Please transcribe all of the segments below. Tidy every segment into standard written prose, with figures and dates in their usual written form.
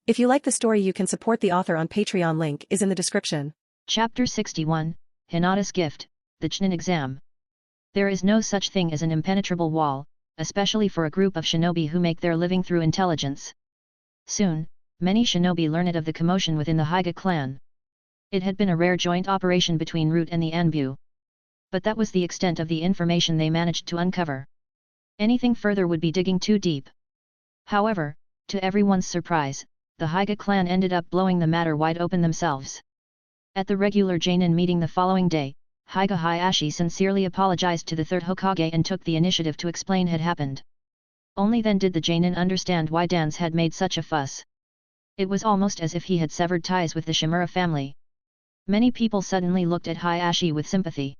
If you like the story, you can support the author on Patreon. Link is in the description. Chapter 61, Hinata's Gift, the Chunin Exam. There is no such thing as an impenetrable wall, especially for a group of shinobi who make their living through intelligence. Soon, many shinobi learned of the commotion within the Hyuga clan. It had been a rare joint operation between Root and the Anbu. But that was the extent of the information they managed to uncover. Anything further would be digging too deep. However, to everyone's surprise, the Hyuga clan ended up blowing the matter wide open themselves. At the regular Jainin meeting the following day, Hyuga Hayashi sincerely apologized to the third Hokage and took the initiative to explain what had happened. Only then did the Jainin understand why Danzō had made such a fuss. It was almost as if he had severed ties with the Shimura family. Many people suddenly looked at Hayashi with sympathy.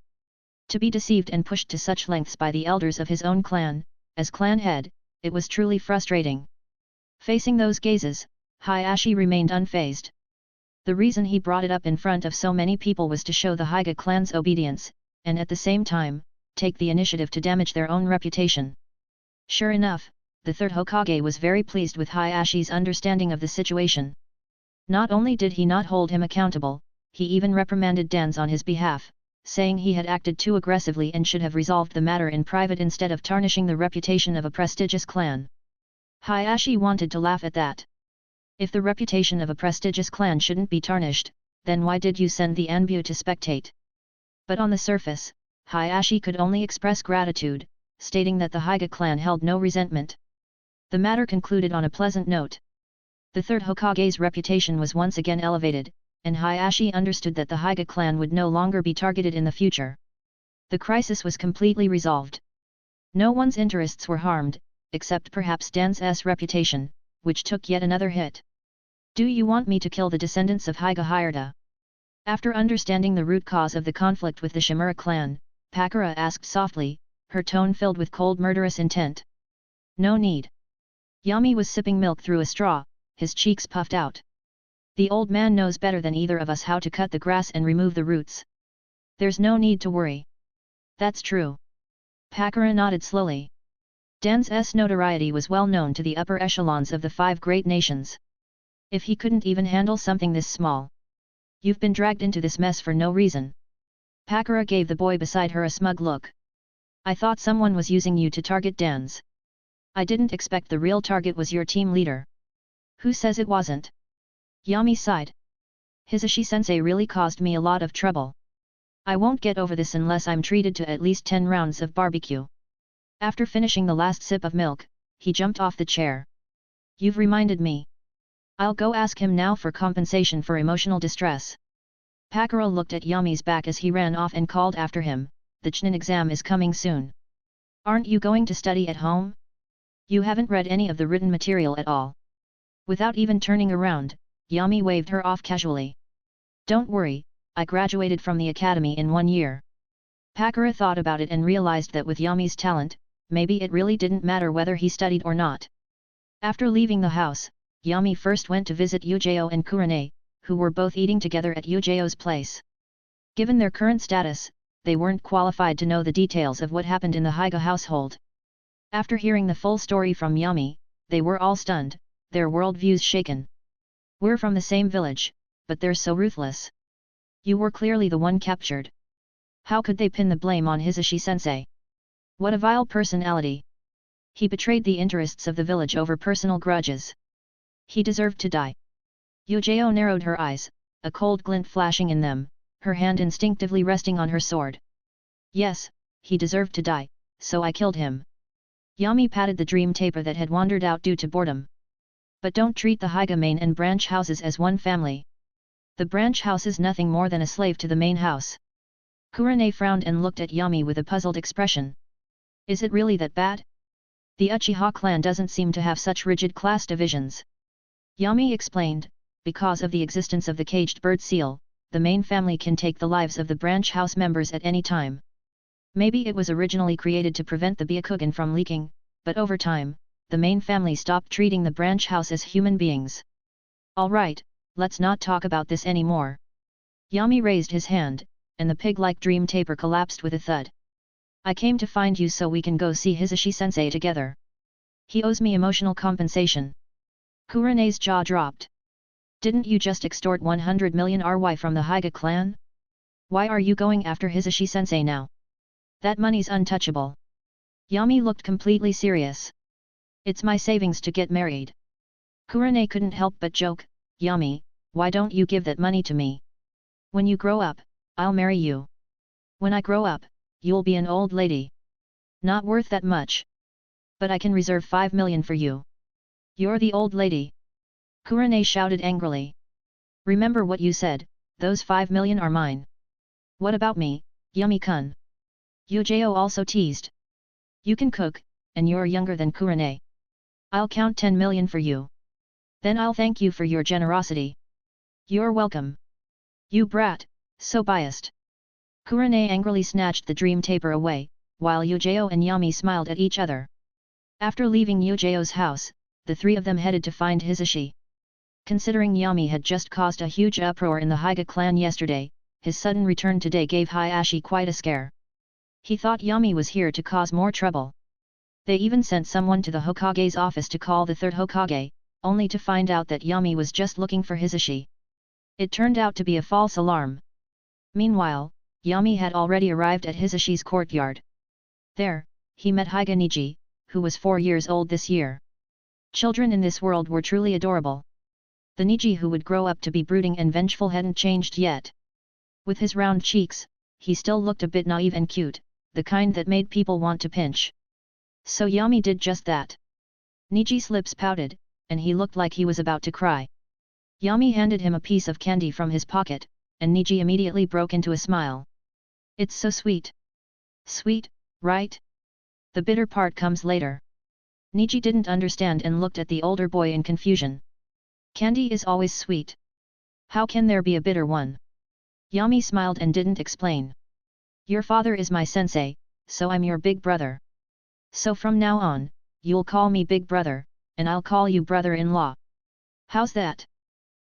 To be deceived and pushed to such lengths by the elders of his own clan, as clan head, it was truly frustrating. Facing those gazes, Hayashi remained unfazed. The reason he brought it up in front of so many people was to show the Hyuga clan's obedience, and at the same time, take the initiative to damage their own reputation. Sure enough, the third Hokage was very pleased with Hayashi's understanding of the situation. Not only did he not hold him accountable, he even reprimanded Danzō on his behalf, saying he had acted too aggressively and should have resolved the matter in private instead of tarnishing the reputation of a prestigious clan. Hayashi wanted to laugh at that. If the reputation of a prestigious clan shouldn't be tarnished, then why did you send the Anbu to spectate? But on the surface, Hayashi could only express gratitude, stating that the Hyuga clan held no resentment. The matter concluded on a pleasant note. The third Hokage's reputation was once again elevated, and Hayashi understood that the Hyuga clan would no longer be targeted in the future. The crisis was completely resolved. No one's interests were harmed, except perhaps Danzō's reputation, which took yet another hit. Do you want me to kill the descendants of Hyuga Hirata? After understanding the root cause of the conflict with the Shimura clan, Pakura asked softly, her tone filled with cold murderous intent. No need. Yami was sipping milk through a straw, his cheeks puffed out. The old man knows better than either of us how to cut the grass and remove the roots. There's no need to worry. That's true. Pakura nodded slowly. Danzō's notoriety was well known to the upper echelons of the 5 great nations. If he couldn't even handle something this small. You've been dragged into this mess for no reason. Pakura gave the boy beside her a smug look. I thought someone was using you to target Danzō. I didn't expect the real target was your team leader. Who says it wasn't? Yami sighed. Hisashi-sensei really caused me a lot of trouble. I won't get over this unless I'm treated to at least 10 rounds of barbecue. After finishing the last sip of milk, he jumped off the chair. You've reminded me. I'll go ask him now for compensation for emotional distress. Pakura looked at Yami's back as he ran off and called after him, the Chunin exam is coming soon. Aren't you going to study at home? You haven't read any of the written material at all. Without even turning around, Yami waved her off casually. Don't worry, I graduated from the academy in 1 year. Pakura thought about it and realized that with Yami's talent, maybe it really didn't matter whether he studied or not. After leaving the house, Yami first went to visit Yujao and Kurane, who were both eating together at Yujao's place. Given their current status, they weren't qualified to know the details of what happened in the Hyuga household. After hearing the full story from Yami, they were all stunned, their worldviews shaken. We're from the same village, but they're so ruthless. You were clearly the one captured. How could they pin the blame on Hisashi-sensei? What a vile personality. He betrayed the interests of the village over personal grudges. He deserved to die. Yujao narrowed her eyes, a cold glint flashing in them, her hand instinctively resting on her sword. Yes, he deserved to die, so I killed him. Yami patted the dream taper that had wandered out due to boredom. But don't treat the Hyuga main and branch houses as one family. The branch house is nothing more than a slave to the main house. Kurane frowned and looked at Yami with a puzzled expression. Is it really that bad? The Uchiha clan doesn't seem to have such rigid class divisions. Yami explained, because of the existence of the caged bird seal, the main family can take the lives of the branch house members at any time. Maybe it was originally created to prevent the Byakugan from leaking, but over time, the main family stopped treating the branch house as human beings. Alright, let's not talk about this anymore. Yami raised his hand, and the pig-like dream taper collapsed with a thud. I came to find you so we can go see Hisashi-sensei together. He owes me emotional compensation. Kurene's jaw dropped. Didn't you just extort 100 million RY from the Hyga clan? Why are you going after Hisashi-sensei now? That money's untouchable. Yami looked completely serious. It's my savings to get married. Kurene couldn't help but joke, Yami, why don't you give that money to me? When you grow up, I'll marry you. When I grow up, you'll be an old lady. Not worth that much. But I can reserve 5 million for you. You're the old lady. Kurene shouted angrily. Remember what you said, those 5 million are mine. What about me, Yumi-kun? Yujao also teased. You can cook, and you're younger than Kurene. I'll count 10 million for you. Then I'll thank you for your generosity. You're welcome. You brat, so biased. Kurene angrily snatched the dream taper away, while Yujao and Yami smiled at each other. After leaving Yujao's house, the three of them headed to find Hisashi. Considering Yami had just caused a huge uproar in the Hyga clan yesterday, his sudden return today gave Hayashi quite a scare. He thought Yami was here to cause more trouble. They even sent someone to the Hokage's office to call the third Hokage, only to find out that Yami was just looking for Hisashi. It turned out to be a false alarm. Meanwhile, Yami had already arrived at Hisashi's courtyard. There, he met Hyga Niji, who was 4 years old this year. Children in this world were truly adorable. The Niji who would grow up to be brooding and vengeful hadn't changed yet. With his round cheeks, he still looked a bit naive and cute, the kind that made people want to pinch. So Yami did just that. Niji's lips pouted, and he looked like he was about to cry. Yami handed him a piece of candy from his pocket, and Niji immediately broke into a smile. It's so sweet. Sweet, right? The bitter part comes later. Niji didn't understand and looked at the older boy in confusion. Candy is always sweet. How can there be a bitter one? Yami smiled and didn't explain. Your father is my sensei, so I'm your big brother. So from now on, you'll call me big brother, and I'll call you brother-in-law. How's that?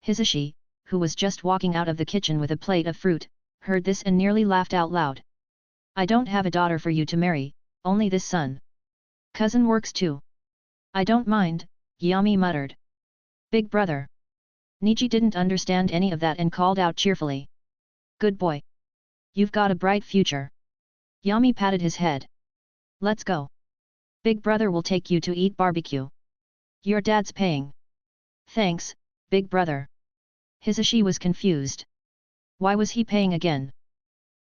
Hisashi, who was just walking out of the kitchen with a plate of fruit, heard this and nearly laughed out loud. I don't have a daughter for you to marry, only this son. Cousin works too. I don't mind, Yami muttered. Big brother. Niji didn't understand any of that and called out cheerfully. Good boy. You've got a bright future. Yami patted his head. Let's go. Big brother will take you to eat barbecue. Your dad's paying. Thanks, big brother. Hisashi was confused. Why was he paying again?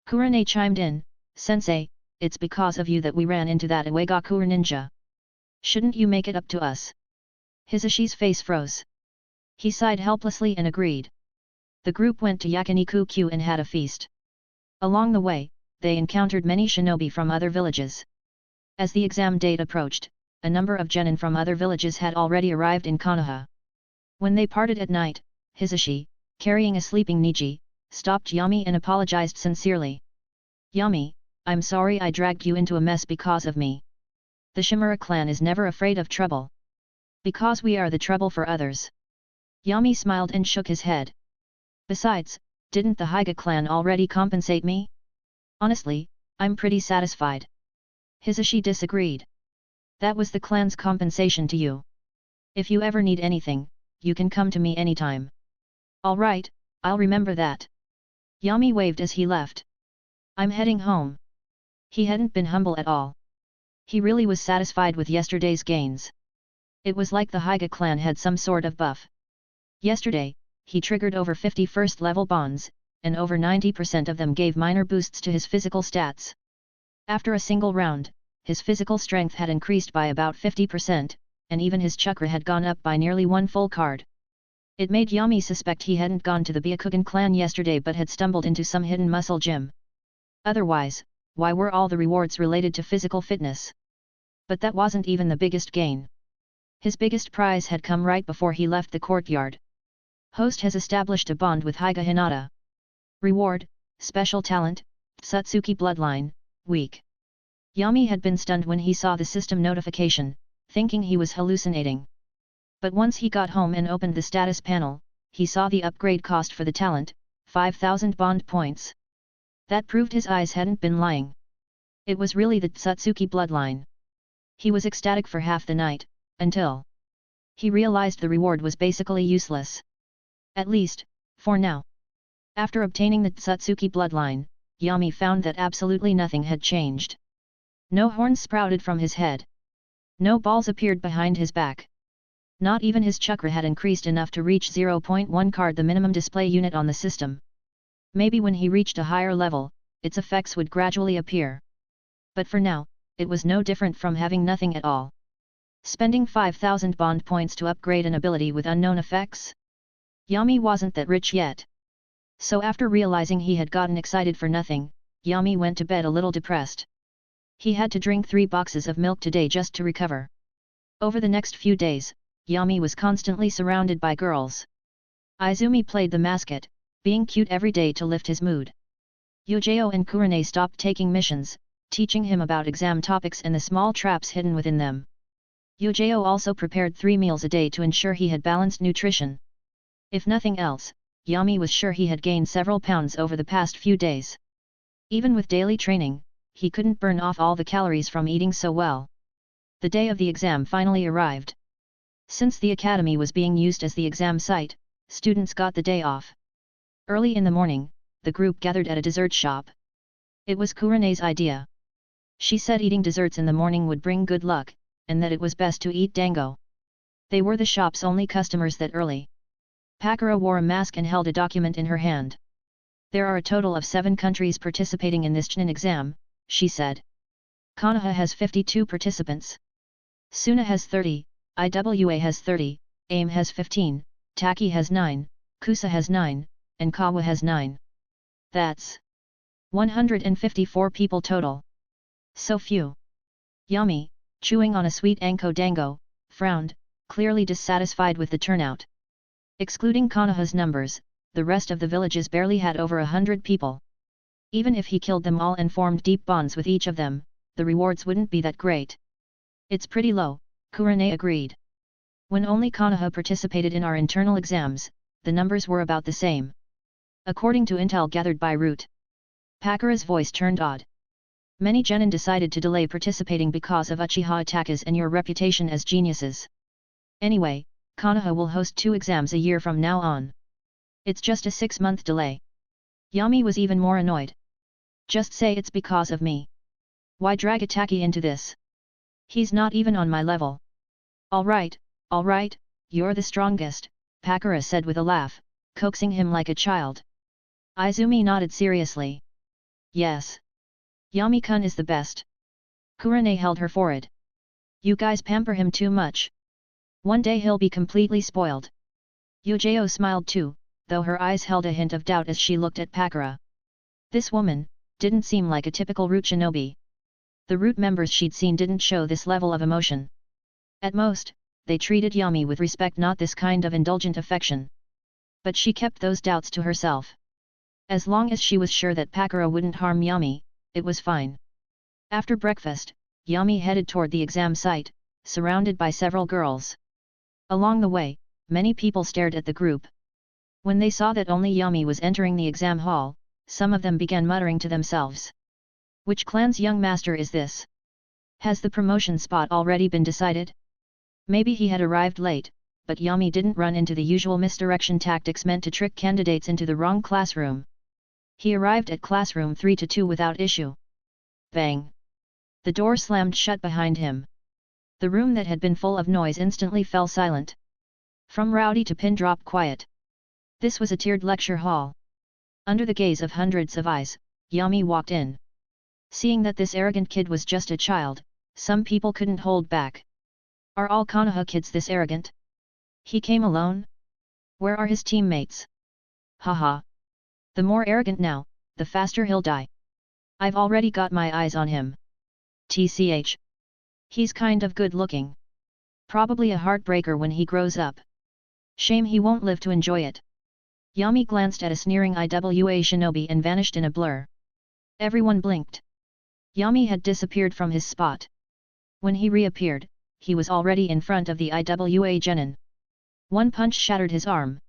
Kurene chimed in, Sensei, it's because of you that we ran into that Uegakure ninja. Shouldn't you make it up to us? Hisashi's face froze. He sighed helplessly and agreed. The group went to Yakiniku-Q and had a feast. Along the way, they encountered many shinobi from other villages. As the exam date approached, a number of genin from other villages had already arrived in Konoha. When they parted at night, Hisashi, carrying a sleeping Niji, stopped Yami and apologized sincerely. Yami, I'm sorry I dragged you into a mess because of me. The Shimura clan is never afraid of trouble. Because we are the trouble for others. Yami smiled and shook his head. Besides, didn't the Hyga clan already compensate me? Honestly, I'm pretty satisfied. Hisashi disagreed. That was the clan's compensation to you. If you ever need anything, you can come to me anytime. Alright, I'll remember that. Yami waved as he left. I'm heading home. He hadn't been humble at all. He really was satisfied with yesterday's gains. It was like the Hyga clan had some sort of buff. Yesterday, he triggered over 50 first-level bonds, and over 90% of them gave minor boosts to his physical stats. After a single round, his physical strength had increased by about 50%, and even his chakra had gone up by nearly 1 full card. It made Yami suspect he hadn't gone to the Byakugan clan yesterday but had stumbled into some hidden muscle gym. Otherwise, why were all the rewards related to physical fitness? But that wasn't even the biggest gain. His biggest prize had come right before he left the courtyard. Host has established a bond with Hyga Hinata. Reward, Special Talent, Satsuki Bloodline, Weak. Yami had been stunned when he saw the system notification, thinking he was hallucinating. But once he got home and opened the status panel, he saw the upgrade cost for the talent, 5,000 bond points. That proved his eyes hadn't been lying. It was really the Satsuki Bloodline. He was ecstatic for half the night, until He realized the reward was basically useless. At least, for now. After obtaining the Tsutsuki bloodline, Yami found that absolutely nothing had changed. No horns sprouted from his head. No balls appeared behind his back. Not even his chakra had increased enough to reach 0.1 card, the minimum display unit on the system. Maybe when he reached a higher level, its effects would gradually appear. But for now, it was no different from having nothing at all. Spending 5,000 bond points to upgrade an ability with unknown effects? Yami wasn't that rich yet. So after realizing he had gotten excited for nothing, Yami went to bed a little depressed. He had to drink 3 boxes of milk today just to recover. Over the next few days, Yami was constantly surrounded by girls. Izumi played the mascot, being cute every day to lift his mood. Yujao and Kurane stopped taking missions, teaching him about exam topics and the small traps hidden within them. Yujao also prepared 3 meals a day to ensure he had balanced nutrition. If nothing else, Yami was sure he had gained several pounds over the past few days. Even with daily training, he couldn't burn off all the calories from eating so well. The day of the exam finally arrived. Since the academy was being used as the exam site, students got the day off. Early in the morning, the group gathered at a dessert shop. It was Kurane's idea. She said eating desserts in the morning would bring good luck, and that it was best to eat dango. They were the shop's only customers that early. Pakura wore a mask and held a document in her hand. There are a total of 7 countries participating in this Chunin exam, she said. Konoha has 52 participants. Suna has 30, Iwa has 30, AIM has 15, Taki has 9, Kusa has 9, and Kawa has 9. That's 154 people total. So few. Yami, chewing on a sweet anko dango, frowned, clearly dissatisfied with the turnout. Excluding Konoha's numbers, the rest of the villages barely had over 100 people. Even if he killed them all and formed deep bonds with each of them, the rewards wouldn't be that great. It's pretty low, Kurane agreed. When only Konoha participated in our internal exams, the numbers were about the same. According to intel gathered by Root. Pakura's voice turned odd. Many genin decided to delay participating because of Uchiha attackers and your reputation as geniuses. Anyway, Konoha will host 2 exams a year from now on. It's just a 6-month delay. Yami was even more annoyed. Just say it's because of me. Why drag Itaki into this? He's not even on my level. Alright, you're the strongest, Pakura said with a laugh, coaxing him like a child. Izumi nodded seriously. Yes. Yami-kun is the best. Kurane held her forehead. You guys pamper him too much. One day he'll be completely spoiled. Yujao smiled too, though her eyes held a hint of doubt as she looked at Pakura. This woman didn't seem like a typical Root shinobi. The Root members she'd seen didn't show this level of emotion. At most, they treated Yami with respect, not this kind of indulgent affection. But she kept those doubts to herself. As long as she was sure that Pakura wouldn't harm Yami, it was fine. After breakfast, Yami headed toward the exam site, surrounded by several girls. Along the way, many people stared at the group. When they saw that only Yami was entering the exam hall, some of them began muttering to themselves. Which clan's young master is this? Has the promotion spot already been decided? Maybe he had arrived late, but Yami didn't run into the usual misdirection tactics meant to trick candidates into the wrong classroom. He arrived at classroom 3-2 without issue. Bang! The door slammed shut behind him. The room that had been full of noise instantly fell silent. From rowdy to pin drop quiet. This was a tiered lecture hall. Under the gaze of hundreds of eyes, Yami walked in. Seeing that this arrogant kid was just a child, some people couldn't hold back. Are all Konoha kids this arrogant? He came alone? Where are his teammates? Haha. The more arrogant now, the faster he'll die. I've already got my eyes on him. TCH. He's kind of good looking. Probably a heartbreaker when he grows up. Shame he won't live to enjoy it. Yami glanced at a sneering Iwa shinobi and vanished in a blur. Everyone blinked. Yami had disappeared from his spot. When he reappeared, he was already in front of the Iwa genin. One punch shattered his arm.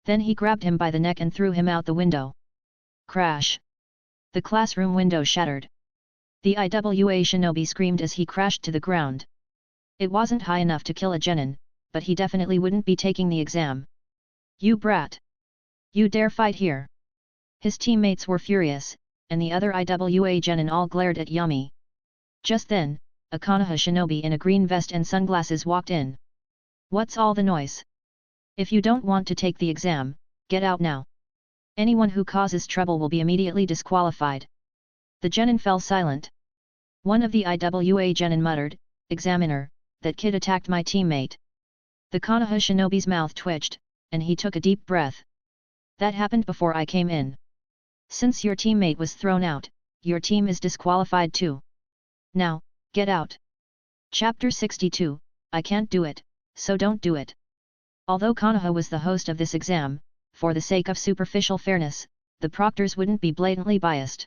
Then he grabbed him by the neck and threw him out the window. Crash! The classroom window shattered. The Iwa shinobi screamed as he crashed to the ground. It wasn't high enough to kill a genin, but he definitely wouldn't be taking the exam. You brat! You dare fight here! His teammates were furious, and the other IWA genin all glared at Yami. Just then, a Konoha shinobi in a green vest and sunglasses walked in. What's all the noise? If you don't want to take the exam, get out now. Anyone who causes trouble will be immediately disqualified. The genin fell silent. One of the IWA genin muttered, Examiner, that kid attacked my teammate. The Konoha shinobi's mouth twitched, and he took a deep breath. That happened before I came in. Since your teammate was thrown out, your team is disqualified too. Now, get out. Chapter 62, I can't do it, so don't do it. Although Konoha was the host of this exam, for the sake of superficial fairness, the proctors wouldn't be blatantly biased.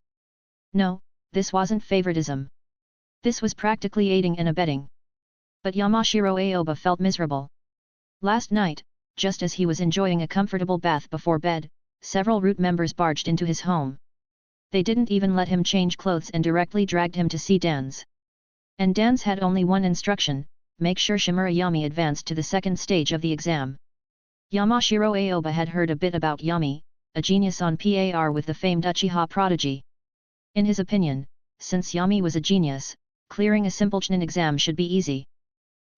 No, this wasn't favoritism. This was practically aiding and abetting. But Yamashiro Aoba felt miserable. Last night, just as he was enjoying a comfortable bath before bed, several root members barged into his home. They didn't even let him change clothes and directly dragged him to see Dan's. And Dan's had only one instruction: make sure Shimura Yami advanced to the second stage of the exam. Yamashiro Aoba had heard a bit about Yami, a genius on par with the famed Uchiha prodigy. In his opinion, since Yami was a genius, clearing a simple Chunin exam should be easy.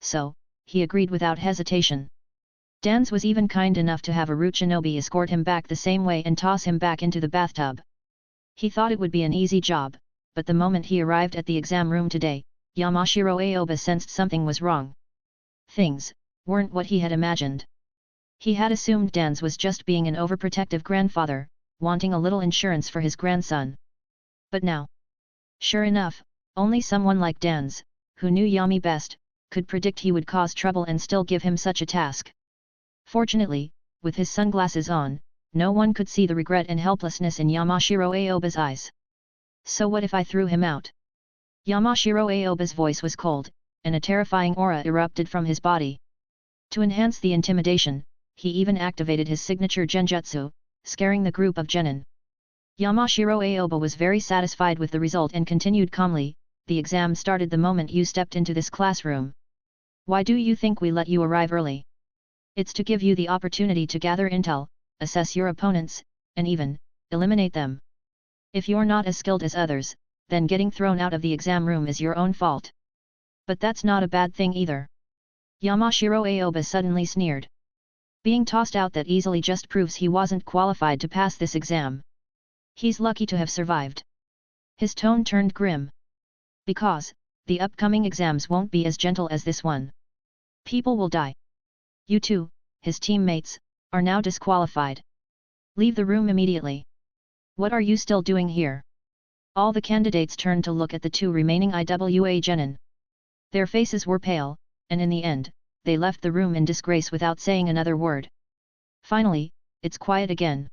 So, he agreed without hesitation. Dan's was even kind enough to have a root shinobi escort him back the same way and toss him back into the bathtub. He thought it would be an easy job, but the moment he arrived at the exam room today, Yamashiro Aoba sensed something was wrong. Things weren't what he had imagined. He had assumed Dan's was just being an overprotective grandfather, wanting a little insurance for his grandson. But now, sure enough, only someone like Dan's, who knew Yami best, could predict he would cause trouble and still give him such a task. Fortunately, with his sunglasses on, no one could see the regret and helplessness in Yamashiro Aoba's eyes. So what if I threw him out? Yamashiro Aoba's voice was cold, and a terrifying aura erupted from his body. To enhance the intimidation, he even activated his signature genjutsu, scaring the group of genin. Yamashiro Aoba was very satisfied with the result and continued calmly, the exam started the moment you stepped into this classroom. Why do you think we let you arrive early? It's to give you the opportunity to gather intel, assess your opponents, and even eliminate them. If you're not as skilled as others, then getting thrown out of the exam room is your own fault. But that's not a bad thing either. Yamashiro Aoba suddenly sneered. Being tossed out that easily just proves he wasn't qualified to pass this exam. He's lucky to have survived. His tone turned grim. Because the upcoming exams won't be as gentle as this one. People will die. You two, his teammates, are now disqualified. Leave the room immediately. What are you still doing here? All the candidates turned to look at the two remaining IWA genin. Their faces were pale, and in the end, they left the room in disgrace without saying another word. Finally, it's quiet again.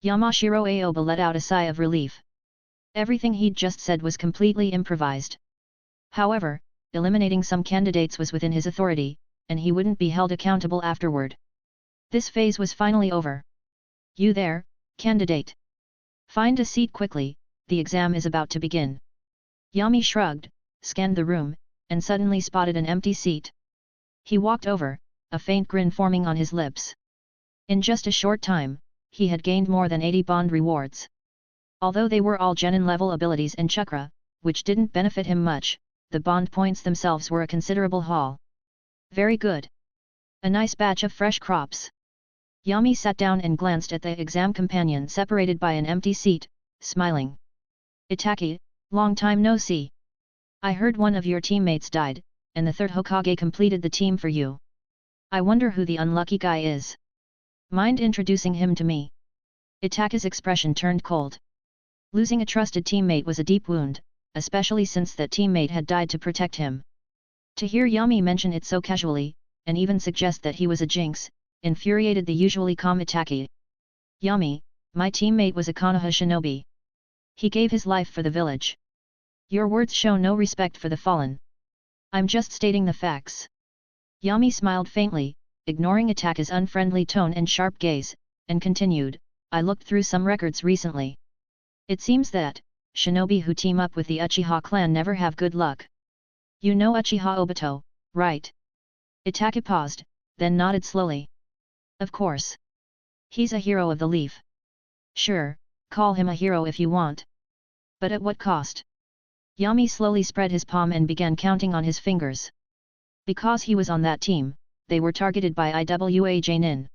Yamashiro Aoba let out a sigh of relief. Everything he'd just said was completely improvised. However, eliminating some candidates was within his authority, and he wouldn't be held accountable afterward. This phase was finally over. You there, candidate? Find a seat quickly, the exam is about to begin. Yami shrugged, scanned the room, and suddenly spotted an empty seat. He walked over, a faint grin forming on his lips. In just a short time, he had gained more than 80 bond rewards. Although they were all genin-level abilities and chakra, which didn't benefit him much, the bond points themselves were a considerable haul. Very good. A nice batch of fresh crops. Yami sat down and glanced at the exam companion separated by an empty seat, smiling. Itaki, long time no see. I heard one of your teammates died, and the third Hokage completed the team for you. I wonder who the unlucky guy is. Mind introducing him to me? Itaki's expression turned cold. Losing a trusted teammate was a deep wound, especially since that teammate had died to protect him. To hear Yami mention it so casually, and even suggest that he was a jinx, infuriated the usually calm Itaki. Yami, my teammate was a Konoha shinobi. He gave his life for the village. Your words show no respect for the fallen. I'm just stating the facts. Yami smiled faintly, ignoring Itaki's unfriendly tone and sharp gaze, and continued, I looked through some records recently. It seems that shinobi who team up with the Uchiha clan never have good luck. You know Uchiha Obito, right? Itaki paused, then nodded slowly. Of course. He's a hero of the leaf. Sure, call him a hero if you want. But at what cost? Yami slowly spread his palm and began counting on his fingers. Because he was on that team, they were targeted by Iwa Janin.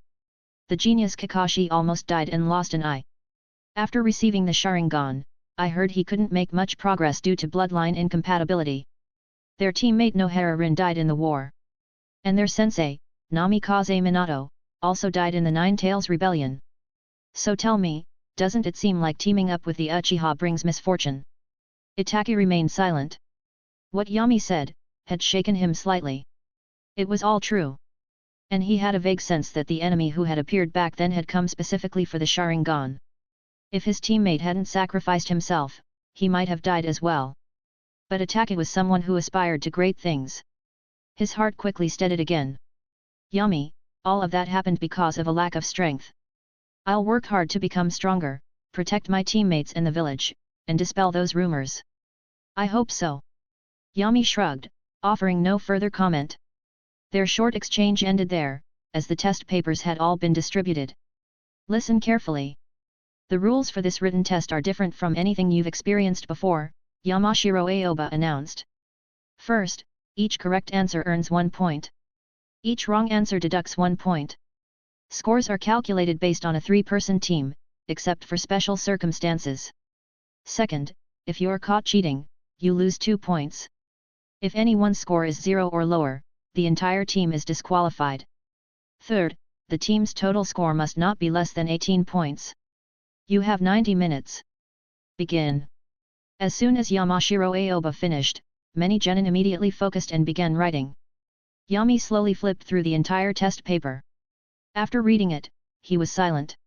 The genius Kakashi almost died and lost an eye. After receiving the Sharingan, I heard he couldn't make much progress due to bloodline incompatibility. Their teammate Nohara died in the war. And their sensei, Namikaze Minato, also died in the Nine Tails Rebellion. So tell me, doesn't it seem like teaming up with the Uchiha brings misfortune? Itaki remained silent. What Yami said, had shaken him slightly. It was all true. And he had a vague sense that the enemy who had appeared back then had come specifically for the Sharingan. If his teammate hadn't sacrificed himself, he might have died as well. But Itaki was someone who aspired to great things. His heart quickly steadied again. Yami, all of that happened because of a lack of strength. I'll work hard to become stronger, protect my teammates and the village, and dispel those rumors. I hope so. Yami shrugged, offering no further comment. Their short exchange ended there, as the test papers had all been distributed. Listen carefully. The rules for this written test are different from anything you've experienced before, Yamashiro Aoba announced. First, each correct answer earns 1 point. Each wrong answer deducts 1 point. Scores are calculated based on a 3-person team, except for special circumstances. Second, if you're caught cheating, you lose 2 points. If anyone's score is 0 or lower, the entire team is disqualified. Third, the team's total score must not be less than 18 points. You have 90 minutes. Begin. As soon as Yamashiro Aoba finished, many genin immediately focused and began writing. Yami slowly flipped through the entire test paper. After reading it, he was silent.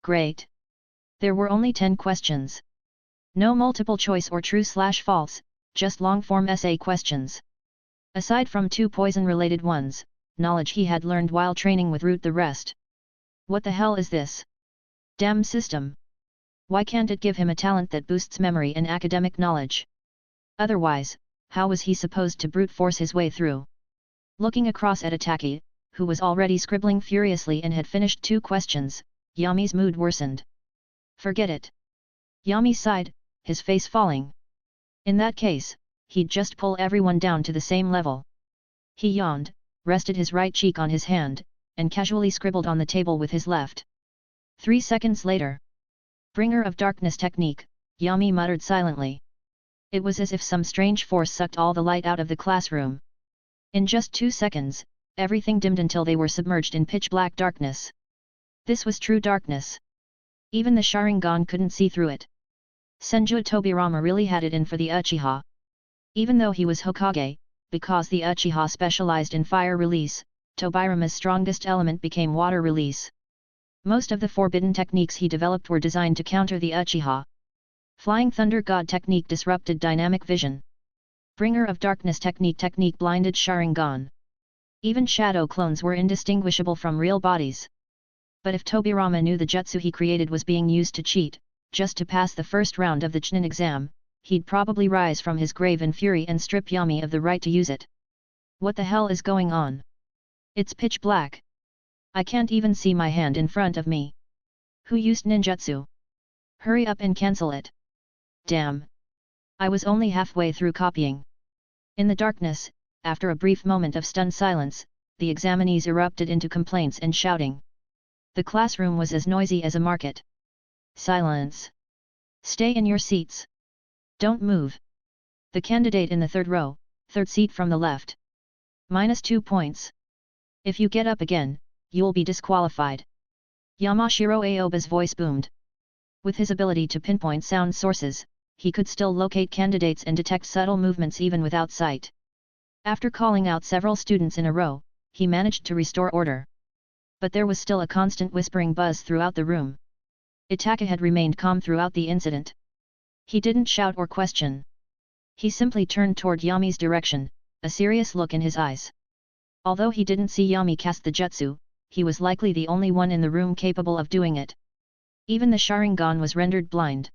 Great. There were only 10 questions. No multiple choice or true/false, just long-form essay questions. Aside from 2 poison-related ones, knowledge he had learned while training would root the rest. What the hell is this? Damn system. Why can't it give him a talent that boosts memory and academic knowledge? Otherwise, how was he supposed to brute force his way through? Looking across at Itaki, who was already scribbling furiously and had finished 2 questions, Yami's mood worsened. Forget it. Yami sighed, his face falling. In that case, he'd just pull everyone down to the same level. He yawned, rested his right cheek on his hand, and casually scribbled on the table with his left. 3 seconds later. Bringer of Darkness technique, Yami muttered silently. It was as if some strange force sucked all the light out of the classroom. In just 2 seconds, everything dimmed until they were submerged in pitch-black darkness. This was true darkness. Even the Sharingan couldn't see through it. Senju Tobirama really had it in for the Uchiha. Even though he was Hokage, because the Uchiha specialized in fire release, Tobirama's strongest element became water release. Most of the forbidden techniques he developed were designed to counter the Uchiha. Flying Thunder God technique disrupted dynamic vision. Bringer of Darkness technique blinded Sharingan. Even shadow clones were indistinguishable from real bodies. But if Tobirama knew the jutsu he created was being used to cheat, just to pass the first round of the Chunin exam, he'd probably rise from his grave in fury and strip Yami of the right to use it. What the hell is going on? It's pitch black. I can't even see my hand in front of me. Who used ninjutsu? Hurry up and cancel it. Damn. I was only halfway through copying. In the darkness, after a brief moment of stunned silence, the examinees erupted into complaints and shouting. The classroom was as noisy as a market. Silence. Stay in your seats. Don't move. The candidate in the 3rd row, 3rd seat from the left. -2 points. If you get up again, you'll be disqualified. Yamashiro Aoba's voice boomed. With his ability to pinpoint sound sources, he could still locate candidates and detect subtle movements even without sight. After calling out several students in a row, he managed to restore order. But there was still a constant whispering buzz throughout the room. Itaka had remained calm throughout the incident. He didn't shout or question. He simply turned toward Yami's direction, a serious look in his eyes. Although he didn't see Yami cast the jutsu, he was likely the only one in the room capable of doing it. Even the Sharingan was rendered blind.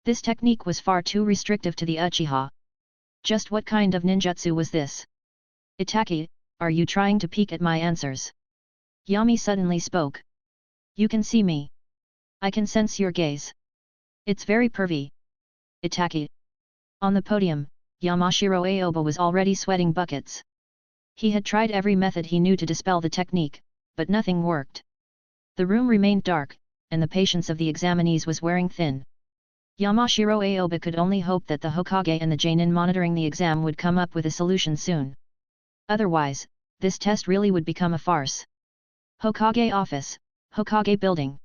This technique was far too restrictive to the Uchiha. Just what kind of ninjutsu was this? Itaki, are you trying to peek at my answers? Yami suddenly spoke. You can see me. I can sense your gaze. It's very pervy. Itaki. On the podium, Yamashiro Aoba was already sweating buckets. He had tried every method he knew to dispel the technique, but nothing worked. The room remained dark, and the patience of the examinees was wearing thin. Yamashiro Aoba could only hope that the Hokage and the Genin monitoring the exam would come up with a solution soon. Otherwise, this test really would become a farce. Hokage Office, Hokage Building.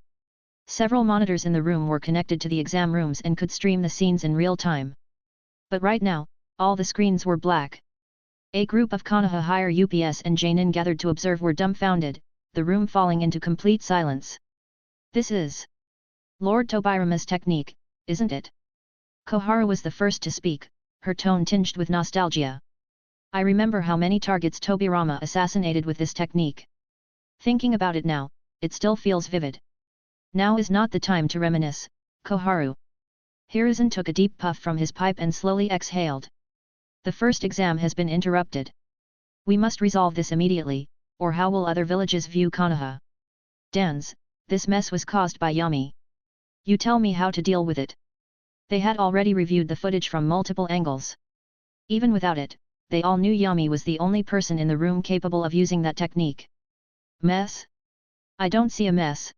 Several monitors in the room were connected to the exam rooms and could stream the scenes in real time. But right now, all the screens were black. A group of Konoha higher UPS and Genin gathered to observe were dumbfounded, the room falling into complete silence. This is Lord Tobirama's technique, isn't it? Koharu was the first to speak, her tone tinged with nostalgia. I remember how many targets Tobirama assassinated with this technique. Thinking about it now, it still feels vivid. Now is not the time to reminisce, Koharu. Hiruzen took a deep puff from his pipe and slowly exhaled. The first exam has been interrupted. We must resolve this immediately, or how will other villages view Konoha? Dans, this mess was caused by Yami. You tell me how to deal with it. They had already reviewed the footage from multiple angles. Even without it, they all knew Yami was the only person in the room capable of using that technique. Mess? I don't see a mess.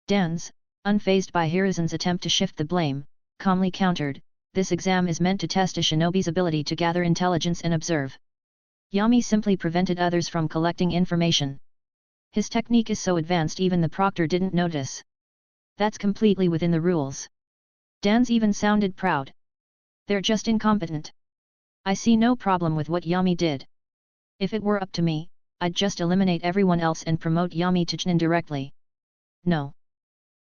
Dans, unfazed by Hiruzen's attempt to shift the blame, calmly countered, this exam is meant to test a shinobi's ability to gather intelligence and observe. Yami simply prevented others from collecting information. His technique is so advanced even the proctor didn't notice. That's completely within the rules. Dans even sounded proud. They're just incompetent. I see no problem with what Yami did. If it were up to me, I'd just eliminate everyone else and promote Yami to Chunin directly. No.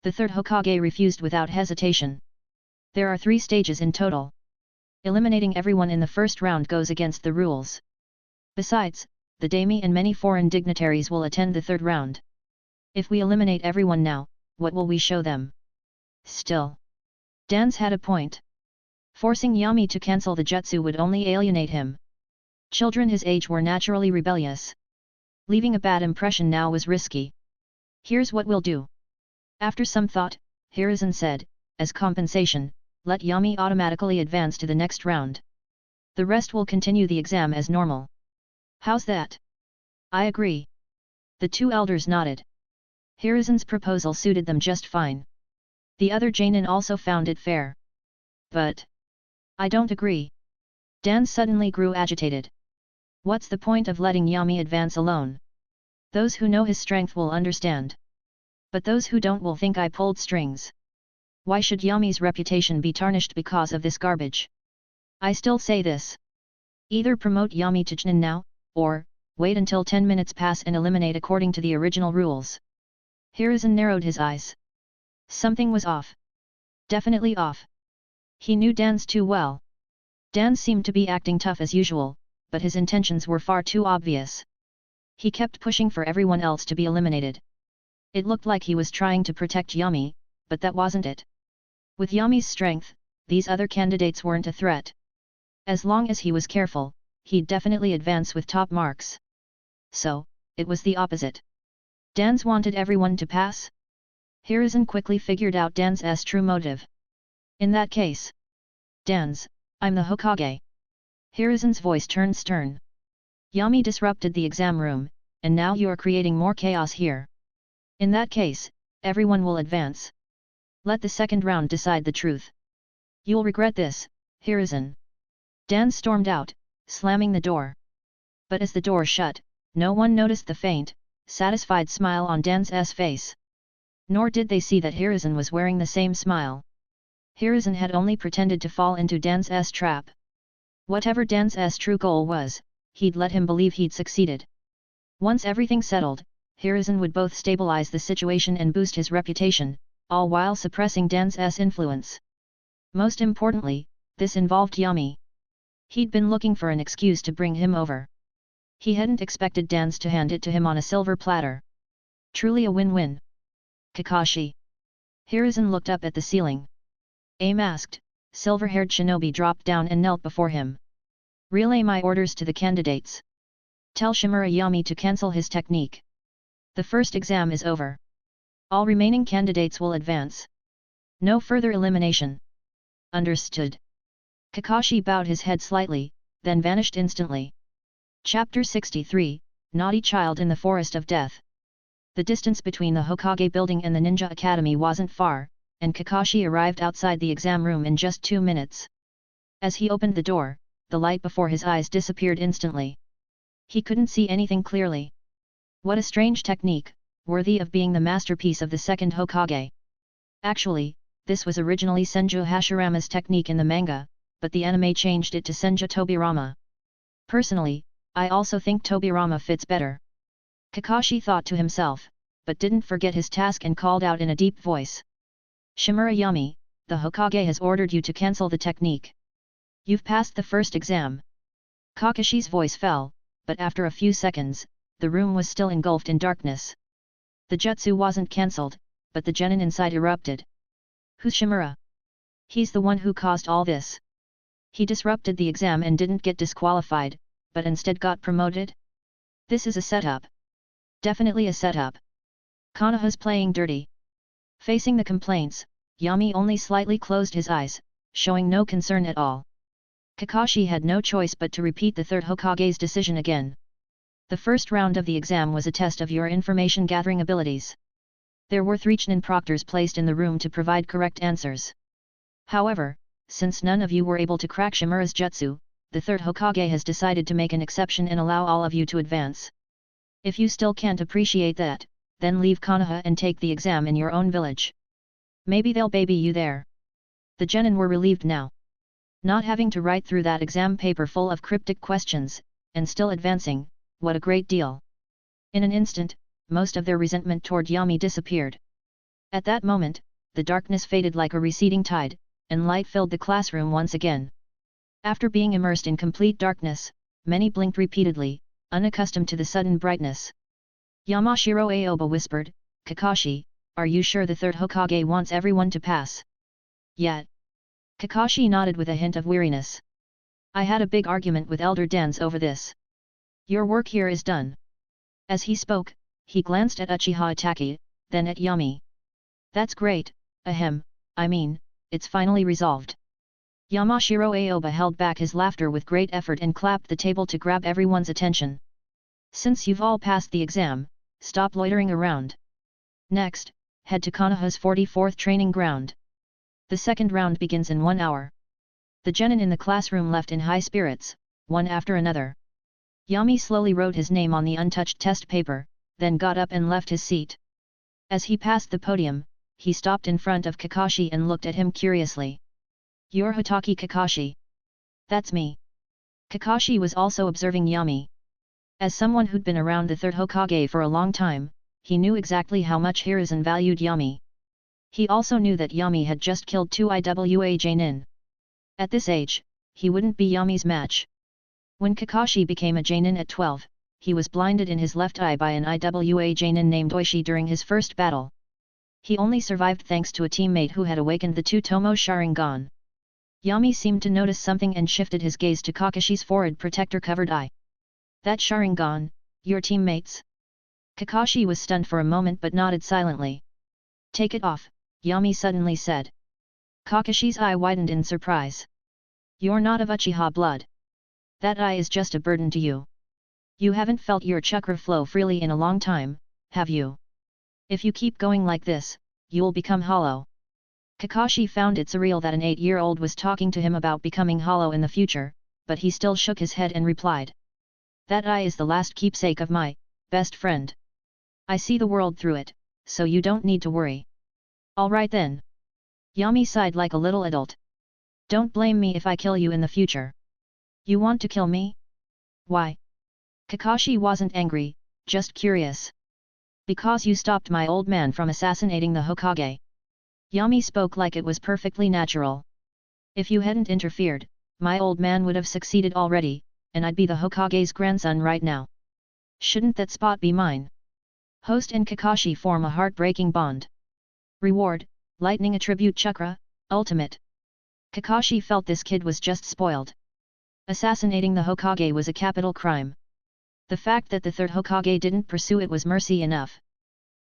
The third Hokage refused without hesitation. There are 3 stages in total. Eliminating everyone in the first round goes against the rules. Besides, the daimyo and many foreign dignitaries will attend the third round. If we eliminate everyone now, what will we show them? Still. Dans had a point. Forcing Yami to cancel the jutsu would only alienate him. Children his age were naturally rebellious. Leaving a bad impression now was risky. Here's what we'll do. After some thought, Hiruzen said, as compensation, let Yami automatically advance to the next round. The rest will continue the exam as normal. How's that? I agree. The 2 elders nodded. Hiruzen's proposal suited them just fine. The other Genin also found it fair. But I don't agree. Dan suddenly grew agitated. What's the point of letting Yami advance alone? Those who know his strength will understand. But those who don't will think I pulled strings. Why should Yami's reputation be tarnished because of this garbage? I still say this. Either promote Yami to Chunin now, or wait until 10 minutes pass and eliminate according to the original rules. Hiruzen narrowed his eyes. Something was off. Definitely off. He knew Dans too well. Dans seemed to be acting tough as usual, but his intentions were far too obvious. He kept pushing for everyone else to be eliminated. It looked like he was trying to protect Yami, but that wasn't it. With Yami's strength, these other candidates weren't a threat. As long as he was careful, he'd definitely advance with top marks. So, it was the opposite. Dans wanted everyone to pass? Hiruzen quickly figured out Dan's true motive. In that case. Dans, I'm the Hokage. Hiruzen's voice turned stern. Yami disrupted the exam room, and now you're creating more chaos here. In that case, everyone will advance. Let the second round decide the truth. You'll regret this, Hiruzen. Dan stormed out, slamming the door. But as the door shut, no one noticed the faint, satisfied smile on Dan's face. Nor did they see that Hiruzen was wearing the same smile. Hiruzen had only pretended to fall into Dan's trap. Whatever Dan's true goal was, he'd let him believe he'd succeeded. Once everything settled, Hiruzen would both stabilize the situation and boost his reputation, all while suppressing Dan's influence. Most importantly, this involved Yami. He'd been looking for an excuse to bring him over. He hadn't expected Dans to hand it to him on a silver platter. Truly a win-win. Kakashi. Hiruzen looked up at the ceiling. A masked, silver-haired shinobi dropped down and knelt before him. Relay my orders to the candidates. Tell Shimura Yami to cancel his technique. The first exam is over. All remaining candidates will advance. No further elimination. Understood. Kakashi bowed his head slightly, then vanished instantly. Chapter 63, Naughty Child in the Forest of Death. The distance between the Hokage building and the Ninja Academy wasn't far, and Kakashi arrived outside the exam room in just 2 minutes. As he opened the door, the light before his eyes disappeared instantly. He couldn't see anything clearly. What a strange technique, worthy of being the masterpiece of the second Hokage. Actually, this was originally Senju Hashirama's technique in the manga, but the anime changed it to Senju Tobirama. Personally, I also think Tobirama fits better. Kakashi thought to himself, but didn't forget his task and called out in a deep voice. Shimura Yami, the Hokage has ordered you to cancel the technique. You've passed the first exam. Kakashi's voice fell, but after a few seconds, the room was still engulfed in darkness. The jutsu wasn't cancelled, but the genin inside erupted. Who's Shimura? He's the one who caused all this. He disrupted the exam and didn't get disqualified, but instead got promoted? This is a setup. Definitely a setup. Konoha's playing dirty. Facing the complaints, Yami only slightly closed his eyes, showing no concern at all. Kakashi had no choice but to repeat the third Hokage's decision again. The first round of the exam was a test of your information gathering abilities. There were 3 Chunin proctors placed in the room to provide correct answers. However, since none of you were able to crack Shimura's jutsu, the third Hokage has decided to make an exception and allow all of you to advance. If you still can't appreciate that, then leave Konoha and take the exam in your own village. Maybe they'll baby you there. The genin were relieved now. Not having to write through that exam paper full of cryptic questions, and still advancing, what a great deal. In an instant, most of their resentment toward Yami disappeared. At that moment, the darkness faded like a receding tide, and light filled the classroom once again. After being immersed in complete darkness, many blinked repeatedly, unaccustomed to the sudden brightness. Yamashiro Aoba whispered, "Kakashi, are you sure the third Hokage wants everyone to pass?" "Yet." Kakashi nodded with a hint of weariness. "I had a big argument with Elder Danzō over this. Your work here is done." As he spoke, he glanced at Uchiha Itachi, then at Yami. "That's great, ahem, I mean, it's finally resolved." Yamashiro Aoba held back his laughter with great effort and clapped the table to grab everyone's attention. "Since you've all passed the exam, stop loitering around. Next, head to Konoha's 44th training ground. The second round begins in 1 hour." The genin in the classroom left in high spirits, one after another. Yami slowly wrote his name on the untouched test paper, then got up and left his seat. As he passed the podium, he stopped in front of Kakashi and looked at him curiously. "You're Hotaki Kakashi?" "That's me." Kakashi was also observing Yami. As someone who'd been around the third Hokage for a long time, he knew exactly how much Hiruzen valued Yami. He also knew that Yami had just killed 2 IWA Genin. At this age, he wouldn't be Yami's match. When Kakashi became a Genin at 12, he was blinded in his left eye by an IWA Genin named Oishi during his first battle. He only survived thanks to a teammate who had awakened the 2 Tomo Sharingan. Yami seemed to notice something and shifted his gaze to Kakashi's forehead protector-covered eye. "That Sharingan, your teammates?" Kakashi was stunned for a moment but nodded silently. "Take it off," Yami suddenly said. Kakashi's eye widened in surprise. "You're not of Uchiha blood. That eye is just a burden to you. You haven't felt your chakra flow freely in a long time, have you? If you keep going like this, you'll become hollow." Kakashi found it surreal that an 8-year-old was talking to him about becoming hollow in the future, but he still shook his head and replied. "That eye is the last keepsake of my best friend. I see the world through it, so you don't need to worry." "All right then." Yami sighed like a little adult. "Don't blame me if I kill you in the future." "You want to kill me? Why?" Kakashi wasn't angry, just curious. "Because you stopped my old man from assassinating the Hokage." Yami spoke like it was perfectly natural. "If you hadn't interfered, my old man would have succeeded already, and I'd be the Hokage's grandson right now. Shouldn't that spot be mine?" Host and Kakashi form a heartbreaking bond. Reward, Lightning Attribute Chakra, Ultimate. Kakashi felt this kid was just spoiled. Assassinating the Hokage was a capital crime. The fact that the third Hokage didn't pursue it was mercy enough.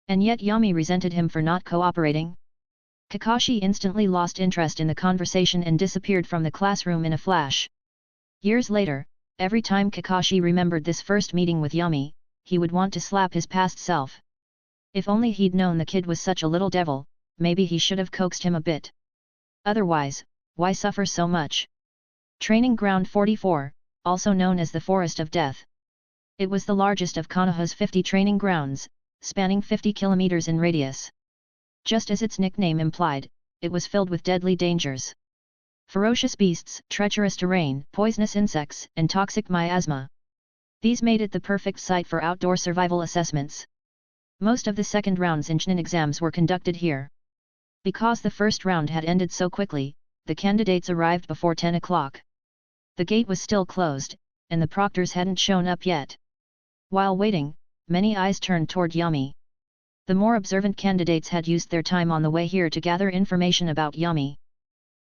And yet Yami resented him for not cooperating. Kakashi instantly lost interest in the conversation and disappeared from the classroom in a flash. Years later, every time Kakashi remembered this first meeting with Yami, he would want to slap his past self. If only he'd known the kid was such a little devil, maybe he should have coaxed him a bit. Otherwise, why suffer so much? Training Ground 44, also known as the Forest of Death. It was the largest of Konoha's 50 training grounds, spanning 50 kilometers in radius. Just as its nickname implied, it was filled with deadly dangers. Ferocious beasts, treacherous terrain, poisonous insects, and toxic miasma. These made it the perfect site for outdoor survival assessments. Most of the second round's Chunin exams were conducted here. Because the first round had ended so quickly, the candidates arrived before 10 o'clock. The gate was still closed, and the proctors hadn't shown up yet. While waiting, many eyes turned toward Yami. The more observant candidates had used their time on the way here to gather information about Yami.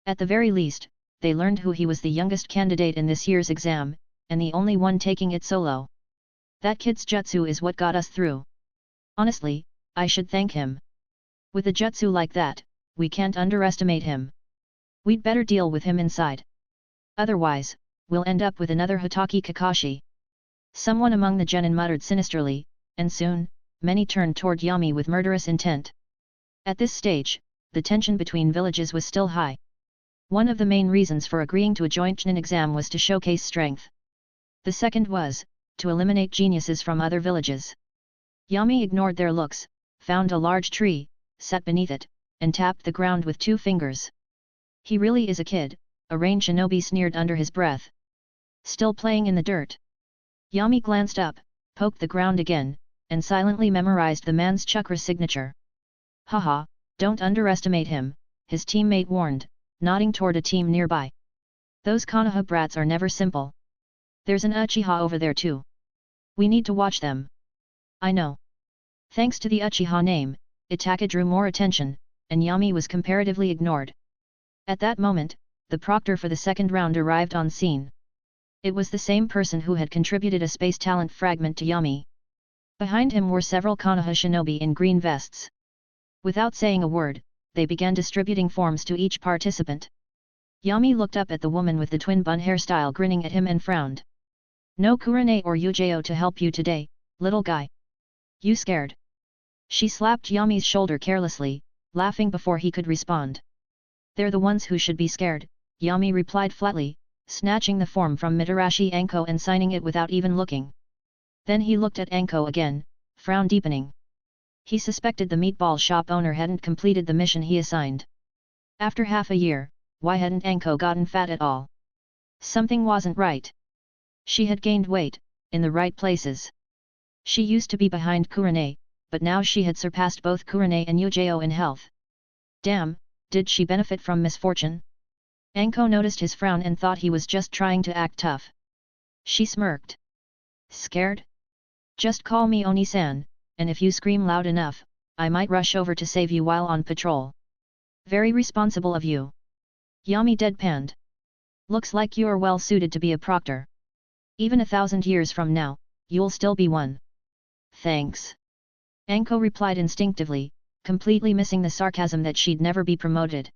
At the very least, they learned who he was, the youngest candidate in this year's exam, and the only one taking it solo. That kid's jutsu is what got us through. Honestly, I should thank him. With a jutsu like that, we can't underestimate him. We'd better deal with him inside. Otherwise, we'll end up with another Hotaki Kakashi. Someone among the genin muttered sinisterly, and soon, many turned toward Yami with murderous intent. At this stage, the tension between villages was still high. One of the main reasons for agreeing to a joint Chunin exam was to showcase strength. The second was, to eliminate geniuses from other villages. Yami ignored their looks, found a large tree, sat beneath it, and tapped the ground with 2 fingers. He really is a kid, a rain shinobi sneered under his breath. Still playing in the dirt. Yami glanced up, poked the ground again, and silently memorized the man's chakra signature. Haha, don't underestimate him, his teammate warned, nodding toward a team nearby. Those Konoha brats are never simple. There's an Uchiha over there too. We need to watch them. I know. Thanks to the Uchiha name, Itaka drew more attention, and Yami was comparatively ignored. At that moment, the proctor for the second round arrived on scene. It was the same person who had contributed a space talent fragment to Yami. Behind him were several Konoha shinobi in green vests. Without saying a word, they began distributing forms to each participant. Yami looked up at the woman with the twin bun hairstyle grinning at him and frowned. No Kurane or Yujao to help you today, little guy. You scared? She slapped Yami's shoulder carelessly, laughing before he could respond. They're the ones who should be scared, Yami replied flatly, snatching the form from Mitarashi Anko and signing it without even looking. Then he looked at Anko again, frown deepening. He suspected the meatball shop owner hadn't completed the mission he assigned. After half a year, why hadn't Anko gotten fat at all? Something wasn't right. She had gained weight, in the right places. She used to be behind Kurane, but now she had surpassed both Kurane and Yujao in health. Damn, did she benefit from misfortune? Anko noticed his frown and thought he was just trying to act tough. She smirked. Scared? Just call me Oni-san, and if you scream loud enough, I might rush over to save you while on patrol. Very responsible of you. Yami deadpanned. Looks like you're well suited to be a proctor. Even 1,000 years from now, you'll still be one. Thanks. Anko replied instinctively, completely missing the sarcasm that she'd never be promoted.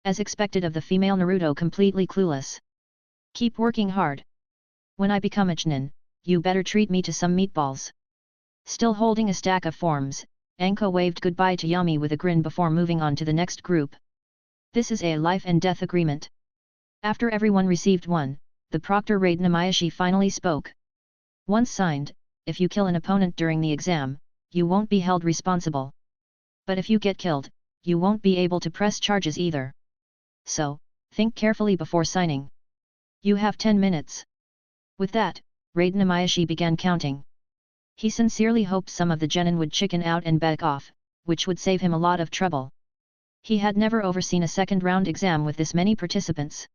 As expected of the female Naruto, completely clueless. Keep working hard. When I become a Chunin, you better treat me to some meatballs. Still holding a stack of forms, Anko waved goodbye to Yami with a grin before moving on to the next group. This is a life and death agreement. After everyone received one, the proctor Reincarnating finally spoke. Once signed, if you kill an opponent during the exam, you won't be held responsible. But if you get killed, you won't be able to press charges either. So, think carefully before signing. You have 10 minutes. With that, Reincarnating began counting. He sincerely hoped some of the genin would chicken out and back off, which would save him a lot of trouble. He had never overseen a second-round exam with this many participants.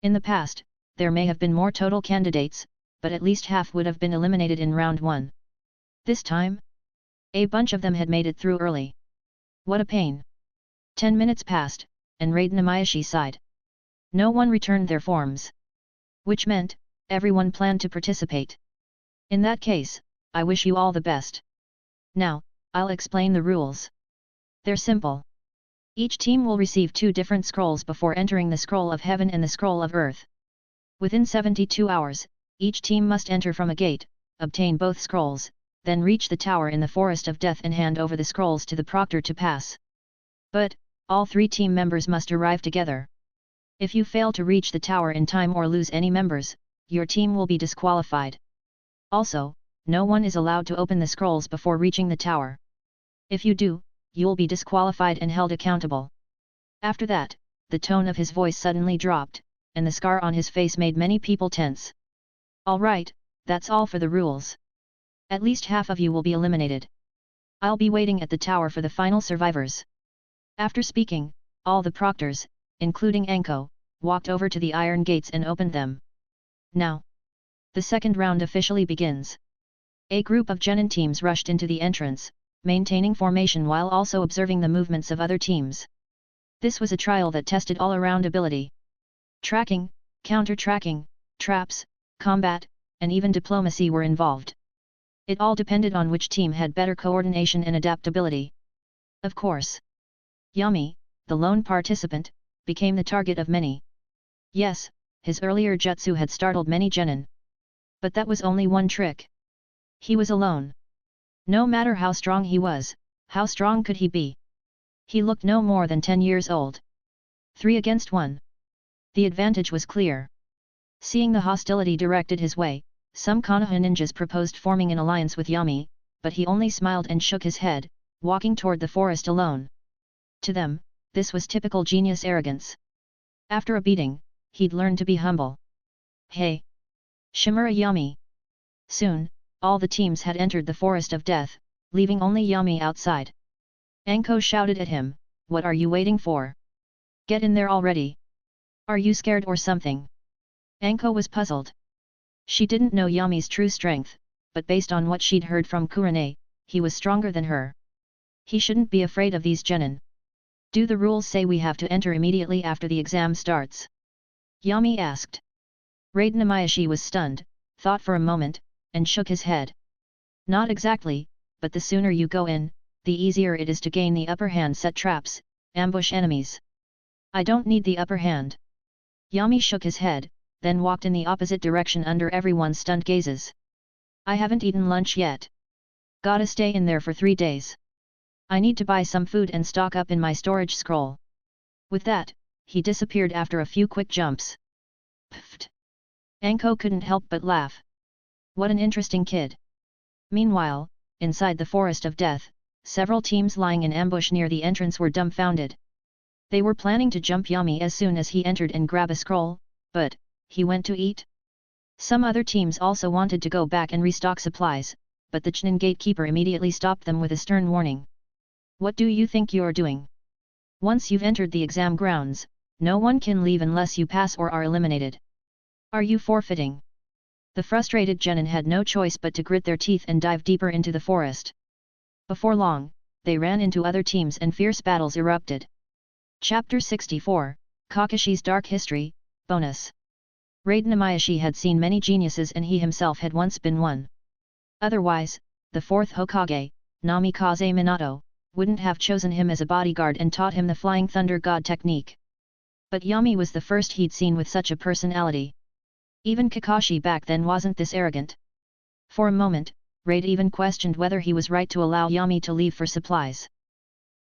In the past, there may have been more total candidates, but at least half would have been eliminated in round 1. This time? A bunch of them had made it through early. What a pain. 10 minutes passed, and Reincarnating sighed. No one returned their forms. Which meant, everyone planned to participate. In that case, I wish you all the best. Now, I'll explain the rules. They're simple. Each team will receive 2 different scrolls before entering the Scroll of Heaven and the Scroll of Earth. Within 72 hours, each team must enter from a gate, obtain both scrolls, then reach the tower in the Forest of Death and hand over the scrolls to the proctor to pass. But, all 3 team members must arrive together. If you fail to reach the tower in time or lose any members, your team will be disqualified. Also, no one is allowed to open the scrolls before reaching the tower. If you do, you'll be disqualified and held accountable. After that, the tone of his voice suddenly dropped, and the scar on his face made many people tense. Alright, that's all for the rules. At least half of you will be eliminated. I'll be waiting at the tower for the final survivors. After speaking, all the proctors, including Anko, walked over to the iron gates and opened them. Now, the second round officially begins. A group of genin teams rushed into the entrance, maintaining formation while also observing the movements of other teams. This was a trial that tested all-around ability. Tracking, counter-tracking, traps, combat, and even diplomacy were involved. It all depended on which team had better coordination and adaptability. Of course, Yami, the lone participant, became the target of many. Yes, his earlier jutsu had startled many genin. But that was only one trick. He was alone. No matter how strong he was, how strong could he be? He looked no more than 10 years old. 3 against 1. The advantage was clear. Seeing the hostility directed his way, some Konoha ninjas proposed forming an alliance with Yami, but he only smiled and shook his head, walking toward the forest alone. To them, this was typical genius arrogance. After a beating, he'd learned to be humble. Hey! Shimura Yami! Soon, all the teams had entered the Forest of Death, leaving only Yami outside. Anko shouted at him, "What are you waiting for? Get in there already! Are you scared or something?" Anko was puzzled. She didn't know Yami's true strength, but based on what she'd heard from Kurane, he was stronger than her. He shouldn't be afraid of these genin. Do the rules say we have to enter immediately after the exam starts? Yami asked. Raid Namayashi was stunned, thought for a moment, and shook his head. Not exactly, but the sooner you go in, the easier it is to gain the upper hand, set traps, ambush enemies. I don't need the upper hand. Yami shook his head, then walked in the opposite direction under everyone's stunned gazes. I haven't eaten lunch yet. Gotta stay in there for 3 days. I need to buy some food and stock up in my storage scroll. With that, he disappeared after a few quick jumps. Pfft! Anko couldn't help but laugh. What an interesting kid. Meanwhile, inside the Forest of Death, several teams lying in ambush near the entrance were dumbfounded. They were planning to jump Yami as soon as he entered and grab a scroll, but he went to eat. Some other teams also wanted to go back and restock supplies, but the Chunin gatekeeper immediately stopped them with a stern warning. What do you think you're doing? Once you've entered the exam grounds, no one can leave unless you pass or are eliminated. Are you forfeiting? The frustrated genin had no choice but to grit their teeth and dive deeper into the forest. Before long, they ran into other teams and fierce battles erupted. Chapter 64, Kakashi's Dark History, Bonus. Raid Namayashi had seen many geniuses and he himself had once been one. Otherwise, the 4th Hokage, Namikaze Minato, wouldn't have chosen him as a bodyguard and taught him the Flying Thunder God technique. But Yami was the first he'd seen with such a personality. Even Kakashi back then wasn't this arrogant. For a moment, Raid even questioned whether he was right to allow Yami to leave for supplies.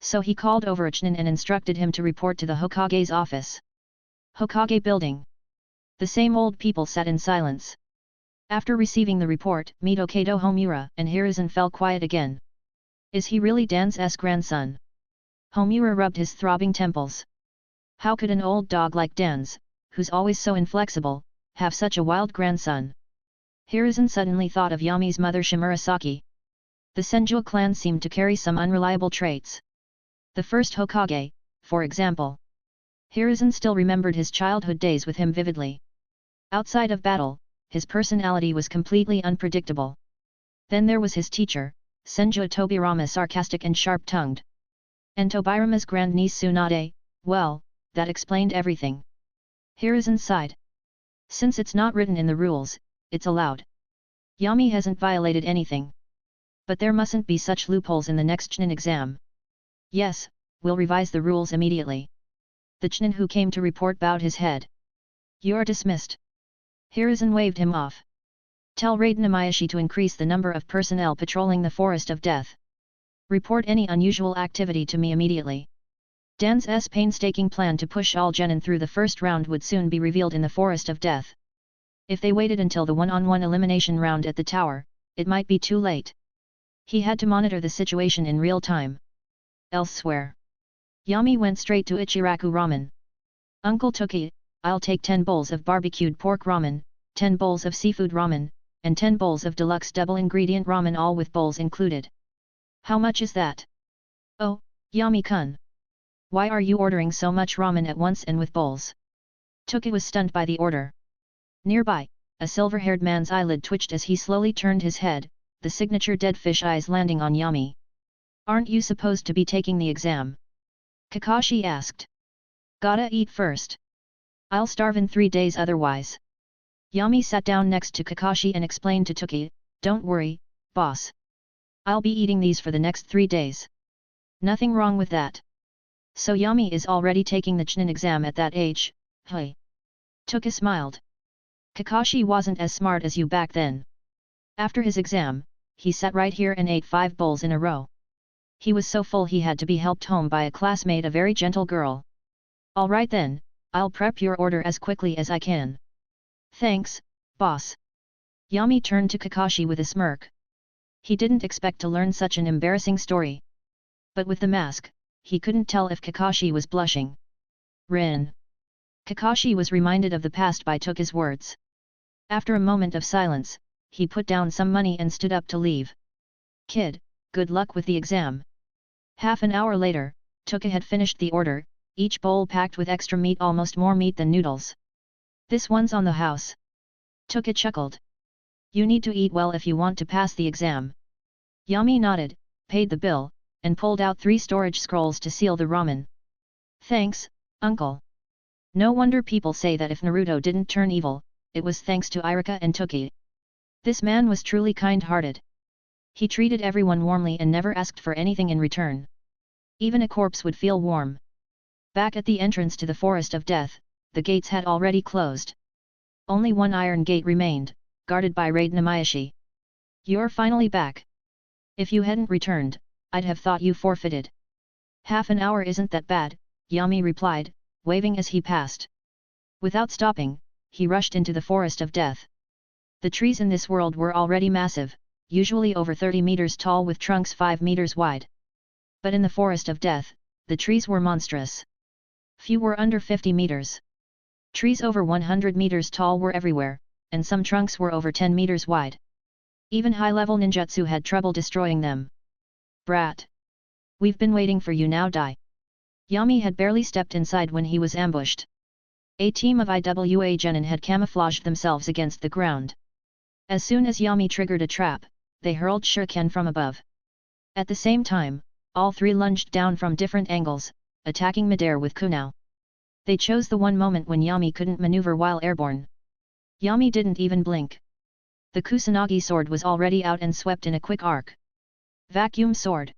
So he called over a Chunin and instructed him to report to the Hokage's office. Hokage building. The same old people sat in silence. After receiving the report, Mitokado Homura and Hiruzen fell quiet again. Is he really Dan's grandson? Homura rubbed his throbbing temples. How could an old dog like Dan's, who's always so inflexible, have such a wild grandson? Hiruzen suddenly thought of Yami's mother Shimurasaki. The Senju clan seemed to carry some unreliable traits. The first Hokage, for example. Hiruzen still remembered his childhood days with him vividly. Outside of battle, his personality was completely unpredictable. Then there was his teacher, Senju Tobirama, sarcastic and sharp-tongued. And Tobirama's grandniece Tsunade, well, that explained everything. Hiruzen sighed. Since it's not written in the rules, it's allowed. Yami hasn't violated anything. But there mustn't be such loopholes in the next Chunin exam. Yes, we'll revise the rules immediately. The Chunin who came to report bowed his head. You're dismissed. Hiruzen waved him off. Tell Reincarnating to increase the number of personnel patrolling the Forest of Death. Report any unusual activity to me immediately. Dan's painstaking plan to push all genin through the first round would soon be revealed in the Forest of Death. If they waited until the one-on-one elimination round at the tower, it might be too late. He had to monitor the situation in real time. Elsewhere, Yami went straight to Ichiraku Ramen. Uncle Toki, I'll take 10 bowls of barbecued pork ramen, 10 bowls of seafood ramen, and 10 bowls of deluxe double-ingredient ramen, all with bowls included. How much is that? Oh, Yami-kun. Why are you ordering so much ramen at once and with bowls? Toki was stunned by the order. Nearby, a silver-haired man's eyelid twitched as he slowly turned his head, the signature dead fish eyes landing on Yami. Aren't you supposed to be taking the exam? Kakashi asked. Gotta eat first. I'll starve in 3 days otherwise. Yami sat down next to Kakashi and explained to Toki, don't worry, boss. I'll be eating these for the next 3 days. Nothing wrong with that. So Yami is already taking the Chunin exam at that age, hey. Toki smiled. Kakashi wasn't as smart as you back then. After his exam, he sat right here and ate 5 bowls in a row. He was so full he had to be helped home by a classmate, a very gentle girl. Alright then, I'll prep your order as quickly as I can. Thanks, boss. Yami turned to Kakashi with a smirk. He didn't expect to learn such an embarrassing story. But with the mask, he couldn't tell if Kakashi was blushing. Rin. Kakashi was reminded of the past by Toki's words. After a moment of silence, he put down some money and stood up to leave. Kid, good luck with the exam. Half an hour later, Toki had finished the order, each bowl packed with extra meat, almost more meat than noodles. This one's on the house. Toki chuckled. You need to eat well if you want to pass the exam. Yami nodded, paid the bill, and pulled out 3 storage scrolls to seal the ramen. Thanks, uncle. No wonder people say that if Naruto didn't turn evil, it was thanks to Iruka and Toki. This man was truly kind-hearted. He treated everyone warmly and never asked for anything in return. Even a corpse would feel warm. Back at the entrance to the Forest of Death, the gates had already closed. Only one iron gate remained, guarded by Reincarnating. You're finally back. If you hadn't returned, I'd have thought you forfeited. Half an hour isn't that bad, Yami replied, waving as he passed. Without stopping, he rushed into the Forest of Death. The trees in this world were already massive, usually over 30 meters tall with trunks 5 meters wide. But in the Forest of Death, the trees were monstrous. Few were under 50 meters. Trees over 100 meters tall were everywhere, and some trunks were over 10 meters wide. Even high-level ninjutsu had trouble destroying them. Brat! We've been waiting for you, now die. Yami had barely stepped inside when he was ambushed. A team of IWA genin had camouflaged themselves against the ground. As soon as Yami triggered a trap, they hurled shuriken from above. At the same time, all 3 lunged down from different angles, attacking midair with kunai. They chose the one moment when Yami couldn't maneuver while airborne. Yami didn't even blink. The Kusanagi sword was already out and swept in a quick arc. Vacuum sword.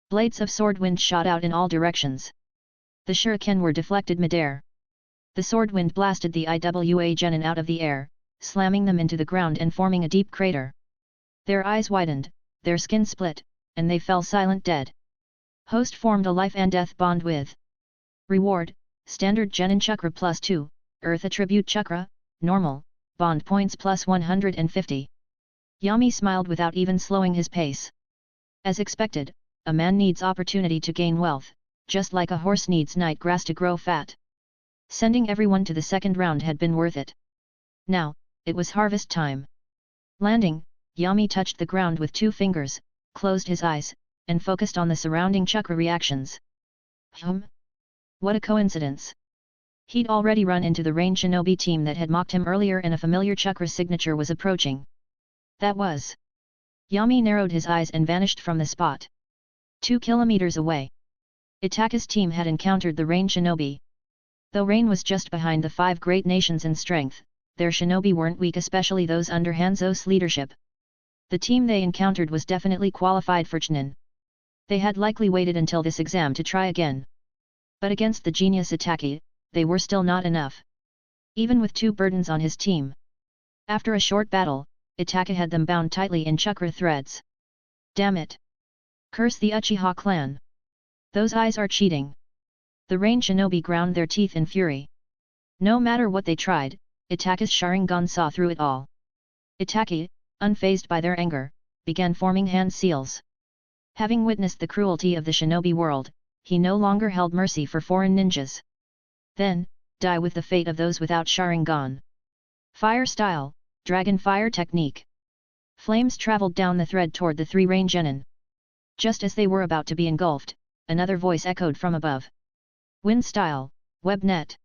Blades of sword wind shot out in all directions. The shuriken were deflected midair. The sword wind blasted the IWA genin out of the air, slamming them into the ground and forming a deep crater. Their eyes widened, their skin split, and they fell silent dead. Host formed a life and death bond with. Reward, Standard Genin Chakra +2, Earth Attribute Chakra, Normal, Bond Points +150. Yami smiled without even slowing his pace. As expected, a man needs opportunity to gain wealth, just like a horse needs night grass to grow fat. Sending everyone to the second round had been worth it. Now, it was harvest time. Landing, Yami touched the ground with 2 fingers, closed his eyes, and focused on the surrounding chakra reactions. What a coincidence! He'd already run into the range shinobi team that had mocked him earlier, and a familiar chakra signature was approaching. That was. Yami narrowed his eyes and vanished from the spot. 2 kilometers away. Itaka's team had encountered the rain shinobi. Though Rain was just behind the 5 great nations in strength, their shinobi weren't weak, especially those under Hanzo's leadership, The team they encountered was definitely qualified for Chunin. They had likely waited until this exam to try again. But against the genius Itake, they were still not enough. Even with 2 burdens on his team. After a short battle, Itake had them bound tightly in chakra threads. Damn it! Curse the Uchiha clan! Those eyes are cheating! The rain shinobi ground their teeth in fury. No matter what they tried, Itake's Sharingan saw through it all. Itake, unfazed by their anger, began forming hand seals. Having witnessed the cruelty of the shinobi world, he no longer held mercy for foreign ninjas. Then, die with the fate of those without Sharingan. Fire style, dragon fire technique. Flames traveled down the thread toward the 3 rain genin. Just as they were about to be engulfed, another voice echoed from above. Wind style, web net.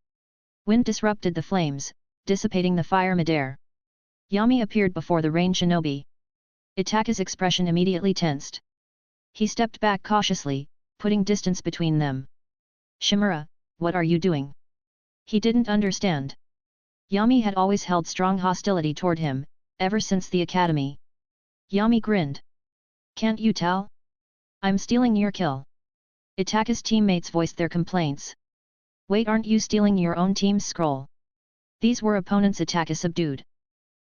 Wind disrupted the flames, dissipating the fire midair. Yami appeared before the rain shinobi. Itake's expression immediately tensed. He stepped back cautiously, putting distance between them. Shimura, what are you doing? He didn't understand. Yami had always held strong hostility toward him, ever since the academy. Yami grinned. Can't you tell? I'm stealing your kill. Itake's teammates voiced their complaints. Wait, aren't you stealing your own team's scroll? These were opponents Itake subdued.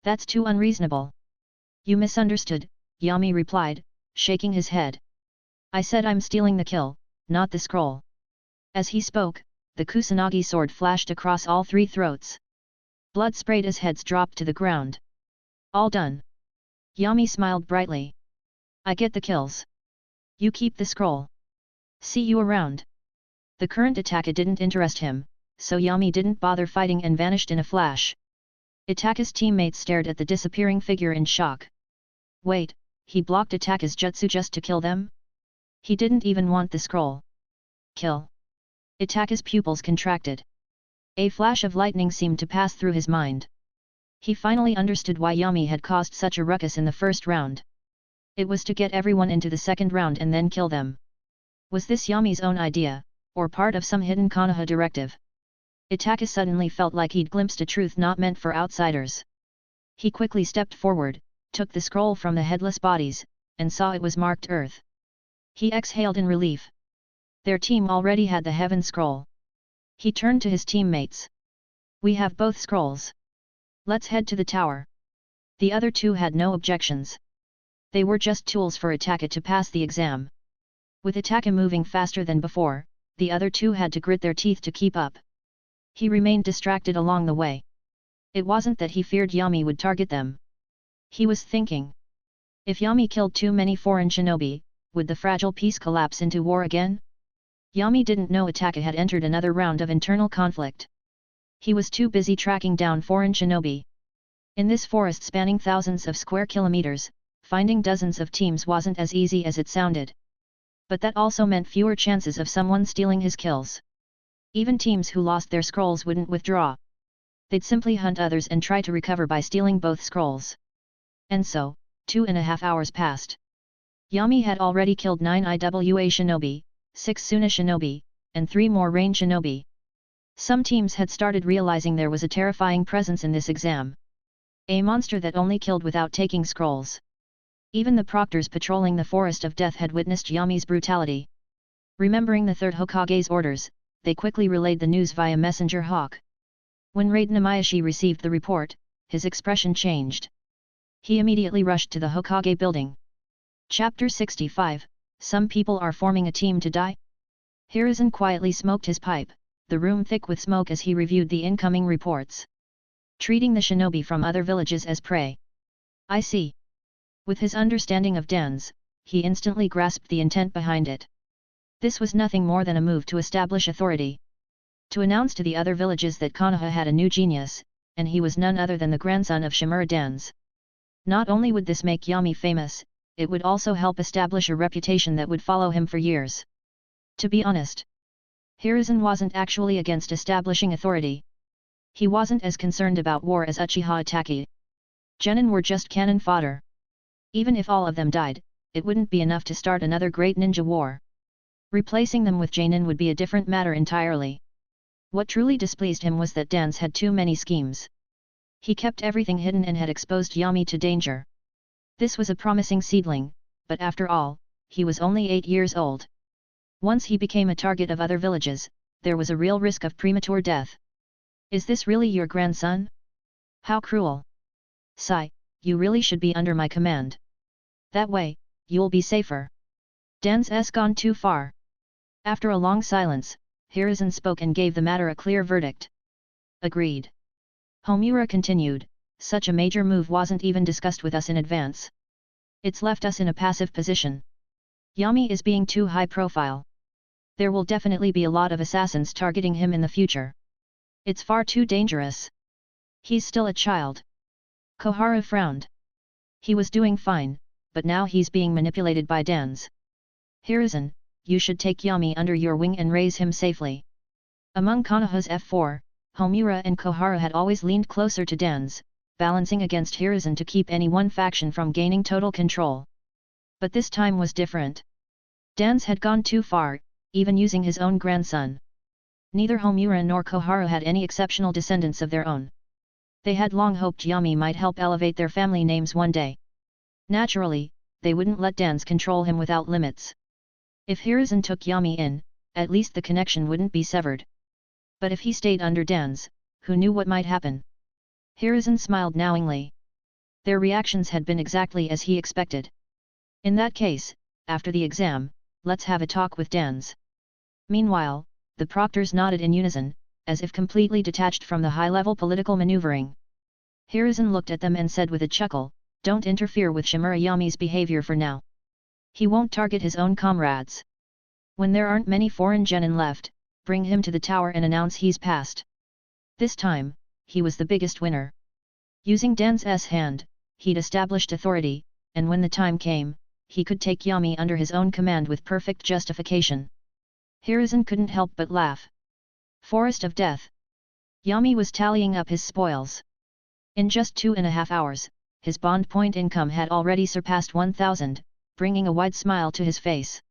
That's too unreasonable. You misunderstood, Yami replied, shaking his head. I said I'm stealing the kill, not the scroll. As he spoke, the Kusanagi sword flashed across all 3 throats. Blood sprayed as heads dropped to the ground. All done. Yami smiled brightly. I get the kills. You keep the scroll. See you around. The current attack didn't interest him, so Yami didn't bother fighting and vanished in a flash. Itake's teammates stared at the disappearing figure in shock. Wait, he blocked Itake's jutsu just to kill them? He didn't even want the scroll. Kill. Itake's pupils contracted. A flash of lightning seemed to pass through his mind. He finally understood why Yami had caused such a ruckus in the first round. It was to get everyone into the second round and then kill them. Was this Yami's own idea, or part of some hidden Konoha directive? Itake suddenly felt like he'd glimpsed a truth not meant for outsiders. He quickly stepped forward, took the scroll from the headless bodies, and saw it was marked Earth. He exhaled in relief. Their team already had the Heaven Scroll. He turned to his teammates. We have both scrolls. Let's head to the tower. The other 2 had no objections. They were just tools for Itake to pass the exam. With Itake moving faster than before, the other 2 had to grit their teeth to keep up. He remained distracted along the way. It wasn't that he feared Yami would target them. He was thinking. If Yami killed too many foreign shinobi, would the fragile peace collapse into war again? Yami didn't know Itake had entered another round of internal conflict. He was too busy tracking down foreign shinobi. In this forest spanning thousands of square kilometers, finding dozens of teams wasn't as easy as it sounded. But that also meant fewer chances of someone stealing his kills. Even teams who lost their scrolls wouldn't withdraw. They'd simply hunt others and try to recover by stealing both scrolls. And so, 2.5 hours passed. Yami had already killed 9 IWA shinobi, 6 Suna shinobi, and 3 more rain shinobi. Some teams had started realizing there was a terrifying presence in this exam. A monster that only killed without taking scrolls. Even the proctors patrolling the Forest of Death had witnessed Yami's brutality. Remembering the 3rd Hokage's orders, they quickly relayed the news via messenger hawk. When Raid Namayashi received the report, his expression changed. He immediately rushed to the Hokage building. Chapter 65, Some people are forming a team to die? Hiruzen quietly smoked his pipe, the room thick with smoke as he reviewed the incoming reports. Treating the shinobi from other villages as prey. I see. With his understanding of Dan's, he instantly grasped the intent behind it. This was nothing more than a move to establish authority. To announce to the other villages that Konoha had a new genius, and he was none other than the grandson of Shimura Danzō. Not only would this make Yami famous, it would also help establish a reputation that would follow him for years. To be honest, Hiruzen wasn't actually against establishing authority. He wasn't as concerned about war as Uchiha Itachi. Genin were just cannon fodder. Even if all of them died, it wouldn't be enough to start another great ninja war. Replacing them with Genin would be a different matter entirely. What truly displeased him was that Dan's had too many schemes. He kept everything hidden and had exposed Yami to danger. This was a promising seedling, but after all, he was only 8 years old. Once he became a target of other villages, there was a real risk of premature death. Is this really your grandson? How cruel! Sigh, you really should be under my command. That way, you'll be safer. Dan's gone too far. After a long silence, Hiruzen spoke and gave the matter a clear verdict. Agreed. Homura continued, such a major move wasn't even discussed with us in advance. It's left us in a passive position. Yami is being too high profile. There will definitely be a lot of assassins targeting him in the future. It's far too dangerous. He's still a child. Koharu frowned. He was doing fine, but now he's being manipulated by Dan's. Hiruzen, you should take Yami under your wing and raise him safely. Among Konoha's F4, Homura and Koharu had always leaned closer to Dan's, balancing against Hiruzen to keep any one faction from gaining total control. But this time was different. Dan's had gone too far, even using his own grandson. Neither Homura nor Koharu had any exceptional descendants of their own. They had long hoped Yami might help elevate their family names one day. Naturally, they wouldn't let Dan's control him without limits. If Hiruzen took Yami in, at least the connection wouldn't be severed. But if he stayed under Dan's, who knew what might happen? Hiruzen smiled knowingly. Their reactions had been exactly as he expected. In that case, after the exam, let's have a talk with Dan's. Meanwhile, the proctors nodded in unison, as if completely detached from the high-level political maneuvering. Hiruzen looked at them and said with a chuckle, "Don't interfere with Shimura Yami's behavior for now. He won't target his own comrades. When there aren't many foreign genin left, bring him to the tower and announce he's passed." This time, he was the biggest winner. Using Dan's hand, he'd established authority, and when the time came, he could take Yami under his own command with perfect justification. Hiruzen couldn't help but laugh. Forest of Death. Yami was tallying up his spoils. In just 2.5 hours, his bond point income had already surpassed 1,000, bringing a wide smile to his face.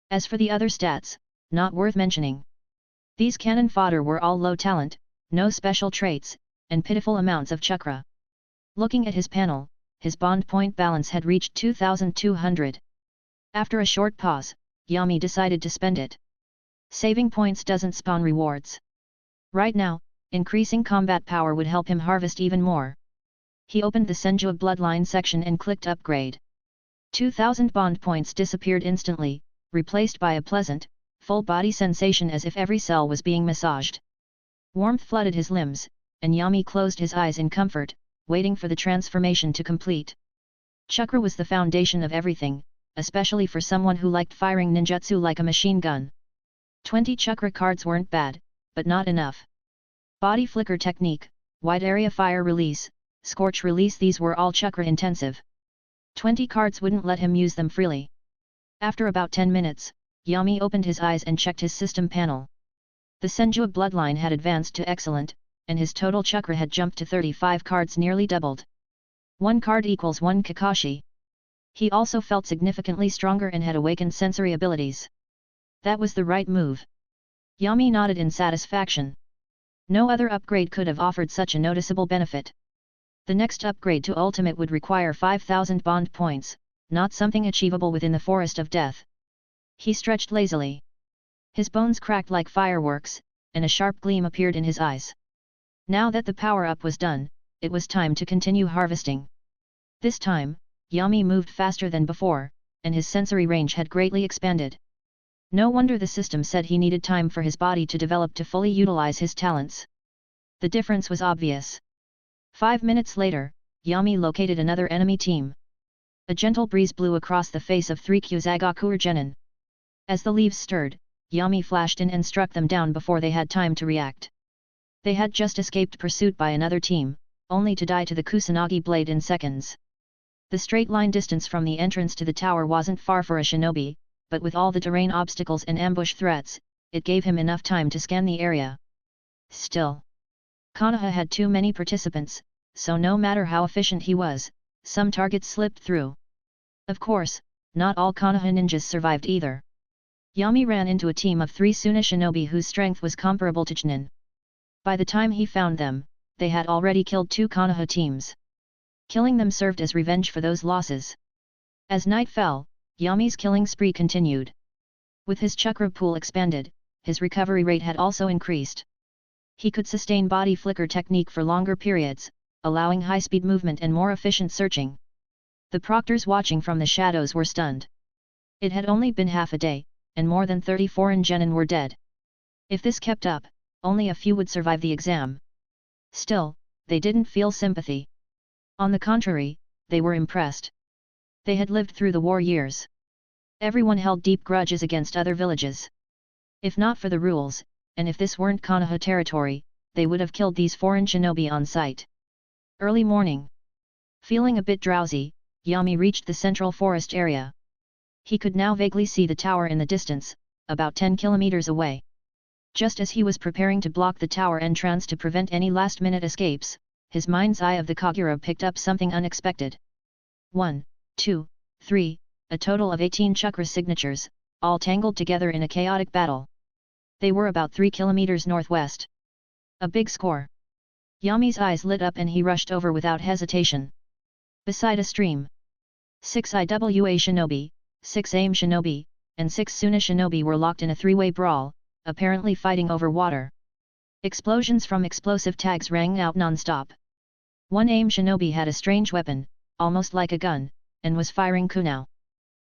As for the other stats, not worth mentioning. These cannon fodder were all low talent, no special traits, and pitiful amounts of chakra. Looking at his panel, his bond point balance had reached 2,200. After a short pause, Yami decided to spend it. Saving points doesn't spawn rewards. Right now, increasing combat power would help him harvest even more. He opened the Senju Bloodline section and clicked Upgrade. 2,000 bond points disappeared instantly, replaced by a pleasant, full-body sensation as if every cell was being massaged. Warmth flooded his limbs, and Yami closed his eyes in comfort, waiting for the transformation to complete. Chakra was the foundation of everything, especially for someone who liked firing ninjutsu like a machine gun. 20 chakra cards weren't bad, but not enough. Body flicker technique, wide area fire release, scorch release, these were all chakra intensive. 20 cards wouldn't let him use them freely. After about 10 minutes, Yami opened his eyes and checked his system panel. The Senju bloodline had advanced to excellent, and his total chakra had jumped to 35 cards, nearly doubled. 1 card equals 1 Kakashi. He also felt significantly stronger and had awakened sensory abilities. That was the right move. Yami nodded in satisfaction. No other upgrade could have offered such a noticeable benefit. The next upgrade to Ultimate would require 5,000 bond points, not something achievable within the Forest of Death. He stretched lazily. His bones cracked like fireworks, and a sharp gleam appeared in his eyes. Now that the power-up was done, it was time to continue harvesting. This time, Yami moved faster than before, and his sensory range had greatly expanded. No wonder the system said he needed time for his body to develop to fully utilize his talents. The difference was obvious. 5 minutes later, Yami located another enemy team. A gentle breeze blew across the face of 3 Kyuzagaku genin. As the leaves stirred, Yami flashed in and struck them down before they had time to react. They had just escaped pursuit by another team, only to die to the Kusanagi blade in seconds. The straight-line distance from the entrance to the tower wasn't far for a shinobi, but with all the terrain obstacles and ambush threats, it gave him enough time to scan the area. Still, Konoha had too many participants, so no matter how efficient he was, some targets slipped through. Of course, not all Konoha ninjas survived either. Yami ran into a team of 3 Suna shinobi whose strength was comparable to Chunin. By the time he found them, they had already killed 2 Konoha teams. Killing them served as revenge for those losses. As night fell, Yami's killing spree continued. With his chakra pool expanded, his recovery rate had also increased. He could sustain body flicker technique for longer periods, allowing high-speed movement and more efficient searching. The proctors watching from the shadows were stunned. It had only been half a day, and more than 30 foreign genin were dead. If this kept up, only a few would survive the exam. Still, they didn't feel sympathy. On the contrary, they were impressed. They had lived through the war years. Everyone held deep grudges against other villages. If not for the rules, and if this weren't Konoha territory, they would have killed these foreign shinobi on sight. Early morning. Feeling a bit drowsy, Yami reached the central forest area. He could now vaguely see the tower in the distance, about 10 kilometers away. Just as he was preparing to block the tower entrance to prevent any last-minute escapes, his mind's eye of the Kagura picked up something unexpected. 1, 2, 3, a total of 18 chakra signatures, all tangled together in a chaotic battle. They were about 3 kilometers northwest. A big score. Yami's eyes lit up and he rushed over without hesitation. Beside a stream, 6 IWA shinobi, 6 AIM shinobi, and 6 Suna shinobi were locked in a three-way brawl, apparently fighting over water. Explosions from explosive tags rang out non-stop. One AIM shinobi had a strange weapon, almost like a gun, and was firing kunai.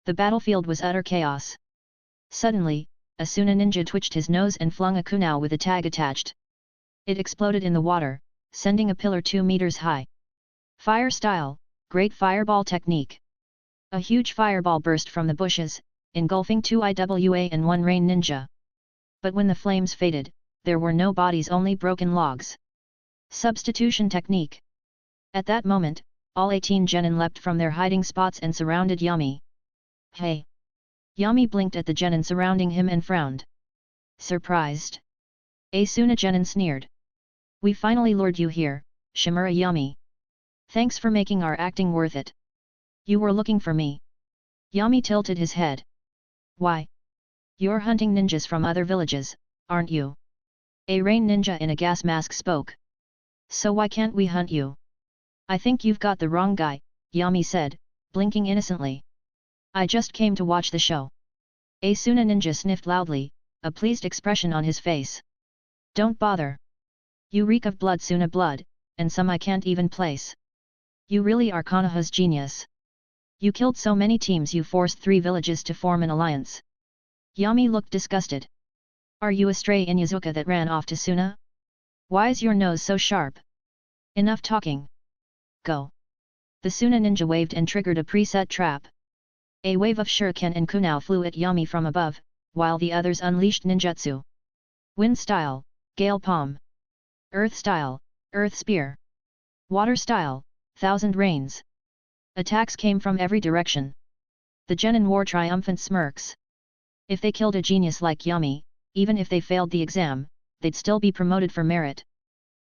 The battlefield was utter chaos. Suddenly, a Suna ninja twitched his nose and flung a kunai with a tag attached. It exploded in the water, sending a pillar 2 meters high. Fire style, great fireball technique. A huge fireball burst from the bushes, engulfing 2 IWA and 1 rain ninja. But when the flames faded, there were no bodies, only broken logs. Substitution technique. At that moment, all 18 genin leapt from their hiding spots and surrounded Yami. Hey! Yami blinked at the genin surrounding him and frowned. Surprised? A Suna genin sneered. We finally lured you here, Shimura Yami. Thanks for making our acting worth it. You were looking for me. Yami tilted his head. Why? You're hunting ninjas from other villages, aren't you? A rain ninja in a gas mask spoke. So why can't we hunt you? I think you've got the wrong guy, Yami said, blinking innocently. I just came to watch the show. A Suna ninja sniffed loudly, a pleased expression on his face. Don't bother. You reek of blood, Suna blood, and some I can't even place. You really are Konoha's genius. You killed so many teams, you forced 3 villages to form an alliance. Yami looked disgusted. Are you a stray Inyazuka that ran off to Suna? Why's your nose so sharp? Enough talking. Go. The Suna ninja waved and triggered a preset trap. A wave of shuriken and kunai flew at Yami from above, while the others unleashed ninjutsu. Wind style, gale palm. Earth style, earth spear. Water style, thousand rains. Attacks came from every direction. The genin wore triumphant smirks. If they killed a genius like Yami, even if they failed the exam, they'd still be promoted for merit.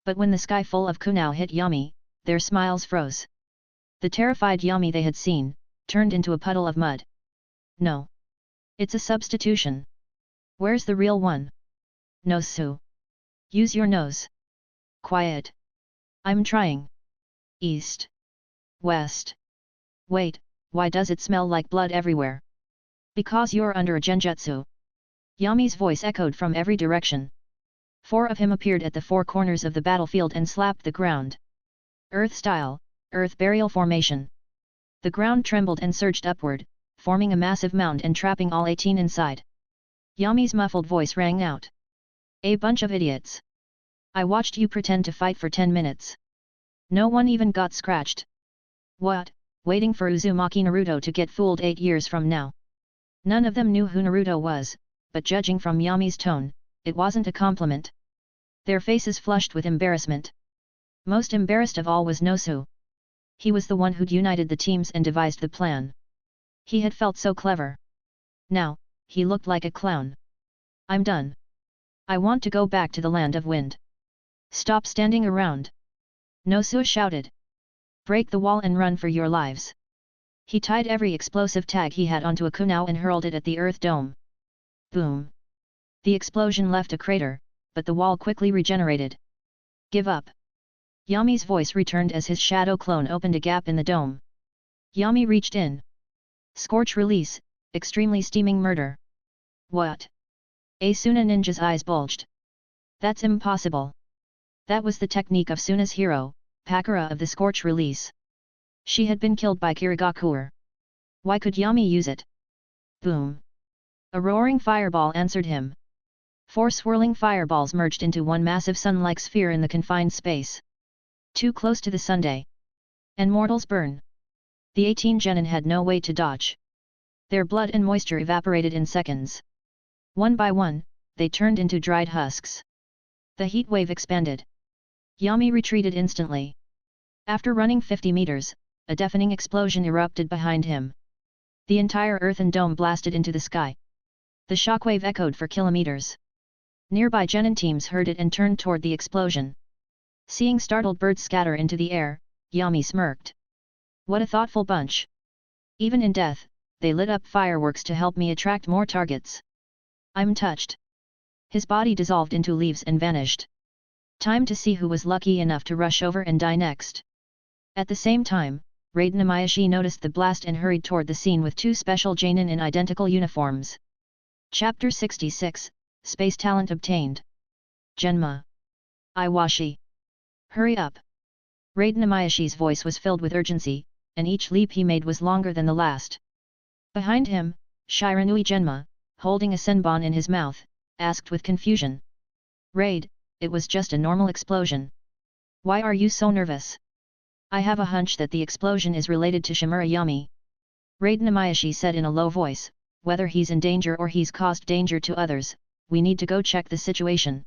But when the sky full of kunai hit Yami, their smiles froze. The terrified Yami they had seen, turned into a puddle of mud. No. It's a substitution. Where's the real one? Nosu. Use your nose. Quiet. I'm trying. East. West. Wait, why does it smell like blood everywhere? Because you're under a genjutsu. Yami's voice echoed from every direction. 4 of him appeared at the 4 corners of the battlefield and slapped the ground. Earth style, earth burial formation. The ground trembled and surged upward, forming a massive mound and trapping all 18 inside. Yami's muffled voice rang out. A bunch of idiots. I watched you pretend to fight for 10 minutes. No one even got scratched. What, waiting for Uzumaki Naruto to get fooled 8 years from now? None of them knew who Naruto was, but judging from Yami's tone, it wasn't a compliment. Their faces flushed with embarrassment. Most embarrassed of all was Nosu. He was the one who'd united the teams and devised the plan. He had felt so clever. Now, he looked like a clown. I'm done. I want to go back to the land of wind. Stop standing around. Nosu shouted. Break the wall and run for your lives. He tied every explosive tag he had onto a kunai and hurled it at the earth dome. Boom. The explosion left a crater, but the wall quickly regenerated. Give up. Yami's voice returned as his shadow clone opened a gap in the dome. Yami reached in. Scorch release, extremely steaming murder. What? Asuna Ninja's eyes bulged. That's impossible. That was the technique of Suna's hero, Pakura of the Scorch release. She had been killed by Kirigakure. Why could Yami use it? Boom. A roaring fireball answered him. 4 swirling fireballs merged into one massive sun-like sphere in the confined space. Too close to the Sunday. And mortals burn. The 18 genin had no way to dodge. Their blood and moisture evaporated in seconds. One by one, they turned into dried husks. The heat wave expanded. Yami retreated instantly. After running 50 meters, a deafening explosion erupted behind him. The entire earthen dome blasted into the sky. The shockwave echoed for kilometers. Nearby genin teams heard it and turned toward the explosion. Seeing startled birds scatter into the air, Yami smirked. What a thoughtful bunch. Even in death, they lit up fireworks to help me attract more targets. I'm touched. His body dissolved into leaves and vanished. Time to see who was lucky enough to rush over and die next. At the same time, Raid Namayashi noticed the blast and hurried toward the scene with 2 special genin in identical uniforms. Chapter 66, Space Talent Obtained. Genma. Iwashi. Hurry up. Raid Namayashi's voice was filled with urgency, and each leap he made was longer than the last. Behind him, Shiranui Genma, holding a senbon in his mouth, asked with confusion. Raid, it was just a normal explosion. Why are you so nervous? I have a hunch that the explosion is related to Shimura Yami. Raid Namayashi said in a low voice, whether he's in danger or he's caused danger to others, we need to go check the situation.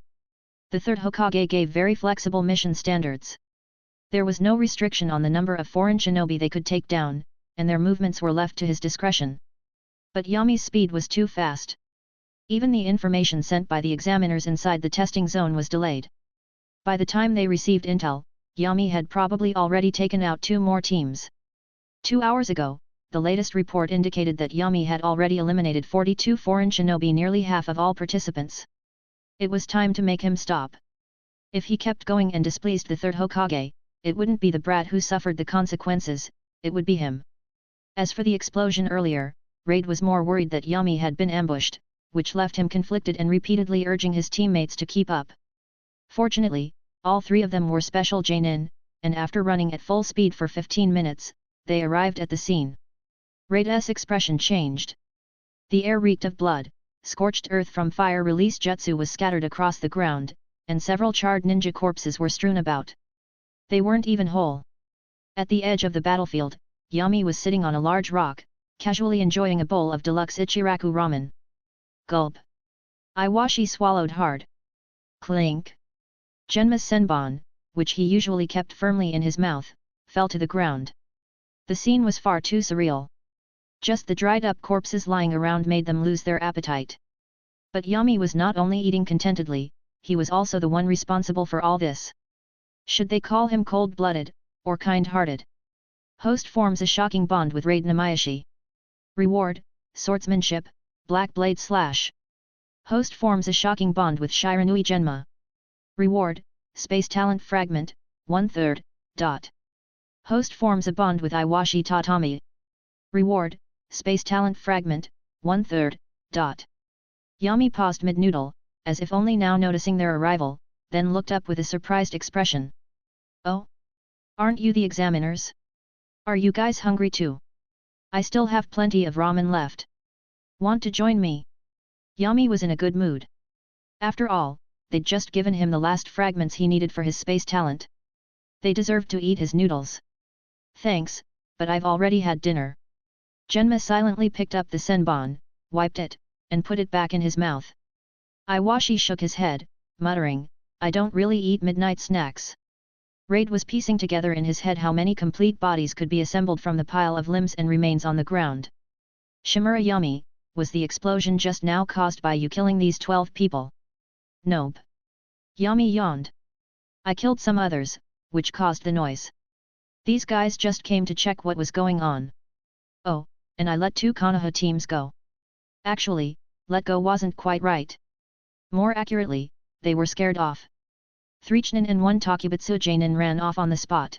The third Hokage gave very flexible mission standards. There was no restriction on the number of foreign shinobi they could take down, and their movements were left to his discretion. But Yami's speed was too fast. Even the information sent by the examiners inside the testing zone was delayed. By the time they received intel, Yami had probably already taken out 2 more teams. 2 hours ago, the latest report indicated that Yami had already eliminated 42 foreign shinobi, nearly half of all participants. It was time to make him stop. If he kept going and displeased the third Hokage, it wouldn't be the brat who suffered the consequences, it would be him. As for the explosion earlier, Raid was more worried that Yami had been ambushed, which left him conflicted and repeatedly urging his teammates to keep up. Fortunately, all 3 of them were special genin, and after running at full speed for 15 minutes, they arrived at the scene. Raid's expression changed. The air reeked of blood, scorched earth from fire release jutsu was scattered across the ground, and several charred ninja corpses were strewn about. They weren't even whole. At the edge of the battlefield, Yami was sitting on a large rock, casually enjoying a bowl of deluxe Ichiraku ramen. Gulp. Iwashi swallowed hard. Clink. Genma's senbon, which he usually kept firmly in his mouth, fell to the ground. The scene was far too surreal. Just the dried-up corpses lying around made them lose their appetite. But Yami was not only eating contentedly, he was also the one responsible for all this. Should they call him cold-blooded, or kind-hearted? Host forms a shocking bond with Raid Namayashi. Reward, swordsmanship, black blade slash. Host forms a shocking bond with Shiranui Genma. Reward, space talent fragment, 1/3, dot. Host forms a bond with Iwashi Tatami. Reward, space talent fragment, 1/3, dot. Yami paused mid-noodle, as if only now noticing their arrival, then looked up with a surprised expression. Oh? Aren't you the examiners? Are you guys hungry too? I still have plenty of ramen left. Want to join me? Yami was in a good mood. After all, they'd just given him the last fragments he needed for his space talent. They deserved to eat his noodles. Thanks, but I've already had dinner. Genma silently picked up the senbon, wiped it, and put it back in his mouth. Iwashi shook his head, muttering, I don't really eat midnight snacks. Raid was piecing together in his head how many complete bodies could be assembled from the pile of limbs and remains on the ground. Shimura Yami, was the explosion just now caused by you killing these 12 people? Nope. Yami yawned. I killed some others, which caused the noise. These guys just came to check what was going on. Oh, and I let 2 Konoha teams go. Actually, let go wasn't quite right. More accurately, they were scared off. 3 Chunin and 1 Takubutsu Jainin ran off on the spot.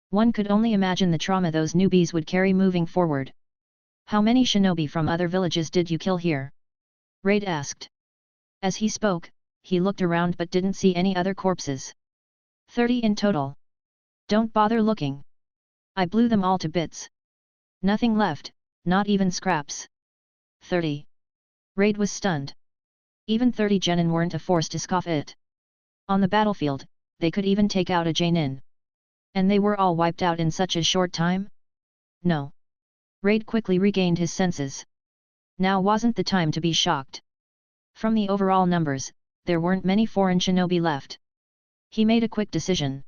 One could only imagine the trauma those newbies would carry moving forward. How many shinobi from other villages did you kill here? Raid asked. As he spoke, he looked around but didn't see any other corpses. 30 in total. Don't bother looking. I blew them all to bits. Nothing left, not even scraps. 30. Raid was stunned. Even 30 genin weren't a force to scoff at. On the battlefield, they could even take out a genin. And they were all wiped out in such a short time? No. Raid quickly regained his senses. Now wasn't the time to be shocked. From the overall numbers, there weren't many foreign shinobi left. He made a quick decision.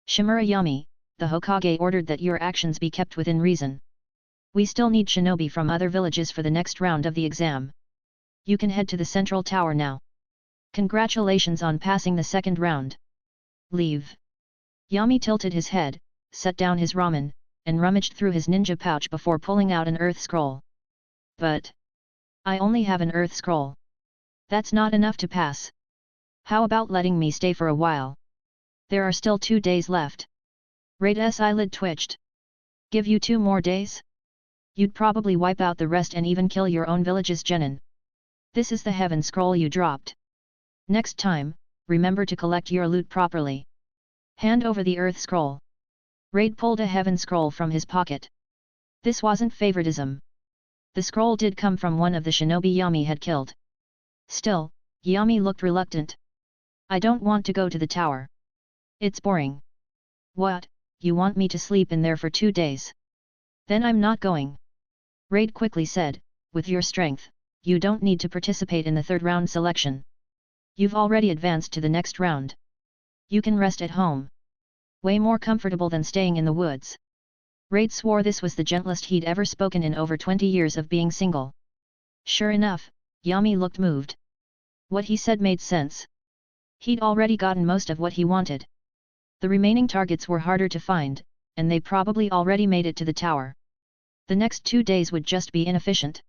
Shimura Yami, the Hokage ordered that your actions be kept within reason. We still need shinobi from other villages for the next round of the exam. You can head to the central tower now. Congratulations on passing the second round. Leave. Yami tilted his head, set down his ramen, and rummaged through his ninja pouch before pulling out an earth scroll. But I only have an earth scroll. That's not enough to pass. How about letting me stay for a while? There are still 2 days left. Raid's eyelid twitched. Give you 2 more days? You'd probably wipe out the rest and even kill your own village's genin. This is the heaven scroll you dropped. Next time, remember to collect your loot properly. Hand over the earth scroll. Raid pulled a heaven scroll from his pocket. This wasn't favoritism. The scroll did come from one of the shinobi Yami had killed. Still, Yami looked reluctant. I don't want to go to the tower. It's boring. What, you want me to sleep in there for 2 days? Then I'm not going. Raid quickly said, with your strength, you don't need to participate in the third round selection. You've already advanced to the next round. You can rest at home. Way more comfortable than staying in the woods. Raid swore this was the gentlest he'd ever spoken in over 20 years of being single. Sure enough, Yami looked moved. What he said made sense. He'd already gotten most of what he wanted. The remaining targets were harder to find, and they probably already made it to the tower. The next 2 days would just be inefficient.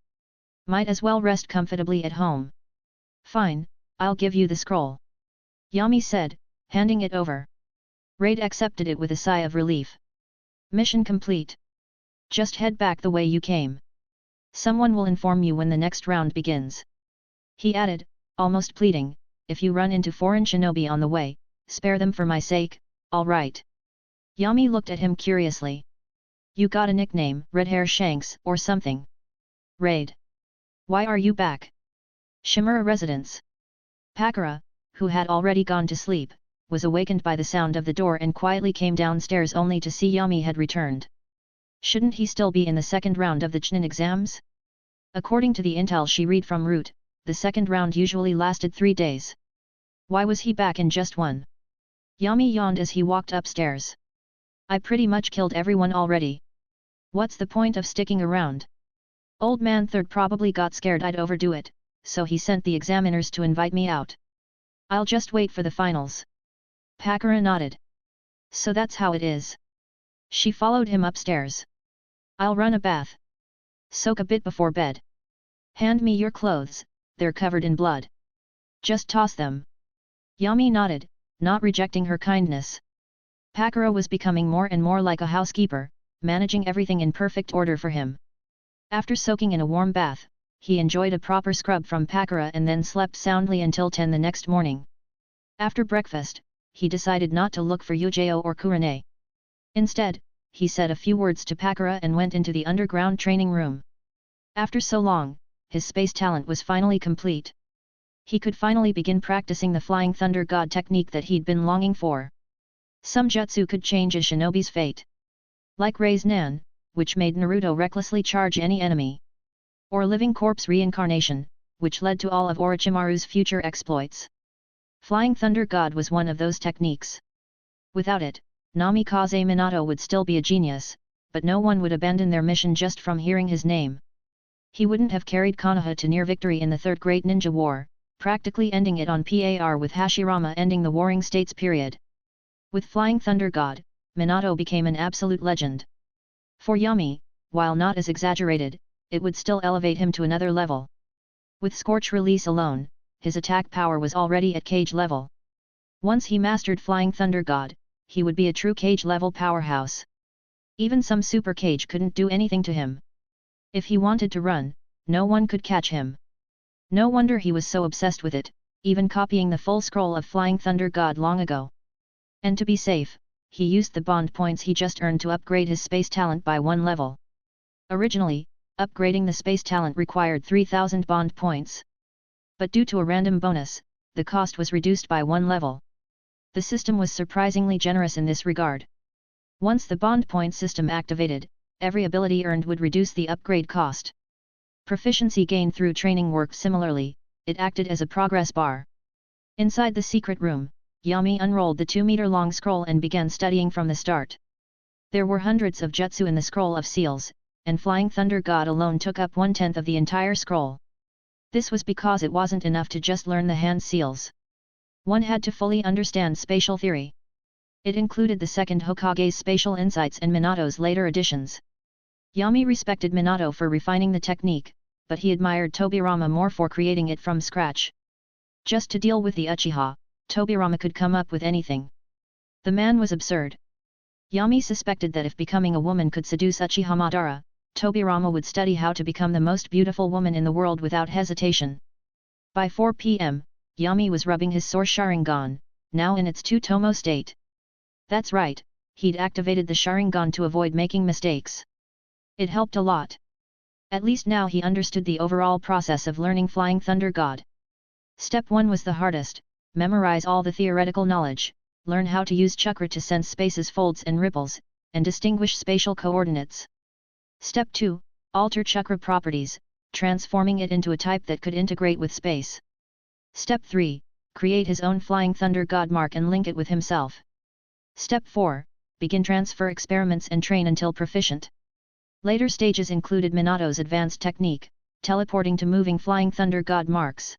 Might as well rest comfortably at home. Fine, I'll give you the scroll. Yami said, handing it over. Raid accepted it with a sigh of relief. Mission complete. Just head back the way you came. Someone will inform you when the next round begins. He added, almost pleading, if you run into foreign shinobi on the way, spare them for my sake, all right. Yami looked at him curiously. You got a nickname, Red Hair Shanks, or something? Raid. Why are you back? Shimura residence. Pakura, who had already gone to sleep, was awakened by the sound of the door and quietly came downstairs only to see Yami had returned. Shouldn't he still be in the second round of the Chunin exams? According to the intel she read from Root, the second round usually lasted 3 days. Why was he back in just 1? Yami yawned as he walked upstairs. I pretty much killed everyone already. What's the point of sticking around? Old Man Third probably got scared I'd overdo it, so he sent the examiners to invite me out. I'll just wait for the finals. Pakura nodded. So that's how it is. She followed him upstairs. I'll run a bath. Soak a bit before bed. Hand me your clothes, they're covered in blood. Just toss them. Yami nodded, not rejecting her kindness. Pakura was becoming more and more like a housekeeper, managing everything in perfect order for him. After soaking in a warm bath, he enjoyed a proper scrub from Pakura and then slept soundly until 10 the next morning. After breakfast, he decided not to look for Yujao or Kurane. Instead, he said a few words to Pakura and went into the underground training room. After so long, his space talent was finally complete. He could finally begin practicing the Flying Thunder God technique that he'd been longing for. Some jutsu could change a shinobi's fate. Like Rei's Nan, which made Naruto recklessly charge any enemy. Or Living Corpse Reincarnation, which led to all of Orochimaru's future exploits. Flying Thunder God was one of those techniques. Without it, Namikaze Minato would still be a genius, but no one would abandon their mission just from hearing his name. He wouldn't have carried Konoha to near victory in the Third Great Ninja War, practically ending it on Par with Hashirama ending the Warring States period. With Flying Thunder God, Minato became an absolute legend. For Yami, while not as exaggerated, it would still elevate him to another level. With Scorch Release alone, his attack power was already at cage level. Once he mastered Flying Thunder God, he would be a true cage-level powerhouse. Even some super cage couldn't do anything to him. If he wanted to run, no one could catch him. No wonder he was so obsessed with it, even copying the full scroll of Flying Thunder God long ago. And to be safe, he used the bond points he just earned to upgrade his space talent by 1 level. Originally, upgrading the space talent required 3000 bond points. But due to a random bonus, the cost was reduced by 1 level. The system was surprisingly generous in this regard. Once the bond point system activated, every ability earned would reduce the upgrade cost. Proficiency gained through training worked similarly, it acted as a progress bar. Inside the secret room, Yami unrolled the 2-meter-long scroll and began studying from the start. There were hundreds of jutsu in the scroll of seals, and Flying Thunder God alone took up 1/10 of the entire scroll. This was because it wasn't enough to just learn the hand seals. One had to fully understand spatial theory. It included the second Hokage's spatial insights and Minato's later additions. Yami respected Minato for refining the technique, but he admired Tobirama more for creating it from scratch. Just to deal with the Uchiha, Tobirama could come up with anything. The man was absurd. Yami suspected that if becoming a woman could seduce Uchiha Madara, Tobirama would study how to become the most beautiful woman in the world without hesitation. By 4 p.m., Yami was rubbing his sore Sharingan, now in its 2-tomo state. That's right, he'd activated the Sharingan to avoid making mistakes. It helped a lot. At least now he understood the overall process of learning Flying Thunder God. Step 1 was the hardest: memorize all the theoretical knowledge, learn how to use chakra to sense spaces, folds and ripples, and distinguish spatial coordinates. Step 2, alter chakra properties, transforming it into a type that could integrate with space. Step 3, create his own Flying Thunder God mark and link it with himself. Step 4, begin transfer experiments and train until proficient. Later stages included Minato's advanced technique, teleporting to moving Flying Thunder God marks.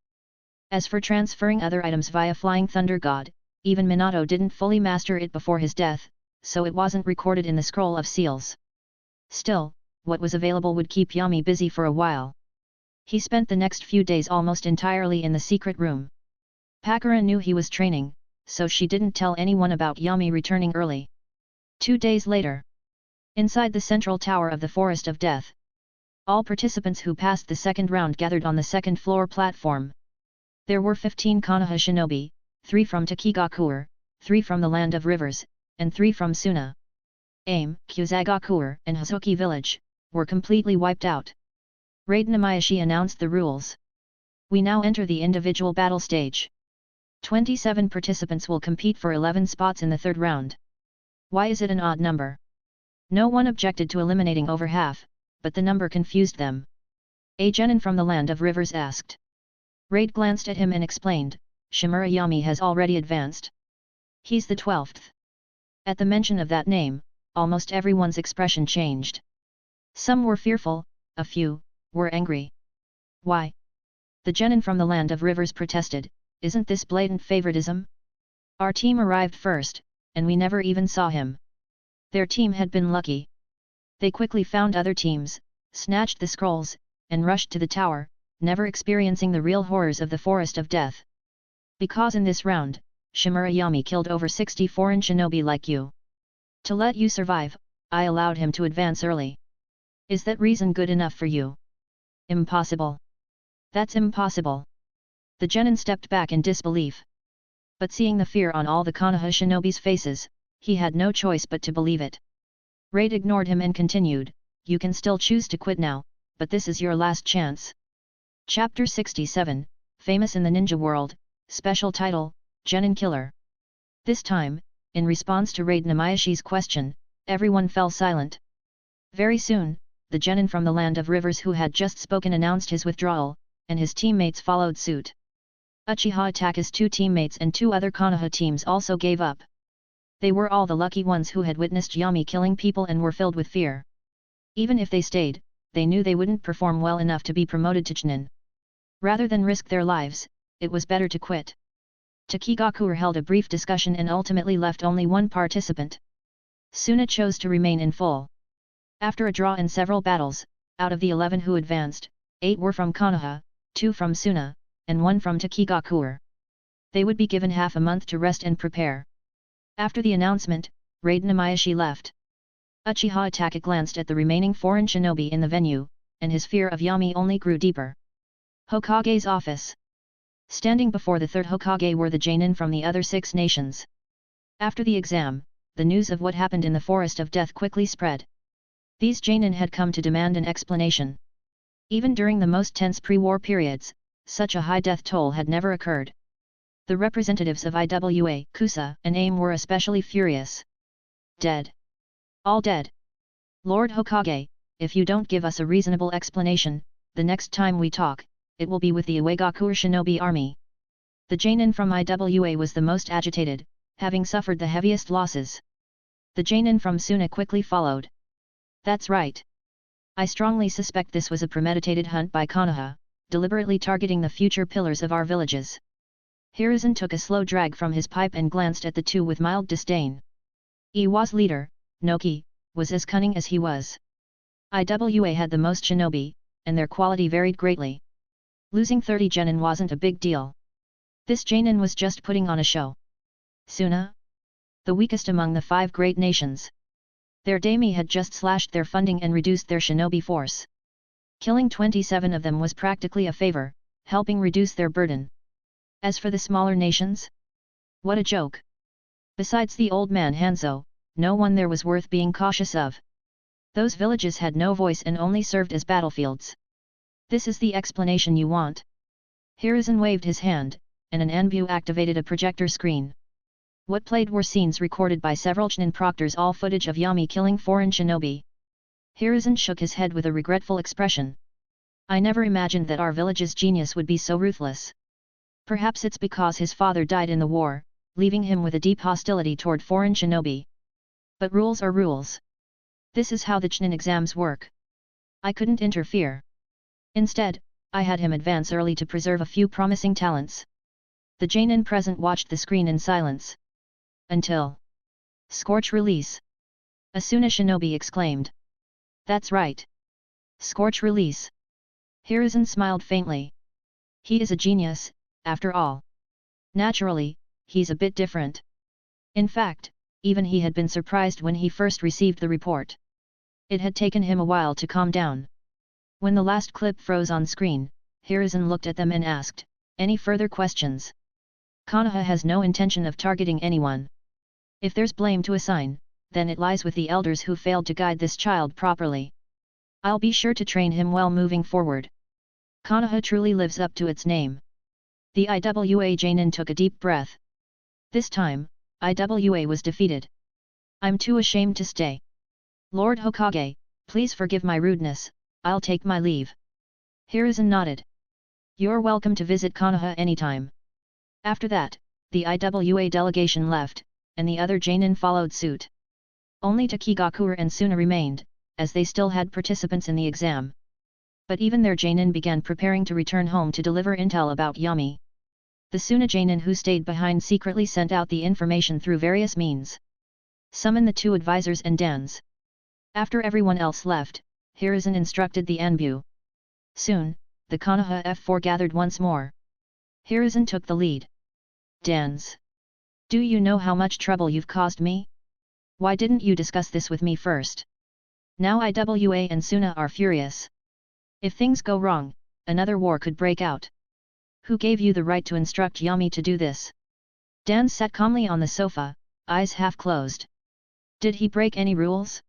As for transferring other items via Flying Thunder God, even Minato didn't fully master it before his death, so it wasn't recorded in the scroll of seals. Still, what was available would keep Yami busy for a while. He spent the next few days almost entirely in the secret room. Pakura knew he was training, so she didn't tell anyone about Yami returning early. 2 days later, inside the central tower of the Forest of Death, all participants who passed the second round gathered on the second floor platform. There were 15 Konoha shinobi, 3 from Takigakure, 3 from the Land of Rivers, and 3 from Suna. Aim, Kusagakure, and Hazuki village were completely wiped out. Raid Namayashi announced the rules. We now enter the individual battle stage. 27 participants will compete for 11 spots in the third round. Why is it an odd number? No one objected to eliminating over half, but the number confused them. A genin from the Land of Rivers asked. Raid glanced at him and explained, Shimura Yami has already advanced. He's the 12th. At the mention of that name, almost everyone's expression changed. Some were fearful, a few were angry. Why? The genin from the Land of Rivers protested, isn't this blatant favoritism? Our team arrived first, and we never even saw him. Their team had been lucky. They quickly found other teams, snatched the scrolls, and rushed to the tower, never experiencing the real horrors of the Forest of Death. Because in this round, Shimura Yami killed over 60 foreign shinobi like you. To let you survive, I allowed him to advance early. Is that reason good enough for you? Impossible. That's impossible. The genin stepped back in disbelief. But seeing the fear on all the Konoha shinobi's faces, he had no choice but to believe it. Raid ignored him and continued, you can still choose to quit now, but this is your last chance. Chapter 67, Famous in the Ninja World, Special Title, Genin Killer. This time, in response to Raid Namayashi's question, everyone fell silent. Very soon, the genin from the Land of Rivers who had just spoken announced his withdrawal, and his teammates followed suit. Uchiha Ataka's 2 teammates and 2 other Konoha teams also gave up. They were all the lucky ones who had witnessed Yami killing people and were filled with fear. Even if they stayed, they knew they wouldn't perform well enough to be promoted to genin. Rather than risk their lives, it was better to quit. Takigakure held a brief discussion and ultimately left only 1 participant. Suna chose to remain in full. After a draw and several battles, out of the 11 who advanced, 8 were from Konoha, 2 from Suna, and 1 from Takigakure. They would be given half a month to rest and prepare. After the announcement, Raid Namayashi left. Uchiha Itachi glanced at the remaining foreign shinobi in the venue, and his fear of Yami only grew deeper. Hokage's office. Standing before the third Hokage were the Genin from the other 6 nations. After the exam, the news of what happened in the Forest of Death quickly spread. These Genin had come to demand an explanation. Even during the most tense pre-war periods, such a high death toll had never occurred. The representatives of IWA, Kusa, and AIM were especially furious. Dead. All dead. Lord Hokage, if you don't give us a reasonable explanation, the next time we talk, it will be with the Uegakuer shinobi army. The Genin from IWA was the most agitated, having suffered the heaviest losses. The Genin from Suna quickly followed. That's right. I strongly suspect this was a premeditated hunt by Konoha, deliberately targeting the future pillars of our villages. Hiruzen took a slow drag from his pipe and glanced at the two with mild disdain. Iwa's leader, Noki, was as cunning as he was. IWA had the most shinobi, and their quality varied greatly. Losing 30 genin wasn't a big deal. This genin was just putting on a show. Suna? The weakest among the 5 great nations. Their daime had just slashed their funding and reduced their shinobi force. Killing 27 of them was practically a favor, helping reduce their burden. As for the smaller nations? What a joke! Besides the old man Hanzo, no one there was worth being cautious of. Those villages had no voice and only served as battlefields. This is the explanation you want? Hiruzen waved his hand, and an Anbu activated a projector screen. What played were scenes recorded by several Chunin proctors, all footage of Yami killing foreign shinobi. Hiruzen shook his head with a regretful expression. I never imagined that our village's genius would be so ruthless. Perhaps it's because his father died in the war, leaving him with a deep hostility toward foreign shinobi. But rules are rules. This is how the Chunin exams work. I couldn't interfere. Instead, I had him advance early to preserve a few promising talents. The Genin present watched the screen in silence. Until Scorch release! Asuna shinobi exclaimed. That's right. Scorch release! Hiruzen smiled faintly. He is a genius, after all. Naturally, he's a bit different. In fact, even he had been surprised when he first received the report. It had taken him a while to calm down. When the last clip froze on screen, Hiruzen looked at them and asked, any further questions? Konoha has no intention of targeting anyone. If there's blame to assign, then it lies with the elders who failed to guide this child properly. I'll be sure to train him well moving forward. Konoha truly lives up to its name. The IWA Genin took a deep breath. This time, IWA was defeated. I'm too ashamed to stay. Lord Hokage, please forgive my rudeness, I'll take my leave. Hiruzen nodded. You're welcome to visit Konoha anytime. After that, the IWA delegation left, and the other Genin followed suit. Only Takigakuer and Suna remained, as they still had participants in the exam. But even their Genin began preparing to return home to deliver intel about Yami. The Suna Genin who stayed behind secretly sent out the information through various means. Summon the 2 advisors and dans. After everyone else left, Hiruzen instructed the Anbu. Soon, the Konoha F4 gathered once more. Hiruzen took the lead. Dans. Do you know how much trouble you've caused me? Why didn't you discuss this with me first? Now IWA and Suna are furious. If things go wrong, another war could break out. Who gave you the right to instruct Yami to do this? Dan sat calmly on the sofa, eyes half closed. Did he break any rules?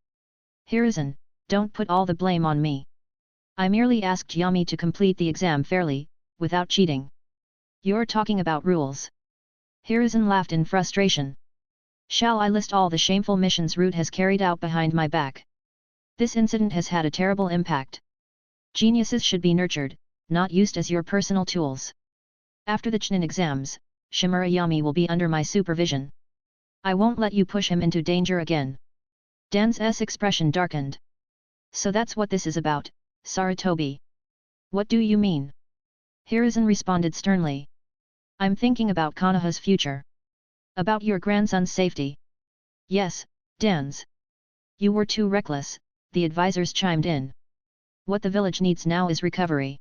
Hiruzen, don't put all the blame on me. I merely asked Yami to complete the exam fairly, without cheating. You're talking about rules. Hiruzen laughed in frustration. Shall I list all the shameful missions Root has carried out behind my back? This incident has had a terrible impact. Geniuses should be nurtured, not used as your personal tools. After the Chunin exams, Shimura Yami will be under my supervision. I won't let you push him into danger again. Dan's expression darkened. So that's what this is about, Sarutobi. What do you mean? Hiruzen responded sternly. I'm thinking about Konoha's future. About your grandson's safety. Yes, Dans. You were too reckless, the advisors chimed in. What the village needs now is recovery.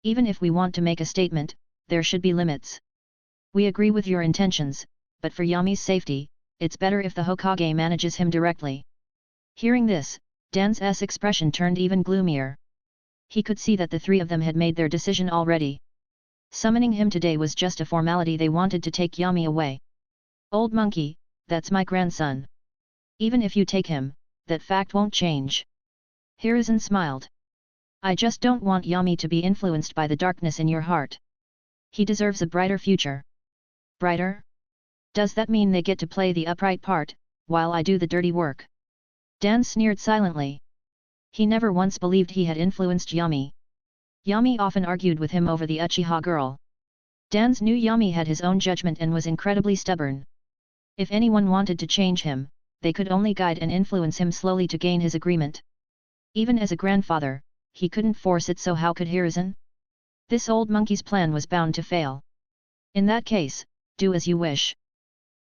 Even if we want to make a statement, there should be limits. We agree with your intentions, but for Yami's safety, it's better if the Hokage manages him directly. Hearing this, Dan's expression turned even gloomier. He could see that the three of them had made their decision already. Summoning him today was just a formality. They wanted to take Yami away. Old monkey, that's my grandson. Even if you take him, that fact won't change. Hiruzen smiled. I just don't want Yami to be influenced by the darkness in your heart. He deserves a brighter future. Brighter? Does that mean they get to play the upright part, while I do the dirty work? Dan sneered silently. He never once believed he had influenced Yami. Yami often argued with him over the Uchiha girl. Dan knew Yami had his own judgment and was incredibly stubborn. If anyone wanted to change him, they could only guide and influence him slowly to gain his agreement. Even as a grandfather, he couldn't force it, so how could Hiruzen? This old monkey's plan was bound to fail. In that case, do as you wish.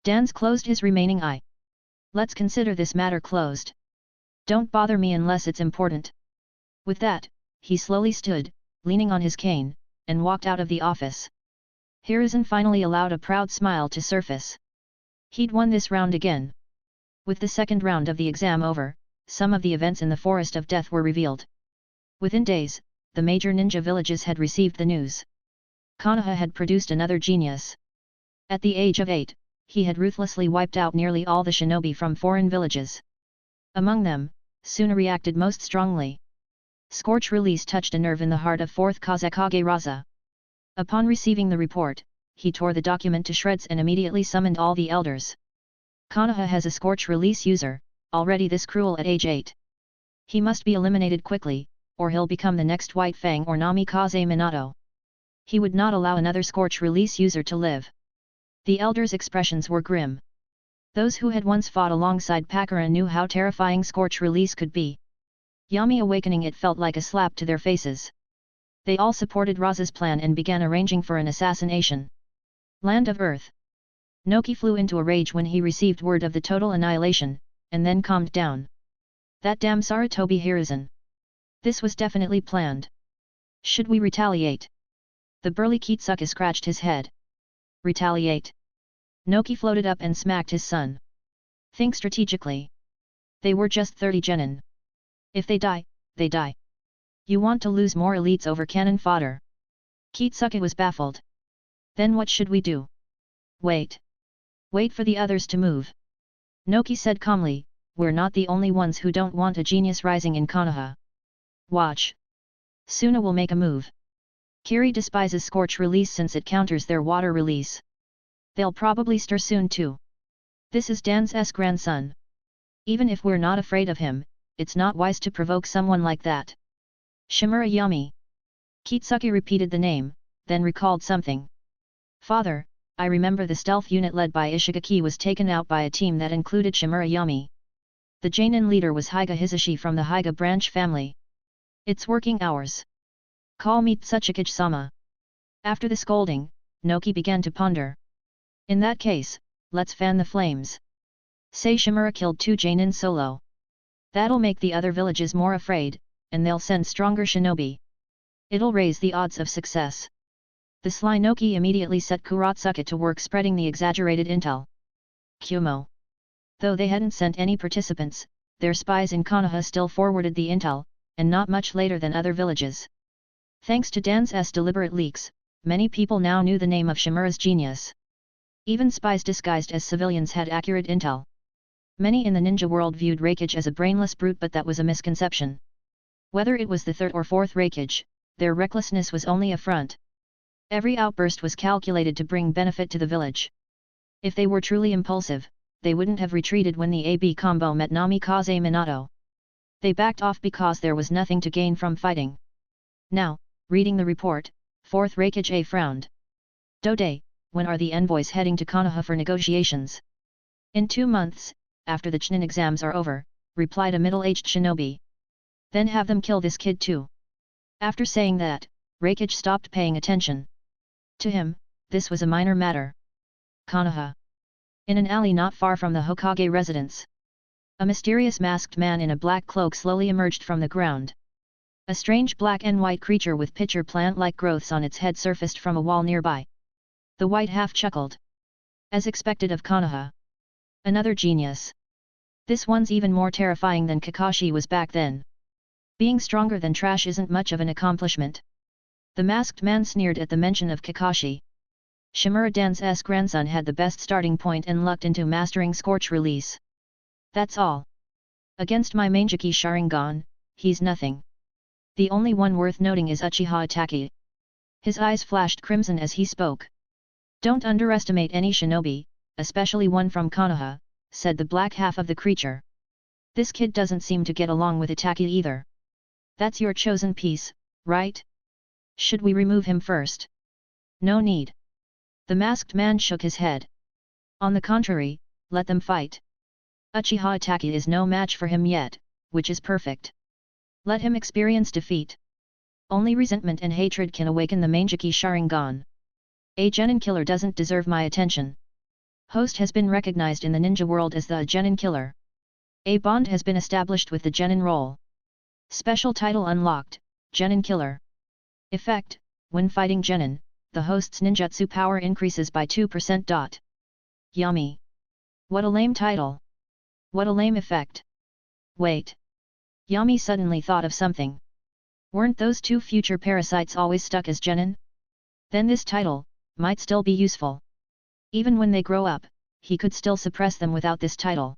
Dan closed his remaining eye. Let's consider this matter closed. Don't bother me unless it's important. With that, he slowly stood, leaning on his cane, and walked out of the office. Hiruzen finally allowed a proud smile to surface. He'd won this round again. With the second round of the exam over, some of the events in the Forest of Death were revealed. Within days, the major ninja villages had received the news. Konoha had produced another genius. At the age of 8, he had ruthlessly wiped out nearly all the shinobi from foreign villages. Among them, Suna reacted most strongly. Scorch release touched a nerve in the heart of 4th Kazekage Raza. Upon receiving the report, he tore the document to shreds and immediately summoned all the elders. Konoha has a Scorch release user, already this cruel at age 8. He must be eliminated quickly, or he'll become the next White Fang or Namikaze Minato. He would not allow another Scorch release user to live. The elders' expressions were grim. Those who had once fought alongside Pakura knew how terrifying Scorch release could be. Yami awakening it felt like a slap to their faces. They all supported Raza's plan and began arranging for an assassination. Land of Earth. Noki flew into a rage when he received word of the total annihilation, and then calmed down. That damn Sarutobi Hiruzen. This was definitely planned. Should we retaliate? The burly Kitsuka scratched his head. Retaliate? Noki floated up and smacked his son. Think strategically. They were just 30 genin. If they die, they die. You want to lose more elites over cannon fodder? Kitsuka was baffled. Then what should we do? Wait. Wait for the others to move. Noki said calmly, we're not the only ones who don't want a genius rising in Konoha. Watch. Suna will make a move. Kiri despises Scorch release since it counters their water release. They'll probably stir soon too. This is Dan's grandson. Even if we're not afraid of him, it's not wise to provoke someone like that. Shimura Yami. Kitsuki repeated the name, then recalled something. Father, I remember the stealth unit led by Ishigaki was taken out by a team that included Shimura Yami. The Jainin leader was Hyga Hisashi from the Hyga branch family. It's working hours. Call me Tsuchikage-sama. After the scolding, Noki began to ponder. In that case, let's fan the flames. Say Shimura killed 2 Jainin solo. That'll make the other villages more afraid, and they'll send stronger shinobi. It'll raise the odds of success. The sly Noki immediately set Kuratsuka to work spreading the exaggerated intel. Kumo. Though they hadn't sent any participants, their spies in Konoha still forwarded the intel, and not much later than other villages. Thanks to Dan's deliberate leaks, many people now knew the name of Shimura's genius. Even spies disguised as civilians had accurate intel. Many in the ninja world viewed Reikage as a brainless brute, but that was a misconception. Whether it was the 3rd or 4th Reikage, their recklessness was only a front. Every outburst was calculated to bring benefit to the village. If they were truly impulsive, they wouldn't have retreated when the AB combo met Namikaze Minato. They backed off because there was nothing to gain from fighting. Now, reading the report, 4th Reikage frowned. Dode, when are the envoys heading to Konoha for negotiations? In 2 months, after the Chunin exams are over, replied a middle-aged shinobi. Then have them kill this kid too. After saying that, Reikage stopped paying attention. To him, this was a minor matter. Konoha. In an alley not far from the Hokage residence. A mysterious masked man in a black cloak slowly emerged from the ground. A strange black and white creature with pitcher plant-like growths on its head surfaced from a wall nearby. The white half chuckled. As expected of Konoha. Another genius. This one's even more terrifying than Kakashi was back then. Being stronger than trash isn't much of an accomplishment. The masked man sneered at the mention of Kakashi. Shimura Danzō's grandson had the best starting point and lucked into mastering Scorch Release. That's all. Against my Mangeki Sharingan, he's nothing. The only one worth noting is Uchiha Itachi. His eyes flashed crimson as he spoke. Don't underestimate any shinobi, especially one from Konoha, said the black half of the creature. This kid doesn't seem to get along with Itachi either. That's your chosen piece, right? Should we remove him first? No need. The masked man shook his head. On the contrary, let them fight. Uchiha Itachi is no match for him yet, which is perfect. Let him experience defeat. Only resentment and hatred can awaken the Mangeki Sharingan. A genin killer doesn't deserve my attention. Host has been recognized in the ninja world as the genin killer. A bond has been established with the genin role. Special title unlocked, genin killer. Effect, when fighting genin, the host's ninjutsu power increases by 2%. Yummy. What a lame title. What a lame effect. Wait. Yami suddenly thought of something. Weren't those two future parasites always stuck as genin? Then this title might still be useful. Even when they grow up, he could still suppress them without this title.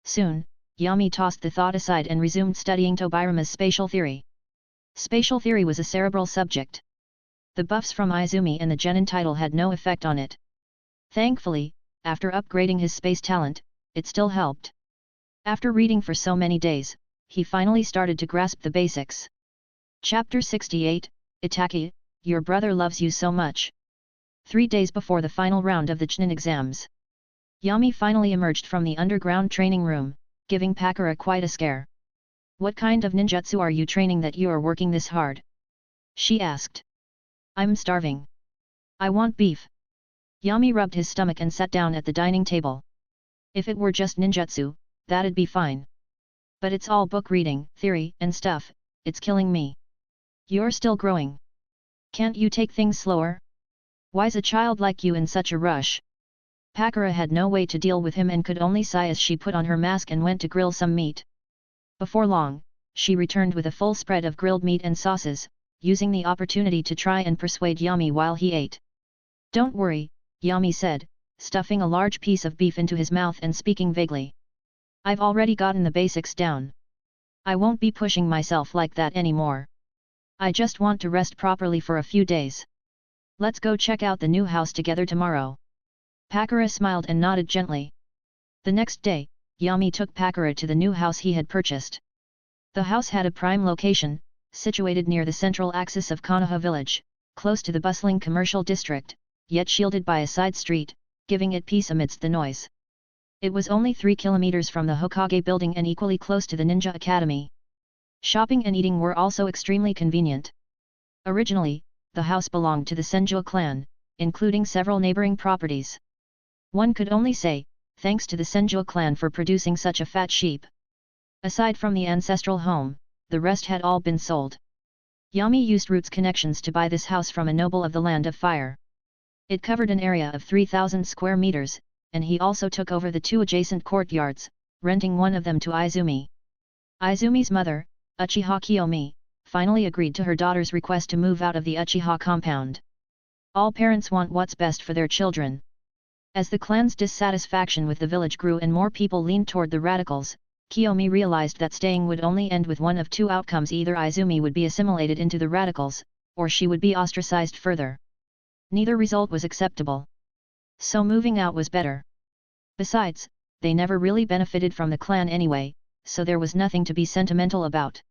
Soon, Yami tossed the thought aside and resumed studying Tobirama's spatial theory. Spatial theory was a cerebral subject. The buffs from Izumi and the genin title had no effect on it. Thankfully, after upgrading his space talent, it still helped. After reading for so many days, he finally started to grasp the basics. Chapter 68, Itachi, your brother loves you so much. 3 days before the final round of the Chunin exams, Yami finally emerged from the underground training room, giving Pakura quite a scare. What kind of ninjutsu are you training that you are working this hard? She asked. I'm starving. I want beef. Yami rubbed his stomach and sat down at the dining table. If it were just ninjutsu, that'd be fine. But it's all book reading, theory, and stuff, it's killing me. You're still growing. Can't you take things slower? Why's a child like you in such a rush? Pakura had no way to deal with him and could only sigh as she put on her mask and went to grill some meat. Before long, she returned with a full spread of grilled meat and sauces, using the opportunity to try and persuade Yami while he ate. Don't worry, Yami said, stuffing a large piece of beef into his mouth and speaking vaguely. I've already gotten the basics down. I won't be pushing myself like that anymore. I just want to rest properly for a few days. Let's go check out the new house together tomorrow. Pakura smiled and nodded gently. The next day, Yami took Pakura to the new house he had purchased. The house had a prime location, situated near the central axis of Konoha village, close to the bustling commercial district, yet shielded by a side street, giving it peace amidst the noise. It was only 3 kilometers from the Hokage building and equally close to the Ninja Academy. Shopping and eating were also extremely convenient. Originally, the house belonged to the Senju clan, including several neighboring properties. One could only say, thanks to the Senju clan for producing such a fat sheep. Aside from the ancestral home, the rest had all been sold. Yami used Roots connections to buy this house from a noble of the Land of Fire. It covered an area of 3,000 square meters, and he also took over the 2 adjacent courtyards, renting one of them to Izumi. Izumi's mother, Uchiha Kiyomi, finally agreed to her daughter's request to move out of the Uchiha compound. All parents want what's best for their children. As the clan's dissatisfaction with the village grew and more people leaned toward the radicals, Kiyomi realized that staying would only end with one of 2 outcomes: either Izumi would be assimilated into the radicals, or she would be ostracized further. Neither result was acceptable. So moving out was better. Besides, they never really benefited from the clan anyway, so there was nothing to be sentimental about.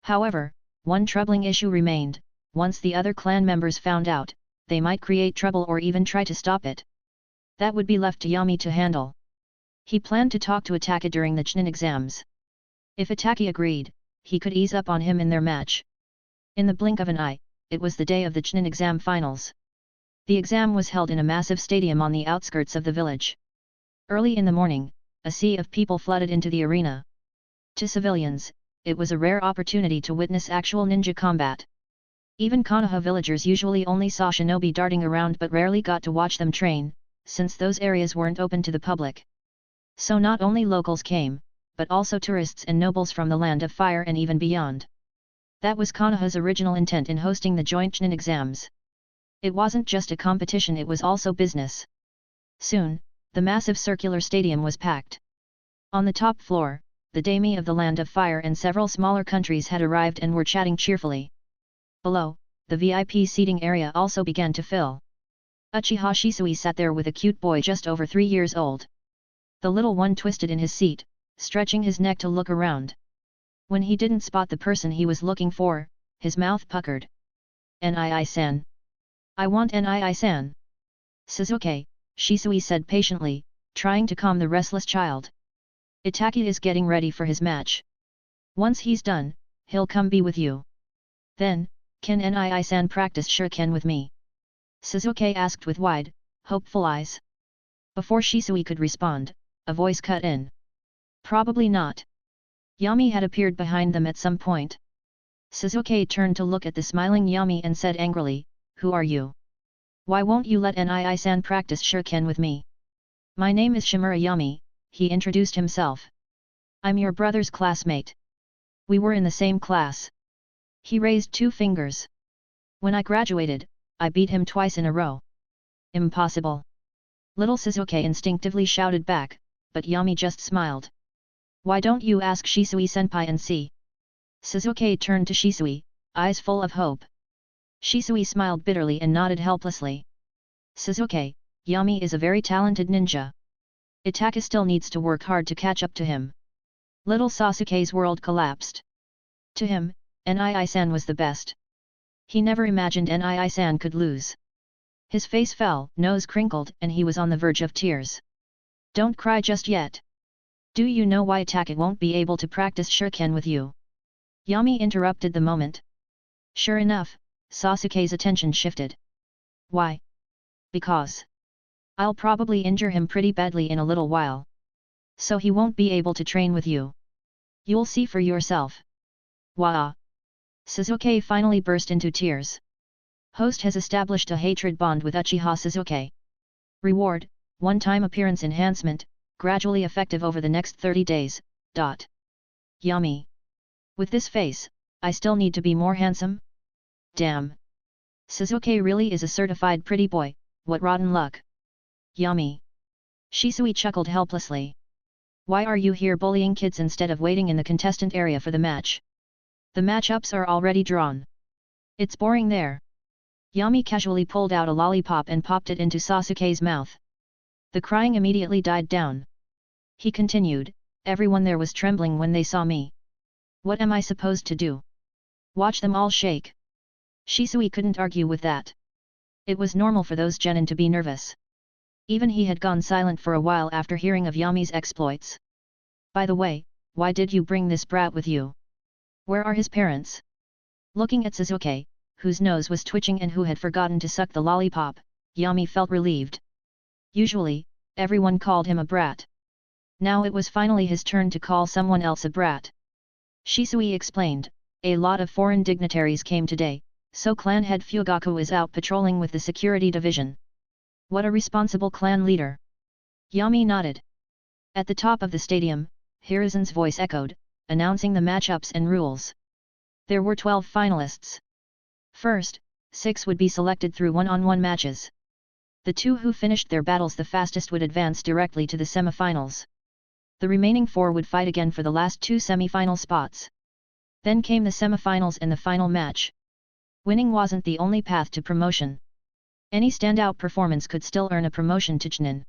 However, one troubling issue remained: once the other clan members found out, they might create trouble or even try to stop it. That would be left to Yami to handle. He planned to talk to Itachi during the Chunin exams. If Itachi agreed, he could ease up on him in their match. In the blink of an eye, it was the day of the Chunin exam finals. The exam was held in a massive stadium on the outskirts of the village. Early in the morning, a sea of people flooded into the arena. To civilians, it was a rare opportunity to witness actual ninja combat. Even Konoha villagers usually only saw shinobi darting around but rarely got to watch them train, since those areas weren't open to the public. So not only locals came, but also tourists and nobles from the Land of Fire and even beyond. That was Konoha's original intent in hosting the joint Chunin exams. It wasn't just a competition, it was also business. Soon, the massive circular stadium was packed. On the top floor, the daimyo of the Land of Fire and several smaller countries had arrived and were chatting cheerfully. Below, the VIP seating area also began to fill. Uchiha Shisui sat there with a cute boy just over 3 years old. The little one twisted in his seat, stretching his neck to look around. When he didn't spot the person he was looking for, his mouth puckered. "Nii-san. I want Nii-san." "Suzuki," Shisui said patiently, trying to calm the restless child. "Itaki is getting ready for his match. Once he's done, he'll come be with you. Then, can Nii-san practice shuriken with me?" Suzuki asked with wide, hopeful eyes. Before Shisui could respond, a voice cut in. "Probably not." Yami had appeared behind them at some point. Suzuki turned to look at the smiling Yami and said angrily, "Who are you? Why won't you let Nii-san practice shuriken with me?" "My name is Shimura Yami," he introduced himself. "I'm your brother's classmate. We were in the same class." He raised 2 fingers. "When I graduated, I beat him twice in a row." "Impossible!" Little Suzuki instinctively shouted back, but Yami just smiled. "Why don't you ask Shisui-senpai and see?" Suzuki turned to Shisui, eyes full of hope. Shisui smiled bitterly and nodded helplessly. "Suzuki, Yami is a very talented ninja. Itaka still needs to work hard to catch up to him." Little Sasuke's world collapsed. To him, Nii-san was the best. He never imagined Nii-san could lose. His face fell, nose crinkled, and he was on the verge of tears. "Don't cry just yet. Do you know why Itaka won't be able to practice shuriken with you?" Yami interrupted the moment. Sure enough, Sasuke's attention shifted. "Why?" "Because I'll probably injure him pretty badly in a little while. So he won't be able to train with you. You'll see for yourself." "Wah!" Suzuki finally burst into tears. Host has established a hatred bond with Uchiha Suzuki. Reward, one-time appearance enhancement, gradually effective over the next 30 days. Yami. With this face, I still need to be more handsome? Damn. Suzuki really is a certified pretty boy, what rotten luck. Yami. Shisui chuckled helplessly. Why are you here bullying kids instead of waiting in the contestant area for the match? The matchups are already drawn. It's boring there. Yami casually pulled out a lollipop and popped it into Sasuke's mouth. The crying immediately died down. He continued, everyone there was trembling when they saw me. What am I supposed to do? Watch them all shake? Shisui couldn't argue with that. It was normal for those genin to be nervous. Even he had gone silent for a while after hearing of Yami's exploits. By the way, why did you bring this brat with you? Where are his parents? Looking at Suzuki, whose nose was twitching and who had forgotten to suck the lollipop, Yami felt relieved. Usually, everyone called him a brat. Now it was finally his turn to call someone else a brat. Shisui explained, a lot of foreign dignitaries came today, so clan head Fugaku is out patrolling with the security division. What a responsible clan leader. Yami nodded. At the top of the stadium, Hiruzen's voice echoed, announcing the matchups and rules. There were 12 finalists. First, 6 would be selected through one-on-one matches. The 2 who finished their battles the fastest would advance directly to the semifinals. The remaining 4 would fight again for the last 2 semifinal spots. Then came the semifinals and the final match. Winning wasn't the only path to promotion. Any standout performance could still earn a promotion to Chunin.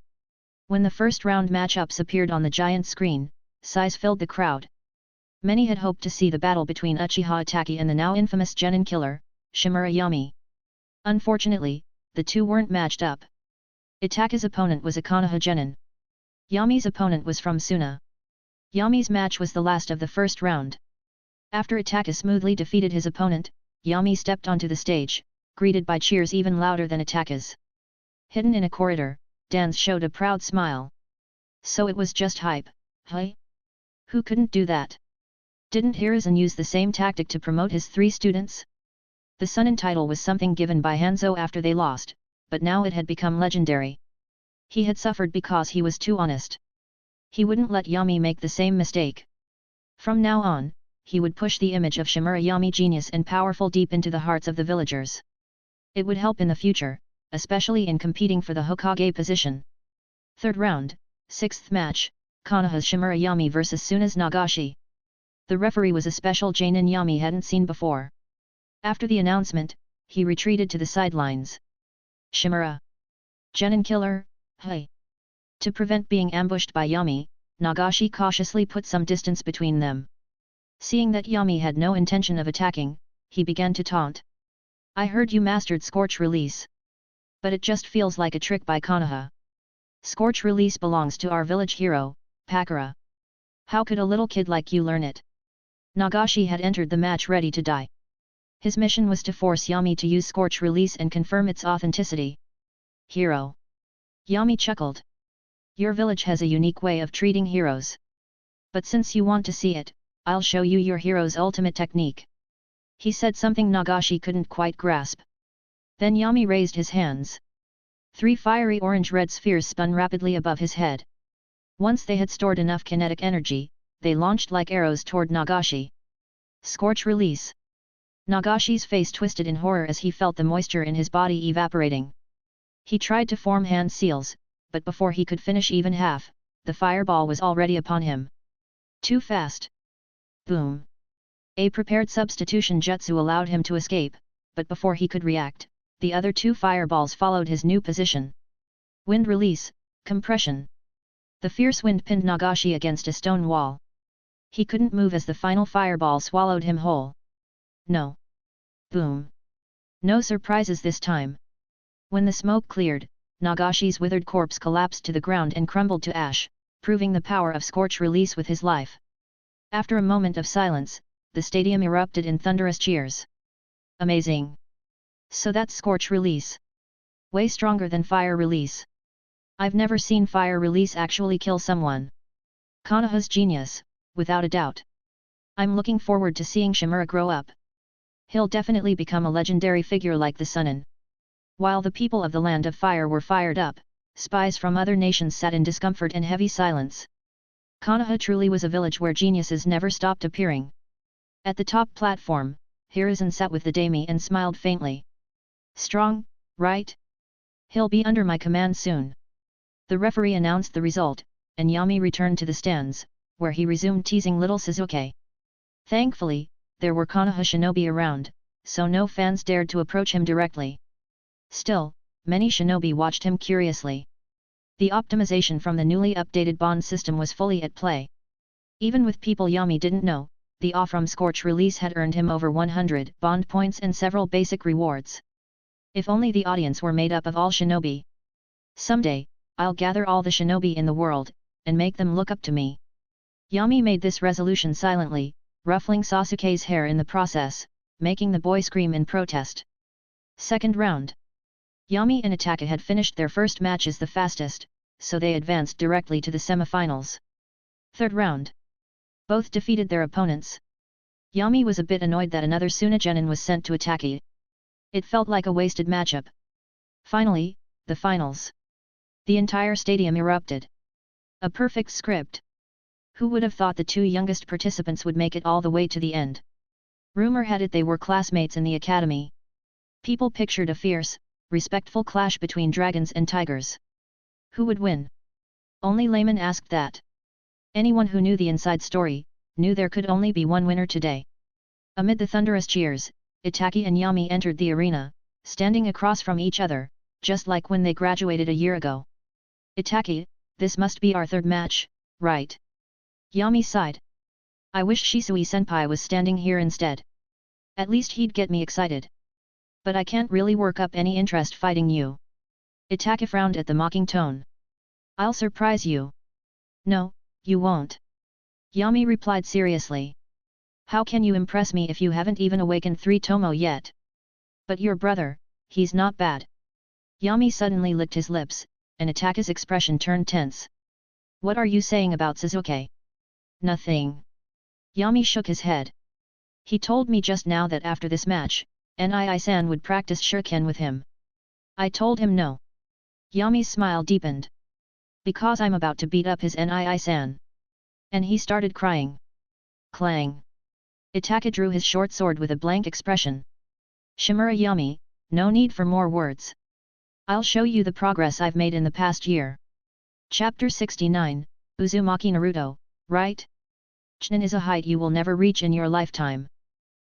When the first round matchups appeared on the giant screen, sighs filled the crowd. Many had hoped to see the battle between Uchiha Itachi and the now infamous genin killer, Shimura Yami. Unfortunately, the two weren't matched up. Itachi's opponent was a Konoha genin. Yami's opponent was from Suna. Yami's match was the last of the first round. After Itachi smoothly defeated his opponent, Yami stepped onto the stage, greeted by cheers even louder than Itachi's. Hidden in a corridor, Danz showed a proud smile. So it was just hype, huh? Who couldn't do that? Didn't Hiruzen use the same tactic to promote his 3 students? The Sunin title was something given by Hanzo after they lost, but now it had become legendary. He had suffered because he was too honest. He wouldn't let Yami make the same mistake. From now on, he would push the image of Shimura Yami genius and powerful deep into the hearts of the villagers. It would help in the future, especially in competing for the Hokage position. Third round, 6th match, Konoha's Shimura Yami vs Suna's Nagashi. The referee was a special Jainin Yami hadn't seen before. After the announcement, he retreated to the sidelines. Shimura. Genin killer, hey. To prevent being ambushed by Yami, Nagashi cautiously put some distance between them. Seeing that Yami had no intention of attacking, he began to taunt. I heard you mastered Scorch Release. But it just feels like a trick by Konoha. Scorch Release belongs to our village hero, Pakura. How could a little kid like you learn it? Nagashi had entered the match ready to die. His mission was to force Yami to use Scorch Release and confirm its authenticity. Hero. Yami chuckled. Your village has a unique way of treating heroes. But since you want to see it, I'll show you your hero's ultimate technique. He said something Nagashi couldn't quite grasp. Then Yami raised his hands. 3 fiery orange-red spheres spun rapidly above his head. Once they had stored enough kinetic energy, they launched like arrows toward Nagashi. Scorch Release. Nagashi's face twisted in horror as he felt the moisture in his body evaporating. He tried to form hand seals, but before he could finish even half, the fireball was already upon him. Too fast. Boom. A prepared substitution jutsu allowed him to escape, but before he could react, the other 2 fireballs followed his new position. Wind Release, Compression. The fierce wind pinned Nagashi against a stone wall. He couldn't move as the final fireball swallowed him whole. No. Boom. No surprises this time. When the smoke cleared, Nagashi's withered corpse collapsed to the ground and crumbled to ash, proving the power of Scorch Release with his life. After a moment of silence, the stadium erupted in thunderous cheers. Amazing! So that's Scorch Release. Way stronger than Fire Release. I've never seen Fire Release actually kill someone. Konoha's genius, without a doubt. I'm looking forward to seeing Shimura grow up. He'll definitely become a legendary figure like the Sunin. While the people of the Land of Fire were fired up, spies from other nations sat in discomfort and heavy silence. Konoha truly was a village where geniuses never stopped appearing. At the top platform, Hiruzen sat with the daimyo and smiled faintly. Strong, right? He'll be under my command soon. The referee announced the result, and Yami returned to the stands, where he resumed teasing little Sasuke. Thankfully, there were Konoha shinobi around, so no fans dared to approach him directly. Still, many shinobi watched him curiously. The optimization from the newly updated bond system was fully at play. Even with people Yami didn't know, the offer from Scorch Release had earned him over 100 bond points and several basic rewards. If only the audience were made up of all shinobi. Someday, I'll gather all the shinobi in the world, and make them look up to me. Yami made this resolution silently, ruffling Sasuke's hair in the process, making the boy scream in protest. Second round. Yami and Itachi had finished their first matches the fastest, so they advanced directly to the semifinals. Third round. Both defeated their opponents. Yami was a bit annoyed that another Suna Genin was sent to Itachi. It felt like a wasted matchup. Finally, the finals. The entire stadium erupted. A perfect script. Who would have thought the 2 youngest participants would make it all the way to the end? Rumor had it they were classmates in the academy. People pictured a fierce, respectful clash between dragons and tigers. Who would win? Only laymen asked that. Anyone who knew the inside story, knew there could only be one winner today. Amid the thunderous cheers, Itachi and Yami entered the arena, standing across from each other, just like when they graduated a year ago. Itachi, this must be our third match, right? Yami sighed. I wish Shisui-senpai was standing here instead. At least he'd get me excited. But I can't really work up any interest fighting you. Itachi frowned at the mocking tone. I'll surprise you. No, you won't. Yami replied seriously. How can you impress me if you haven't even awakened 3 Tomo yet? But your brother, he's not bad. Yami suddenly licked his lips, and Itachi's expression turned tense. What are you saying about Sasuke? Nothing. Yami shook his head. He told me just now that after this match, Nii-san would practice shuriken with him. I told him no. Yami's smile deepened. Because I'm about to beat up his Nii-san. And he started crying. Clang. Itaka drew his short sword with a blank expression. Shimura Yami, no need for more words. I'll show you the progress I've made in the past year. Chapter 69, Uzumaki Naruto, right? Chunin is a height you will never reach in your lifetime.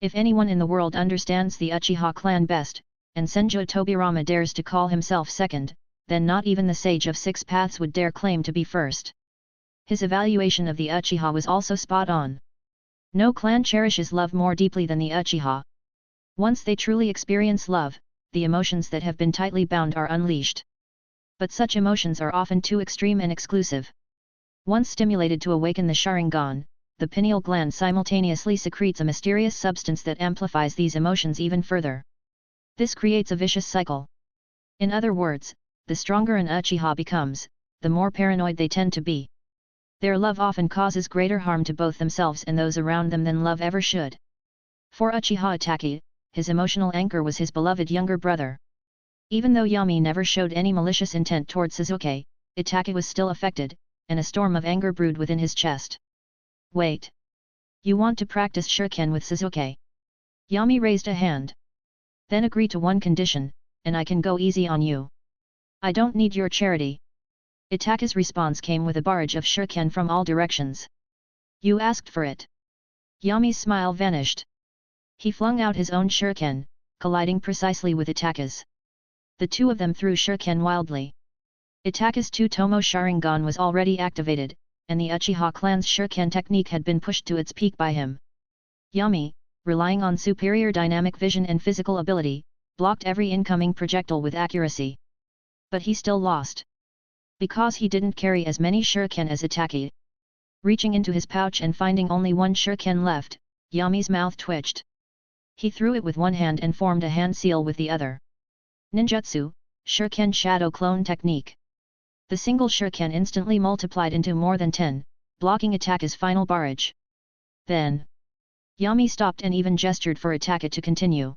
If anyone in the world understands the Uchiha clan best, and Senju Tobirama dares to call himself second, then not even the Sage of Six Paths would dare claim to be first. His evaluation of the Uchiha was also spot on. No clan cherishes love more deeply than the Uchiha. Once they truly experience love, the emotions that have been tightly bound are unleashed. But such emotions are often too extreme and exclusive. Once stimulated to awaken the Sharingan, the pineal gland simultaneously secretes a mysterious substance that amplifies these emotions even further. This creates a vicious cycle. In other words, the stronger an Uchiha becomes, the more paranoid they tend to be. Their love often causes greater harm to both themselves and those around them than love ever should. For Uchiha Itachi, his emotional anchor was his beloved younger brother. Even though Yami never showed any malicious intent toward Sasuke, Itachi was still affected, and a storm of anger brewed within his chest. Wait. You want to practice shuriken with Sasuke? Yami raised a hand. Then agree to one condition, and I can go easy on you. I don't need your charity. Itachi's response came with a barrage of shuriken from all directions. You asked for it. Yami's smile vanished. He flung out his own shuriken, colliding precisely with Itachi's. The two of them threw shuriken wildly. Itachi's two-tomo Sharingan was already activated, and the Uchiha clan's shuriken technique had been pushed to its peak by him. Yami, relying on superior dynamic vision and physical ability, blocked every incoming projectile with accuracy. But he still lost. Because he didn't carry as many shuriken as Itachi. Reaching into his pouch and finding only one shuriken left, Yami's mouth twitched. He threw it with one hand and formed a hand seal with the other. Ninjutsu, Shuriken Shadow Clone Technique. The single shuriken instantly multiplied into more than 10, blocking Itachi's final barrage. Then, Yami stopped and even gestured for Itachi to continue.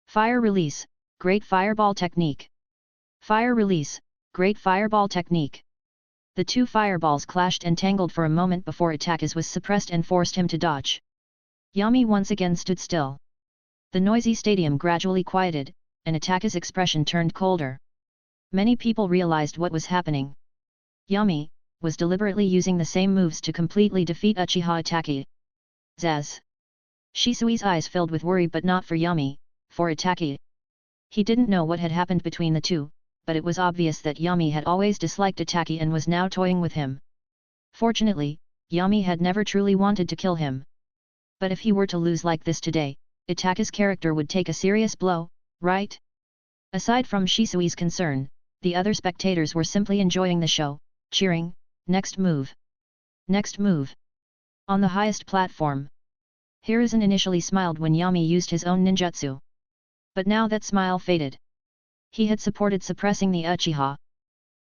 Fire Release, Great Fireball Technique. Fire Release, Great Fireball Technique. The two fireballs clashed and tangled for a moment before Itachi's was suppressed and forced him to dodge. Yami once again stood still. The noisy stadium gradually quieted, and Itachi's expression turned colder. Many people realized what was happening. Yami was deliberately using the same moves to completely defeat Uchiha Itachi. Zaz. Shisui's eyes filled with worry, but not for Yami, for Itachi. He didn't know what had happened between the two, but it was obvious that Yami had always disliked Itachi and was now toying with him. Fortunately, Yami had never truly wanted to kill him. But if he were to lose like this today, Itachi's character would take a serious blow, right? Aside from Shisui's concern, the other spectators were simply enjoying the show, cheering, "Next move! Next move!" On the highest platform. Hiruzen initially smiled when Yami used his own ninjutsu. But now that smile faded. He had supported suppressing the Uchiha.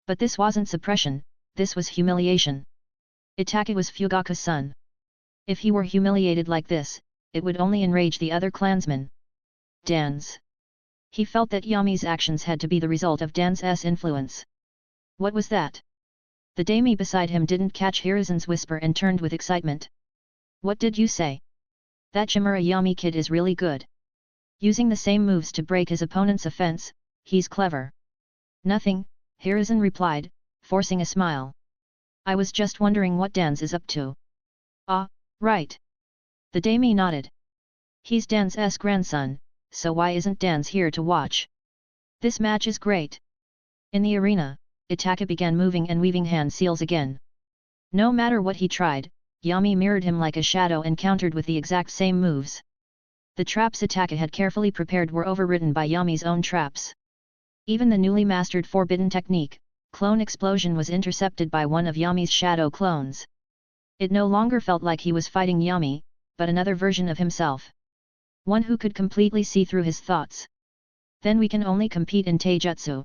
But this wasn't suppression, this was humiliation. Itachi was Fugaku's son. If he were humiliated like this, it would only enrage the other clansmen. Dance. He felt that Yami's actions had to be the result of Dan's influence. What was that? The daimyo beside him didn't catch Hiruzen's whisper and turned with excitement. What did you say? That Shimura Yami kid is really good. Using the same moves to break his opponent's offense, he's clever. Nothing, Hiruzen replied, forcing a smile. I was just wondering what Dan's is up to. Ah, right. The daimyo nodded. He's Dan's grandson, so why isn't Dan's here to watch? This match is great. In the arena, Itachi began moving and weaving hand seals again. No matter what he tried, Yami mirrored him like a shadow and countered with the exact same moves. The traps Itachi had carefully prepared were overridden by Yami's own traps. Even the newly mastered forbidden technique, Clone Explosion, was intercepted by one of Yami's shadow clones. It no longer felt like he was fighting Yami, but another version of himself. One who could completely see through his thoughts. Then we can only compete in Taijutsu.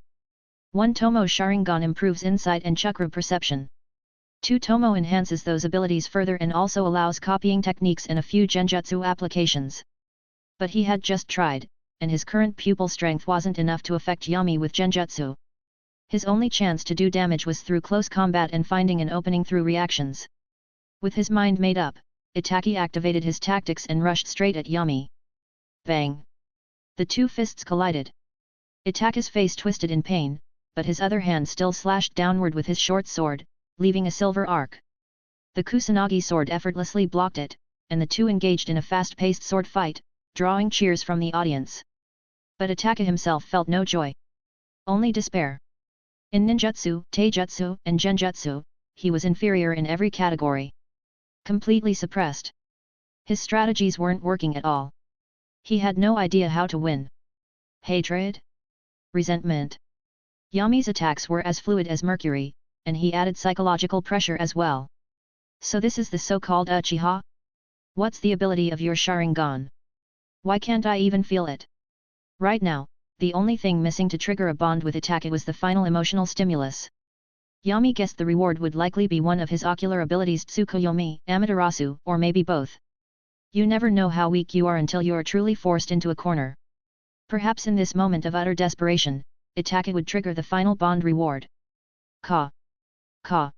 1 Tomo Sharingan improves insight and chakra perception. 2 Tomo enhances those abilities further and also allows copying techniques in a few genjutsu applications. But he had just tried, and his current pupil strength wasn't enough to affect Yami with genjutsu. His only chance to do damage was through close combat and finding an opening through reactions. With his mind made up, Itaki activated his tactics and rushed straight at Yami. Bang! The two fists collided. Itaki's face twisted in pain, but his other hand still slashed downward with his short sword, leaving a silver arc. The Kusanagi sword effortlessly blocked it, and the two engaged in a fast-paced sword fight, drawing cheers from the audience. But Itaki himself felt no joy. Only despair. In ninjutsu, taijutsu, and genjutsu, he was inferior in every category. Completely suppressed. His strategies weren't working at all. He had no idea how to win. Hatred? Resentment. Yami's attacks were as fluid as mercury, and he added psychological pressure as well. So this is the so-called Uchiha? What's the ability of your Sharingan? Why can't I even feel it? Right now, the only thing missing to trigger a bond with Itaki was the final emotional stimulus. Yami guessed the reward would likely be one of his ocular abilities Tsukuyomi, Amaterasu, or maybe both. You never know how weak you are until you are truly forced into a corner. Perhaps in this moment of utter desperation, Itaki would trigger the final bond reward. Ka! Ka!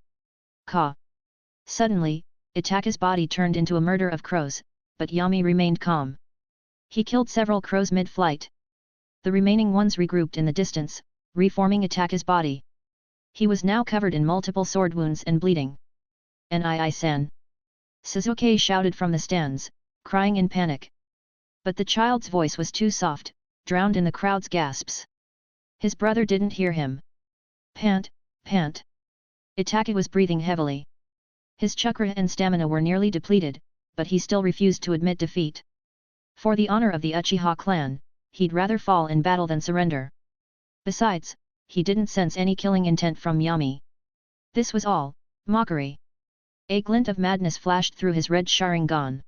Ka! Suddenly, Itaki's body turned into a murder of crows, but Yami remained calm. He killed several crows mid-flight. The remaining ones regrouped in the distance, reforming Itaki's body. He was now covered in multiple sword wounds and bleeding. Nii-san! Suzuki shouted from the stands, crying in panic. But the child's voice was too soft, drowned in the crowd's gasps. His brother didn't hear him. Pant, pant. Itaki was breathing heavily. His chakra and stamina were nearly depleted, but he still refused to admit defeat. For the honor of the Uchiha clan, he'd rather fall in battle than surrender. Besides, he didn't sense any killing intent from Yami. This was all mockery. A glint of madness flashed through his red Sharingan.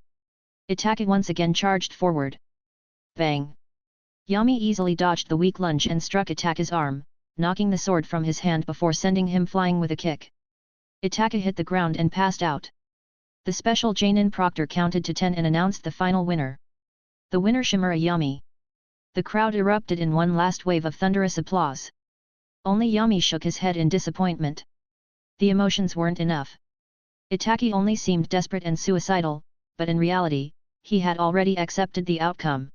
Itaki once again charged forward. Bang! Yami easily dodged the weak lunge and struck Itaki's arm, knocking the sword from his hand before sending him flying with a kick. Itaki hit the ground and passed out. The special Jainin proctor counted to 10 and announced the final winner. The winner Shimura Yami. The crowd erupted in one last wave of thunderous applause. Only Yami shook his head in disappointment. The emotions weren't enough. Itaki only seemed desperate and suicidal, but in reality, he had already accepted the outcome.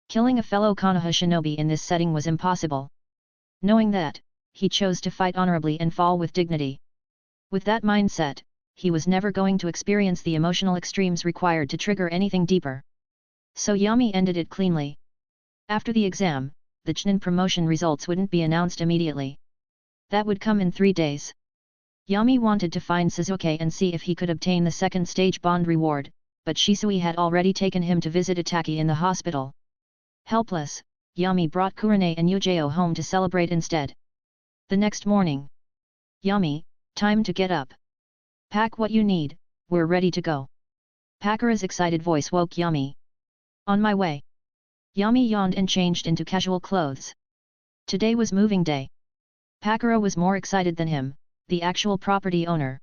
Killing a fellow Konoha shinobi in this setting was impossible. Knowing that, he chose to fight honorably and fall with dignity. With that mindset, he was never going to experience the emotional extremes required to trigger anything deeper. So Yami ended it cleanly. After the exam, the Chunin promotion results wouldn't be announced immediately. That would come in 3 days. Yami wanted to find Suzuki and see if he could obtain the second stage bond reward, but Shisui had already taken him to visit Itaki in the hospital. Helpless, Yami brought Kurane and Yujao home to celebrate instead. The next morning. Yami, time to get up. Pack what you need, we're ready to go. Pakura's excited voice woke Yami. On my way. Yami yawned and changed into casual clothes. Today was moving day. Pakura was more excited than him, the actual property owner.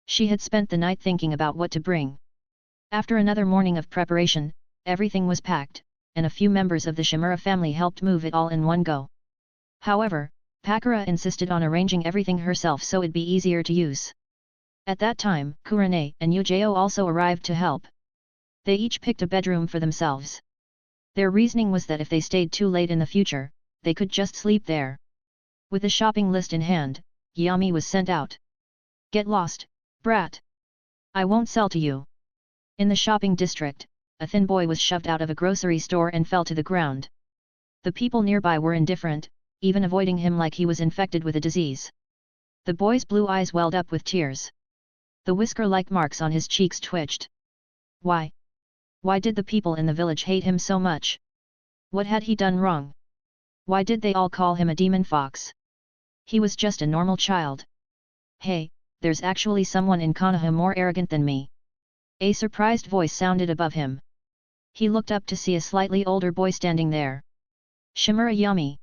She had spent the night thinking about what to bring. After another morning of preparation, everything was packed, and a few members of the Shimura family helped move it all in one go. However, Pakura insisted on arranging everything herself so it'd be easier to use. At that time, Kurane and Yujao also arrived to help. They each picked a bedroom for themselves. Their reasoning was that if they stayed too late in the future, they could just sleep there. With a shopping list in hand, Yami was sent out. Get lost, brat! I won't sell to you. In the shopping district, a thin boy was shoved out of a grocery store and fell to the ground. The people nearby were indifferent, even avoiding him like he was infected with a disease. The boy's blue eyes welled up with tears. The whisker-like marks on his cheeks twitched. Why? Why did the people in the village hate him so much? What had he done wrong? Why did they all call him a demon fox? He was just a normal child. Hey, there's actually someone in Konoha more arrogant than me. A surprised voice sounded above him. He looked up to see a slightly older boy standing there. Shimura Yami.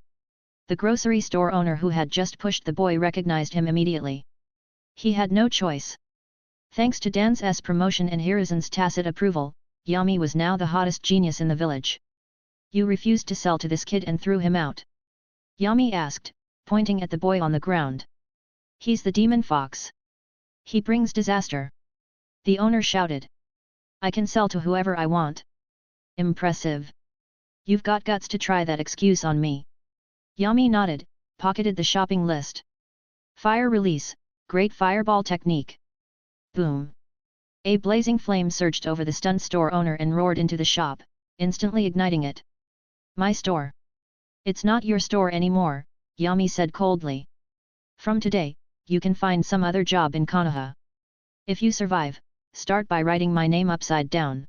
The grocery store owner who had just pushed the boy recognized him immediately. He had no choice. Thanks to Dan's promotion and Hiruzan's tacit approval, Yami was now the hottest genius in the village. You refused to sell to this kid and threw him out? Yami asked, pointing at the boy on the ground. He's the demon fox. He brings disaster. The owner shouted. I can sell to whoever I want. Impressive. You've got guts to try that excuse on me. Yami nodded, pocketed the shopping list. Fire release, great fireball technique. Boom. A blazing flame surged over the stunned store owner and roared into the shop, instantly igniting it. My store. It's not your store anymore, Yami said coldly. From today, you can find some other job in Konoha. If you survive, start by writing my name upside down.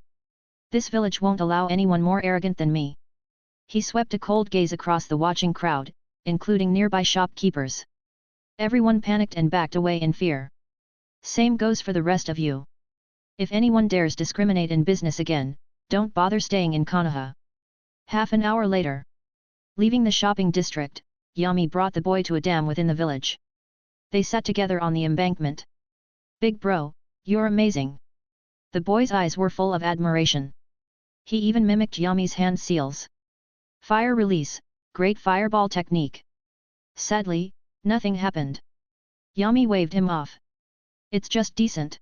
This village won't allow anyone more arrogant than me. He swept a cold gaze across the watching crowd, including nearby shopkeepers. Everyone panicked and backed away in fear. Same goes for the rest of you. If anyone dares discriminate in business again, don't bother staying in Konoha. Half an hour later. Leaving the shopping district, Yami brought the boy to a dam within the village. They sat together on the embankment. Big bro, you're amazing. The boy's eyes were full of admiration. He even mimicked Yami's hand seals. Fire release, great fireball technique. Sadly, nothing happened. Yami waved him off. It's just decent.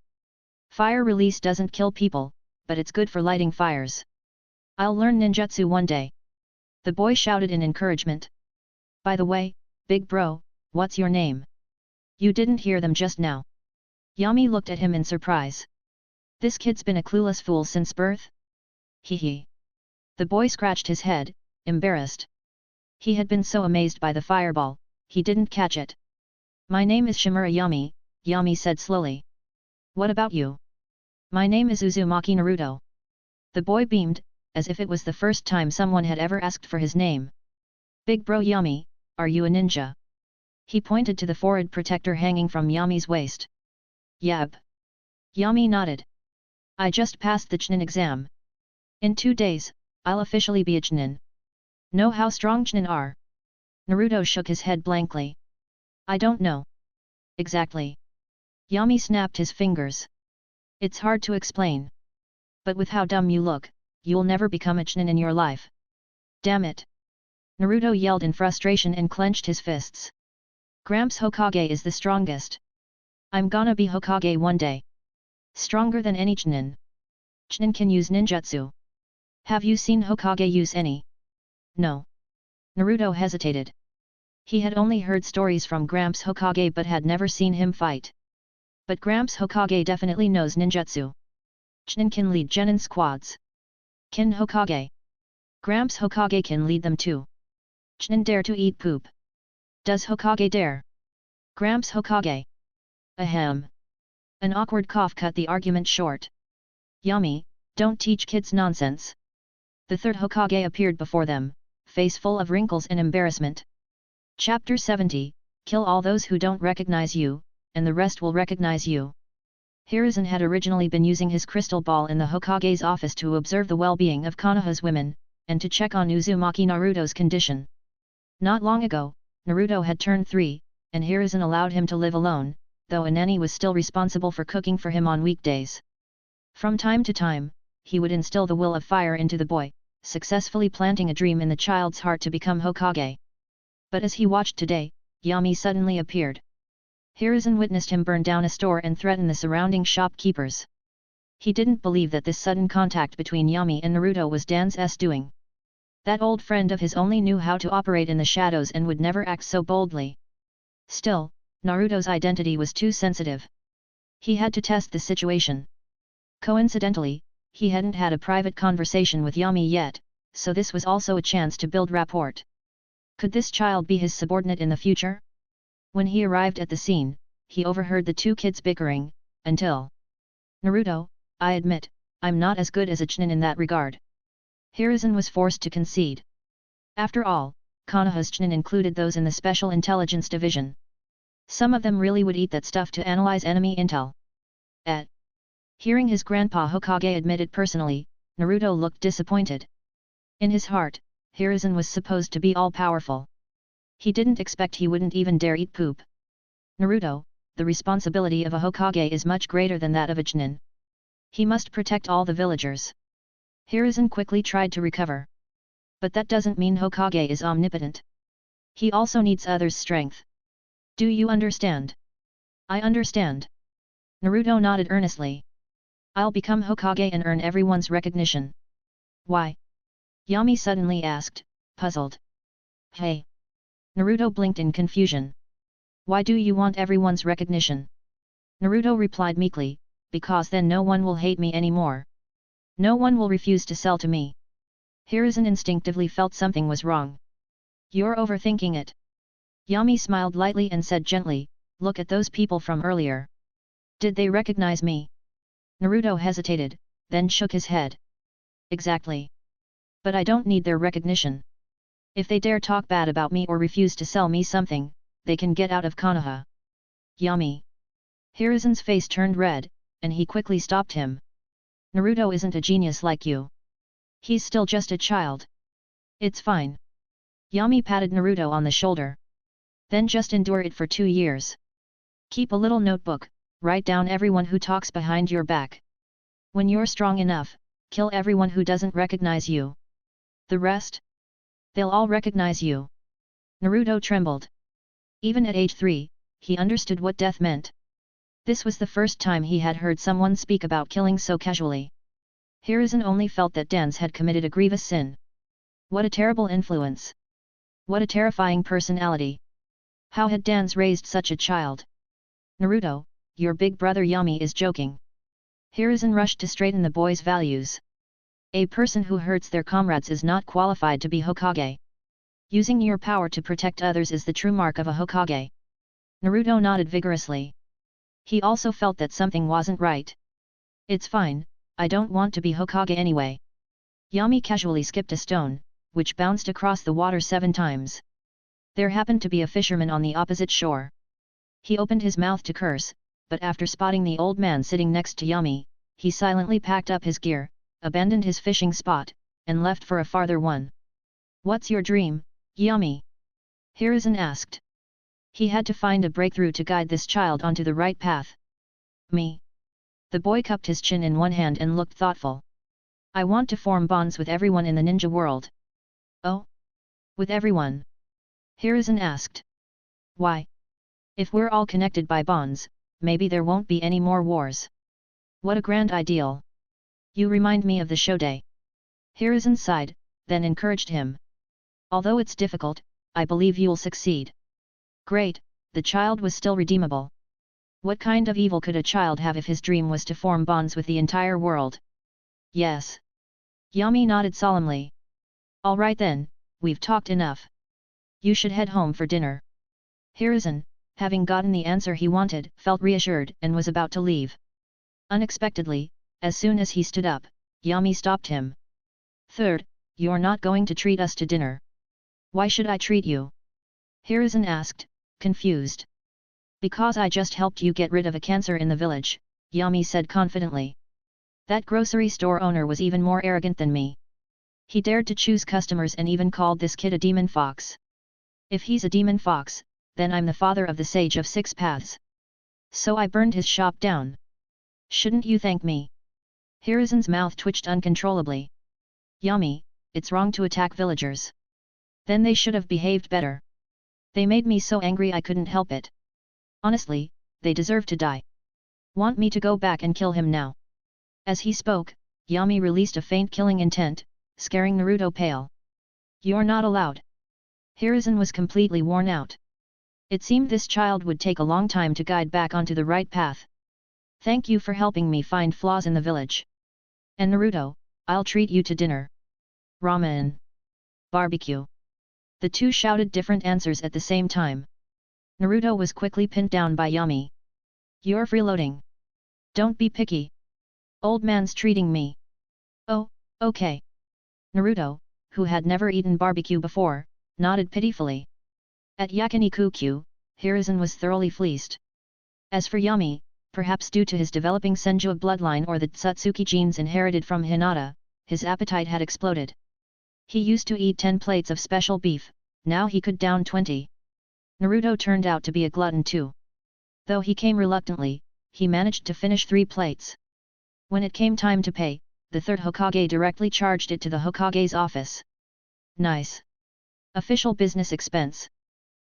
Fire release doesn't kill people, but it's good for lighting fires. I'll learn ninjutsu one day. The boy shouted in encouragement. By the way, big bro, what's your name? You didn't hear them just now. Yami looked at him in surprise. This kid's been a clueless fool since birth? Hee hee. The boy scratched his head, embarrassed. He had been so amazed by the fireball, he didn't catch it. My name is Shimura Yami, Yami said slowly. What about you? My name is Uzumaki Naruto. The boy beamed, as if it was the first time someone had ever asked for his name. Big bro Yami, are you a ninja? He pointed to the forehead protector hanging from Yami's waist. Yep. Yami nodded. I just passed the Chunin exam. In 2 days, I'll officially be a Chunin. Know how strong Chunin are? Naruto shook his head blankly. I don't know. Exactly. Yami snapped his fingers. It's hard to explain. But with how dumb you look, you'll never become a Chunin in your life. Damn it. Naruto yelled in frustration and clenched his fists. Gramps Hokage is the strongest. I'm gonna be Hokage one day. Stronger than any Chunin. Chunin can use ninjutsu. Have you seen Hokage use any? No. Naruto hesitated. He had only heard stories from Gramps Hokage but had never seen him fight. But Gramps Hokage definitely knows ninjutsu. Chunin can lead genin squads. Kin Hokage. Gramps Hokage can lead them too. Chunin dare to eat poop. Does Hokage dare? Gramps Hokage. Ahem. An awkward cough cut the argument short. Yami, don't teach kids nonsense. The third Hokage appeared before them, face full of wrinkles and embarrassment. Chapter 70, Kill all those who don't recognize you, and the rest will recognize you. Hiruzen had originally been using his crystal ball in the Hokage's office to observe the well-being of Konoha's women, and to check on Uzumaki Naruto's condition. Not long ago, Naruto had turned 3, and Hiruzen allowed him to live alone, though a nanny was still responsible for cooking for him on weekdays. From time to time, he would instill the will of fire into the boy, successfully planting a dream in the child's heart to become Hokage. But as he watched today, Yami suddenly appeared. Hiruzen witnessed him burn down a store and threaten the surrounding shopkeepers. He didn't believe that this sudden contact between Yami and Naruto was Dan's doing. That old friend of his only knew how to operate in the shadows and would never act so boldly. Still, Naruto's identity was too sensitive. He had to test the situation. Coincidentally, he hadn't had a private conversation with Yami yet, so this was also a chance to build rapport. Could this child be his subordinate in the future? When he arrived at the scene, he overheard the two kids bickering, until... Naruto, I admit, I'm not as good as a Chunin in that regard. Hiruzen was forced to concede. After all, Konoha's Chunin included those in the Special Intelligence Division. Some of them really would eat that stuff to analyze enemy intel. Hearing his grandpa Hokage admit it personally, Naruto looked disappointed. In his heart, Hiruzen was supposed to be all-powerful. He didn't expect he wouldn't even dare eat poop. Naruto, the responsibility of a Hokage is much greater than that of a Chunin. He must protect all the villagers. Hiruzen quickly tried to recover. But that doesn't mean Hokage is omnipotent. He also needs others' strength. Do you understand? I understand. Naruto nodded earnestly. I'll become Hokage and earn everyone's recognition. Why? Yami suddenly asked, puzzled. Hey! Naruto blinked in confusion. Why do you want everyone's recognition? Naruto replied meekly, because then no one will hate me anymore. No one will refuse to sell to me. Hiruzen instinctively felt something was wrong. You're overthinking it. Yami smiled lightly and said gently, look at those people from earlier. Did they recognize me? Naruto hesitated, then shook his head. Exactly. But I don't need their recognition. If they dare talk bad about me or refuse to sell me something, they can get out of Konoha. Yami. Hiruzen's face turned red, and he quickly stopped him. Naruto isn't a genius like you. He's still just a child. It's fine. Yami patted Naruto on the shoulder. Then just endure it for 2 years. Keep a little notebook, write down everyone who talks behind your back. When you're strong enough, kill everyone who doesn't recognize you. The rest? They'll all recognize you. Naruto trembled. Even at age 3, he understood what death meant. This was the first time he had heard someone speak about killing so casually. Hiruzen only felt that Danzō had committed a grievous sin. What a terrible influence! What a terrifying personality! How had Danzō raised such a child? Naruto, your big brother Yami is joking. Hiruzen rushed to straighten the boy's values. A person who hurts their comrades is not qualified to be Hokage. Using your power to protect others is the true mark of a Hokage. Naruto nodded vigorously. He also felt that something wasn't right. It's fine, I don't want to be Hokage anyway. Yami casually skipped a stone, which bounced across the water 7 times. There happened to be a fisherman on the opposite shore. He opened his mouth to curse, but after spotting the old man sitting next to Yami, he silently packed up his gear, abandoned his fishing spot, and left for a farther one. What's your dream, Yami? Hiruzen asked. He had to find a breakthrough to guide this child onto the right path. Me? The boy cupped his chin in one hand and looked thoughtful. I want to form bonds with everyone in the ninja world. Oh? With everyone? Hiruzen asked. Why? If we're all connected by bonds, maybe there won't be any more wars. What a grand ideal. You remind me of the Shoday. Hiruzen sighed, then encouraged him. Although it's difficult, I believe you'll succeed. Great, the child was still redeemable. What kind of evil could a child have if his dream was to form bonds with the entire world? Yes. Yami nodded solemnly. All right then, we've talked enough. You should head home for dinner. Hiruzen, having gotten the answer he wanted, felt reassured and was about to leave. Unexpectedly, as soon as he stood up, Yami stopped him. Third, you're not going to treat us to dinner. Why should I treat you? Hiruzen asked, confused. Because I just helped you get rid of a cancer in the village, Yami said confidently. That grocery store owner was even more arrogant than me. He dared to choose customers and even called this kid a demon fox. If he's a demon fox, then I'm the father of the Sage of 6 Paths. So I burned his shop down. Shouldn't you thank me? Hiruzen's mouth twitched uncontrollably. Yami, it's wrong to attack villagers. Then they should have behaved better. They made me so angry I couldn't help it. Honestly, they deserve to die. Want me to go back and kill him now? As he spoke, Yami released a faint killing intent, scaring Naruto pale. You're not allowed. Hiruzen was completely worn out. It seemed this child would take a long time to guide back onto the right path. Thank you for helping me find flaws in the village. And Naruto, I'll treat you to dinner. Ramen. Barbecue. The two shouted different answers at the same time. Naruto was quickly pinned down by Yami. You're freeloading. Don't be picky. Old man's treating me. Oh, okay. Naruto, who had never eaten barbecue before, nodded pitifully. At Yakiniku, Hiruzen was thoroughly fleeced. As for Yami, perhaps due to his developing Senju bloodline or the Tsutsuki genes inherited from Hinata, his appetite had exploded. He used to eat 10 plates of special beef, now he could down 20. Naruto turned out to be a glutton too. Though he came reluctantly, he managed to finish 3 plates. When it came time to pay, the third Hokage directly charged it to the Hokage's office. Nice. Official business expense.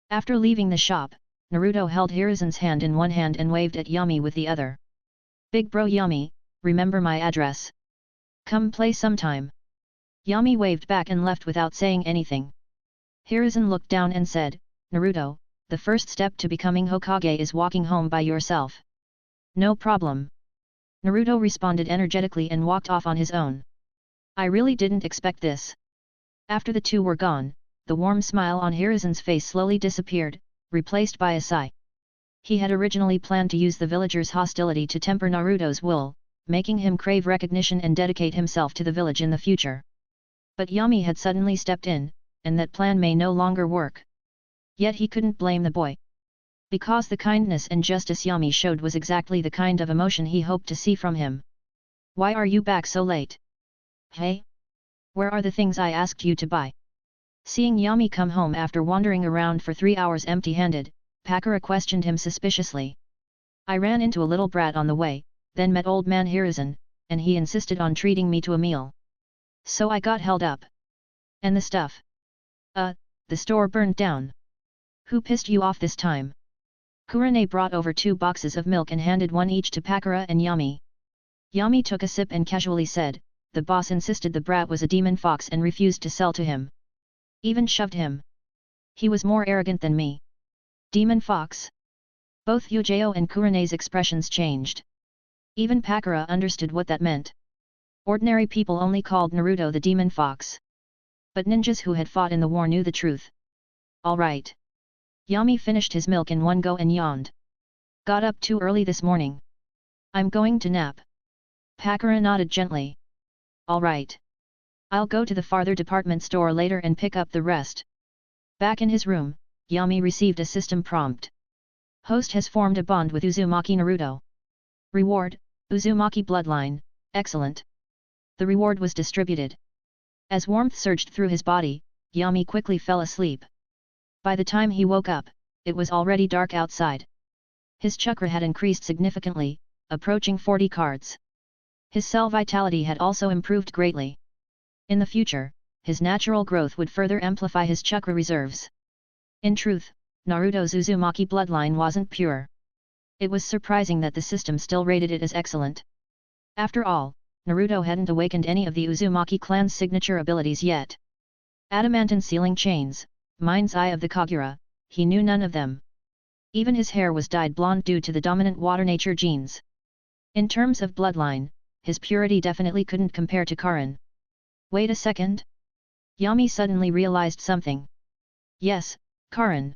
After leaving the shop, Naruto held Hiruzen's hand in one hand and waved at Yami with the other. Big bro Yami, remember my address. Come play sometime. Yami waved back and left without saying anything. Hiruzen looked down and said, Naruto, the first step to becoming Hokage is walking home by yourself. No problem. Naruto responded energetically and walked off on his own. I really didn't expect this. After the two were gone, the warm smile on Hiruzen's face slowly disappeared, replaced by a sigh. He had originally planned to use the villagers' hostility to temper Naruto's will, making him crave recognition and dedicate himself to the village in the future. But Yami had suddenly stepped in, and that plan may no longer work. Yet he couldn't blame the boy. Because the kindness and justice Yami showed was exactly the kind of emotion he hoped to see from him. Why are you back so late? Hey? Where are the things I asked you to buy? Seeing Yami come home after wandering around for 3 hours empty-handed, Pakura questioned him suspiciously. I ran into a little brat on the way, then met old man Hiruzen, and he insisted on treating me to a meal. So I got held up. And the stuff? The store burned down. Who pissed you off this time? Kurane brought over 2 boxes of milk and handed one each to Pakura and Yami. Yami took a sip and casually said, the boss insisted the brat was a demon fox and refused to sell to him. Even shoved him. He was more arrogant than me. Demon fox? Both Yujao and Kurane's expressions changed. Even Pakura understood what that meant. Ordinary people only called Naruto the demon fox. But ninjas who had fought in the war knew the truth. All right. Yami finished his milk in one go and yawned. Got up too early this morning. I'm going to nap. Pakura nodded gently. All right. I'll go to the farther department store later and pick up the rest. Back in his room, Yami received a system prompt. Host has formed a bond with Uzumaki Naruto. Reward, Uzumaki bloodline, excellent. The reward was distributed. As warmth surged through his body, Yami quickly fell asleep. By the time he woke up, it was already dark outside. His chakra had increased significantly, approaching 40 cards. His cell vitality had also improved greatly. In the future, his natural growth would further amplify his chakra reserves. In truth, Naruto's Uzumaki bloodline wasn't pure. It was surprising that the system still rated it as excellent. After all, Naruto hadn't awakened any of the Uzumaki clan's signature abilities yet. Adamantine sealing chains, mind's eye of the Kagura, he knew none of them. Even his hair was dyed blonde due to the dominant water nature genes. In terms of bloodline, his purity definitely couldn't compare to Karin. Wait a second? Yami suddenly realized something. Yes, Karin.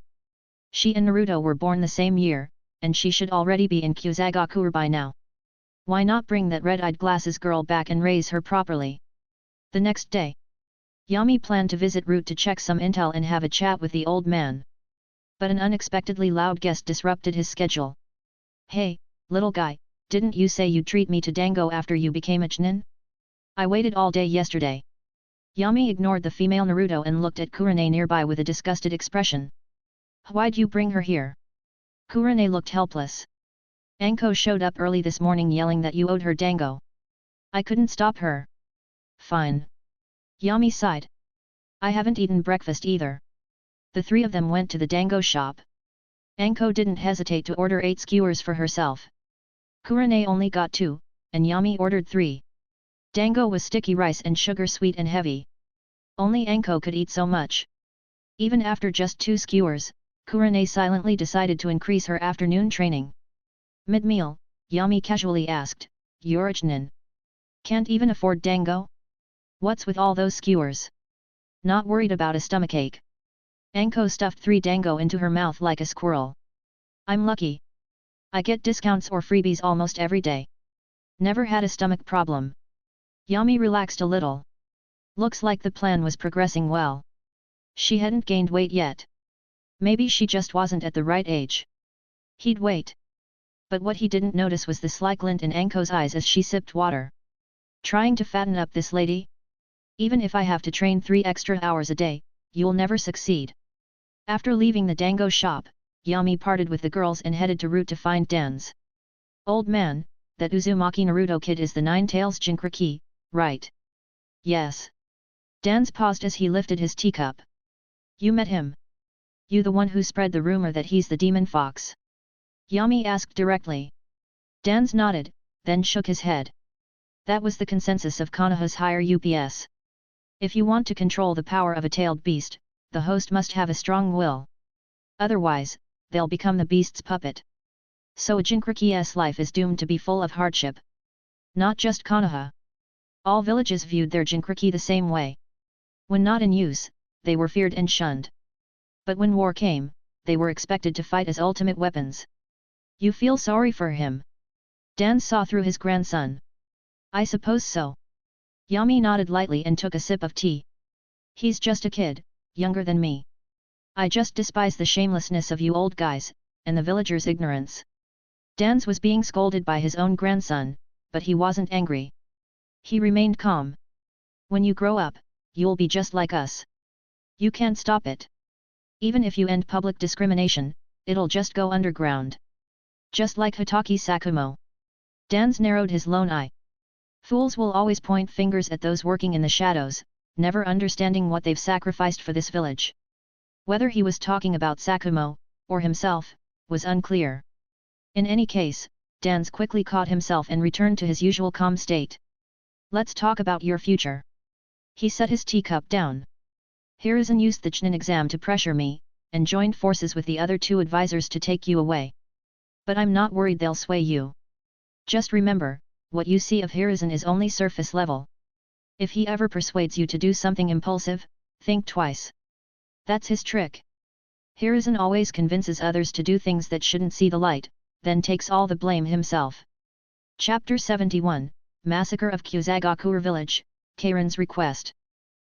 She and Naruto were born the same year, and she should already be in Kyuzagakure by now. Why not bring that red-eyed glasses girl back and raise her properly? The next day, Yami planned to visit Route to check some intel and have a chat with the old man. But an unexpectedly loud guest disrupted his schedule. Hey, little guy, didn't you say you'd treat me to dango after you became a Chunin? I waited all day yesterday. Yami ignored the female Naruto and looked at Kurane nearby with a disgusted expression. Why'd you bring her here? Kurane looked helpless. Anko showed up early this morning yelling that you owed her dango. I couldn't stop her. Fine. Yami sighed. I haven't eaten breakfast either. The 3 of them went to the dango shop. Anko didn't hesitate to order 8 skewers for herself. Kurane only got 2, and Yami ordered 3. Dango was sticky rice and sugar sweet and heavy. Only Anko could eat so much. Even after just 2 skewers, Kurane silently decided to increase her afternoon training. Mid-meal, Yami casually asked, "You're a Chunin. Can't even afford dango? What's with all those skewers? Not worried about a stomachache?" Anko stuffed 3 dango into her mouth like a squirrel. "I'm lucky. I get discounts or freebies almost every day. Never had a stomach problem." Yami relaxed a little. Looks like the plan was progressing well. She hadn't gained weight yet. Maybe she just wasn't at the right age. He'd wait. But what he didn't notice was the sly glint in Anko's eyes as she sipped water. Trying to fatten up this lady? Even if I have to train 3 extra hours a day, you'll never succeed. After leaving the dango shop, Yami parted with the girls and headed to Route to find Dan's. Old man, that Uzumaki Naruto kid is the Nine-Tails Jinchuriki, right? Yes. Dan's paused as he lifted his teacup. You met him? You the one who spread the rumor that he's the demon fox? Yami asked directly. Dan's nodded, then shook his head. That was the consensus of Konoha's higher UPS. If you want to control the power of a tailed beast, the host must have a strong will. Otherwise, they'll become the beast's puppet. So a Jinchuriki's life is doomed to be full of hardship. Not just Konoha. All villages viewed their Jinchuriki the same way. When not in use, they were feared and shunned. But when war came, they were expected to fight as ultimate weapons. You feel sorry for him? Dan saw through his grandson. I suppose so. Yami nodded lightly and took a sip of tea. He's just a kid, younger than me. I just despise the shamelessness of you old guys, and the villagers' ignorance. Dan's was being scolded by his own grandson, but he wasn't angry. He remained calm. When you grow up, you'll be just like us. You can't stop it. Even if you end public discrimination, it'll just go underground. Just like Hitaki Sakumo. Dan's narrowed his lone eye. Fools will always point fingers at those working in the shadows, never understanding what they've sacrificed for this village. Whether he was talking about Sakumo, or himself, was unclear. In any case, Dan's quickly caught himself and returned to his usual calm state. Let's talk about your future. He set his teacup down. Hiruzen used the Chunin exam to pressure me, and joined forces with the other 2 advisors to take you away. But I'm not worried they'll sway you. Just remember, what you see of Hiruzen is only surface level. If he ever persuades you to do something impulsive, think twice. That's his trick. Hiruzen always convinces others to do things that shouldn't see the light, then takes all the blame himself. Chapter 71, Massacre of Kusagakuer Village, Kairin's Request.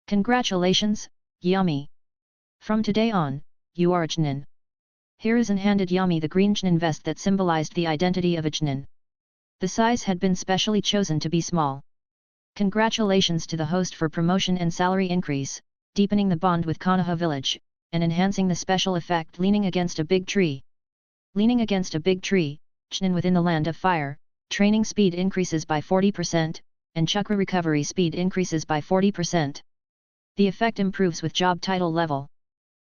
Congratulations, Yami. From today on, you are a Chunin. Hiruzen handed Yami the green Chunin vest that symbolized the identity of a Chunin. The size had been specially chosen to be small. Congratulations to the host for promotion and salary increase, deepening the bond with Konoha village, and enhancing the special effect leaning against a big tree. Leaning against a big tree, Chunin within the land of fire, training speed increases by 40%, and chakra recovery speed increases by 40%. The effect improves with job title level.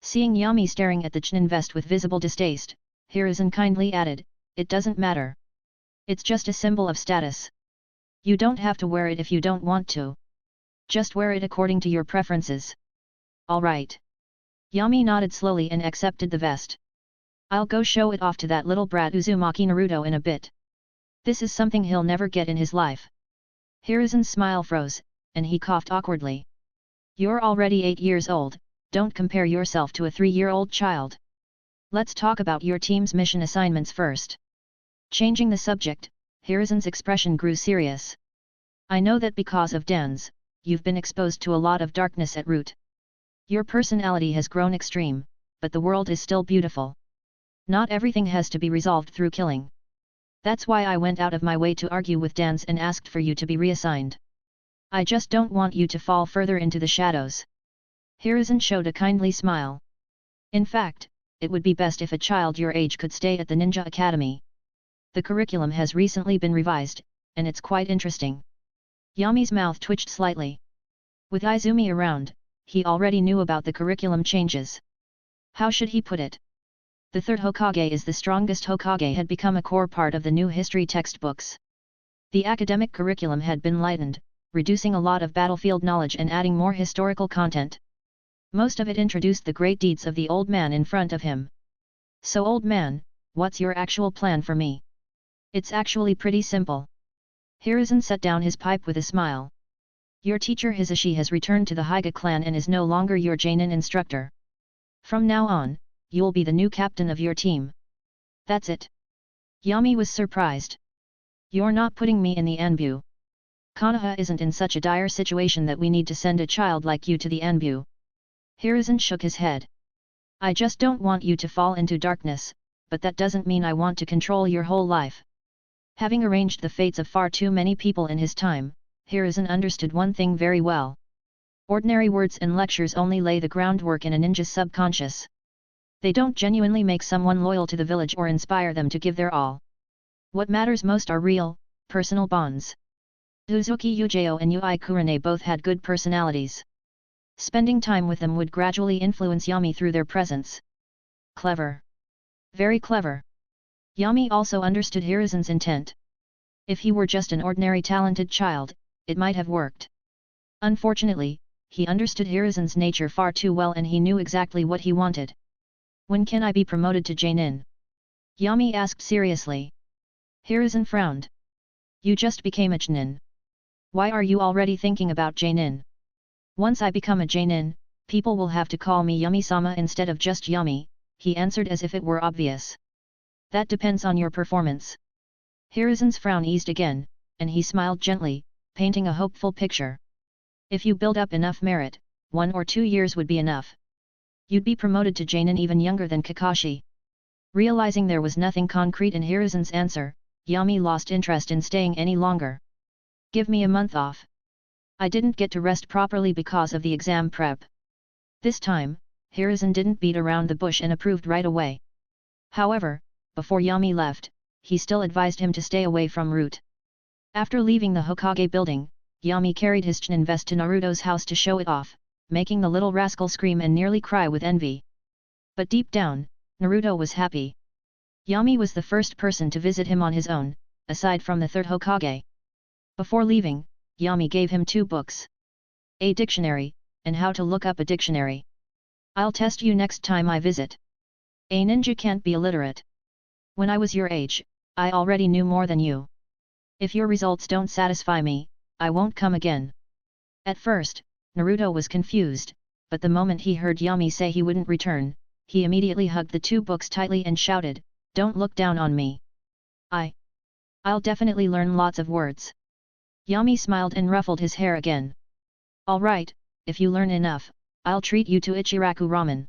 Seeing Yami staring at the Chunin vest with visible distaste, Hiruzen kindly added, it doesn't matter. It's just a symbol of status. You don't have to wear it if you don't want to. Just wear it according to your preferences. All right. Yami nodded slowly and accepted the vest. I'll go show it off to that little brat Uzumaki Naruto in a bit. This is something he'll never get in his life. Hiruzen's smile froze, and he coughed awkwardly. You're already 8 years old, don't compare yourself to a 3-year-old child. Let's talk about your team's mission assignments first. Changing the subject, Hiruzen's expression grew serious. I know that because of Dan's, you've been exposed to a lot of darkness at root. Your personality has grown extreme, but the world is still beautiful. Not everything has to be resolved through killing. That's why I went out of my way to argue with Dan's and asked for you to be reassigned. I just don't want you to fall further into the shadows. Hiruzen showed a kindly smile. In fact, it would be best if a child your age could stay at the Ninja Academy. The curriculum has recently been revised, and it's quite interesting. Yami's mouth twitched slightly. With Izumi around, he already knew about the curriculum changes. How should he put it? The third Hokage is the strongest Hokage had become a core part of the new history textbooks. The academic curriculum had been lightened, reducing a lot of battlefield knowledge and adding more historical content. Most of it introduced the great deeds of the old man in front of him. So old man, what's your actual plan for me? It's actually pretty simple. Hiruzen set down his pipe with a smile. Your teacher Hisashi has returned to the Hyuga clan and is no longer your Jonin instructor. From now on, you'll be the new captain of your team. That's it. Yami was surprised. You're not putting me in the Anbu. Konoha isn't in such a dire situation that we need to send a child like you to the Anbu. Hiruzen shook his head. I just don't want you to fall into darkness, but that doesn't mean I want to control your whole life. Having arranged the fates of far too many people in his time, Hiruzen understood one thing very well. Ordinary words and lectures only lay the groundwork in a ninja's subconscious. They don't genuinely make someone loyal to the village or inspire them to give their all. What matters most are real, personal bonds. Uzuki Ujao and Ui Kurane both had good personalities. Spending time with them would gradually influence Yami through their presence. Clever. Very clever. Yami also understood Hiruzen's intent. If he were just an ordinary talented child, it might have worked. Unfortunately, he understood Hiruzen's nature far too well and he knew exactly what he wanted. When can I be promoted to Jainin? Yami asked seriously. Hiruzen frowned. You just became a Jainin. Why are you already thinking about Jainin? Once I become a Jainin, people will have to call me Yami-sama instead of just Yami, he answered as if it were obvious. That depends on your performance. Hiruzen's frown eased again, and he smiled gently, painting a hopeful picture. If you build up enough merit, 1 or 2 years would be enough. You'd be promoted to Jainin even younger than Kakashi. Realizing there was nothing concrete in Hiruzen's answer, Yami lost interest in staying any longer. Give me a month off. I didn't get to rest properly because of the exam prep. This time, Hiruzen didn't beat around the bush and approved right away. However, before Yami left, he still advised him to stay away from Root. After leaving the Hokage building, Yami carried his Chunin vest to Naruto's house to show it off, making the little rascal scream and nearly cry with envy. But deep down, Naruto was happy. Yami was the first person to visit him on his own, aside from the third Hokage. Before leaving, Yami gave him 2 books. A dictionary, and how to look up a dictionary. I'll test you next time I visit. A ninja can't be illiterate. When I was your age, I already knew more than you. If your results don't satisfy me, I won't come again. At first, Naruto was confused, but the moment he heard Yami say he wouldn't return, he immediately hugged the 2 books tightly and shouted, "Don't look down on me. I'll definitely learn lots of words." Yami smiled and ruffled his hair again. "All right, if you learn enough, I'll treat you to Ichiraku ramen.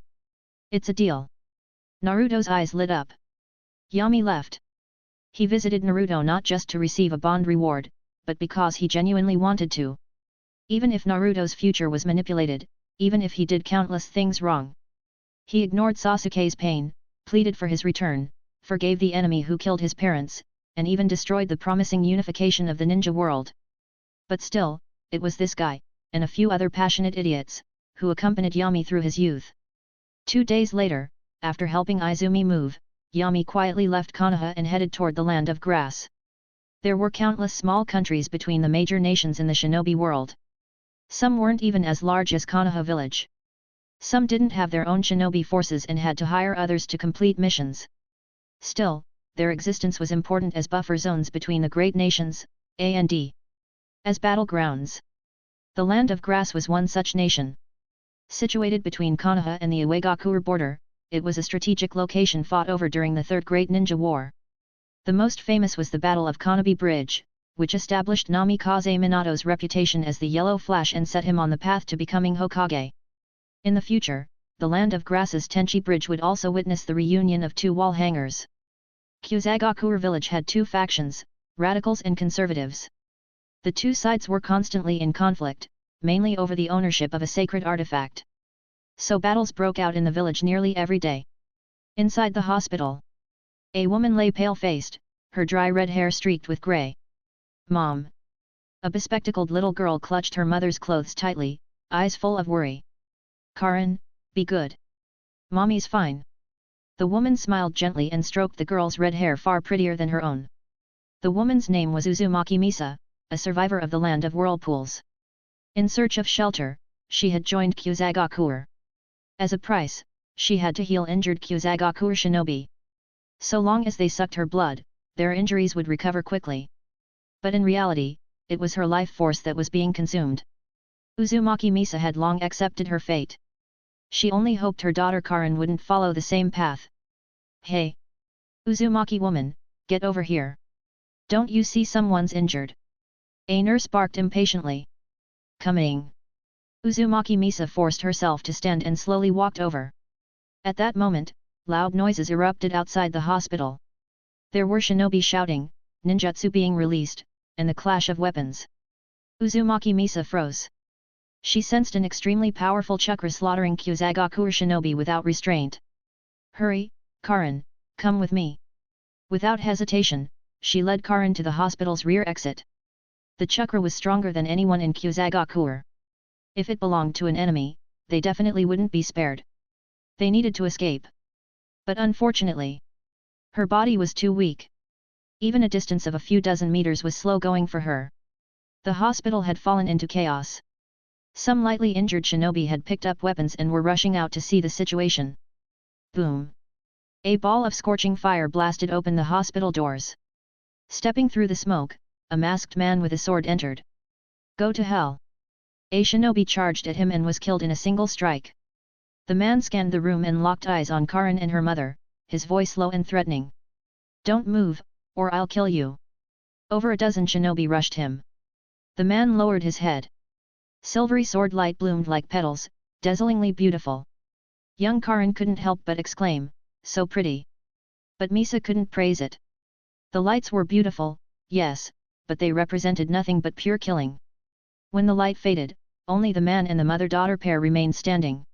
It's a deal." Naruto's eyes lit up. Yami left. He visited Naruto not just to receive a bond reward, but because he genuinely wanted to. Even if Naruto's future was manipulated, even if he did countless things wrong. He ignored Sasuke's pain, pleaded for his return, forgave the enemy who killed his parents, and even destroyed the promising unification of the ninja world. But still, it was this guy, and a few other passionate idiots, who accompanied Yami through his youth. 2 days later, after helping Izumi move, Yami quietly left Konoha and headed toward the land of grass. There were countless small countries between the major nations in the shinobi world. Some weren't even as large as Konoha village. Some didn't have their own shinobi forces and had to hire others to complete missions. Still, their existence was important as buffer zones between the great nations, A and D. As battlegrounds. The land of grass was one such nation. Situated between Konoha and the Uegakure border, it was a strategic location fought over during the Third Great Ninja War. The most famous was the Battle of Konobi Bridge, which established Namikaze Minato's reputation as the Yellow Flash and set him on the path to becoming Hokage. In the future, the land of Grass's Tenchi Bridge would also witness the reunion of 2 wall hangers. Kusagakure village had 2 factions, radicals and conservatives. The 2 sides were constantly in conflict, mainly over the ownership of a sacred artifact. So battles broke out in the village nearly every day. Inside the hospital, a woman lay pale-faced, her dry red hair streaked with grey. "Mom!" A bespectacled little girl clutched her mother's clothes tightly, eyes full of worry. "Karin, be good. Mommy's fine." The woman smiled gently and stroked the girl's red hair far prettier than her own. The woman's name was Uzumaki Misa, a survivor of the land of whirlpools. In search of shelter, she had joined Kusagakure. As a price, she had to heal injured Kusagakure shinobi. So long as they sucked her blood, their injuries would recover quickly. But in reality, it was her life force that was being consumed. Uzumaki Misa had long accepted her fate. She only hoped her daughter Karin wouldn't follow the same path. "Hey! Uzumaki woman, get over here! Don't you see someone's injured?" A nurse barked impatiently. "Coming!" Uzumaki Misa forced herself to stand and slowly walked over. At that moment, loud noises erupted outside the hospital. There were shinobi shouting, ninjutsu being released, and the clash of weapons. Uzumaki Misa froze. She sensed an extremely powerful chakra slaughtering Kusagakure shinobi without restraint. "Hurry, Karin, come with me." Without hesitation, she led Karin to the hospital's rear exit. The chakra was stronger than anyone in Kusagakure. If it belonged to an enemy, they definitely wouldn't be spared. They needed to escape. But unfortunately, her body was too weak. Even a distance of a few dozen meters was slow going for her. The hospital had fallen into chaos. Some lightly injured shinobi had picked up weapons and were rushing out to see the situation. Boom! A ball of scorching fire blasted open the hospital doors. Stepping through the smoke, a masked man with a sword entered. Go to hell! A shinobi charged at him and was killed in a single strike. The man scanned the room and locked eyes on Karin and her mother, his voice low and threatening. Don't move, or I'll kill you. Over a dozen shinobi rushed him. The man lowered his head. Silvery sword light bloomed like petals, dazzlingly beautiful. Young Karin couldn't help but exclaim, so pretty. But Misa couldn't praise it. The lights were beautiful, yes, but they represented nothing but pure killing. When the light faded, only the man and the mother-daughter pair remained standing.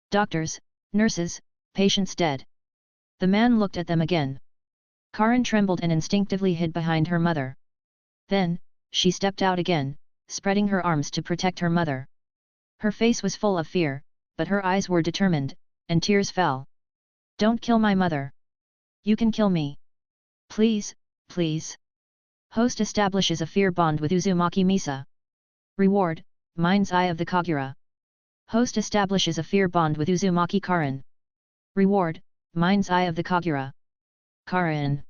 Doctors, nurses, patients dead. The man looked at them again. Karin trembled and instinctively hid behind her mother. Then, she stepped out again, spreading her arms to protect her mother. Her face was full of fear, but her eyes were determined, and tears fell. Don't kill my mother. You can kill me. Please, please. Host establishes a fear bond with Uzumaki Misa. Reward, mind's eye of the Kagura. Host establishes a fear bond with Uzumaki Karin. Reward, mind's eye of the Kagura. Karin.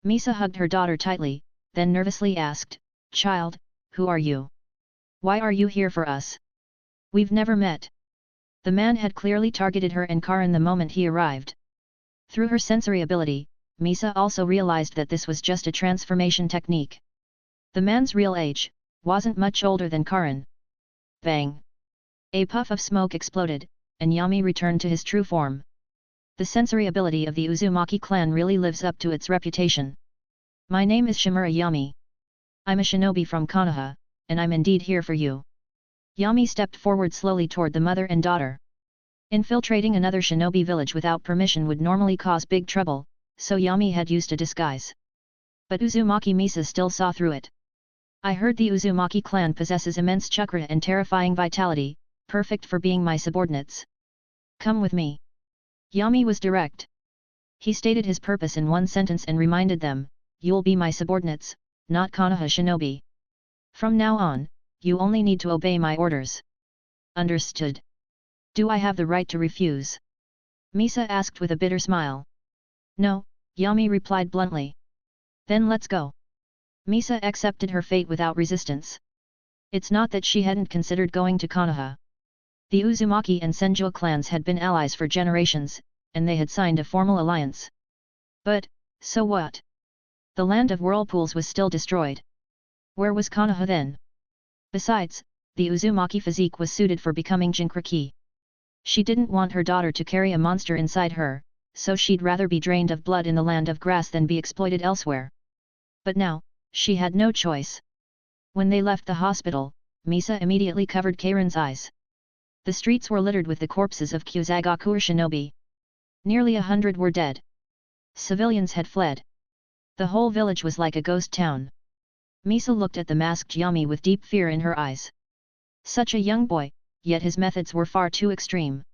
Misa hugged her daughter tightly, then nervously asked, Child, who are you? Why are you here for us? We've never met. The man had clearly targeted her and Karin the moment he arrived. Through her sensory ability, Misa also realized that this was just a transformation technique. The man's real age wasn't much older than Karin. Bang! A puff of smoke exploded, and Yami returned to his true form. The sensory ability of the Uzumaki clan really lives up to its reputation. My name is Shimura Yami. I'm a shinobi from Konoha, and I'm indeed here for you. Yami stepped forward slowly toward the mother and daughter. Infiltrating another shinobi village without permission would normally cause big trouble, so Yami had used a disguise. But Uzumaki Misa still saw through it. I heard the Uzumaki clan possesses immense chakra and terrifying vitality, perfect for being my subordinates. Come with me. Yami was direct. He stated his purpose in one sentence and reminded them, you'll be my subordinates, not Konoha shinobi. From now on, you only need to obey my orders. Understood. Do I have the right to refuse? Misa asked with a bitter smile. No, Yami replied bluntly. Then let's go. Misa accepted her fate without resistance. It's not that she hadn't considered going to Konoha. The Uzumaki and Senju clans had been allies for generations, and they had signed a formal alliance. But, so what? The land of whirlpools was still destroyed. Where was Konoha then? Besides, the Uzumaki physique was suited for becoming Jinchuriki. She didn't want her daughter to carry a monster inside her, so she'd rather be drained of blood in the land of grass than be exploited elsewhere. But now, she had no choice. When they left the hospital, Misa immediately covered Karin's eyes. The streets were littered with the corpses of Kyuzagakuer shinobi. Nearly 100 were dead. Civilians had fled. The whole village was like a ghost town. Misa looked at the masked Yami with deep fear in her eyes. Such a young boy, yet his methods were far too extreme.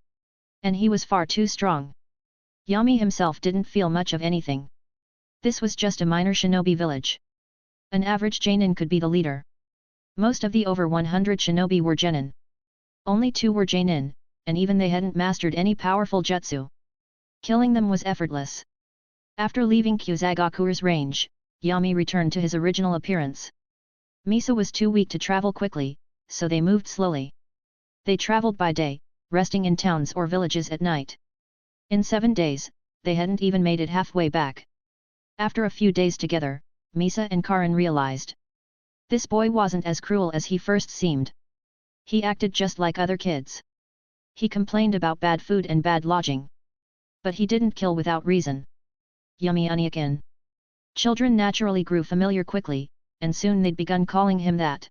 And he was far too strong. Yami himself didn't feel much of anything. This was just a minor shinobi village. An average Genin could be the leader. Most of the over 100 shinobi were genin. Only 2 were Genin, and even they hadn't mastered any powerful jutsu. Killing them was effortless. After leaving Kyuzagakuer's range, Yami returned to his original appearance. Misa was too weak to travel quickly, so they moved slowly. They traveled by day, resting in towns or villages at night. In 7 days, they hadn't even made it halfway back. After a few days together, Misa and Karin realized. This boy wasn't as cruel as he first seemed. He acted just like other kids. He complained about bad food and bad lodging. But he didn't kill without reason. Yami Oniakin. Children naturally grew familiar quickly, and soon they'd begun calling him that.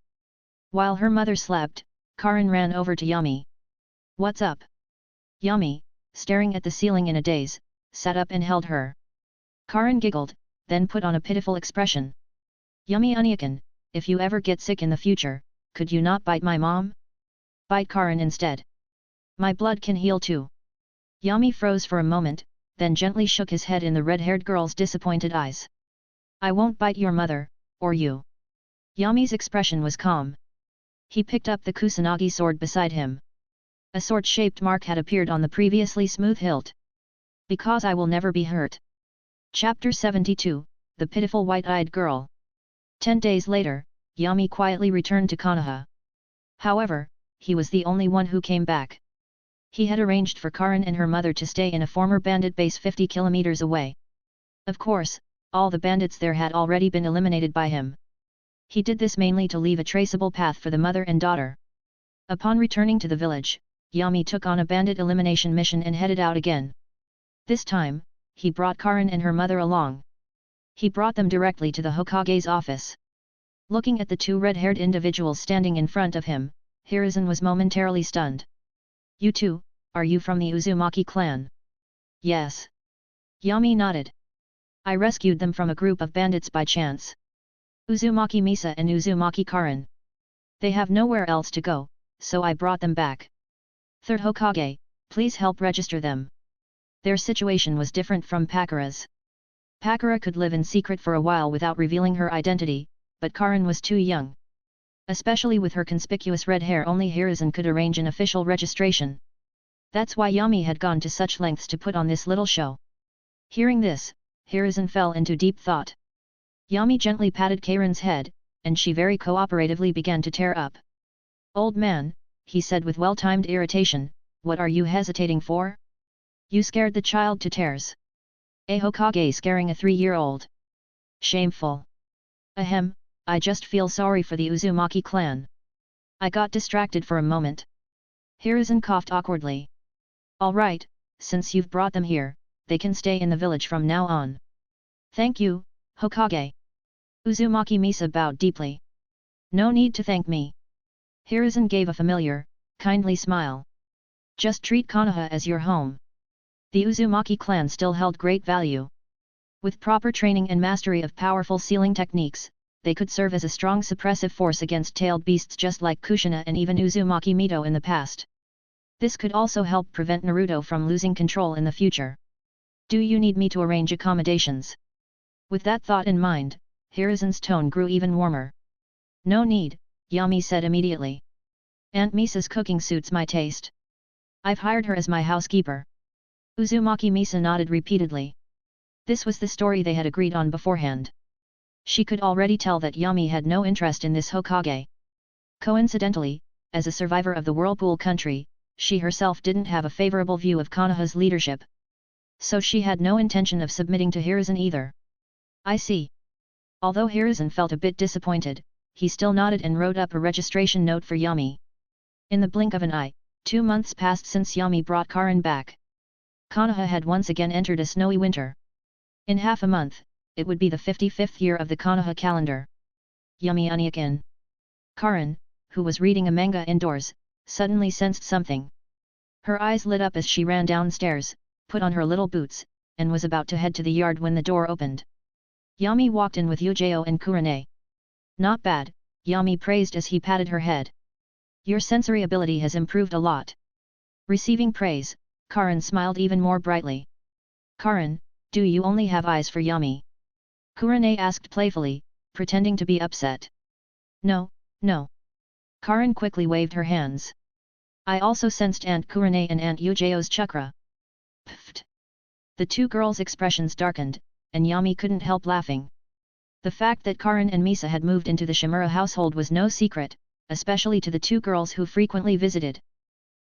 While her mother slept, Karin ran over to Yami. What's up? Yami, staring at the ceiling in a daze, sat up and held her. Karin giggled, then put on a pitiful expression. Yami Oniakin, if you ever get sick in the future, could you not bite my mom? Bite Karin instead. My blood can heal too. Yami froze for a moment, then gently shook his head in the red-haired girl's disappointed eyes. I won't bite your mother, or you. Yami's expression was calm. He picked up the Kusanagi sword beside him. A sword-shaped mark had appeared on the previously smooth hilt. Because I will never be hurt. Chapter 72, The Pitiful White-Eyed Girl. 10 days later, Yami quietly returned to Konoha. However, he was the only one who came back. He had arranged for Karin and her mother to stay in a former bandit base 50 kilometers away. Of course, all the bandits there had already been eliminated by him. He did this mainly to leave a traceable path for the mother and daughter. Upon returning to the village, Yami took on a bandit elimination mission and headed out again. This time, he brought Karin and her mother along. He brought them directly to the Hokage's office. Looking at the two red-haired individuals standing in front of him, Hiruzen was momentarily stunned. You two, are you from the Uzumaki clan? Yes. Yami nodded. I rescued them from a group of bandits by chance. Uzumaki Misa and Uzumaki Karin. They have nowhere else to go, so I brought them back. Third Hokage, please help register them. Their situation was different from Pakura's. Pakura could live in secret for a while without revealing her identity, but Karin was too young. Especially with her conspicuous red hair, only Hiruzen could arrange an official registration. That's why Yami had gone to such lengths to put on this little show. Hearing this, Hiruzen fell into deep thought. Yami gently patted Karin's head, and she very cooperatively began to tear up. Old man, he said with well-timed irritation, what are you hesitating for? You scared the child to tears. A Hokage scaring a 3-year-old. Shameful. Ahem, I just feel sorry for the Uzumaki clan. I got distracted for a moment. Hiruzen coughed awkwardly. Alright, since you've brought them here, they can stay in the village from now on. Thank you, Hokage. Uzumaki Misa bowed deeply. No need to thank me. Hiruzen gave a familiar, kindly smile. Just treat Konoha as your home. The Uzumaki clan still held great value. With proper training and mastery of powerful sealing techniques, they could serve as a strong suppressive force against tailed beasts just like Kushina and even Uzumaki Mito in the past. This could also help prevent Naruto from losing control in the future. Do you need me to arrange accommodations? With that thought in mind, Hiruzen's tone grew even warmer. No need, Yami said immediately. Aunt Misa's cooking suits my taste. I've hired her as my housekeeper. Uzumaki Misa nodded repeatedly. This was the story they had agreed on beforehand. She could already tell that Yami had no interest in this Hokage. Coincidentally, as a survivor of the Whirlpool country, she herself didn't have a favorable view of Konoha's leadership. So she had no intention of submitting to Hiruzen either. I see. Although Hiruzen felt a bit disappointed, he still nodded and wrote up a registration note for Yami. In the blink of an eye, 2 months passed since Yami brought Karin back. Konoha had once again entered a snowy winter. In half a month, it would be the 55th year of the Konoha calendar. Yami Oniakin. Karin, who was reading a manga indoors, suddenly sensed something. Her eyes lit up as she ran downstairs, put on her little boots, and was about to head to the yard when the door opened. Yami walked in with Yujao and Kurane. Not bad, Yami praised as he patted her head. Your sensory ability has improved a lot. Receiving praise, Karin smiled even more brightly. Karin, do you only have eyes for Yami? Kurane asked playfully, pretending to be upset. No, no. Karin quickly waved her hands. I also sensed Aunt Kurane and Aunt Yujao's chakra. Pfft. The two girls' expressions darkened, and Yami couldn't help laughing. The fact that Karin and Misa had moved into the Shimura household was no secret, especially to the two girls who frequently visited.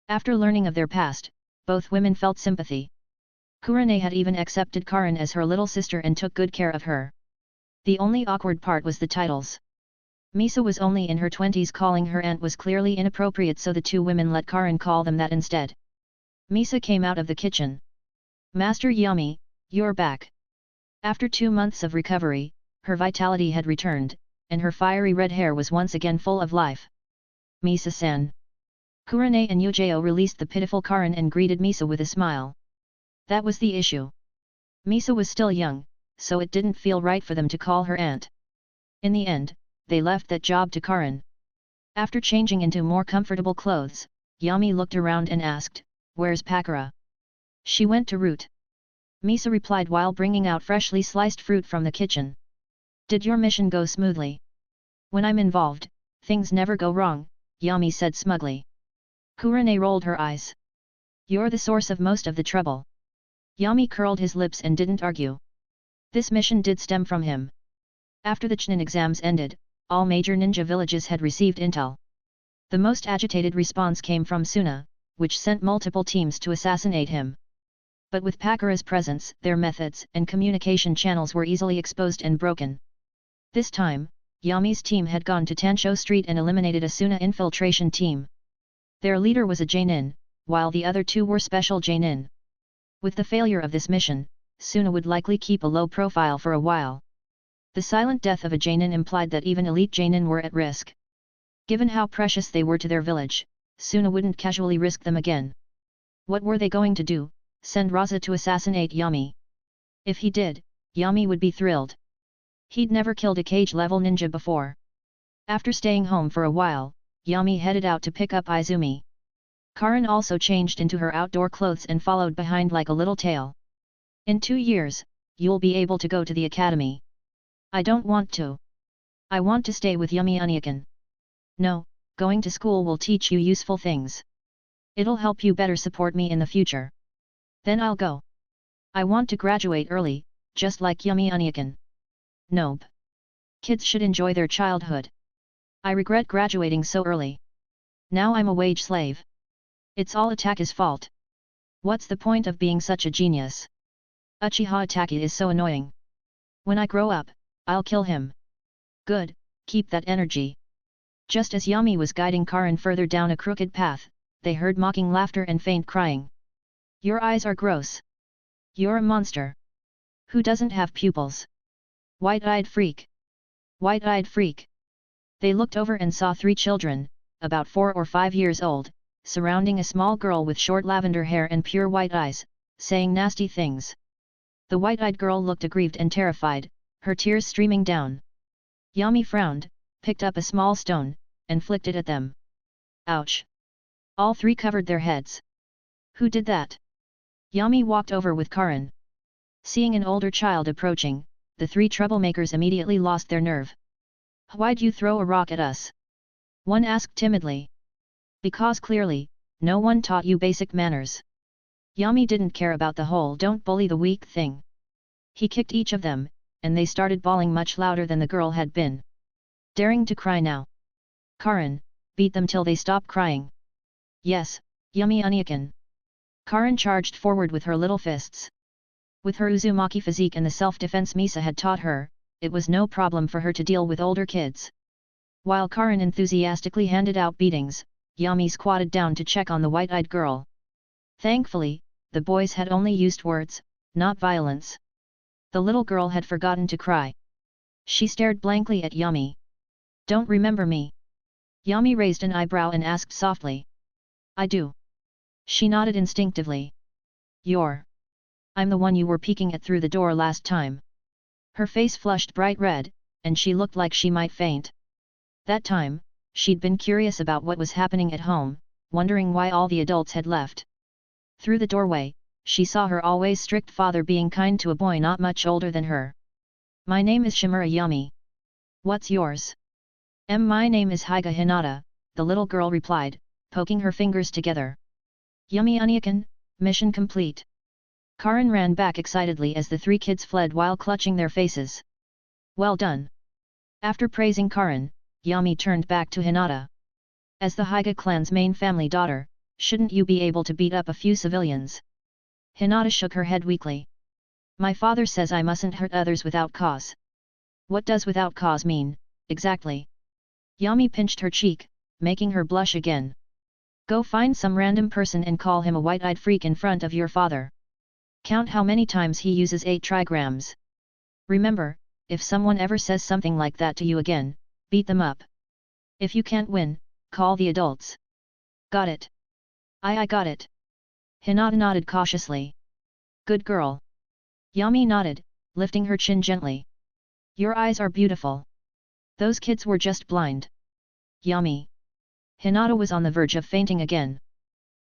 After learning of their past, both women felt sympathy. Kurane had even accepted Karin as her little sister and took good care of her. The only awkward part was the titles. Misa was only in her 20s, calling her aunt was clearly inappropriate, so the two women let Karin call them that instead. Misa came out of the kitchen. Master Yami, you're back. After 2 months of recovery, her vitality had returned, and her fiery red hair was once again full of life. Misa-san. Kurane and Yujao released the pitiful Karin and greeted Misa with a smile. That was the issue. Misa was still young, so it didn't feel right for them to call her aunt. In the end, they left that job to Karin. After changing into more comfortable clothes, Yami looked around and asked, "Where's Pakura?" "She went to root." Misa replied while bringing out freshly sliced fruit from the kitchen. "Did your mission go smoothly?" "When I'm involved, things never go wrong," Yami said smugly. Kurane rolled her eyes. "You're the source of most of the trouble." Yami curled his lips and didn't argue. This mission did stem from him. After the Chunin exams ended, all major ninja villages had received intel. The most agitated response came from Suna, which sent multiple teams to assassinate him. But with Pakura's presence, their methods and communication channels were easily exposed and broken. This time, Yami's team had gone to Tansho Street and eliminated a Suna infiltration team. Their leader was a Jainin, while the other two were special Jainin. With the failure of this mission, Suna would likely keep a low profile for a while. The silent death of a Jainin implied that even elite Jainin were at risk. Given how precious they were to their village, Suna wouldn't casually risk them again. What were they going to do? Send Raza to assassinate Yami? If he did, Yami would be thrilled. He'd never killed a cage-level ninja before. After staying home for a while, Yami headed out to pick up Izumi. Karin also changed into her outdoor clothes and followed behind like a little tail. "In 2 years, you'll be able to go to the academy." "I don't want to. I want to stay with Yami Uniakan." "No, going to school will teach you useful things. It'll help you better support me in the future. Then I'll go. I want to graduate early, just like Yami Uniakan." "Nope. Kids should enjoy their childhood. I regret graduating so early. Now I'm a wage slave. It's all Ataka's fault. What's the point of being such a genius? Uchiha Ataka is so annoying. When I grow up, I'll kill him." "Good, keep that energy." Just as Yami was guiding Karin further down a crooked path, they heard mocking laughter and faint crying. "Your eyes are gross. You're a monster. Who doesn't have pupils? White-eyed freak. White-eyed freak." They looked over and saw 3 children, about 4 or 5 years old, surrounding a small girl with short lavender hair and pure white eyes, saying nasty things. The white-eyed girl looked aggrieved and terrified, her tears streaming down. Yami frowned, picked up a small stone, and flicked it at them. "Ouch!" All 3 covered their heads. "Who did that?" Yami walked over with Karin. Seeing an older child approaching, the 3 troublemakers immediately lost their nerve. "Why'd you throw a rock at us?" one asked timidly. "Because clearly, no one taught you basic manners." Yami didn't care about the whole "don't bully the weak" thing. He kicked each of them, and they started bawling much louder than the girl had been. Daring to cry now. "Karin, beat them till they stop crying." "Yes, Yami Uniakan." Karin charged forward with her little fists. With her Uzumaki physique and the self-defense Misa had taught her, it was no problem for her to deal with older kids. While Karin enthusiastically handed out beatings, Yami squatted down to check on the white-eyed girl. Thankfully, the boys had only used words, not violence. The little girl had forgotten to cry. She stared blankly at Yami. "Don't remember me?" Yami raised an eyebrow and asked softly. "I do." She nodded instinctively. I'm the one you were peeking at through the door last time." Her face flushed bright red, and she looked like she might faint. That time, she'd been curious about what was happening at home, wondering why all the adults had left. Through the doorway, she saw her always strict father being kind to a boy not much older than her. "My name is Shimura Yami. What's yours?" My name is Higa Hinata," the little girl replied, poking her fingers together. "Yami Uniakan, mission complete." Karin ran back excitedly as the 3 kids fled while clutching their faces. "Well done." After praising Karin, Yami turned back to Hinata. "As the Higa clan's main family daughter, shouldn't you be able to beat up a few civilians?" Hinata shook her head weakly. "My father says I mustn't hurt others without cause." "What does without cause mean, exactly?" Yami pinched her cheek, making her blush again. "Go find some random person and call him a white-eyed freak in front of your father. Count how many times he uses 8 trigrams. Remember, if someone ever says something like that to you again, beat them up. If you can't win, call the adults." "Got it." I got it." Hinata nodded cautiously. "Good girl." Yami nodded, lifting her chin gently. "Your eyes are beautiful. Those kids were just blind." "Yami." Hinata was on the verge of fainting again.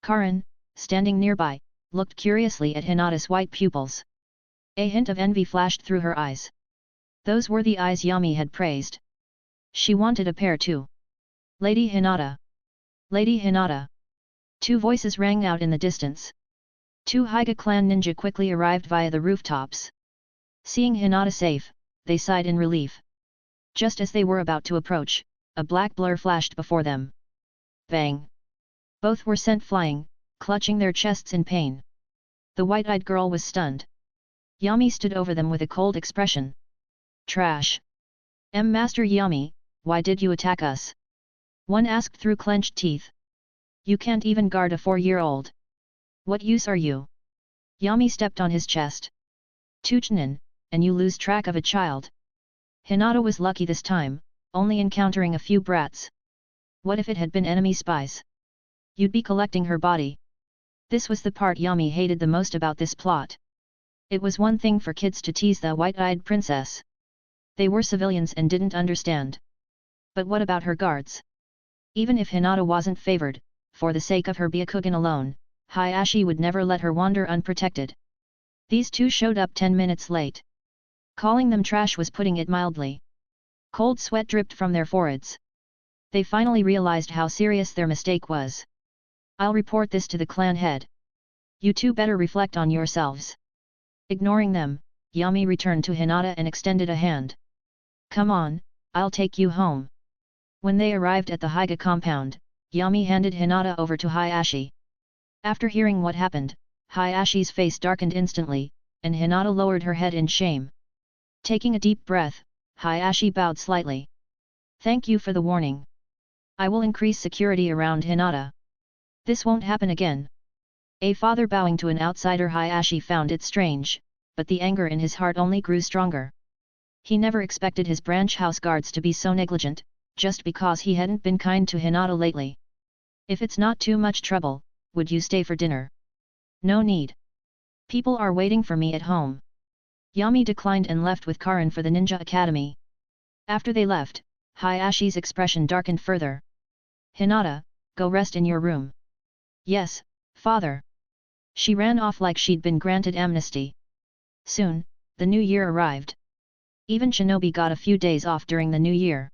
Karin, standing nearby, looked curiously at Hinata's white pupils. A hint of envy flashed through her eyes. Those were the eyes Yami had praised. She wanted a pair too. Lady Hinata! Lady Hinata! Two voices rang out in the distance. Two Hyga clan ninja quickly arrived via the rooftops. Seeing Hinata safe, they sighed in relief. Just as they were about to approach, a black blur flashed before them. Bang! Both were sent flying, clutching their chests in pain. The white-eyed girl was stunned. Yami stood over them with a cold expression. Trash! Master Yami, why did you attack us? One asked through clenched teeth. You can't even guard a 4-year-old. What use are you? Yami stepped on his chest. Tuchnin, and you lose track of a child. Hinata was lucky this time, only encountering a few brats. What if it had been enemy spies? You'd be collecting her body. This was the part Yami hated the most about this plot. It was one thing for kids to tease the white-eyed princess. They were civilians and didn't understand. But what about her guards? Even if Hinata wasn't favored, for the sake of her Byakugan alone, Hayashi would never let her wander unprotected. These two showed up 10 minutes late. Calling them trash was putting it mildly. Cold sweat dripped from their foreheads. They finally realized how serious their mistake was. I'll report this to the clan head. You two better reflect on yourselves. Ignoring them, Yami returned to Hinata and extended a hand. Come on, I'll take you home. When they arrived at the Hyga compound, Yami handed Hinata over to Hayashi. After hearing what happened, Hayashi's face darkened instantly, and Hinata lowered her head in shame. Taking a deep breath, Hayashi bowed slightly. Thank you for the warning. I will increase security around Hinata. This won't happen again. A father bowing to an outsider. Hayashi found it strange, but the anger in his heart only grew stronger. He never expected his branch house guards to be so negligent, just because he hadn't been kind to Hinata lately. If it's not too much trouble, would you stay for dinner? No need. People are waiting for me at home. Yami declined and left with Karin for the Ninja Academy. After they left, Hayashi's expression darkened further. Hinata, go rest in your room. Yes, father. She ran off like she'd been granted amnesty. Soon, the new year arrived. Even Shinobi got a few days off during the new year.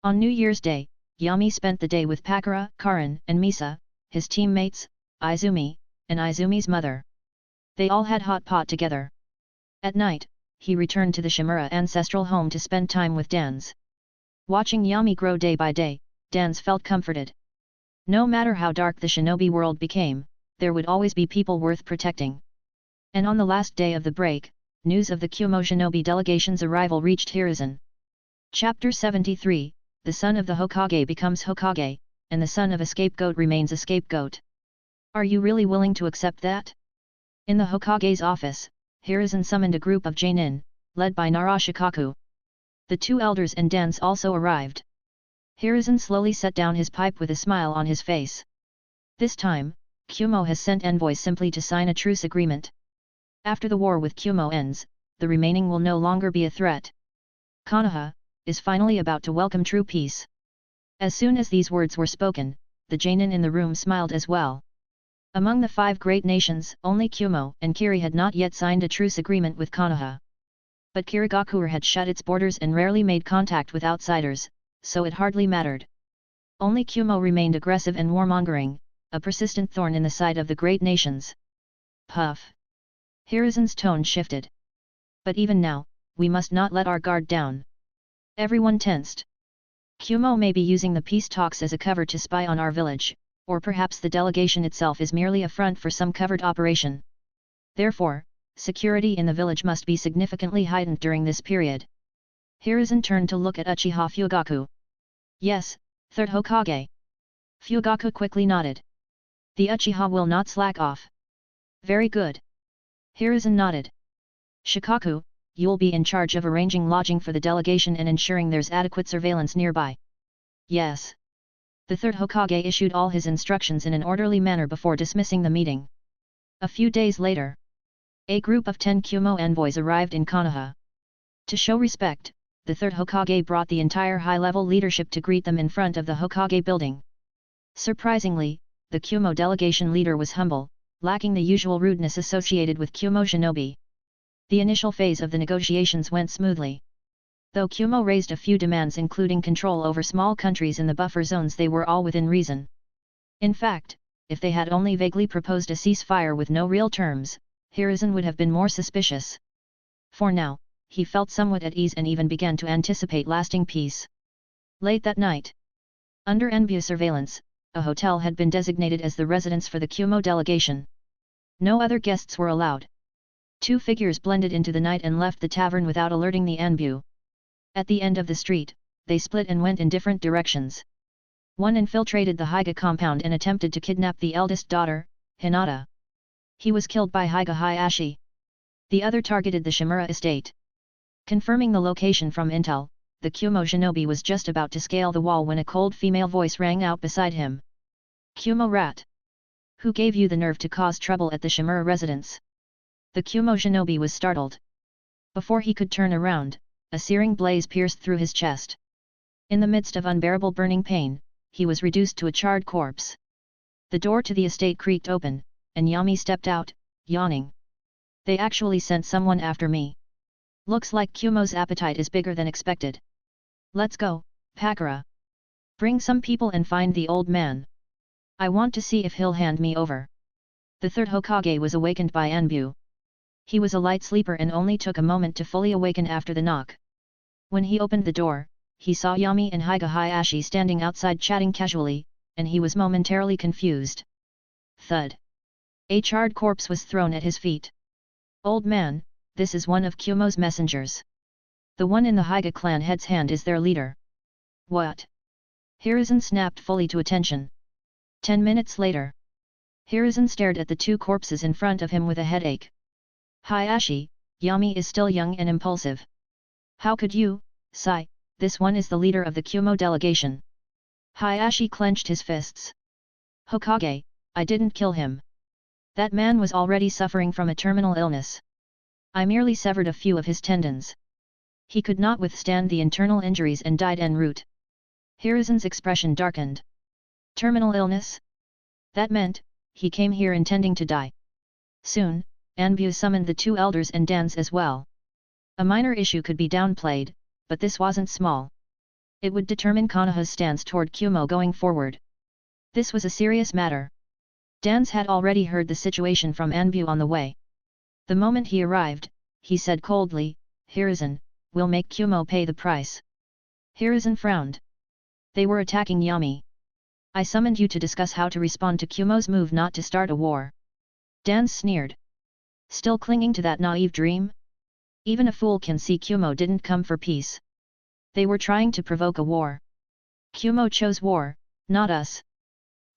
On New Year's Day, Yami spent the day with Pakura, Karin, and Misa, his teammates, Izumi, and Izumi's mother. They all had hot pot together. At night, he returned to the Shimura ancestral home to spend time with Dans. Watching Yami grow day by day, Dans felt comforted. No matter how dark the shinobi world became, there would always be people worth protecting. And on the last day of the break, news of the Kumo shinobi delegation's arrival reached Hiruzen. Chapter 73, The son of the Hokage becomes Hokage, and the son of a scapegoat remains a scapegoat. Are you really willing to accept that? In the Hokage's office, Hiruzen summoned a group of Genin, led by Narashikaku. The two elders and Dans also arrived. Hiruzen slowly set down his pipe with a smile on his face. This time, Kumo has sent envoys simply to sign a truce agreement. After the war with Kumo ends, the remaining will no longer be a threat. Konoha is finally about to welcome true peace. As soon as these words were spoken, the Genin in the room smiled as well. Among the 5 great nations, only Kumo and Kiri had not yet signed a truce agreement with Konoha. But Kirigakure had shut its borders and rarely made contact with outsiders, so it hardly mattered. Only Kumo remained aggressive and warmongering, a persistent thorn in the side of the great nations. Puff! Hiruzen's tone shifted. But even now, we must not let our guard down. Everyone tensed. Kumo may be using the peace talks as a cover to spy on our village, or perhaps the delegation itself is merely a front for some covert operation. Therefore, security in the village must be significantly heightened during this period. Hiruzen turned to look at Uchiha Fugaku. Yes, third Hokage. Fugaku quickly nodded. The Uchiha will not slack off. Very good. Hiruzen nodded. Shikaku, you'll be in charge of arranging lodging for the delegation and ensuring there's adequate surveillance nearby. Yes. The third Hokage issued all his instructions in an orderly manner before dismissing the meeting. A few days later, a group of 10 Kumo envoys arrived in Konoha. To show respect, the third Hokage brought the entire high-level leadership to greet them in front of the Hokage building. Surprisingly, the Kumo delegation leader was humble, lacking the usual rudeness associated with Kumo shinobi. The initial phase of the negotiations went smoothly. Though Kumo raised a few demands including control over small countries in the buffer zones, they were all within reason. In fact, if they had only vaguely proposed a ceasefire with no real terms, Hiruzen would have been more suspicious. For now, he felt somewhat at ease and even began to anticipate lasting peace. Late that night, under Enbu surveillance, a hotel had been designated as the residence for the Kumo delegation. No other guests were allowed. Two figures blended into the night and left the tavern without alerting the Enbu. At the end of the street, they split and went in different directions. One infiltrated the Hyga compound and attempted to kidnap the eldest daughter, Hinata. He was killed by Hyga Hayashi. The other targeted the Shimura estate. Confirming the location from intel, the Kumo shinobi was just about to scale the wall when a cold female voice rang out beside him. "Kumo rat! Who gave you the nerve to cause trouble at the Shimura residence?" The Kumo shinobi was startled. Before he could turn around, a searing blaze pierced through his chest. In the midst of unbearable burning pain, he was reduced to a charred corpse. The door to the estate creaked open, and Yami stepped out, yawning. "They actually sent someone after me. Looks like Kumo's appetite is bigger than expected. Let's go, Pakura. Bring some people and find the old man. I want to see if he'll hand me over." The third Hokage was awakened by Anbu. He was a light sleeper and only took a moment to fully awaken after the knock. When he opened the door, he saw Yami and Hyga Hayashi standing outside chatting casually, and he was momentarily confused. Thud. A charred corpse was thrown at his feet. "Old man, this is one of Kumo's messengers. The one in the Hyga clan head's hand is their leader." "What?" Hiruzen snapped fully to attention. 10 minutes later. Hiruzen stared at the two corpses in front of him with a headache. "Hayashi, Yami is still young and impulsive. How could you, sigh, this one is the leader of the Kumo delegation." Hayashi clenched his fists. "Hokage, I didn't kill him. That man was already suffering from a terminal illness. I merely severed a few of his tendons. He could not withstand the internal injuries and died en route." Hiruzen's expression darkened. Terminal illness? That meant, he came here intending to die. Soon, Anbu summoned the two elders and Dans as well. A minor issue could be downplayed, but this wasn't small. It would determine Konoha's stance toward Kumo going forward. This was a serious matter. Dans had already heard the situation from Anbu on the way. The moment he arrived, he said coldly, "Hiruzen, we'll make Kumo pay the price." Hiruzen frowned. "They were attacking Yami. I summoned you to discuss how to respond to Kumo's move not to start a war." Dan sneered. Still clinging to that naive dream? Even a fool can see Kumo didn't come for peace. They were trying to provoke a war. Kumo chose war, not us.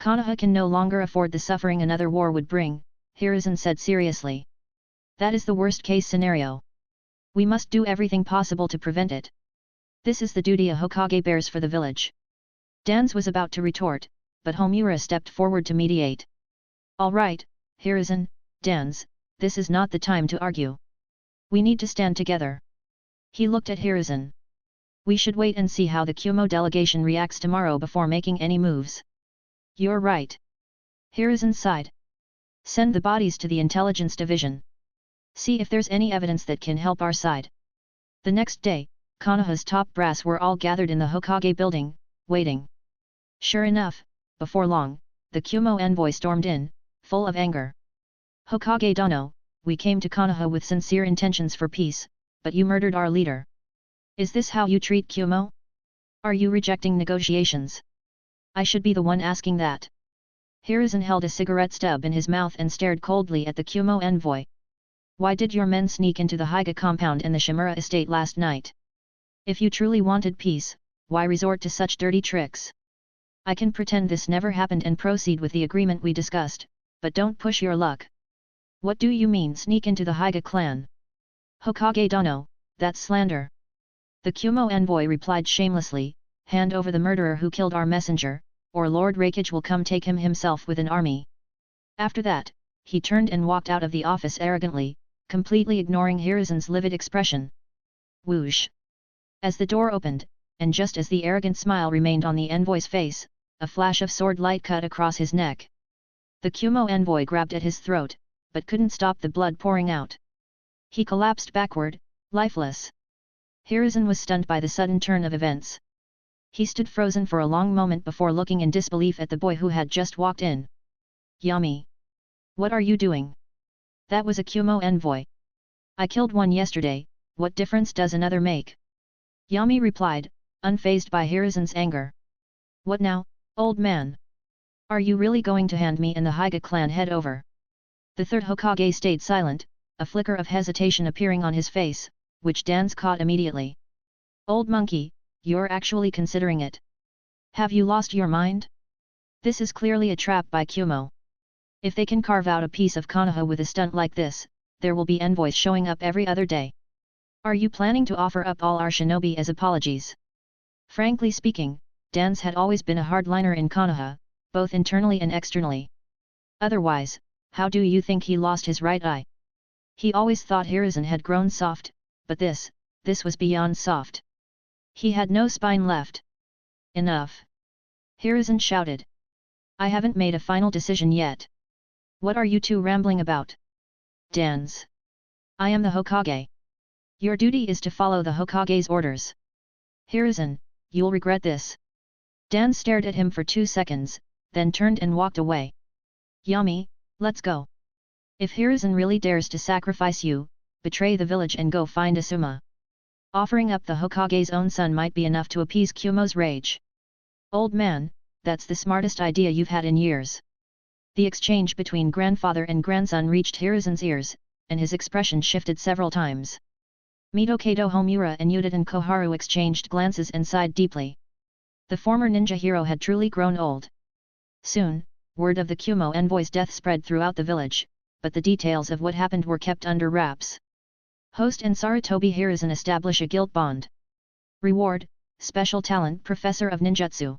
Konoha can no longer afford the suffering another war would bring, Hiruzen said seriously. That is the worst case scenario. We must do everything possible to prevent it. This is the duty a Hokage bears for the village. Dans was about to retort, but Homura stepped forward to mediate. All right, Hiruzen, Dans, this is not the time to argue. We need to stand together. He looked at Hiruzen. We should wait and see how the Kumo delegation reacts tomorrow before making any moves. You're right. Hiruzen sighed. Send the bodies to the intelligence division. See if there's any evidence that can help our side. The next day, Konoha's top brass were all gathered in the Hokage building, waiting. Sure enough, before long, the Kumo envoy stormed in, full of anger. Hokage Dono, we came to Konoha with sincere intentions for peace, but you murdered our leader. Is this how you treat Kumo? Are you rejecting negotiations? I should be the one asking that. Hiruzen held a cigarette stub in his mouth and stared coldly at the Kumo envoy. Why did your men sneak into the Hyga compound and the Shimura estate last night? If you truly wanted peace, why resort to such dirty tricks? I can pretend this never happened and proceed with the agreement we discussed, but don't push your luck. What do you mean sneak into the Hyga clan? Hokage Dono, that's slander. The Kumo envoy replied shamelessly, hand over the murderer who killed our messenger, or Lord Raikage will come take him himself with an army. After that, he turned and walked out of the office arrogantly, completely ignoring Hiruzen's livid expression. Whoosh! As the door opened, and just as the arrogant smile remained on the envoy's face, a flash of sword light cut across his neck. The Kumo envoy grabbed at his throat, but couldn't stop the blood pouring out. He collapsed backward, lifeless. Hiruzen was stunned by the sudden turn of events. He stood frozen for a long moment before looking in disbelief at the boy who had just walked in. Yami! What are you doing? That was a Kumo envoy. I killed one yesterday, what difference does another make? Yami replied, unfazed by Hiruzen's anger. What now, old man? Are you really going to hand me and the Hyuga clan head over? The third Hokage stayed silent, a flicker of hesitation appearing on his face, which Dan's caught immediately. Old monkey, you're actually considering it. Have you lost your mind? This is clearly a trap by Kumo. If they can carve out a piece of Konoha with a stunt like this, there will be envoys showing up every other day. Are you planning to offer up all our shinobi as apologies? Frankly speaking, Dan's had always been a hardliner in Konoha, both internally and externally. Otherwise, how do you think he lost his right eye? He always thought Hiruzen had grown soft, but this was beyond soft. He had no spine left. Enough! Hiruzen shouted. I haven't made a final decision yet. What are you two rambling about? Dan's. I am the Hokage. Your duty is to follow the Hokage's orders. Hiruzen, you'll regret this. Dan stared at him for 2 seconds, then turned and walked away. Yami, let's go. If Hiruzen really dares to sacrifice you, betray the village and go find Asuma. Offering up the Hokage's own son might be enough to appease Kumo's rage. Old man, that's the smartest idea you've had in years. The exchange between grandfather and grandson reached Hiruzen's ears, and his expression shifted several times. Mitokado Homura and Yudin Koharu exchanged glances and sighed deeply. The former ninja hero had truly grown old. Soon, word of the Kumo envoy's death spread throughout the village, but the details of what happened were kept under wraps. Host and Sarutobi Hiruzen establish a guild bond. Reward, Special Talent Professor of Ninjutsu.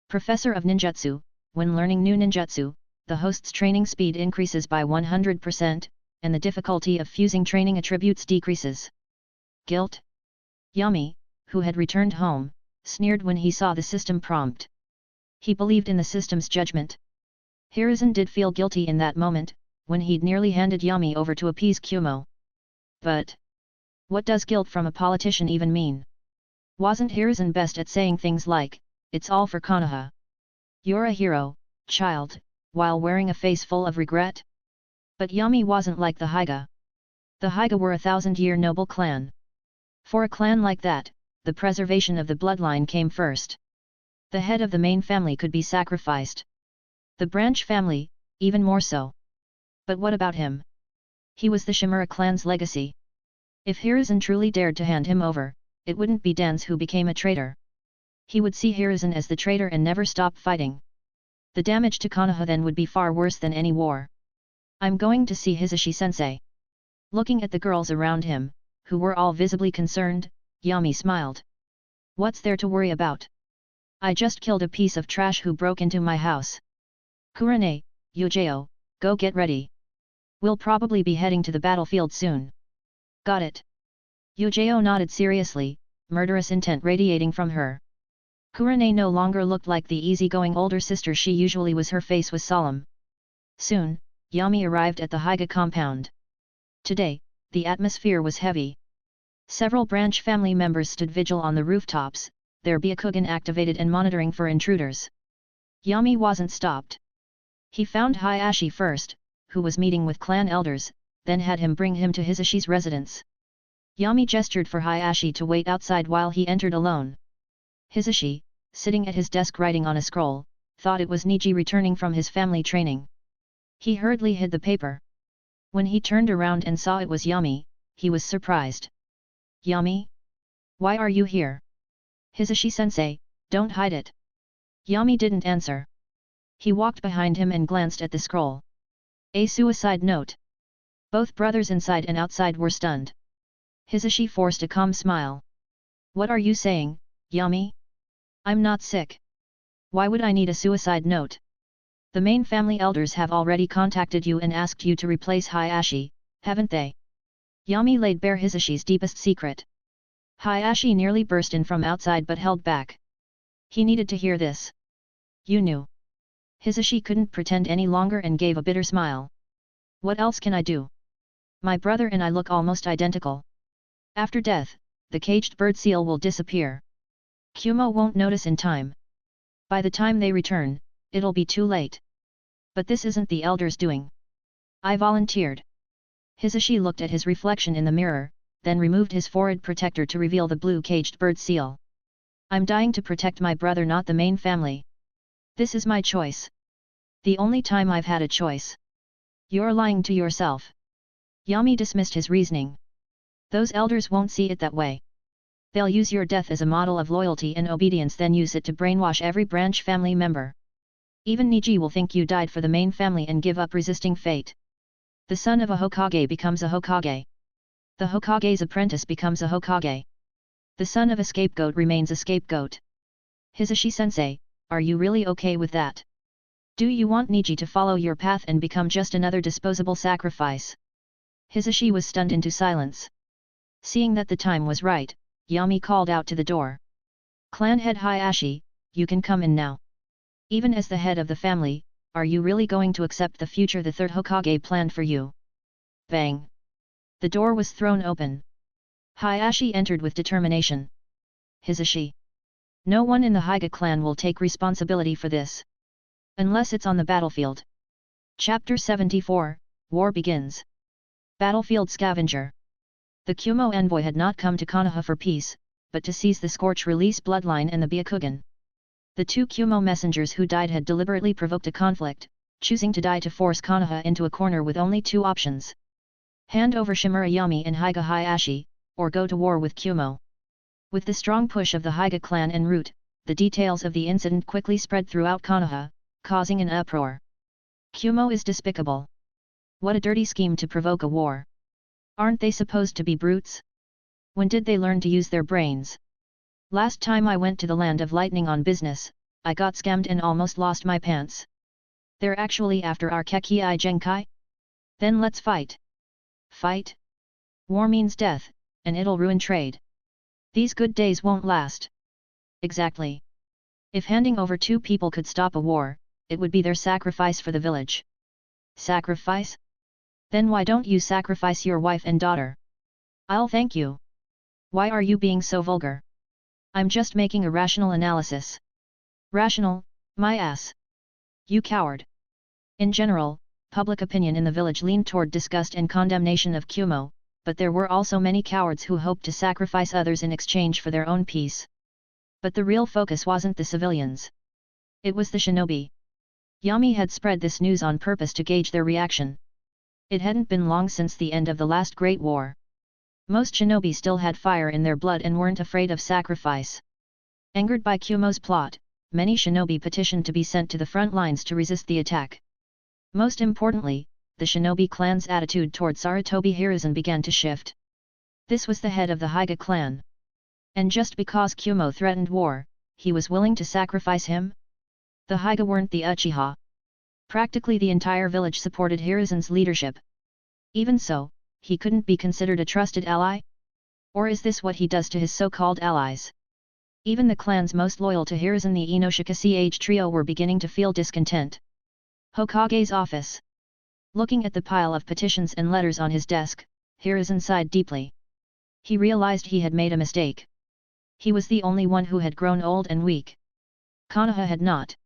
Professor of Ninjutsu, when learning new ninjutsu, the host's training speed increases by 100%, and the difficulty of fusing training attributes decreases. Guilt? Yami, who had returned home, sneered when he saw the system prompt. He believed in the system's judgment. Hiruzen did feel guilty in that moment, when he'd nearly handed Yami over to appease Kumo. But what does guilt from a politician even mean? Wasn't Hiruzen best at saying things like, it's all for Konoha? You're a hero, child, while wearing a face full of regret? But Yami wasn't like the Hyuga. The Hyuga were a 1,000-year noble clan. For a clan like that, the preservation of the bloodline came first. The head of the main family could be sacrificed. The branch family, even more so. But what about him? He was the Shimura clan's legacy. If Hiruzen truly dared to hand him over, it wouldn't be Dan's who became a traitor. He would see Hiruzen as the traitor and never stop fighting. The damage to Konoha then would be far worse than any war. I'm going to see Hisashi-sensei. Looking at the girls around him, who were all visibly concerned, Yami smiled. What's there to worry about? I just killed a piece of trash who broke into my house. Kurane, Yujeo, go get ready. We'll probably be heading to the battlefield soon. Got it. Yujeo nodded seriously, murderous intent radiating from her. Kurane no longer looked like the easygoing older sister she usually was. Her face was solemn. Soon, Yami arrived at the Hyuga compound. Today, the atmosphere was heavy. Several branch family members stood vigil on the rooftops, their Byakugan activated and monitoring for intruders. Yami wasn't stopped. He found Hayashi first, who was meeting with clan elders, then had him bring him to Hisashi's residence. Yami gestured for Hayashi to wait outside while he entered alone. Hisashi, sitting at his desk writing on a scroll, thought it was Niji returning from his family training. He hurriedly hid the paper. When he turned around and saw it was Yami, he was surprised. Yami? Why are you here? Hisashi-sensei, don't hide it. Yami didn't answer. He walked behind him and glanced at the scroll. A suicide note. Both brothers inside and outside were stunned. Hisashi forced a calm smile. What are you saying, Yami? I'm not sick. Why would I need a suicide note? The main family elders have already contacted you and asked you to replace Hayashi, haven't they? Yami laid bare Hisashi's deepest secret. Hayashi nearly burst in from outside but held back. He needed to hear this. You knew. Hisashi couldn't pretend any longer and gave a bitter smile. What else can I do? My brother and I look almost identical. After death, the caged bird seal will disappear. Kumo won't notice in time. By the time they return, it'll be too late. But this isn't the elders' doing. I volunteered. Hisashi looked at his reflection in the mirror, then removed his forehead protector to reveal the blue caged bird seal. I'm dying to protect my brother, not the main family. This is my choice. The only time I've had a choice. You're lying to yourself. Yami dismissed his reasoning. Those elders won't see it that way. They'll use your death as a model of loyalty and obedience, then use it to brainwash every branch family member. Even Niji will think you died for the main family and give up resisting fate. The son of a Hokage becomes a Hokage. The Hokage's apprentice becomes a Hokage. The son of a scapegoat remains a scapegoat. Hisashi-sensei, are you really okay with that? Do you want Niji to follow your path and become just another disposable sacrifice? Hisashi was stunned into silence. Seeing that the time was right, Yami called out to the door. Clan head Hayashi, you can come in now. Even as the head of the family, are you really going to accept the future the third Hokage planned for you? Bang! The door was thrown open. Hayashi entered with determination. Hisashi. No one in the Hyuga clan will take responsibility for this. Unless it's on the battlefield. Chapter 74, War Begins. Battlefield Scavenger. The Kumo envoy had not come to Konoha for peace, but to seize the Scorch Release bloodline and the Byakugan. The two Kumo messengers who died had deliberately provoked a conflict, choosing to die to force Konoha into a corner with only two options. Hand over Shimura Yami and Hyuga Hayashi, or go to war with Kumo. With the strong push of the Hyuga clan en route, the details of the incident quickly spread throughout Konoha, causing an uproar. Kumo is despicable. What a dirty scheme to provoke a war. Aren't they supposed to be brutes? When did they learn to use their brains? Last time I went to the Land of Lightning on business, I got scammed and almost lost my pants. They're actually after our Kekii Genkai? Then let's fight. Fight? War means death, and it'll ruin trade. These good days won't last. Exactly. If handing over two people could stop a war, it would be their sacrifice for the village. Sacrifice? Then why don't you sacrifice your wife and daughter? I'll thank you. Why are you being so vulgar? I'm just making a rational analysis. Rational, my ass. You coward. In general, public opinion in the village leaned toward disgust and condemnation of Kumo, but there were also many cowards who hoped to sacrifice others in exchange for their own peace. But the real focus wasn't the civilians. It was the shinobi. Yami had spread this news on purpose to gauge their reaction. It hadn't been long since the end of the last Great War. Most shinobi still had fire in their blood and weren't afraid of sacrifice. Angered by Kumo's plot, many shinobi petitioned to be sent to the front lines to resist the attack. Most importantly, the shinobi clan's attitude toward Sarutobi Hiruzen began to shift. This was the head of the Hyuga clan. And just because Kumo threatened war, he was willing to sacrifice him? The Hyuga weren't the Uchiha. Practically the entire village supported Hiruzen's leadership. Even so, he couldn't be considered a trusted ally? Or is this what he does to his so-called allies? Even the clans most loyal to Hiruzen, the Inoshika-CH trio, were beginning to feel discontent. Hokage's office. Looking at the pile of petitions and letters on his desk, Hiruzen sighed deeply. He realized he had made a mistake. He was the only one who had grown old and weak. Konoha had not.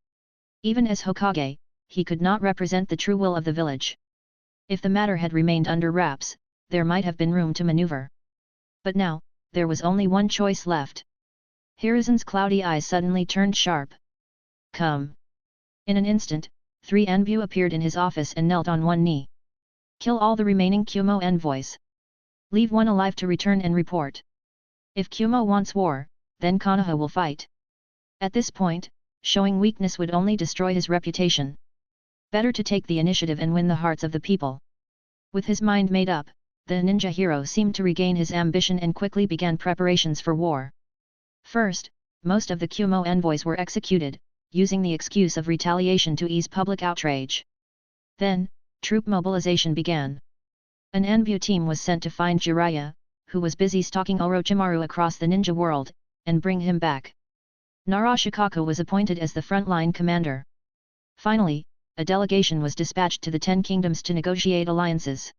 Even as Hokage, he could not represent the true will of the village. If the matter had remained under wraps, there might have been room to maneuver. But now, there was only one choice left. Hiruzen's cloudy eyes suddenly turned sharp. Come. In an instant, 3 Anbu appeared in his office and knelt on one knee. Kill all the remaining Kumo envoys. Leave one alive to return and report. If Kumo wants war, then Konoha will fight. At this point, showing weakness would only destroy his reputation. Better to take the initiative and win the hearts of the people. With his mind made up, the ninja hero seemed to regain his ambition and quickly began preparations for war. First, most of the Kumo envoys were executed, using the excuse of retaliation to ease public outrage. Then, troop mobilization began. An Anbu team was sent to find Jiraiya, who was busy stalking Orochimaru across the ninja world, and bring him back. Narashikako was appointed as the frontline commander. Finally, a delegation was dispatched to the 10 kingdoms to negotiate alliances.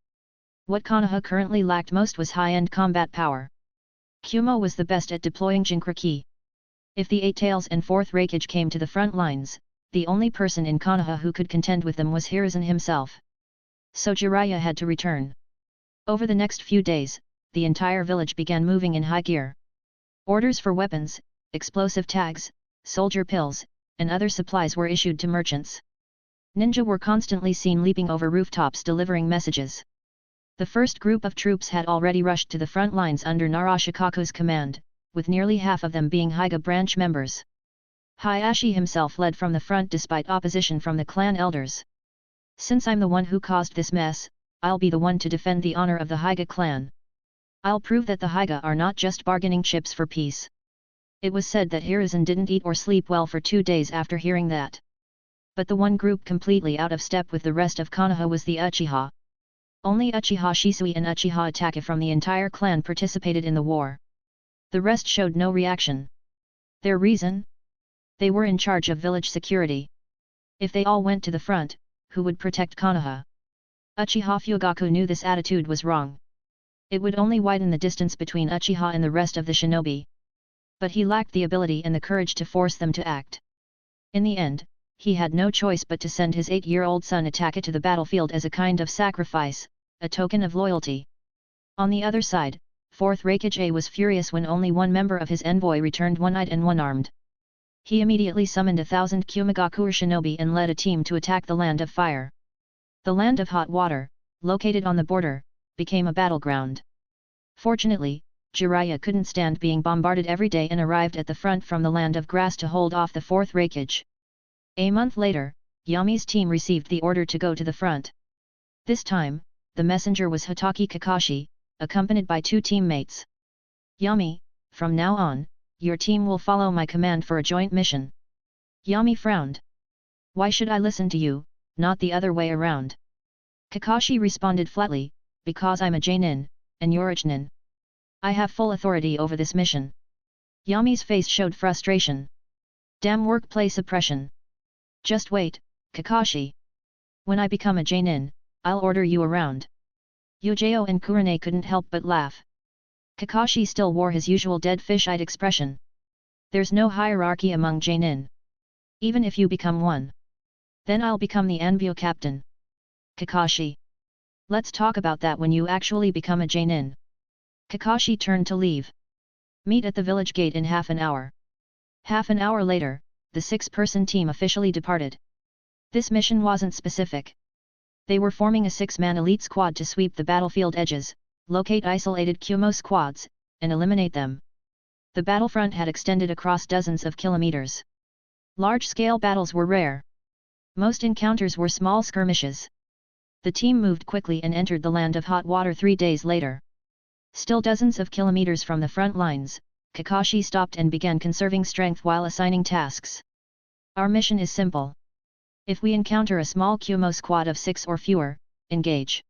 What Konoha currently lacked most was high-end combat power. Kumo was the best at deploying Jinchuriki. If the Eight Tails and Fourth Raikage came to the front lines, the only person in Konoha who could contend with them was Hiruzen himself. So Jiraiya had to return. Over the next few days, the entire village began moving in high gear. Orders for weapons, explosive tags, soldier pills, and other supplies were issued to merchants. Ninja were constantly seen leaping over rooftops delivering messages. The first group of troops had already rushed to the front lines under Narashikaku's command, with nearly half of them being Hyuga branch members. Hayashi himself led from the front despite opposition from the clan elders. Since I'm the one who caused this mess, I'll be the one to defend the honor of the Hyuga clan. I'll prove that the Hyuga are not just bargaining chips for peace. It was said that Hiruzen didn't eat or sleep well for 2 days after hearing that. But the one group completely out of step with the rest of Konoha was the Uchiha. Only Uchiha Shisui and Uchiha Itachi from the entire clan participated in the war. The rest showed no reaction. Their reason? They were in charge of village security. If they all went to the front, who would protect Konoha? Uchiha Fugaku knew this attitude was wrong. It would only widen the distance between Uchiha and the rest of the shinobi. But he lacked the ability and the courage to force them to act. In the end, he had no choice but to send his 8-year-old son Itachi to the battlefield as a kind of sacrifice, a token of loyalty. On the other side, 4th Raikage was furious when only one member of his envoy returned one-eyed and one-armed. He immediately summoned 1,000 Kumigakuer shinobi and led a team to attack the Land of Fire. The Land of Hot Water, located on the border, became a battleground. Fortunately, Jiraiya couldn't stand being bombarded every day and arrived at the front from the Land of Grass to hold off the 4th Raikage. A month later, Yami's team received the order to go to the front. This time, the messenger was Hitaki Kakashi, accompanied by 2 teammates. Yami, from now on, your team will follow my command for a joint mission. Yami frowned. Why should I listen to you, not the other way around? Kakashi responded flatly, because I'm a Jonin, and you're a Chunin. I have full authority over this mission. Yami's face showed frustration. Damn workplace oppression. Just wait, Kakashi. When I become a Jonin, I'll order you around. Yujao and Kurane couldn't help but laugh. Kakashi still wore his usual dead fish-eyed expression. There's no hierarchy among Jonin. Even if you become one. Then I'll become the Anbyo captain. Kakashi. Let's talk about that when you actually become a Jonin. Kakashi turned to leave. Meet at the village gate in half an hour. Half an hour later, the 6-person team officially departed. This mission wasn't specific. They were forming a 6-man elite squad to sweep the battlefield edges, locate isolated Kumo squads, and eliminate them. The battlefront had extended across dozens of kilometers. Large-scale battles were rare. Most encounters were small skirmishes. The team moved quickly and entered the Land of Hot Water 3 days later. Still dozens of kilometers from the front lines, Kakashi stopped and began conserving strength while assigning tasks. Our mission is simple. If we encounter a small Kumo squad of 6 or fewer, engage.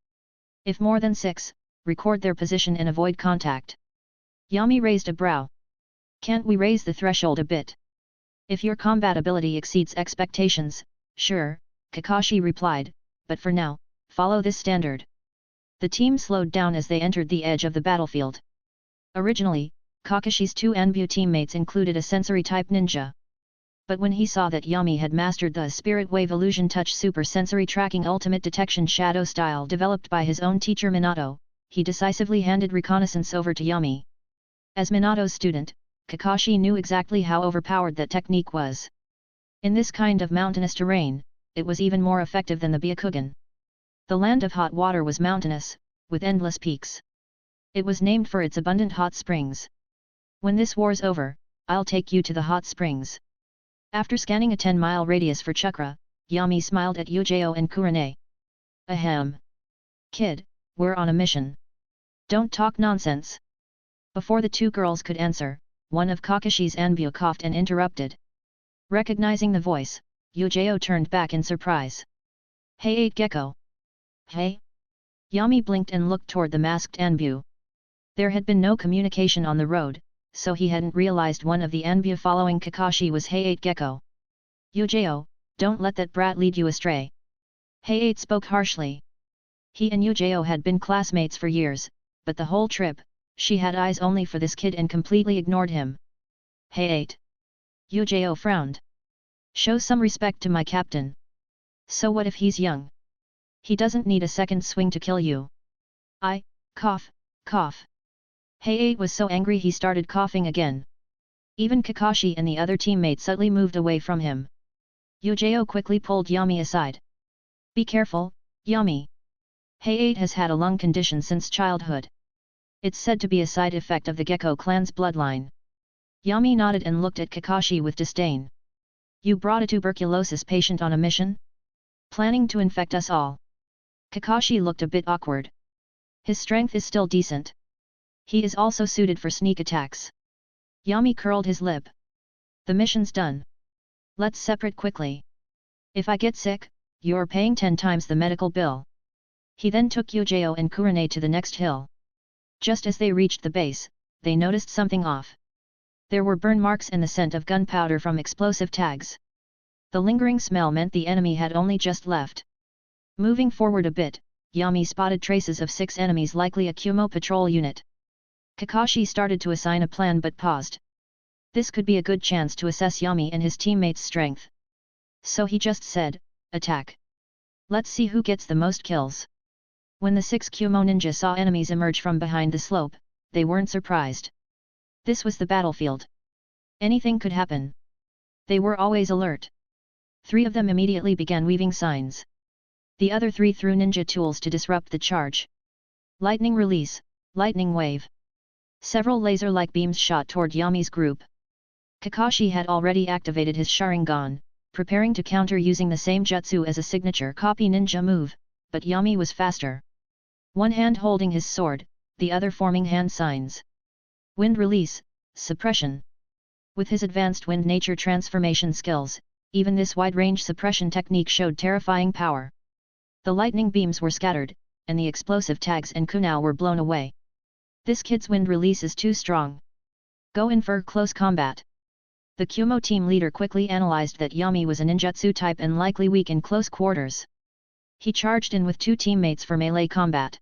If more than 6, record their position and avoid contact. Yami raised a brow. Can't we raise the threshold a bit? If your combat ability exceeds expectations, sure, Kakashi replied, but for now, follow this standard. The team slowed down as they entered the edge of the battlefield. Originally, Kakashi's 2 Anbyo teammates included a sensory-type ninja. But when he saw that Yami had mastered the Spirit Wave Illusion Touch Super Sensory Tracking Ultimate Detection Shadow style developed by his own teacher Minato, he decisively handed reconnaissance over to Yami. As Minato's student, Kakashi knew exactly how overpowered that technique was. In this kind of mountainous terrain, it was even more effective than the Byakugan. The Land of Hot Water was mountainous, with endless peaks. It was named for its abundant hot springs. When this war's over, I'll take you to the hot springs. After scanning a 10-mile radius for chakra, Yami smiled at Yujao and Kurane. Ahem. Kid, we're on a mission. Don't talk nonsense. Before the 2 girls could answer, one of Kakashi's Anbyo coughed and interrupted. Recognizing the voice, Yujao turned back in surprise. Hey 8 Gecko. Hey? Yami blinked and looked toward the masked Anbyo. There had been no communication on the road, so he hadn't realized one of the Anbyo following Kakashi was Hey 8 Gecko. Yujao, Don't let that brat lead you astray. Hayate spoke harshly. He and Yujao had been classmates for years, but the whole trip, she had eyes only for this kid and completely ignored him. Hayate. Yujao frowned. Show some respect to my captain. So what if he's young? He doesn't need a second swing to kill you. Cough, cough. Hayate was so angry he started coughing again. Even Kakashi and the other teammates subtly moved away from him. Yujao quickly pulled Yami aside. Be careful, Yami. Hayate has had a lung condition since childhood. It's said to be a side effect of the Gecko clan's bloodline. Yami nodded and looked at Kakashi with disdain. You brought a tuberculosis patient on a mission? Planning to infect us all? Kakashi looked a bit awkward. His strength is still decent. He is also suited for sneak attacks. Yami curled his lip. The mission's done. Let's separate quickly. If I get sick, you're paying 10 times the medical bill. He then took Yujao and Kurane to the next hill. Just as they reached the base, they noticed something off. There were burn marks and the scent of gunpowder from explosive tags. The lingering smell meant the enemy had only just left. Moving forward a bit, Yami spotted traces of 6 enemies, likely a Kumo patrol unit. Kakashi started to assign a plan but paused. This could be a good chance to assess Yami and his teammates' strength. So he just said, attack. Let's see who gets the most kills. When the 6 Kumo ninja saw enemies emerge from behind the slope, they weren't surprised. This was the battlefield. Anything could happen. They were always alert. 3 of them immediately began weaving signs. The other 3 threw ninja tools to disrupt the charge. Lightning release, lightning wave. Several laser-like beams shot toward Yami's group. Kakashi had already activated his Sharingan, preparing to counter using the same jutsu as a signature copy ninja move, but Yami was faster. One hand holding his sword, the other forming hand signs. Wind release, suppression. With his advanced wind nature transformation skills, even this wide-range suppression technique showed terrifying power. The lightning beams were scattered, and the explosive tags and kunai were blown away. This kid's wind release is too strong. Go in for close combat. The Kumo team leader quickly analyzed that Yami was a ninjutsu type and likely weak in close quarters. He charged in with 2 teammates for melee combat.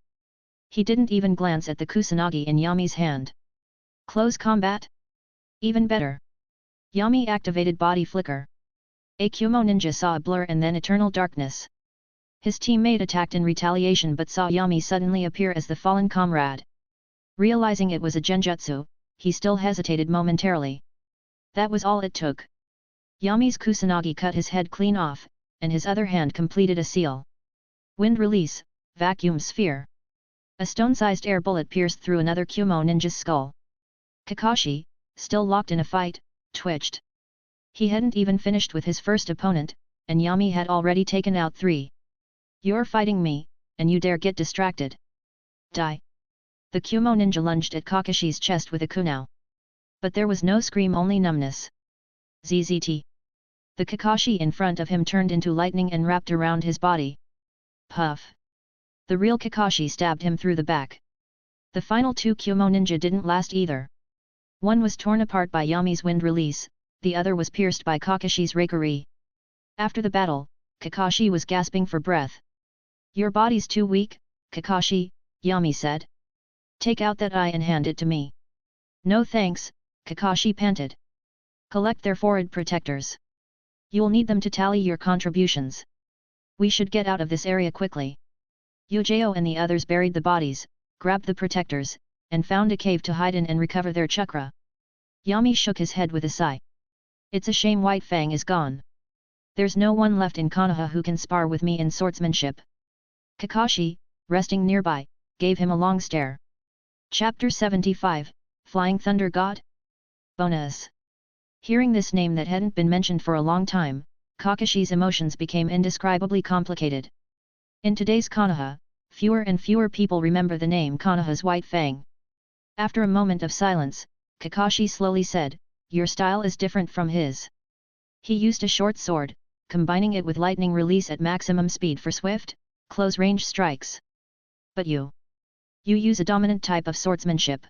He didn't even glance at the kusanagi in Yami's hand. Close combat? Even better. Yami activated body flicker. A Kumo ninja saw a blur and then eternal darkness. His teammate attacked in retaliation but saw Yami suddenly appear as the fallen comrade. Realizing it was a genjutsu, he still hesitated momentarily. That was all it took. Yami's kusanagi cut his head clean off, and his other hand completed a seal. Wind release, vacuum sphere. A stone-sized air bullet pierced through another Kumo ninja's skull. Kakashi, still locked in a fight, twitched. He hadn't even finished with his first opponent, and Yami had already taken out 3. You're fighting me, and you dare get distracted. Die. The Kumo ninja lunged at Kakashi's chest with a kunai. But there was no scream, only numbness. ZZT. The Kakashi in front of him turned into lightning and wrapped around his body. Puff. The real Kakashi stabbed him through the back. The final 2 Kumo ninja didn't last either. One was torn apart by Yami's wind release, the other was pierced by Kakashi's Reikari. After the battle, Kakashi was gasping for breath. Your body's too weak, Kakashi, Yami said. Take out that eye and hand it to me. No thanks, Kakashi panted. Collect their forehead protectors. You'll need them to tally your contributions. We should get out of this area quickly. Yujao and the others buried the bodies, grabbed the protectors, and found a cave to hide in and recover their chakra. Yami shook his head with a sigh. It's a shame White Fang is gone. There's no one left in Konoha who can spar with me in swordsmanship. Kakashi, resting nearby, gave him a long stare. Chapter 75, Flying Thunder God? Bonus. Hearing this name that hadn't been mentioned for a long time, Kakashi's emotions became indescribably complicated. In today's Konoha, fewer and fewer people remember the name Konoha's White Fang. After a moment of silence, Kakashi slowly said, Your style is different from his. He used a short sword, combining it with lightning release at maximum speed for swift, close-range strikes. But you use a dominant type of swordsmanship.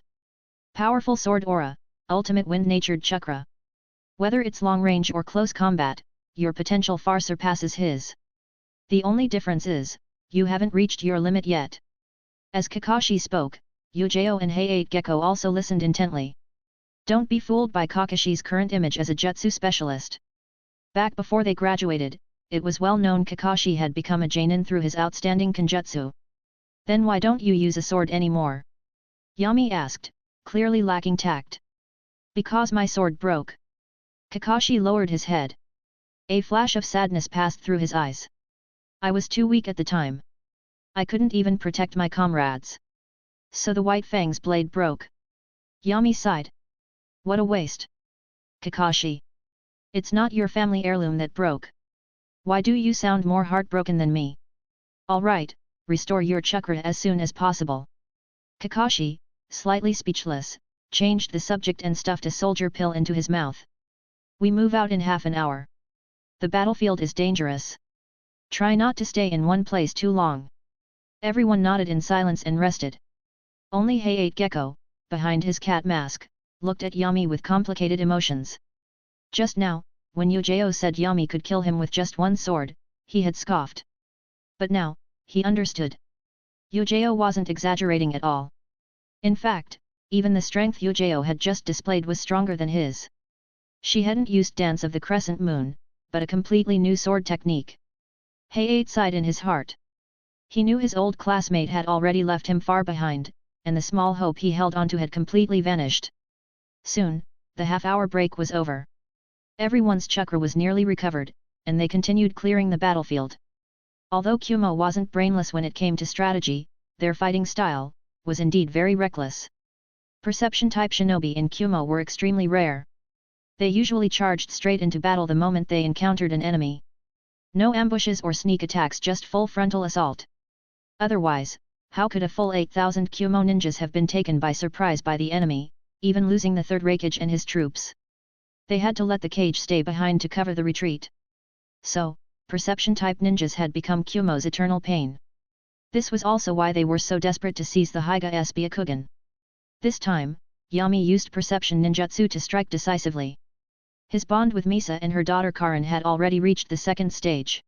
Powerful sword aura, ultimate wind-natured chakra. Whether it's long-range or close combat, your potential far surpasses his. The only difference is, you haven't reached your limit yet. As Kakashi spoke, Yujao and Heiate Gecko also listened intently. Don't be fooled by Kakashi's current image as a jutsu specialist. Back before they graduated, it was well known Kakashi had become a Jonin through his outstanding kenjutsu. Then why don't you use a sword anymore? Yami asked, clearly lacking tact. Because my sword broke. Kakashi lowered his head. A flash of sadness passed through his eyes. I was too weak at the time. I couldn't even protect my comrades. So the White Fang's blade broke. Yami sighed. What a waste. Kakashi. It's not your family heirloom that broke. Why do you sound more heartbroken than me? Alright, restore your chakra as soon as possible. Kakashi, slightly speechless, changed the subject and stuffed a soldier pill into his mouth. We move out in half an hour. The battlefield is dangerous. Try not to stay in one place too long. Everyone nodded in silence and rested. Only Heiate Gecko, behind his cat mask, looked at Yami with complicated emotions. Just now, when Yujao said Yami could kill him with just one sword, he had scoffed. But now, he understood. Yujao wasn't exaggerating at all. In fact, even the strength Yujao had just displayed was stronger than his. She hadn't used Dance of the Crescent Moon, but a completely new sword technique. Heiate sighed in his heart. He knew his old classmate had already left him far behind, and the small hope he held onto had completely vanished. Soon, the half-hour break was over. Everyone's chakra was nearly recovered, and they continued clearing the battlefield. Although Kumo wasn't brainless when it came to strategy, their fighting style was indeed very reckless. Perception-type shinobi in Kumo were extremely rare. They usually charged straight into battle the moment they encountered an enemy. No ambushes or sneak attacks, just full frontal assault. Otherwise, how could a full 8,000 Kumo ninjas have been taken by surprise by the enemy, even losing the third Raikage and his troops? They had to let the cage stay behind to cover the retreat. So, perception-type ninjas had become Kumo's eternal pain. This was also why they were so desperate to seize the Hyuga Byakugan. This time, Yami used perception ninjutsu to strike decisively. His bond with Misa and her daughter Karin had already reached the second stage.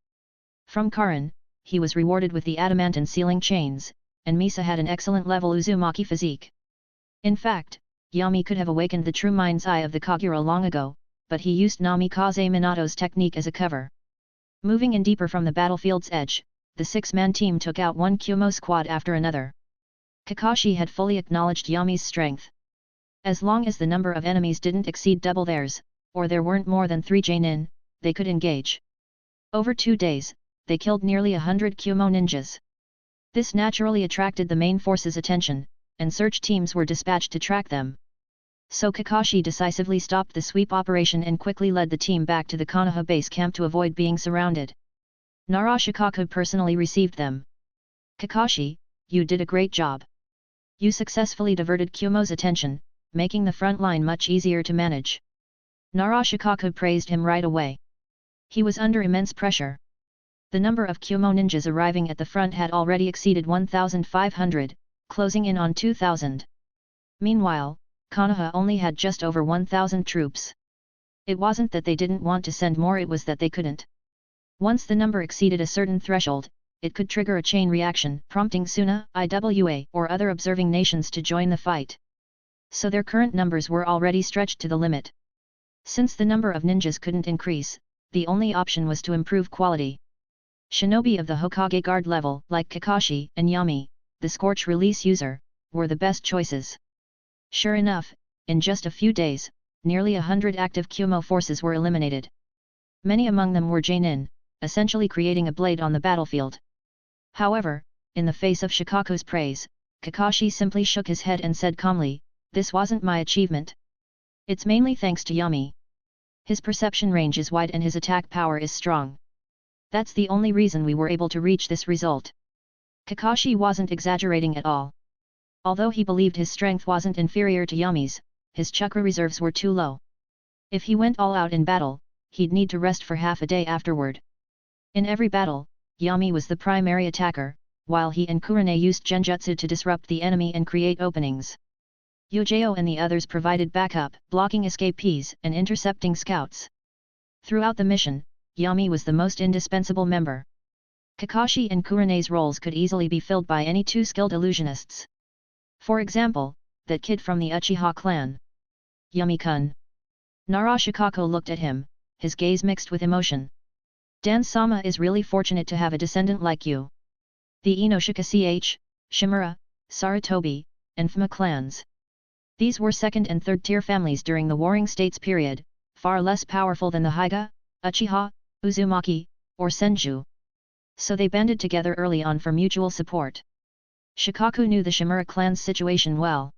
From Karin, he was rewarded with the adamantine sealing chains, and Misa had an excellent level Uzumaki physique. In fact, Yami could have awakened the true mind's eye of the Kagura long ago, but he used Namikaze Minato's technique as a cover. Moving in deeper from the battlefield's edge, the six-man team took out one Kumo squad after another. Kakashi had fully acknowledged Yami's strength. As long as the number of enemies didn't exceed double theirs, or there weren't more than 3 Jonin, they could engage. Over 2 days, they killed nearly 100 Kumo ninjas. This naturally attracted the main force's attention, and search teams were dispatched to track them. So Kakashi decisively stopped the sweep operation and quickly led the team back to the Konoha base camp to avoid being surrounded. Narashikaku personally received them. Kakashi, you did a great job. You successfully diverted Kumo's attention, making the front line much easier to manage. Narashikaku praised him right away. He was under immense pressure. The number of Kumo ninjas arriving at the front had already exceeded 1,500, closing in on 2,000. Meanwhile, Konoha only had just over 1,000 troops. It wasn't that they didn't want to send more, it was that they couldn't. Once the number exceeded a certain threshold, it could trigger a chain reaction, prompting Suna, Iwa, or other observing nations to join the fight. So their current numbers were already stretched to the limit. Since the number of ninjas couldn't increase, the only option was to improve quality. Shinobi of the Hokage guard level, like Kakashi and Yami, the Scorch Release user, were the best choices. Sure enough, in just a few days, nearly 100 active Kumo forces were eliminated. Many among them were Jonin, essentially creating a blade on the battlefield. However, in the face of Shikaku's praise, Kakashi simply shook his head and said calmly, "This wasn't my achievement. It's mainly thanks to Yami. His perception range is wide and his attack power is strong. That's the only reason we were able to reach this result." Kakashi wasn't exaggerating at all. Although he believed his strength wasn't inferior to Yami's, his chakra reserves were too low. If he went all out in battle, he'd need to rest for half a day afterward. In every battle, Yami was the primary attacker, while he and Kurane used genjutsu to disrupt the enemy and create openings. Yujao and the others provided backup, blocking escapees and intercepting scouts. Throughout the mission, Yami was the most indispensable member. Kakashi and Kurene's roles could easily be filled by any two skilled illusionists. For example, that kid from the Uchiha clan. Yami-kun. Narashikako looked at him, his gaze mixed with emotion. Dan-sama is really fortunate to have a descendant like you. The Inoshika Ch, Shimura, Sarutobi, and Fuma clans. These were second and third tier families during the Warring States period, far less powerful than the Hyuga, Uchiha, Uzumaki, or Senju. So they banded together early on for mutual support. Shikaku knew the Shimura clan's situation well.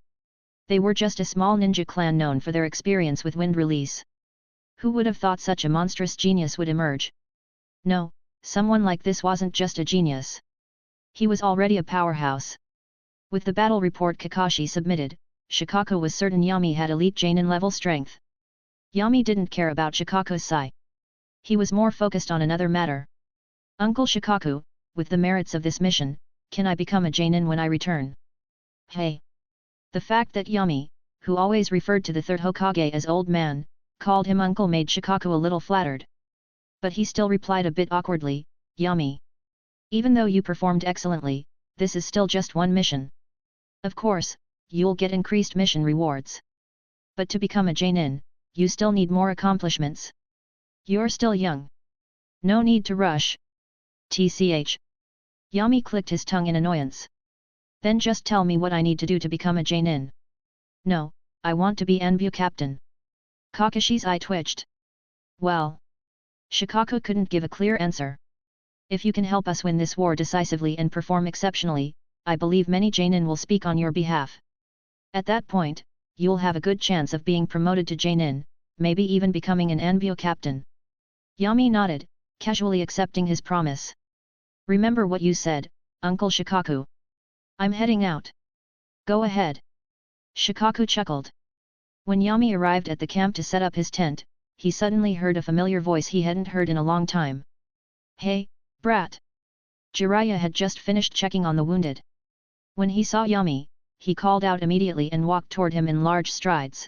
They were just a small ninja clan known for their experience with wind release. Who would have thought such a monstrous genius would emerge? No, someone like this wasn't just a genius. He was already a powerhouse. With the battle report Kakashi submitted, Shikaku was certain Yami had elite Jonin level strength. Yami didn't care about Shikaku's sigh. He was more focused on another matter. Uncle Shikaku, with the merits of this mission, can I become a Jonin when I return? Hey! The fact that Yami, who always referred to the third Hokage as old man, called him uncle made Shikaku a little flattered. But he still replied a bit awkwardly, Yami. Even though you performed excellently, this is still just one mission. Of course, you'll get increased mission rewards. But to become a Jonin, you still need more accomplishments. You're still young. No need to rush. TCH. Yami clicked his tongue in annoyance. Then just tell me what I need to do to become a Jonin. No, I want to be Anbu captain. Kakashi's eye twitched. Well. Shikaku couldn't give a clear answer. If you can help us win this war decisively and perform exceptionally, I believe many Jonin will speak on your behalf. At that point, you'll have a good chance of being promoted to Jonin, maybe even becoming an Anbu captain. Yami nodded, casually accepting his promise. Remember what you said, Uncle Shikaku. I'm heading out. Go ahead. Shikaku chuckled. When Yami arrived at the camp to set up his tent, he suddenly heard a familiar voice he hadn't heard in a long time. Hey, brat! Jiraiya had just finished checking on the wounded. When he saw Yami, he called out immediately and walked toward him in large strides.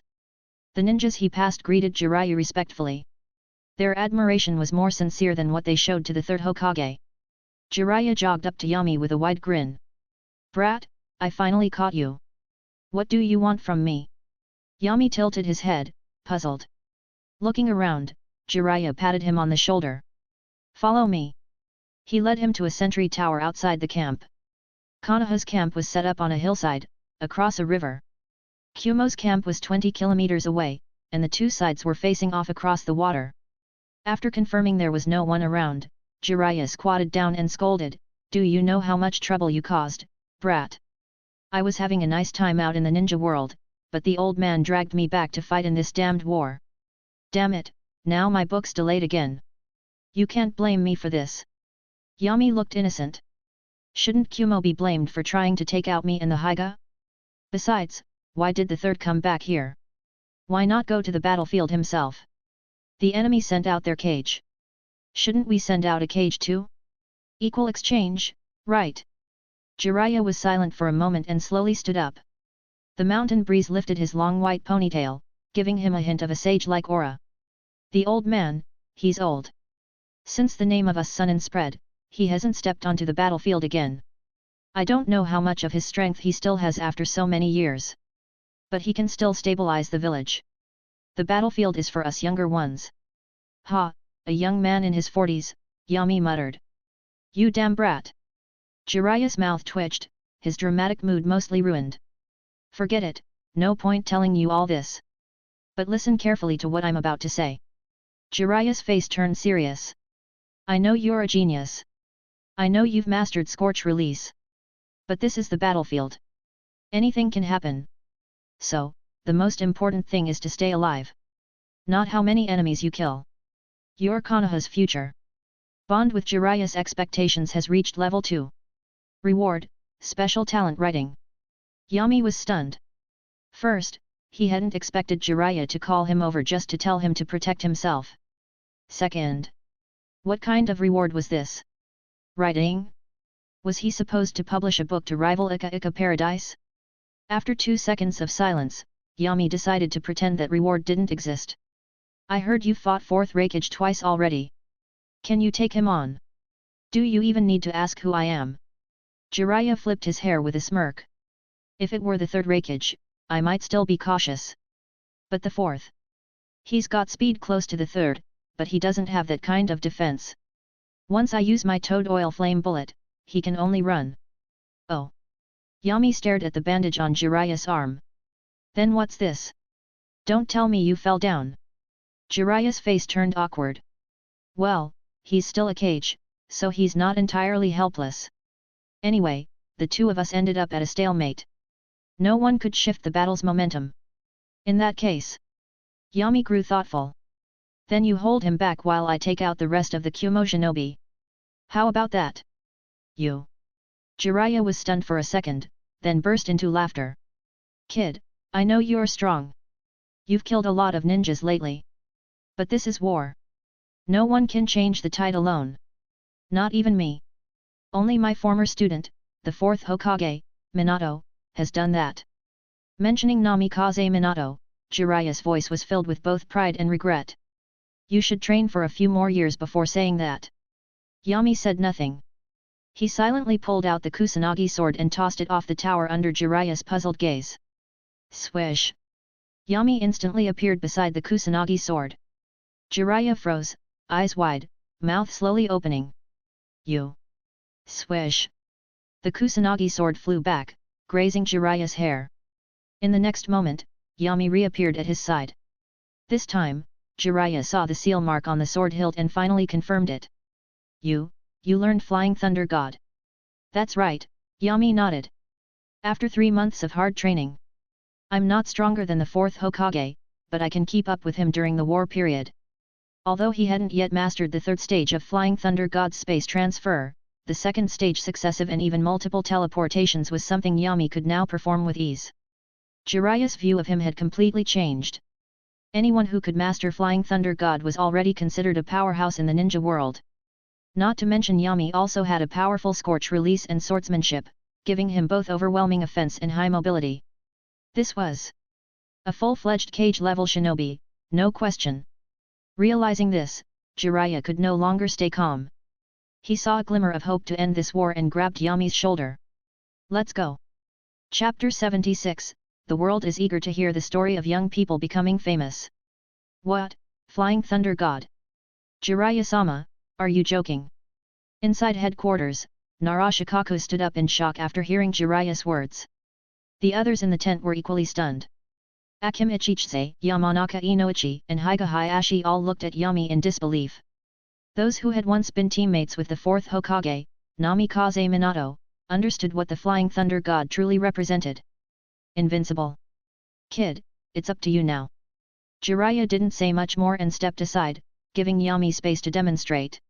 The ninjas he passed greeted Jiraiya respectfully. Their admiration was more sincere than what they showed to the third Hokage. Jiraiya jogged up to Yami with a wide grin. Brat, I finally caught you. What do you want from me? Yami tilted his head, puzzled. Looking around, Jiraiya patted him on the shoulder. Follow me. He led him to a sentry tower outside the camp. Konoha's camp was set up on a hillside, across a river. Kumo's camp was 20 kilometers away, and the two sides were facing off across the water. After confirming there was no one around, Jiraiya squatted down and scolded, Do you know how much trouble you caused, brat? I was having a nice time out in the ninja world, but the old man dragged me back to fight in this damned war. Damn it, now my book's delayed again. You can't blame me for this. Yami looked innocent. Shouldn't Kumo be blamed for trying to take out me and the Hyuga? Besides, why did the third come back here? Why not go to the battlefield himself? The enemy sent out their cage. Shouldn't we send out a cage too? Equal exchange, right? Jiraiya was silent for a moment and slowly stood up. The mountain breeze lifted his long white ponytail, giving him a hint of a sage-like aura. The old man, he's old. Since the name of us Sunin spread, he hasn't stepped onto the battlefield again. I don't know how much of his strength he still has after so many years. But he can still stabilize the village. The battlefield is for us younger ones. Ha, a young man in his 40s, Yami muttered. You damn brat! Jiraiya's mouth twitched, his dramatic mood mostly ruined. Forget it, no point telling you all this. But listen carefully to what I'm about to say. Jiraiya's face turned serious. I know you're a genius. I know you've mastered Scorch Release. But this is the battlefield. Anything can happen. So, the most important thing is to stay alive. Not how many enemies you kill. You're Konoha's future. Bond with Jiraiya's expectations has reached level 2. Reward, Special Talent Writing. Yami was stunned. First, he hadn't expected Jiraiya to call him over just to tell him to protect himself. Second, what kind of reward was this? Writing? Was he supposed to publish a book to rival Ika Ika Paradise? After 2 seconds of silence, Yami decided to pretend that reward didn't exist. I heard you fought 4th Raikage twice already. Can you take him on? Do you even need to ask who I am? Jiraiya flipped his hair with a smirk. If it were the third Reikage, I might still be cautious. But the fourth? He's got speed close to the third, but he doesn't have that kind of defense. Once I use my toad oil flame bullet, he can only run. Oh. Yami stared at the bandage on Jiraiya's arm. Then what's this? Don't tell me you fell down. Jiraiya's face turned awkward. Well, he's still a cage, so he's not entirely helpless. Anyway, the two of us ended up at a stalemate. No one could shift the battle's momentum. In that case. Yami grew thoughtful. Then you hold him back while I take out the rest of the Kumo shinobi. How about that? You. Jiraiya was stunned for a second, then burst into laughter. Kid, I know you're strong. You've killed a lot of ninjas lately. But this is war. No one can change the tide alone. Not even me. Only my former student, the fourth Hokage, Minato, has done that. Mentioning Namikaze Minato, Jiraiya's voice was filled with both pride and regret. You should train for a few more years before saying that. Yami said nothing. He silently pulled out the Kusanagi sword and tossed it off the tower under Jiraiya's puzzled gaze. Swish! Yami instantly appeared beside the Kusanagi sword. Jiraiya froze, eyes wide, mouth slowly opening. You! Swish! The Kusanagi sword flew back, grazing Jiraiya's hair. In the next moment, Yami reappeared at his side. This time, Jiraiya saw the seal mark on the sword hilt and finally confirmed it. You learned Flying Thunder God. That's right, Yami nodded. After 3 months of hard training. I'm not stronger than the fourth Hokage, but I can keep up with him during the war period. Although he hadn't yet mastered the third stage of Flying Thunder God's space transfer, the second stage successive and even multiple teleportations was something Yami could now perform with ease. Jiraiya's view of him had completely changed. Anyone who could master Flying Thunder God was already considered a powerhouse in the ninja world. Not to mention Yami also had a powerful scorch release and swordsmanship, giving him both overwhelming offense and high mobility. This was a full-fledged cage-level shinobi, no question. Realizing this, Jiraiya could no longer stay calm. He saw a glimmer of hope to end this war and grabbed Yami's shoulder. Let's go. Chapter 76, The world is eager to hear the story of young people becoming famous. What? Flying Thunder God? Jiraiya-sama, are you joking? Inside headquarters, Narashikaku stood up in shock after hearing Jiraiya's words. The others in the tent were equally stunned. Akim Ichichise, Yamanaka Inoichi and Higa Hayashi all looked at Yami in disbelief. Those who had once been teammates with the fourth Hokage, Namikaze Minato, understood what the Flying Thunder God truly represented. Invincible. Kid, it's up to you now. Jiraiya didn't say much more and stepped aside, giving Yami space to demonstrate.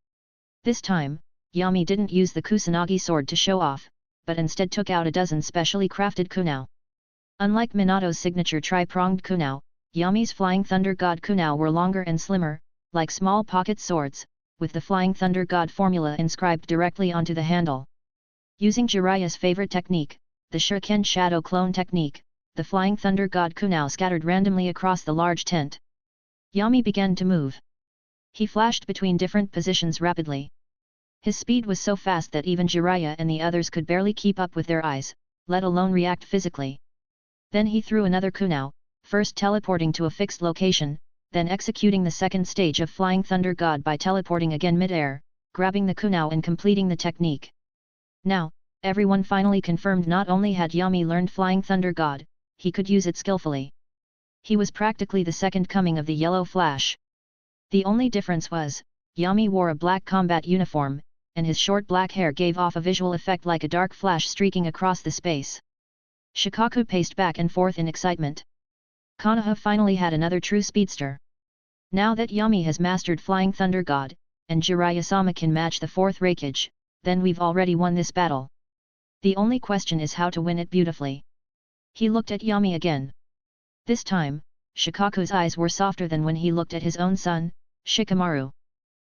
This time, Yami didn't use the Kusanagi sword to show off, but instead took out a dozen specially crafted kunao. Unlike Minato's signature tri-pronged kunao, Yami's Flying Thunder God kunao were longer and slimmer, like small pocket swords, with the Flying Thunder God formula inscribed directly onto the handle. Using Jiraiya's favorite technique, the Shuriken Shadow Clone technique, the Flying Thunder God kunao scattered randomly across the large tent. Yami began to move. He flashed between different positions rapidly. His speed was so fast that even Jiraiya and the others could barely keep up with their eyes, let alone react physically. Then he threw another kunao, first teleporting to a fixed location, then executing the second stage of Flying Thunder God by teleporting again mid-air, grabbing the kunao and completing the technique. Now, everyone finally confirmed not only had Yami learned Flying Thunder God, he could use it skillfully. He was practically the second coming of the Yellow Flash. The only difference was, Yami wore a black combat uniform, and his short black hair gave off a visual effect like a dark flash streaking across the space. Shikaku paced back and forth in excitement. Konoha finally had another true speedster. Now that Yami has mastered Flying Thunder God, and Jiraiya-sama can match the fourth Reikage, then we've already won this battle. The only question is how to win it beautifully. He looked at Yami again. This time, Shikaku's eyes were softer than when he looked at his own son, Shikamaru.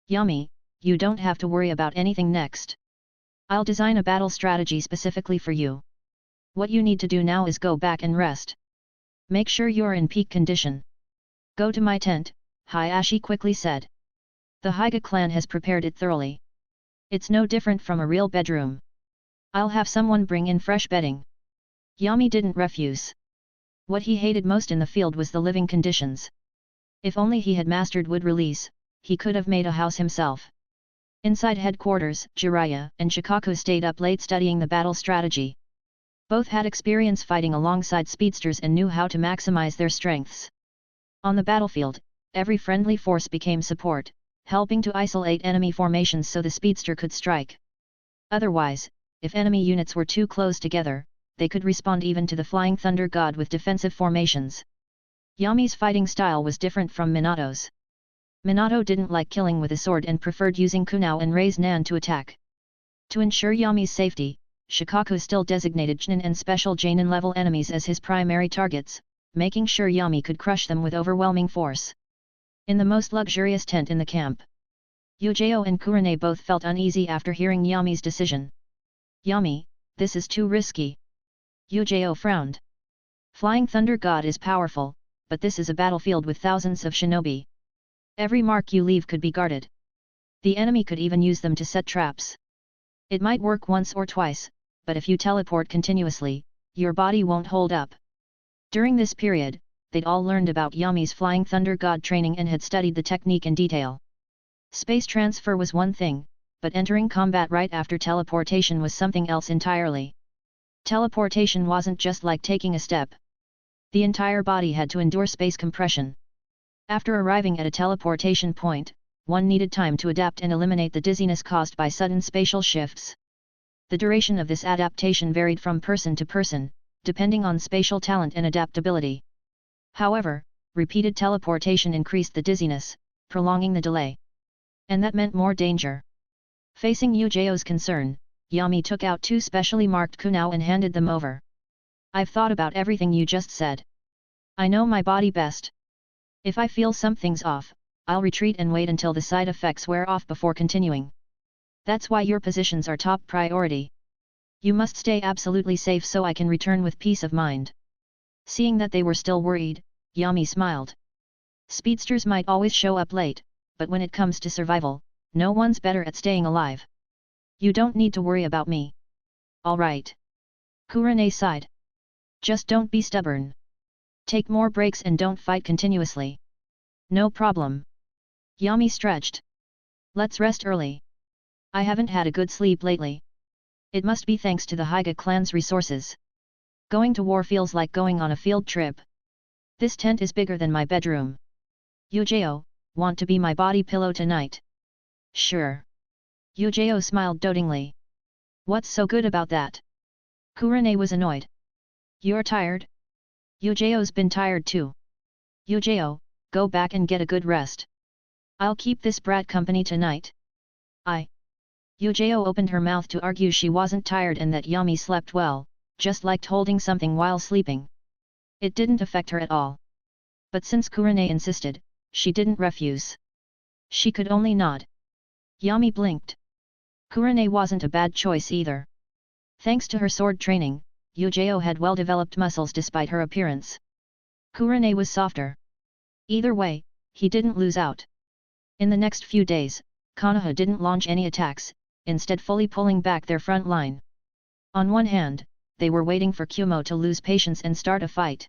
Yami, you don't have to worry about anything next. I'll design a battle strategy specifically for you. What you need to do now is go back and rest. Make sure you're in peak condition. Go to my tent, Hayashi quickly said. The Hyga clan has prepared it thoroughly. It's no different from a real bedroom. I'll have someone bring in fresh bedding. Yami didn't refuse. What he hated most in the field was the living conditions. If only he had mastered wood release, he could have made a house himself. Inside headquarters, Jiraiya and Shikaku stayed up late studying the battle strategy. Both had experience fighting alongside speedsters and knew how to maximize their strengths. On the battlefield, every friendly force became support, helping to isolate enemy formations so the speedster could strike. Otherwise, if enemy units were too close together, they could respond even to the Flying Thunder God with defensive formations. Yami's fighting style was different from Minato's. Minato didn't like killing with a sword and preferred using Kunao and Rei's Nan to attack. To ensure Yami's safety, Shikaku still designated Chunin and special Genin level enemies as his primary targets, making sure Yami could crush them with overwhelming force. In the most luxurious tent in the camp, Yujao and Kurane both felt uneasy after hearing Yami's decision. Yami, this is too risky. Yujao frowned. Flying Thunder God is powerful, but this is a battlefield with thousands of shinobi. Every mark you leave could be guarded. The enemy could even use them to set traps. It might work once or twice, but if you teleport continuously, your body won't hold up. During this period, they'd all learned about Yami's Flying Thunder God training and had studied the technique in detail. Space transfer was one thing, but entering combat right after teleportation was something else entirely. Teleportation wasn't just like taking a step. The entire body had to endure space compression. After arriving at a teleportation point, one needed time to adapt and eliminate the dizziness caused by sudden spatial shifts. The duration of this adaptation varied from person to person, depending on spatial talent and adaptability. However, repeated teleportation increased the dizziness, prolonging the delay. And that meant more danger. Facing Yujao's concern, Yami took out two specially marked kunao and handed them over. I've thought about everything you just said. I know my body best. If I feel something's off, I'll retreat and wait until the side effects wear off before continuing. That's why your positions are top priority. You must stay absolutely safe so I can return with peace of mind. Seeing that they were still worried, Yami smiled. Speedsters might always show up late, but when it comes to survival, no one's better at staying alive. You don't need to worry about me. All right. Kurane sighed. Just don't be stubborn. Take more breaks and don't fight continuously. No problem. Yami stretched. Let's rest early. I haven't had a good sleep lately. It must be thanks to the Hyga clan's resources. Going to war feels like going on a field trip. This tent is bigger than my bedroom. Yujao, want to be my body pillow tonight? Sure. Yujao smiled dotingly. What's so good about that? Kurane was annoyed. You're tired? Yujao's been tired too. Yujao, go back and get a good rest. I'll keep this brat company tonight. Yujao opened her mouth to argue she wasn't tired and that Yami slept well, just liked holding something while sleeping. It didn't affect her at all. But since Kurane insisted, she didn't refuse. She could only nod. Yami blinked. Kurane wasn't a bad choice either. Thanks to her sword training, Yujao had well-developed muscles despite her appearance. Kurane was softer. Either way, he didn't lose out. In the next few days, Konoha didn't launch any attacks, instead fully pulling back their front line. On one hand, they were waiting for Kumo to lose patience and start a fight.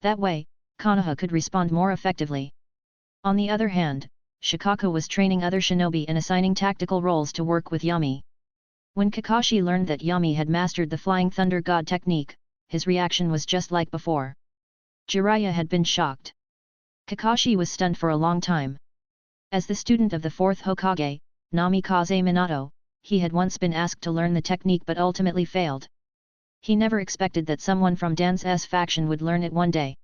That way, Konoha could respond more effectively. On the other hand, Shikaku was training other shinobi and assigning tactical roles to work with Yami. When Kakashi learned that Yami had mastered the Flying Thunder God technique, his reaction was just like before. Jiraiya had been shocked. Kakashi was stunned for a long time. As the student of the fourth Hokage, Namikaze Minato, he had once been asked to learn the technique but ultimately failed. He never expected that someone from Dan's faction would learn it one day.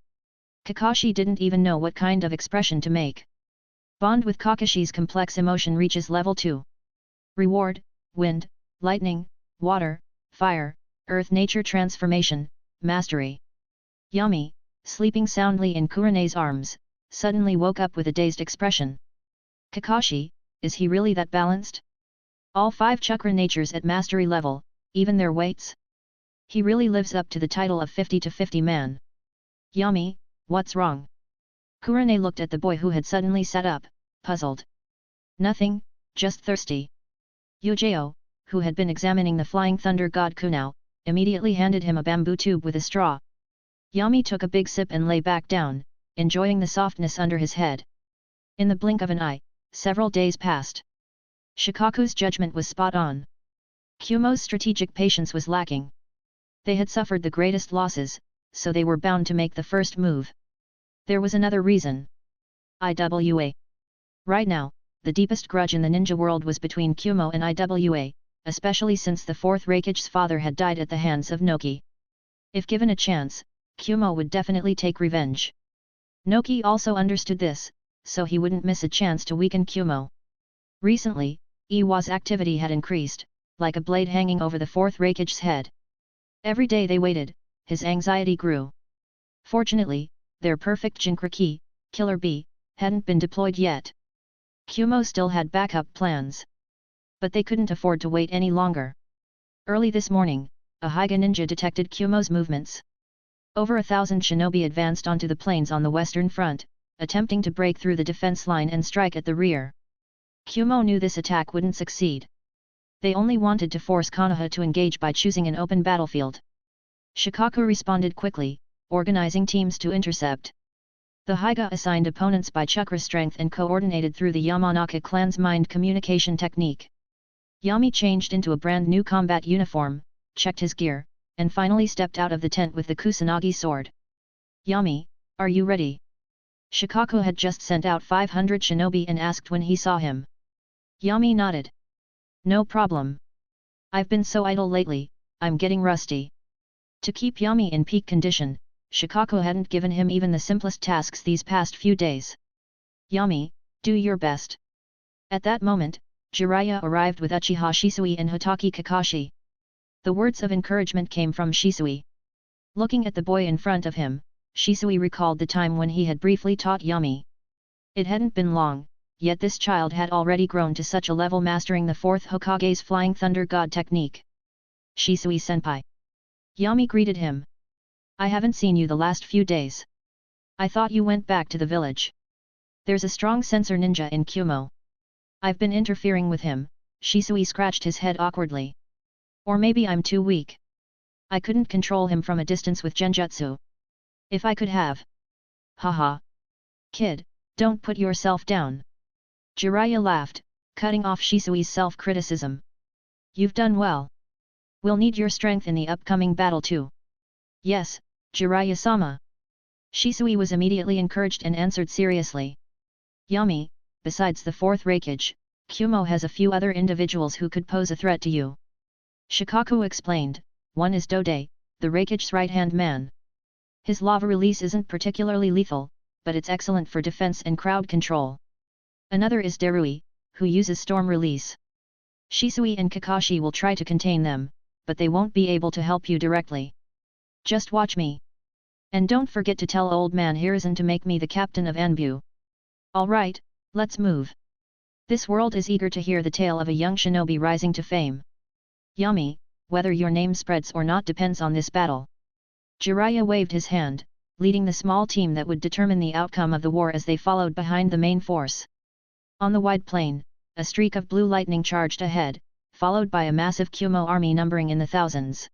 Kakashi didn't even know what kind of expression to make. Bond with Kakashi's complex emotion reaches level 2. Reward, wind, lightning, water, fire, earth nature transformation, mastery. Yami, sleeping soundly in Kurane's arms, suddenly woke up with a dazed expression. Kakashi, is he really that balanced? All 5 chakra natures at mastery level, even their weights? He really lives up to the title of 50 to 50 man. Yami, what's wrong? Kurane looked at the boy who had suddenly sat up, puzzled. Nothing, just thirsty. Yujao, who had been examining the flying thunder god Kunao, immediately handed him a bamboo tube with a straw. Yami took a big sip and lay back down, enjoying the softness under his head. In the blink of an eye, several days passed. Shikaku's judgment was spot on. Kumo's strategic patience was lacking. They had suffered the greatest losses, so they were bound to make the first move. There was another reason. IWA. Right now, the deepest grudge in the ninja world was between Kumo and IWA, especially since the fourth Reikage's father had died at the hands of Noki. If given a chance, Kumo would definitely take revenge. Noki also understood this, so he wouldn't miss a chance to weaken Kumo. Recently, Iwa's activity had increased, like a blade hanging over the fourth Reikage's head. Every day they waited, his anxiety grew. Fortunately, their perfect Jinkraki, Killer Bee, hadn't been deployed yet. Kumo still had backup plans. But they couldn't afford to wait any longer. Early this morning, a Hyga ninja detected Kumo's movements. Over 1,000 shinobi advanced onto the plains on the western front, attempting to break through the defense line and strike at the rear. Kumo knew this attack wouldn't succeed. They only wanted to force Konoha to engage by choosing an open battlefield. Shikaku responded quickly, organizing teams to intercept. The Hyga assigned opponents by chakra strength and coordinated through the Yamanaka clan's mind communication technique. Yami changed into a brand new combat uniform, checked his gear, and finally stepped out of the tent with the Kusanagi sword. Yami, are you ready? Shikaku had just sent out 500 shinobi and asked when he saw him. Yami nodded. No problem. I've been so idle lately, I'm getting rusty. To keep Yami in peak condition, Shikaku hadn't given him even the simplest tasks these past few days. Yami, do your best. At that moment, Jiraiya arrived with Uchiha Shisui and Hotaki Kakashi. The words of encouragement came from Shisui. Looking at the boy in front of him, Shisui recalled the time when he had briefly taught Yami. It hadn't been long, yet this child had already grown to such a level mastering the fourth Hokage's flying thunder god technique. Shisui-senpai. Yami greeted him. I haven't seen you the last few days. I thought you went back to the village. There's a strong sensor ninja in Kumo. I've been interfering with him, Shisui scratched his head awkwardly. Or maybe I'm too weak. I couldn't control him from a distance with genjutsu. If I could have. Haha. Kid, don't put yourself down. Jiraiya laughed, cutting off Shisui's self-criticism. You've done well. We'll need your strength in the upcoming battle too. Yes, Jiraiya-sama. Shisui was immediately encouraged and answered seriously. Yami, besides the fourth Reikage, Kumo has a few other individuals who could pose a threat to you. Shikaku explained, one is Dode, the Reikage's right-hand man. His lava release isn't particularly lethal, but it's excellent for defense and crowd control. Another is Darui, who uses storm release. Shisui and Kakashi will try to contain them, but they won't be able to help you directly. Just watch me. And don't forget to tell old man Hiruzen to make me the captain of Anbu. Alright, let's move. This world is eager to hear the tale of a young shinobi rising to fame. Yami, whether your name spreads or not depends on this battle. Jiraiya waved his hand, leading the small team that would determine the outcome of the war as they followed behind the main force. On the wide plain, a streak of blue lightning charged ahead, followed by a massive Kumo army numbering in the thousands.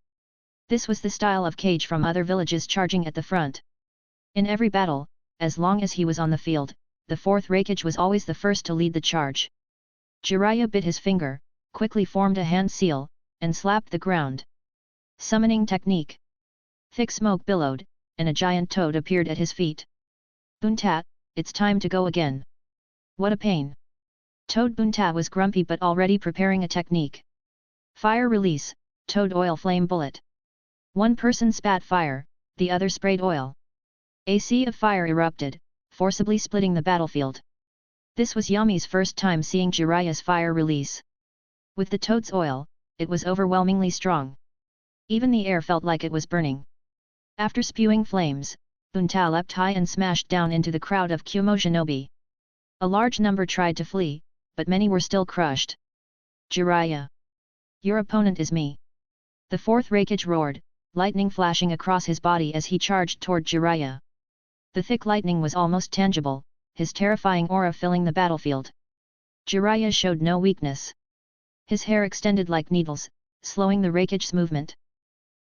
This was the style of Kage from other villages charging at the front. In every battle, as long as he was on the field, the fourth Reikage was always the first to lead the charge. Jiraiya bit his finger, quickly formed a hand seal, and slapped the ground. Summoning technique. Thick smoke billowed, and a giant toad appeared at his feet. Bunta, it's time to go again. What a pain. Toad Bunta was grumpy but already preparing a technique. Fire release, toad oil flame bullet. One person spat fire, the other sprayed oil. A sea of fire erupted, forcibly splitting the battlefield. This was Yami's first time seeing Jiraiya's fire release. With the toad's oil, it was overwhelmingly strong. Even the air felt like it was burning. After spewing flames, Bunta leapt high and smashed down into the crowd of Kumo shinobi. A large number tried to flee, but many were still crushed. Jiraiya. Your opponent is me. The fourth Reikage roared, lightning flashing across his body as he charged toward Jiraiya. The thick lightning was almost tangible, his terrifying aura filling the battlefield. Jiraiya showed no weakness. His hair extended like needles, slowing the Raikage's movement.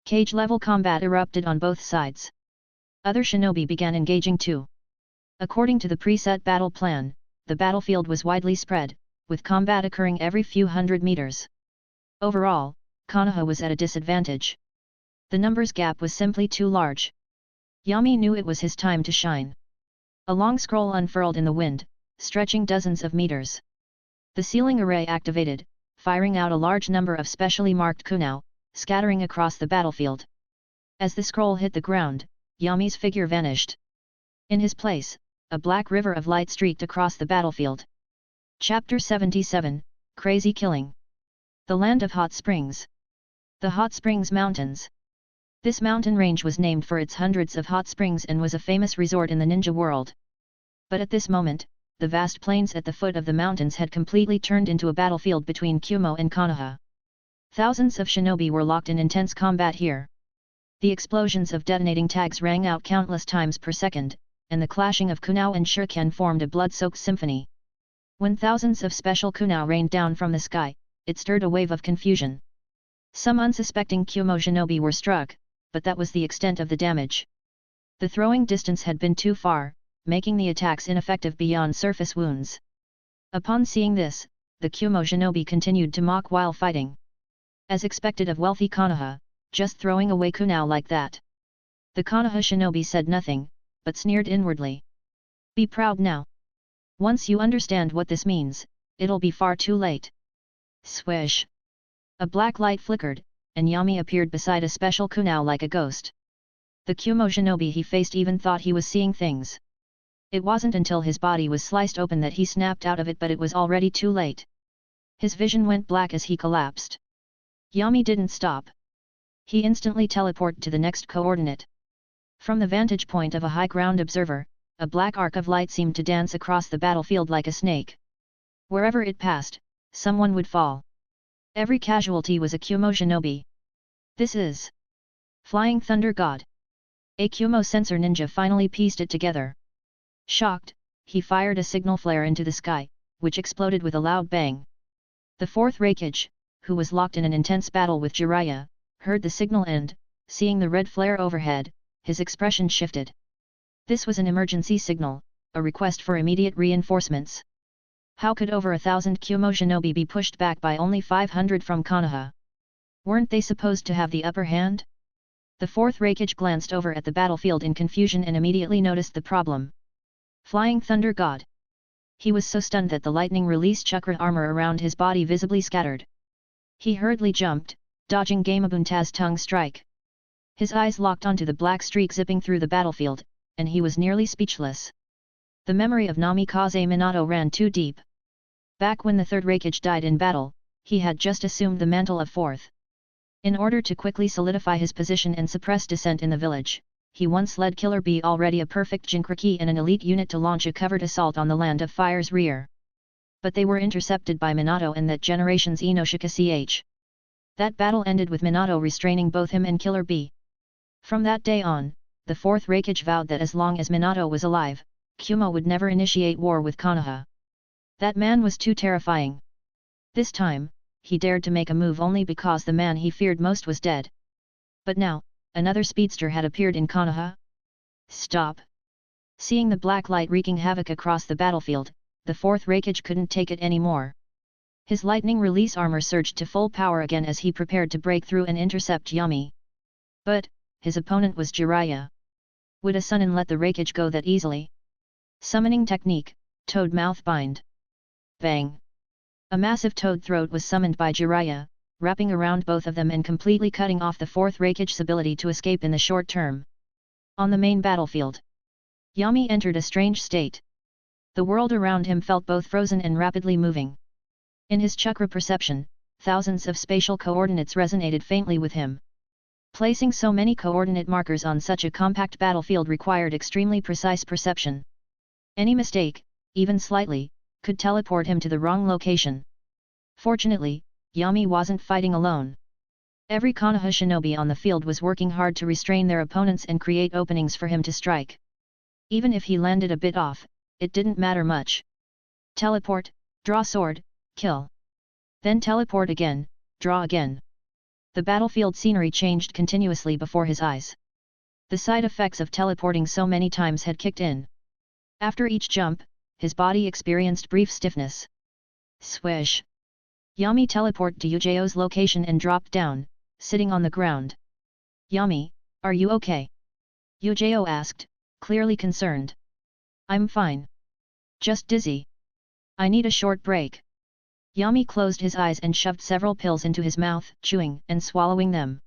Cage-level combat erupted on both sides. Other shinobi began engaging too. According to the preset battle plan, the battlefield was widely spread, with combat occurring every few hundred meters. Overall, Konoha was at a disadvantage. The numbers gap was simply too large. Yami knew it was his time to shine. A long scroll unfurled in the wind, stretching dozens of meters. The sealing array activated, firing out a large number of specially marked kunai, scattering across the battlefield. As the scroll hit the ground, Yami's figure vanished. In his place, a black river of light streaked across the battlefield. Chapter 77, Crazy Killing. The Land of Hot Springs. The Hot Springs Mountains. This mountain range was named for its hundreds of hot springs and was a famous resort in the ninja world. But at this moment, the vast plains at the foot of the mountains had completely turned into a battlefield between Kumo and Konoha. Thousands of shinobi were locked in intense combat here. The explosions of detonating tags rang out countless times per second, and the clashing of kunai and shuriken formed a blood-soaked symphony. When thousands of special kunai rained down from the sky, it stirred a wave of confusion. Some unsuspecting Kumo shinobi were struck, but that was the extent of the damage. The throwing distance had been too far, making the attacks ineffective beyond surface wounds. Upon seeing this, the Kumo shinobi continued to mock while fighting. As expected of wealthy Konoha, just throwing away kunai like that. The Konoha shinobi said nothing, but sneered inwardly. Be proud now. Once you understand what this means, it'll be far too late. Swish! A black light flickered, and Yami appeared beside a special kunai like a ghost. The Kumo shinobi he faced even thought he was seeing things. It wasn't until his body was sliced open that he snapped out of it, but it was already too late. His vision went black as he collapsed. Yami didn't stop. He instantly teleported to the next coordinate. From the vantage point of a high-ground observer, a black arc of light seemed to dance across the battlefield like a snake. Wherever it passed, someone would fall. Every casualty was a Kumo shinobi. This is Flying Thunder God. A Kumo sensor ninja finally pieced it together. Shocked, he fired a signal flare into the sky, which exploded with a loud bang. The fourth Raikage, who was locked in an intense battle with Jiraiya, heard the signal and, seeing the red flare overhead, his expression shifted. This was an emergency signal, a request for immediate reinforcements. How could over 1,000 Kumo shinobi be pushed back by only 500 from Konoha? Weren't they supposed to have the upper hand? The fourth Raikage glanced over at the battlefield in confusion and immediately noticed the problem. Flying Thunder God. He was so stunned that the lightning release chakra armor around his body visibly scattered. He hurriedly jumped, dodging Gamabunta's tongue strike. His eyes locked onto the black streak zipping through the battlefield, and he was nearly speechless. The memory of Namikaze Minato ran too deep. Back when the third Raikage died in battle, he had just assumed the mantle of fourth. In order to quickly solidify his position and suppress dissent in the village, he once led Killer Bee, already a perfect Jinchuriki and an elite unit, to launch a covered assault on the Land of Fire's rear. But they were intercepted by Minato and that generation's Inoshika Ch. That battle ended with Minato restraining both him and Killer Bee. From that day on, the fourth Raikage vowed that as long as Minato was alive, Kumo would never initiate war with Konoha. That man was too terrifying. This time, he dared to make a move only because the man he feared most was dead. But now, another speedster had appeared in Konoha. Stop! Seeing the black light wreaking havoc across the battlefield, the fourth Raikage couldn't take it anymore. His lightning release armor surged to full power again as he prepared to break through and intercept Yami. But, his opponent was Jiraiya. Would a Sunin let the Raikage go that easily? Summoning technique, Toad Mouth Bind. Bang! A massive toad throat was summoned by Jiraiya, wrapping around both of them and completely cutting off the fourth Raikage's ability to escape in the short term. On the main battlefield, Yami entered a strange state. The world around him felt both frozen and rapidly moving. In his chakra perception, thousands of spatial coordinates resonated faintly with him. Placing so many coordinate markers on such a compact battlefield required extremely precise perception. Any mistake, even slightly, could teleport him to the wrong location. Fortunately, Yami wasn't fighting alone. Every Konoha shinobi on the field was working hard to restrain their opponents and create openings for him to strike. Even if he landed a bit off, it didn't matter much. Teleport, Draw sword, kill. Then teleport again, draw again. The battlefield scenery changed continuously before his eyes. The side effects of teleporting so many times had kicked in. After each jump, his body experienced brief stiffness. Swish! Yami teleported to Yujeo's location and dropped down, sitting on the ground. Yami, are you okay? Yujeo asked, clearly concerned. I'm fine. Just dizzy. I need a short break. Yami closed his eyes and shoved several pills into his mouth, chewing and swallowing them.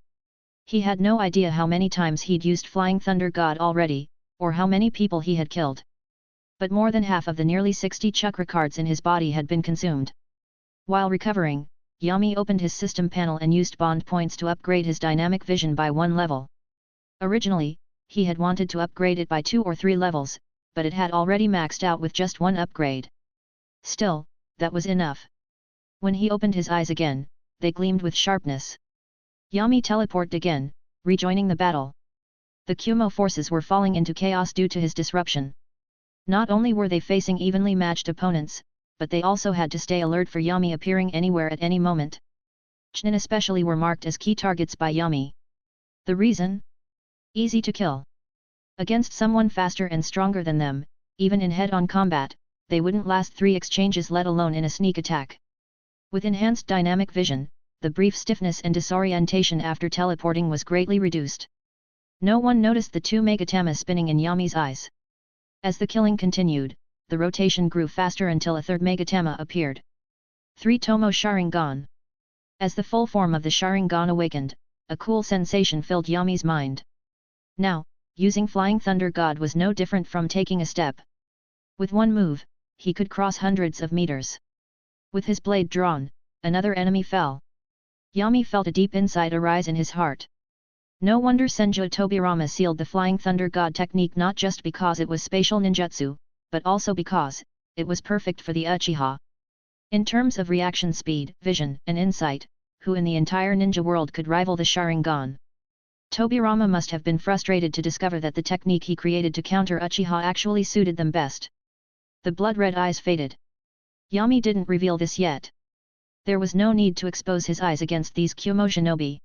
He had no idea how many times he'd used Flying Thunder God already, or how many people he had killed. But more than half of the nearly 60 chakra cards in his body had been consumed. While recovering, Yami opened his system panel and used bond points to upgrade his dynamic vision by 1 level. Originally, he had wanted to upgrade it by 2 or 3 levels, but it had already maxed out with just 1 upgrade. Still, that was enough. When he opened his eyes again, they gleamed with sharpness. Yami teleported again, rejoining the battle. The Kumo forces were falling into chaos due to his disruption. Not only were they facing evenly matched opponents, but they also had to stay alert for Yami appearing anywhere at any moment. Chunin especially were marked as key targets by Yami. The reason? Easy to kill. Against someone faster and stronger than them, even in head-on combat, they wouldn't last 3 exchanges let alone in a sneak attack. With enhanced dynamic vision, the brief stiffness and disorientation after teleporting was greatly reduced. No one noticed the 2 Megatama spinning in Yami's eyes. As the killing continued, the rotation grew faster until a 3rd Megatama appeared. 3 Tomo Sharingan. As the full form of the Sharingan awakened, a cool sensation filled Yami's mind. Now, using Flying Thunder God was no different from taking a step. With one move, he could cross hundreds of meters. With his blade drawn, another enemy fell. Yami felt a deep insight arise in his heart. No wonder Senju Tobirama sealed the Flying Thunder God technique not just because it was spatial ninjutsu, but also because it was perfect for the Uchiha. In terms of reaction speed, vision, and insight, who in the entire ninja world could rival the Sharingan? Tobirama must have been frustrated to discover that the technique he created to counter Uchiha actually suited them best. The blood-red eyes faded. Yami didn't reveal this yet. There was no need to expose his eyes against these Kumo shinobi.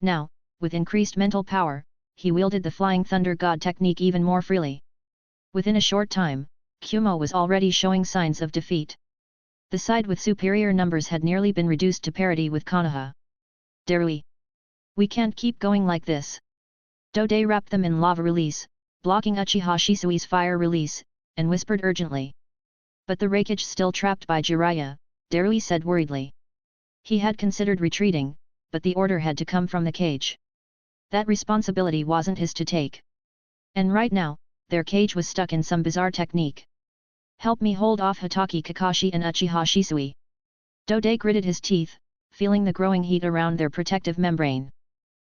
Now, with increased mental power, he wielded the Flying Thunder God technique even more freely. Within a short time, Kumo was already showing signs of defeat. The side with superior numbers had nearly been reduced to parity with Konoha. Darui. We can't keep going like this. Dode wrapped them in lava release, blocking Uchiha Shisui's fire release, and whispered urgently. But the Reikage still trapped by Jiraiya, Darui said worriedly. He had considered retreating, but the order had to come from the cage. That responsibility wasn't his to take. And right now, their cage was stuck in some bizarre technique. Help me hold off Hitaki Kakashi and Uchiha Shisui. Dode gritted his teeth, feeling the growing heat around their protective membrane.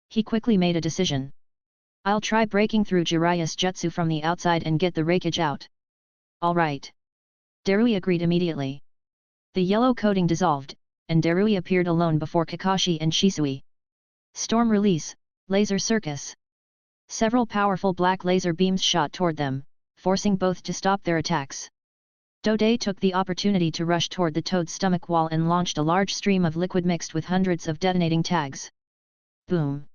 He quickly made a decision. I'll try breaking through Jiraiya's jutsu from the outside and get the Reikage out. All right. Darui agreed immediately. The yellow coating dissolved, and Darui appeared alone before Kakashi and Shisui. Storm release, laser circus. Several powerful black laser beams shot toward them, forcing both to stop their attacks. Dode took the opportunity to rush toward the toad's stomach wall and launched a large stream of liquid mixed with hundreds of detonating tags. Boom!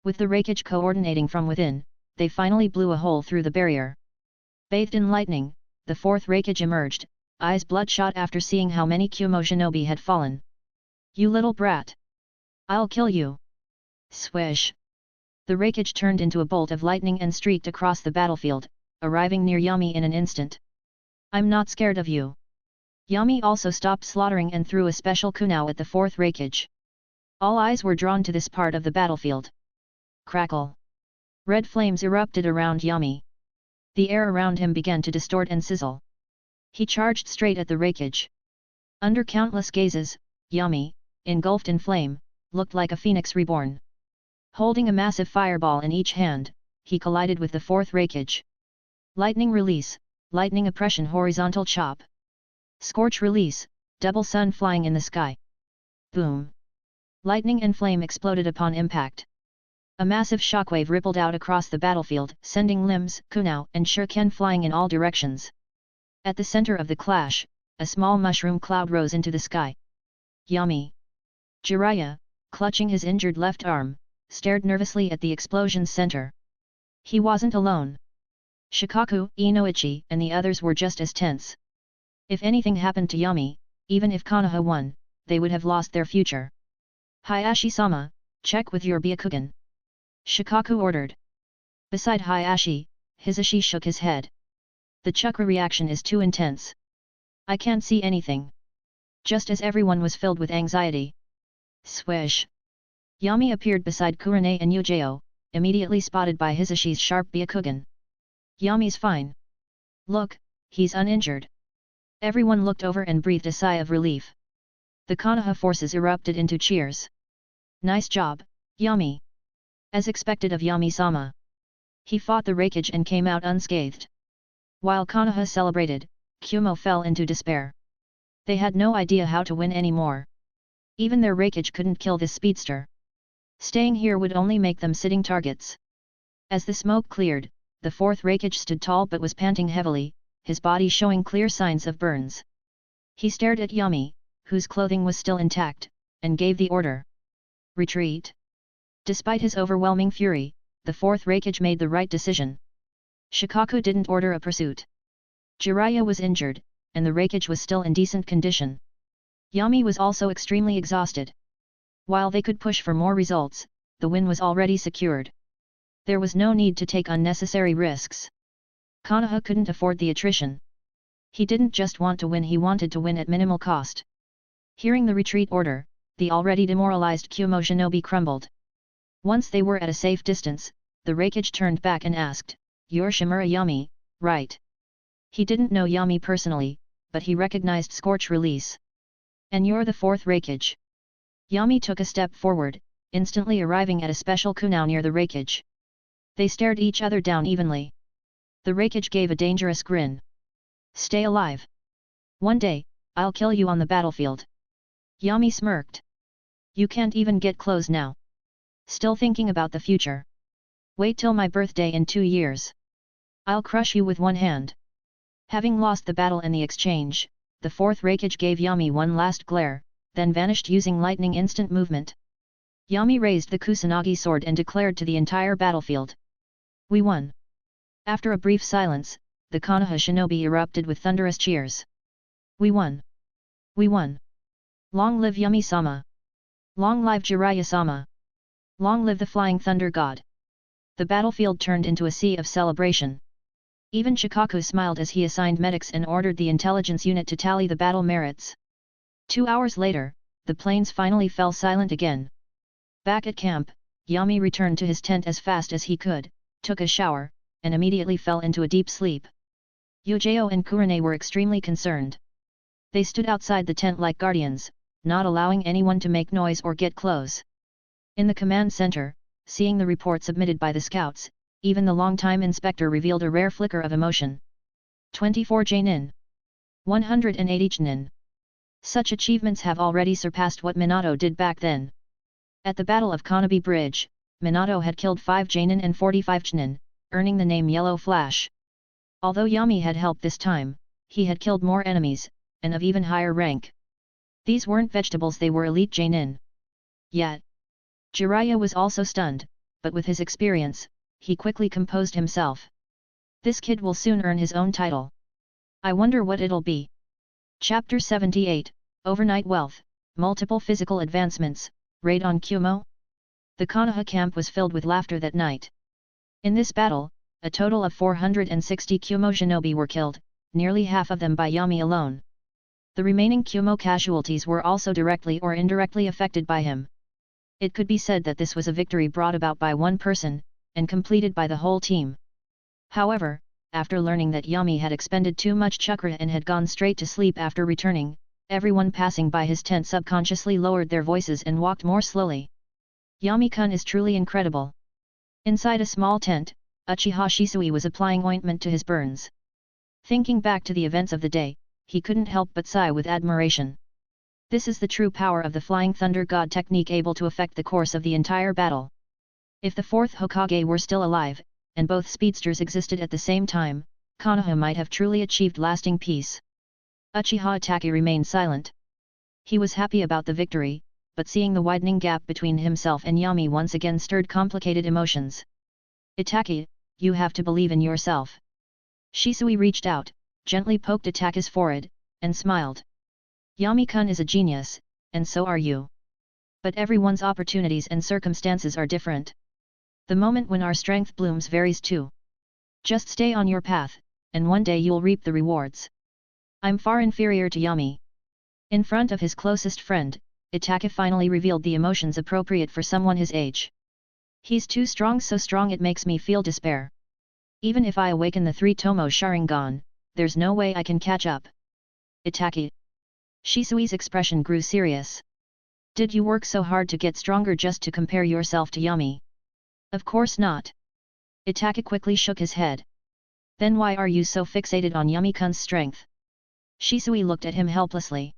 With the Reikage coordinating from within, they finally blew a hole through the barrier. Bathed in lightning, the 4th Reikage emerged, eyes bloodshot after seeing how many Kumo shinobi had fallen. You little brat! I'll kill you! Swish! The Reikage turned into a bolt of lightning and streaked across the battlefield, arriving near Yami in an instant. I'm not scared of you. Yami also stopped slaughtering and threw a special kunao at the 4th Reikage. All eyes were drawn to this part of the battlefield. Crackle! Red flames erupted around Yami. The air around him began to distort and sizzle. He charged straight at the Reikage. Under countless gazes, Yami, engulfed in flame, looked like a phoenix reborn. Holding a massive fireball in each hand, he collided with the 4th Reikage. Lightning release, lightning oppression horizontal chop. Scorch release, double sun flying in the sky. Boom! Lightning and flame exploded upon impact. A massive shockwave rippled out across the battlefield, sending limbs, kunao, and shuriken flying in all directions. At the center of the clash, a small mushroom cloud rose into the sky. Yami! Jiraiya, clutching his injured left arm, stared nervously at the explosion's center. He wasn't alone. Shikaku, Inoichi and the others were just as tense. If anything happened to Yami, even if Konoha won, they would have lost their future. Hayashi-sama, check with your Byakugan. Shikaku ordered. Beside Hayashi, Hisashi shook his head. The chakra reaction is too intense. I can't see anything. Just as everyone was filled with anxiety. Swish! Yami appeared beside Kurane and Yujao, immediately spotted by Hisashi's sharp Byakugan. Yami's fine. Look, he's uninjured. Everyone looked over and breathed a sigh of relief. The Konoha forces erupted into cheers. Nice job, Yami! As expected of Yami-sama. He fought the Raikage and came out unscathed. While Konoha celebrated, Kumo fell into despair. They had no idea how to win anymore. Even their Raikage couldn't kill this speedster. Staying here would only make them sitting targets. As the smoke cleared, the fourth Raikage stood tall but was panting heavily, his body showing clear signs of burns. He stared at Yami, whose clothing was still intact, and gave the order. Retreat. Despite his overwhelming fury, the fourth Raikage made the right decision. Shikaku didn't order a pursuit. Jiraiya was injured, and the Raikage was still in decent condition. Yami was also extremely exhausted. While they could push for more results, the win was already secured. There was no need to take unnecessary risks. Konoha couldn't afford the attrition. He didn't just want to win, he wanted to win at minimal cost. Hearing the retreat order, the already demoralized Kumo shinobi crumbled. Once they were at a safe distance, the Raikage turned back and asked, "You're Shimura Yami, right?" He didn't know Yami personally, but he recognized Scorch Release. "And you're the fourth Raikage." Yami took a step forward, instantly arriving at a special kunao near the Raikage. They stared each other down evenly. The Raikage gave a dangerous grin. "Stay alive. One day, I'll kill you on the battlefield." Yami smirked. "You can't even get close now. Still thinking about the future. Wait till my birthday in 2 years. I'll crush you with one hand." Having lost the battle and the exchange, the fourth Raikage gave Yami one last glare, then vanished using lightning instant movement. Yami raised the Kusanagi sword and declared to the entire battlefield. "We won." After a brief silence, the Konoha shinobi erupted with thunderous cheers. "We won! We won! Long live Yami-sama! Long live Jiraiya-sama! Long live the Flying Thunder God!" The battlefield turned into a sea of celebration. Even Shikaku smiled as he assigned medics and ordered the intelligence unit to tally the battle merits. 2 hours later, the plains finally fell silent again. Back at camp, Yami returned to his tent as fast as he could, took a shower, and immediately fell into a deep sleep. Yujao and Kurane were extremely concerned. They stood outside the tent like guardians, not allowing anyone to make noise or get close. In the command center, seeing the report submitted by the scouts, even the long-time inspector revealed a rare flicker of emotion. 24 Jainin. 180 Chnin. Such achievements have already surpassed what Minato did back then. At the Battle of Konobe Bridge, Minato had killed 5 Jainin and 45 Chnin, earning the name Yellow Flash. Although Yami had helped this time, he had killed more enemies, and of even higher rank. These weren't vegetables, they were elite Jainin. Yet, Jiraiya was also stunned, but with his experience, he quickly composed himself. This kid will soon earn his own title. I wonder what it'll be. Chapter 78, Overnight Wealth, Multiple Physical Advancements, Raid on Kumo? The Konoha camp was filled with laughter that night. In this battle, a total of 460 Kumo shinobi were killed, nearly half of them by Yami alone. The remaining Kumo casualties were also directly or indirectly affected by him. It could be said that this was a victory brought about by one person, and completed by the whole team. However, after learning that Yami had expended too much chakra and had gone straight to sleep after returning, everyone passing by his tent subconsciously lowered their voices and walked more slowly. Yami-kun is truly incredible. Inside a small tent, Uchiha Shisui was applying ointment to his burns. Thinking back to the events of the day, he couldn't help but sigh with admiration. This is the true power of the Flying Thunder God technique, able to affect the course of the entire battle. If the fourth Hokage were still alive, and both speedsters existed at the same time, Konoha might have truly achieved lasting peace. Uchiha Itachi remained silent. He was happy about the victory, but seeing the widening gap between himself and Yami once again stirred complicated emotions. Itachi, you have to believe in yourself. Shisui reached out, gently poked Itachi's forehead, and smiled. Yami-kun is a genius, and so are you. But everyone's opportunities and circumstances are different. The moment when our strength blooms varies too. Just stay on your path, and one day you'll reap the rewards. I'm far inferior to Yami. In front of his closest friend, Itachi finally revealed the emotions appropriate for someone his age. He's too strong, so strong it makes me feel despair. Even if I awaken the 3 Tomo Sharingan, there's no way I can catch up. Itachi. Shisui's expression grew serious. Did you work so hard to get stronger just to compare yourself to Yami? Of course not. Itachi quickly shook his head. Then why are you so fixated on Yami-kun's strength? Shisui looked at him helplessly.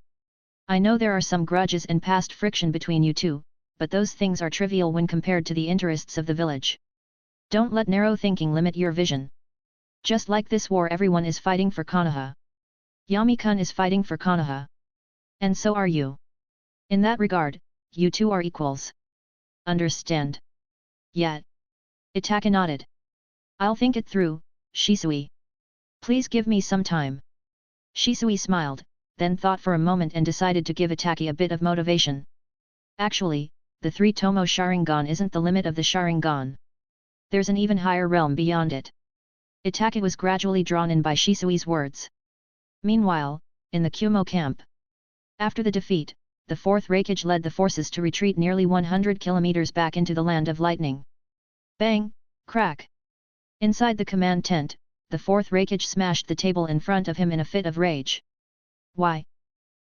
I know there are some grudges and past friction between you two, but those things are trivial when compared to the interests of the village. Don't let narrow thinking limit your vision. Just like this war, everyone is fighting for Konoha. Yami-kun is fighting for Konoha. And so are you. In that regard, you two are equals. Understand? Yet. Itachi nodded. I'll think it through, Shisui. Please give me some time. Shisui smiled, then thought for a moment and decided to give Itachi a bit of motivation. Actually, the 3 Tomo Sharingan isn't the limit of the Sharingan. There's an even higher realm beyond it. Itachi was gradually drawn in by Shisui's words. Meanwhile, in the Kumo camp. After the defeat, the 4th Raikage led the forces to retreat nearly 100 kilometers back into the land of lightning. Bang! Crack! Inside the command tent, the 4th Raikage smashed the table in front of him in a fit of rage. Why?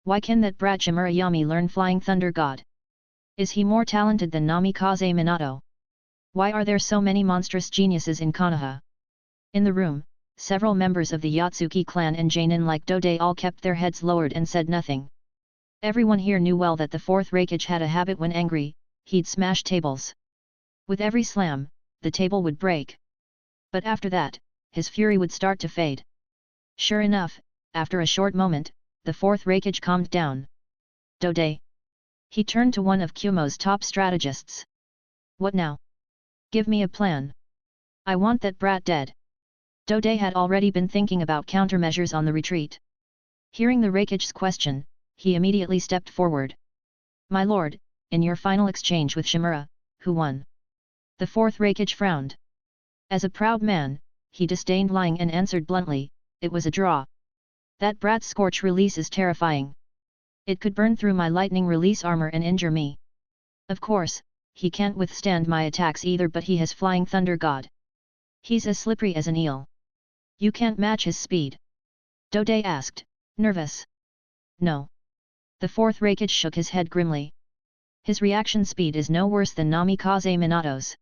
Why can that brat Shimura Yami learn Flying Thunder God? Is he more talented than Namikaze Minato? Why are there so many monstrous geniuses in Konoha? In the room, several members of the Yatsuki clan and Jainin like Dode all kept their heads lowered and said nothing. Everyone here knew well that the 4th Raikage had a habit when angry, he'd smash tables. With every slam, the table would break. But after that, his fury would start to fade. Sure enough, after a short moment, the 4th Raikage calmed down. Dode. He turned to one of Kumo's top strategists. What now? Give me a plan. I want that brat dead. Dode had already been thinking about countermeasures on the retreat. Hearing the Raikage's question, he immediately stepped forward. My lord, in your final exchange with Shimura, who won? The 4th Raikage frowned. As a proud man, he disdained lying and answered bluntly, it was a draw. That brat's scorch release is terrifying. It could burn through my lightning release armor and injure me. Of course, he can't withstand my attacks either, but he has Flying Thunder God. He's as slippery as an eel. You can't match his speed? Dode asked, nervous. No. The 4th Raikage shook his head grimly. His reaction speed is no worse than Namikaze Minato's.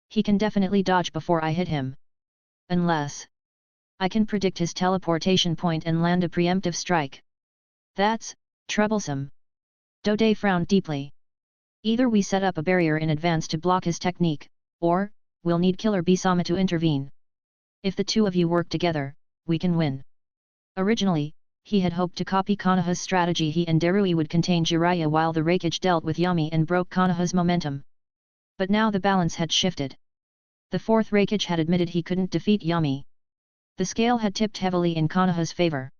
He can definitely dodge before I hit him. Unless I can predict his teleportation point and land a preemptive strike. That's troublesome. Dode frowned deeply. Either we set up a barrier in advance to block his technique, or we'll need Killer Bee-sama to intervene. If the two of you work together, we can win. Originally, he had hoped to copy Konoha's strategy. He and Darui would contain Jiraiya while the Raikage dealt with Yami and broke Konoha's momentum. But now the balance had shifted. The 4th Raikage had admitted he couldn't defeat Yami. The scale had tipped heavily in Konoha's favor.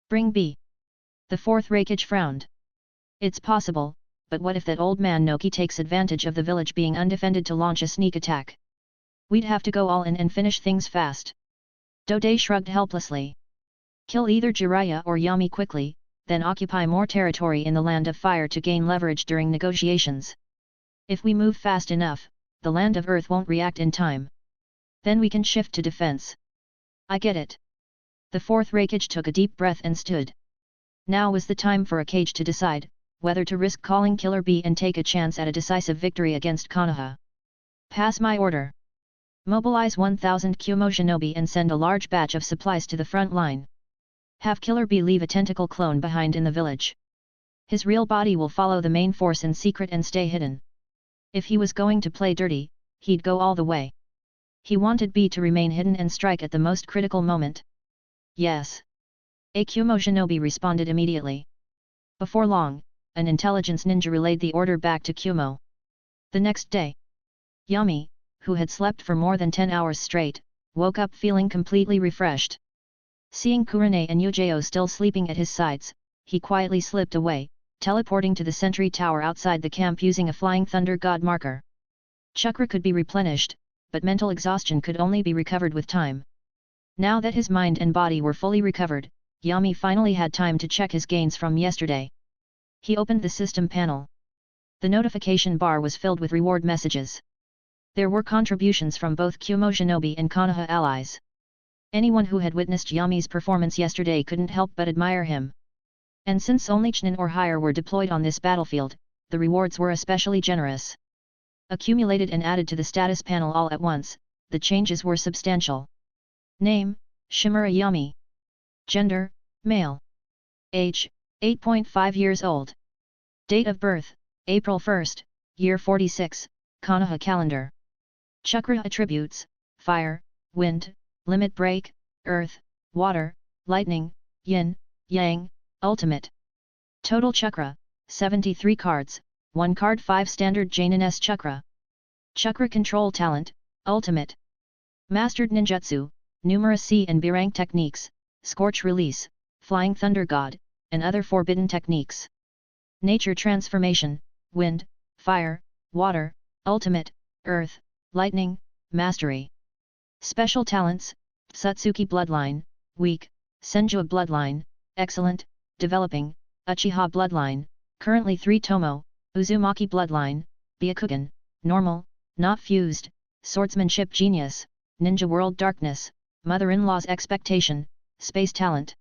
Bring B. The 4th Raikage frowned. It's possible, but what if that old man Noki takes advantage of the village being undefended to launch a sneak attack? We'd have to go all in and finish things fast. Dode shrugged helplessly. Kill either Jiraiya or Yami quickly, then occupy more territory in the Land of Fire to gain leverage during negotiations. If we move fast enough, the Land of Earth won't react in time. Then we can shift to defense. I get it. The 4th Raikage took a deep breath and stood. Now was the time for a Kage to decide whether to risk calling Killer Bee and take a chance at a decisive victory against Konoha. Pass my order. Mobilize 1,000 Kumo shinobi and send a large batch of supplies to the front line. Have Killer Bee leave a tentacle clone behind in the village. His real body will follow the main force in secret and stay hidden. If he was going to play dirty, he'd go all the way. He wanted Bee to remain hidden and strike at the most critical moment. Yes. A Kumo shinobi responded immediately. Before long, an intelligence ninja relayed the order back to Kumo. The next day, Yami, who had slept for more than 10 hours straight, woke up feeling completely refreshed. Seeing Kurane and Yujeo still sleeping at his sides, he quietly slipped away, teleporting to the sentry tower outside the camp using a flying thunder god marker. Chakra could be replenished, but mental exhaustion could only be recovered with time. Now that his mind and body were fully recovered, Yami finally had time to check his gains from yesterday. He opened the system panel. The notification bar was filled with reward messages. There were contributions from both Kumo Shinobi and Konoha allies. Anyone who had witnessed Yami's performance yesterday couldn't help but admire him. And since only Chunin or higher were deployed on this battlefield, the rewards were especially generous. Accumulated and added to the status panel all at once, the changes were substantial. Name, Shimura Yami. Gender, male. Age, 8.5 years old. Date of birth, April 1, year 46, Konoha calendar. Chakra attributes, fire, wind, limit break, earth, water, lightning, yin, yang, ultimate. Total chakra, 73 cards, 1 card 5 standard Jainin S chakra. Chakra control talent, ultimate. Mastered ninjutsu, numeracy and B rank techniques, scorch release, flying thunder god, and other forbidden techniques. Nature transformation, wind, fire, water, ultimate, earth, lightning, mastery. Special talents, Satsuki bloodline, weak, Senjua bloodline, excellent, developing, Uchiha bloodline, currently 3 Tomo, Uzumaki bloodline, Byakugan, normal, not fused, swordsmanship genius, ninja world darkness, mother-in-law's expectation, space talent.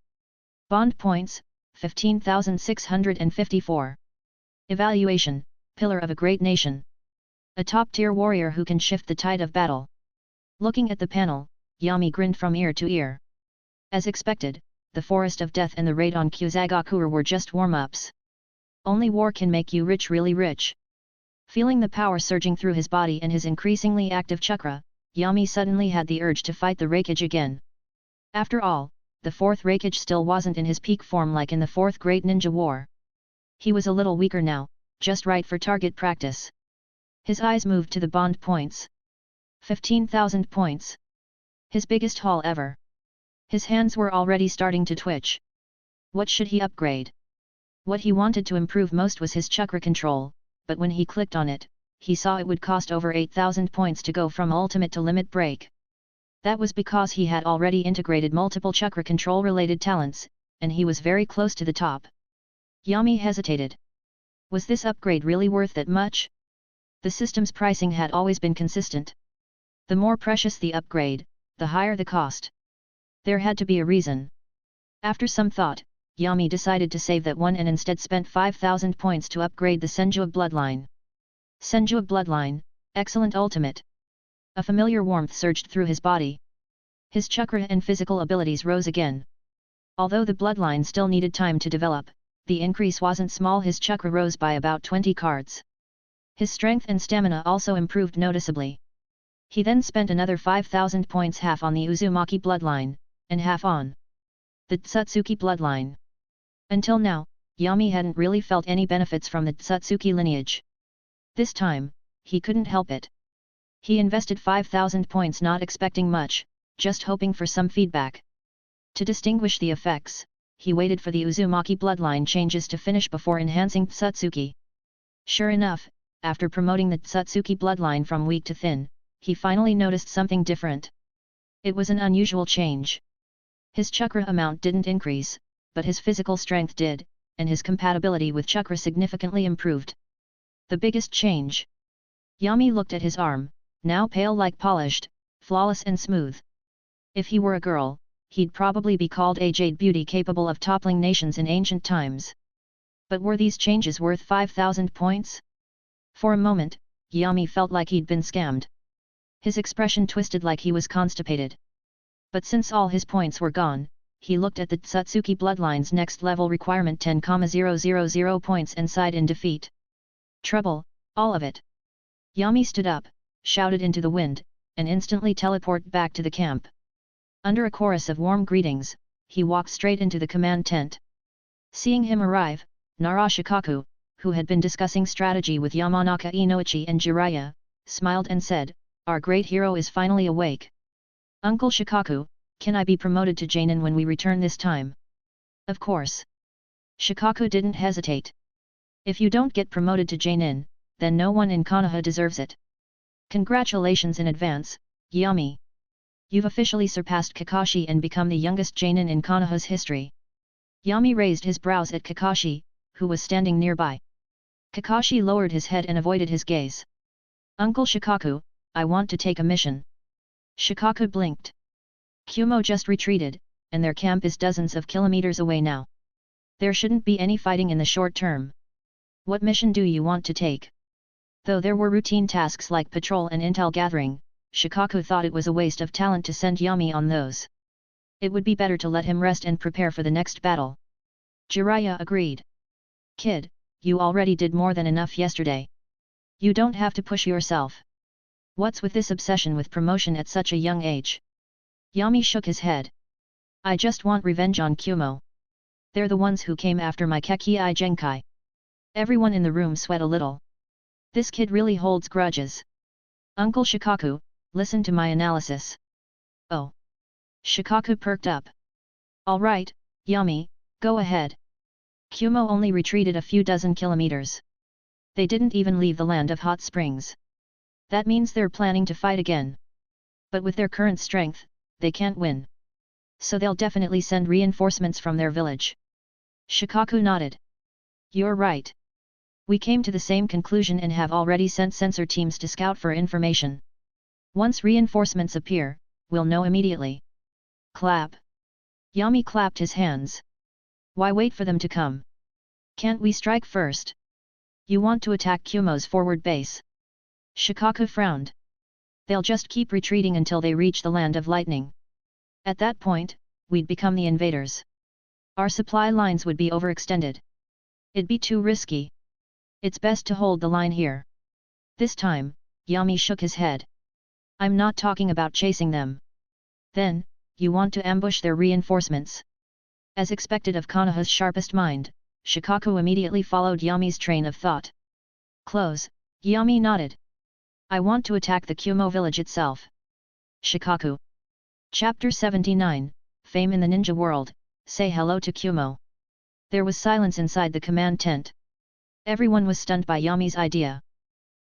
Bond points, 15,654. Evaluation, pillar of a great nation. A top-tier warrior who can shift the tide of battle. Looking at the panel, Yami grinned from ear to ear. As expected, the Forest of Death and the raid on Kusagakure were just warm-ups. Only war can make you rich, really rich. Feeling the power surging through his body and his increasingly active chakra, Yami suddenly had the urge to fight the Raikage again. After all, the 4th Raikage still wasn't in his peak form like in the 4th Great Ninja War. He was a little weaker now, just right for target practice. His eyes moved to the bond points. 15,000 points. His biggest haul ever. His hands were already starting to twitch. What should he upgrade? What he wanted to improve most was his chakra control, but when he clicked on it, he saw it would cost over 8,000 points to go from ultimate to limit break. That was because he had already integrated multiple chakra control related talents, and he was very close to the top. Yami hesitated. Was this upgrade really worth that much? The system's pricing had always been consistent. The more precious the upgrade, the higher the cost. There had to be a reason. After some thought, Yami decided to save that one and instead spent 5,000 points to upgrade the Senjua bloodline. Senjua bloodline, excellent ultimate. A familiar warmth surged through his body. His chakra and physical abilities rose again. Although the bloodline still needed time to develop, the increase wasn't small. His chakra rose by about 20 cards. His strength and stamina also improved noticeably. He then spent another 5,000 points, half on the Uzumaki bloodline, and half on the Tsutsuki bloodline. Until now, Yami hadn't really felt any benefits from the Tsutsuki lineage. This time, he couldn't help it. He invested 5,000 points not expecting much, just hoping for some feedback. To distinguish the effects, he waited for the Uzumaki bloodline changes to finish before enhancing Tsutsuki. Sure enough, after promoting the Tsutsuki bloodline from weak to thin, he finally noticed something different. It was an unusual change. His chakra amount didn't increase, but his physical strength did, and his compatibility with chakra significantly improved. The biggest change. Yami looked at his arm, now pale like polished, flawless and smooth. If he were a girl, he'd probably be called a jade beauty capable of toppling nations in ancient times. But were these changes worth 5,000 points? For a moment, Yami felt like he'd been scammed. His expression twisted like he was constipated. But since all his points were gone, he looked at the Tsutsuki bloodline's next level requirement 10,000 points and sighed in defeat. Trouble, all of it. Yami stood up, shouted into the wind, and instantly teleported back to the camp. Under a chorus of warm greetings, he walked straight into the command tent. Seeing him arrive, Nara Shikaku, who had been discussing strategy with Yamanaka Inoichi and Jiraiya, smiled and said, "Our great hero is finally awake. Uncle Shikaku, can I be promoted to Jainin when we return this time?" "Of course." Shikaku didn't hesitate. "If you don't get promoted to Jainin, then no one in Konoha deserves it. Congratulations in advance, Yami. You've officially surpassed Kakashi and become the youngest Jainin in Konoha's history." Yami raised his brows at Kakashi, who was standing nearby. Kakashi lowered his head and avoided his gaze. "Uncle Shikaku, I want to take a mission." Shikaku blinked. Kumo just retreated, and their camp is dozens of kilometers away now. There shouldn't be any fighting in the short term. "What mission do you want to take?" Though there were routine tasks like patrol and intel gathering, Shikaku thought it was a waste of talent to send Yami on those. It would be better to let him rest and prepare for the next battle. Jiraiya agreed. "Kid, you already did more than enough yesterday. You don't have to push yourself. What's with this obsession with promotion at such a young age?" Yami shook his head. "I just want revenge on Kumo. They're the ones who came after my Kekii Genkai." Everyone in the room sweat a little. This kid really holds grudges. "Uncle Shikaku, listen to my analysis." "Oh." Shikaku perked up. "All right, Yami, go ahead." Kumo only retreated a few dozen kilometers. They didn't even leave the land of hot springs. That means they're planning to fight again. But with their current strength, they can't win. So they'll definitely send reinforcements from their village. Shikaku nodded. "You're right. We came to the same conclusion and have already sent sensor teams to scout for information. Once reinforcements appear, we'll know immediately." Clap. Yami clapped his hands. "Why wait for them to come? Can't we strike first? You want to attack Kumo's forward base?" Shikaku frowned. "They'll just keep retreating until they reach the land of lightning. At that point, we'd become the invaders. Our supply lines would be overextended. It'd be too risky. It's best to hold the line here." This time, Yami shook his head. "I'm not talking about chasing them." "Then, you want to ambush their reinforcements?" As expected of Konoha's sharpest mind, Shikaku immediately followed Yami's train of thought. "Close," Yami nodded. "I want to attack the Kumo village itself." Shikaku. Chapter 79, Fame in the Ninja World, Say Hello to Kumo. There was silence inside the command tent. Everyone was stunned by Yami's idea.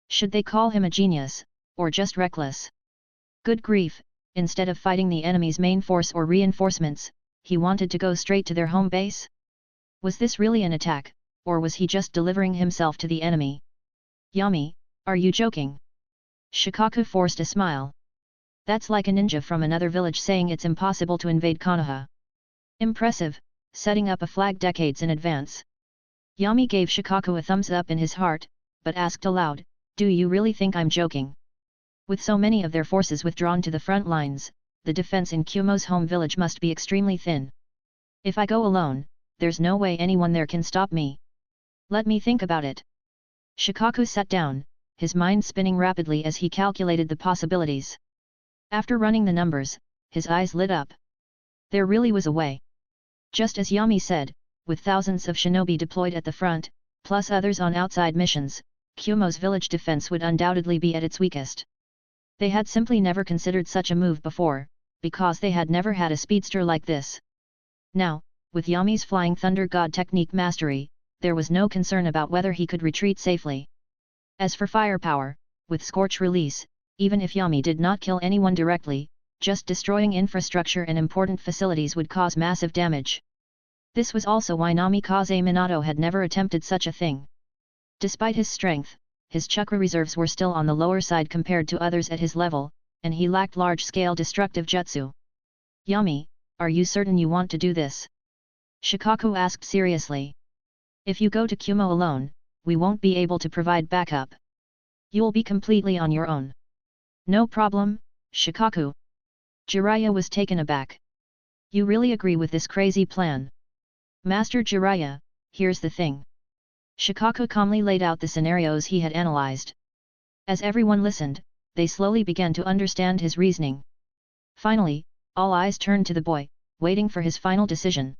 Should they call him a genius, or just reckless? Good grief, instead of fighting the enemy's main force or reinforcements, he wanted to go straight to their home base? Was this really an attack, or was he just delivering himself to the enemy? "Yami, are you joking?" Shikaku forced a smile. "That's like a ninja from another village saying it's impossible to invade Konoha. Impressive, setting up a flag decades in advance." Yami gave Shikaku a thumbs up in his heart, but asked aloud, "Do you really think I'm joking? With so many of their forces withdrawn to the front lines, the defense in Kumo's home village must be extremely thin. If I go alone, there's no way anyone there can stop me. Let me think about it." Shikaku sat down, his mind spinning rapidly as he calculated the possibilities. After running the numbers, his eyes lit up. There really was a way. Just as Yami said, with thousands of shinobi deployed at the front, plus others on outside missions, Kumo's village defense would undoubtedly be at its weakest. They had simply never considered such a move before, because they had never had a speedster like this. Now, with Yami's Flying Thunder God technique mastery, there was no concern about whether he could retreat safely. As for firepower, with Scorch Release, even if Yami did not kill anyone directly, just destroying infrastructure and important facilities would cause massive damage. This was also why Namikaze Minato had never attempted such a thing. Despite his strength, his chakra reserves were still on the lower side compared to others at his level, and he lacked large-scale destructive jutsu. "Yami, are you certain you want to do this?" Shikaku asked seriously. "If you go to Kumo alone, we won't be able to provide backup. You'll be completely on your own." "No problem, Shikaku." Jiraiya was taken aback. "You really agree with this crazy plan?" "Master Jiraiya, here's the thing." Shikaku calmly laid out the scenarios he had analyzed. As everyone listened, they slowly began to understand his reasoning. Finally, all eyes turned to the boy, waiting for his final decision.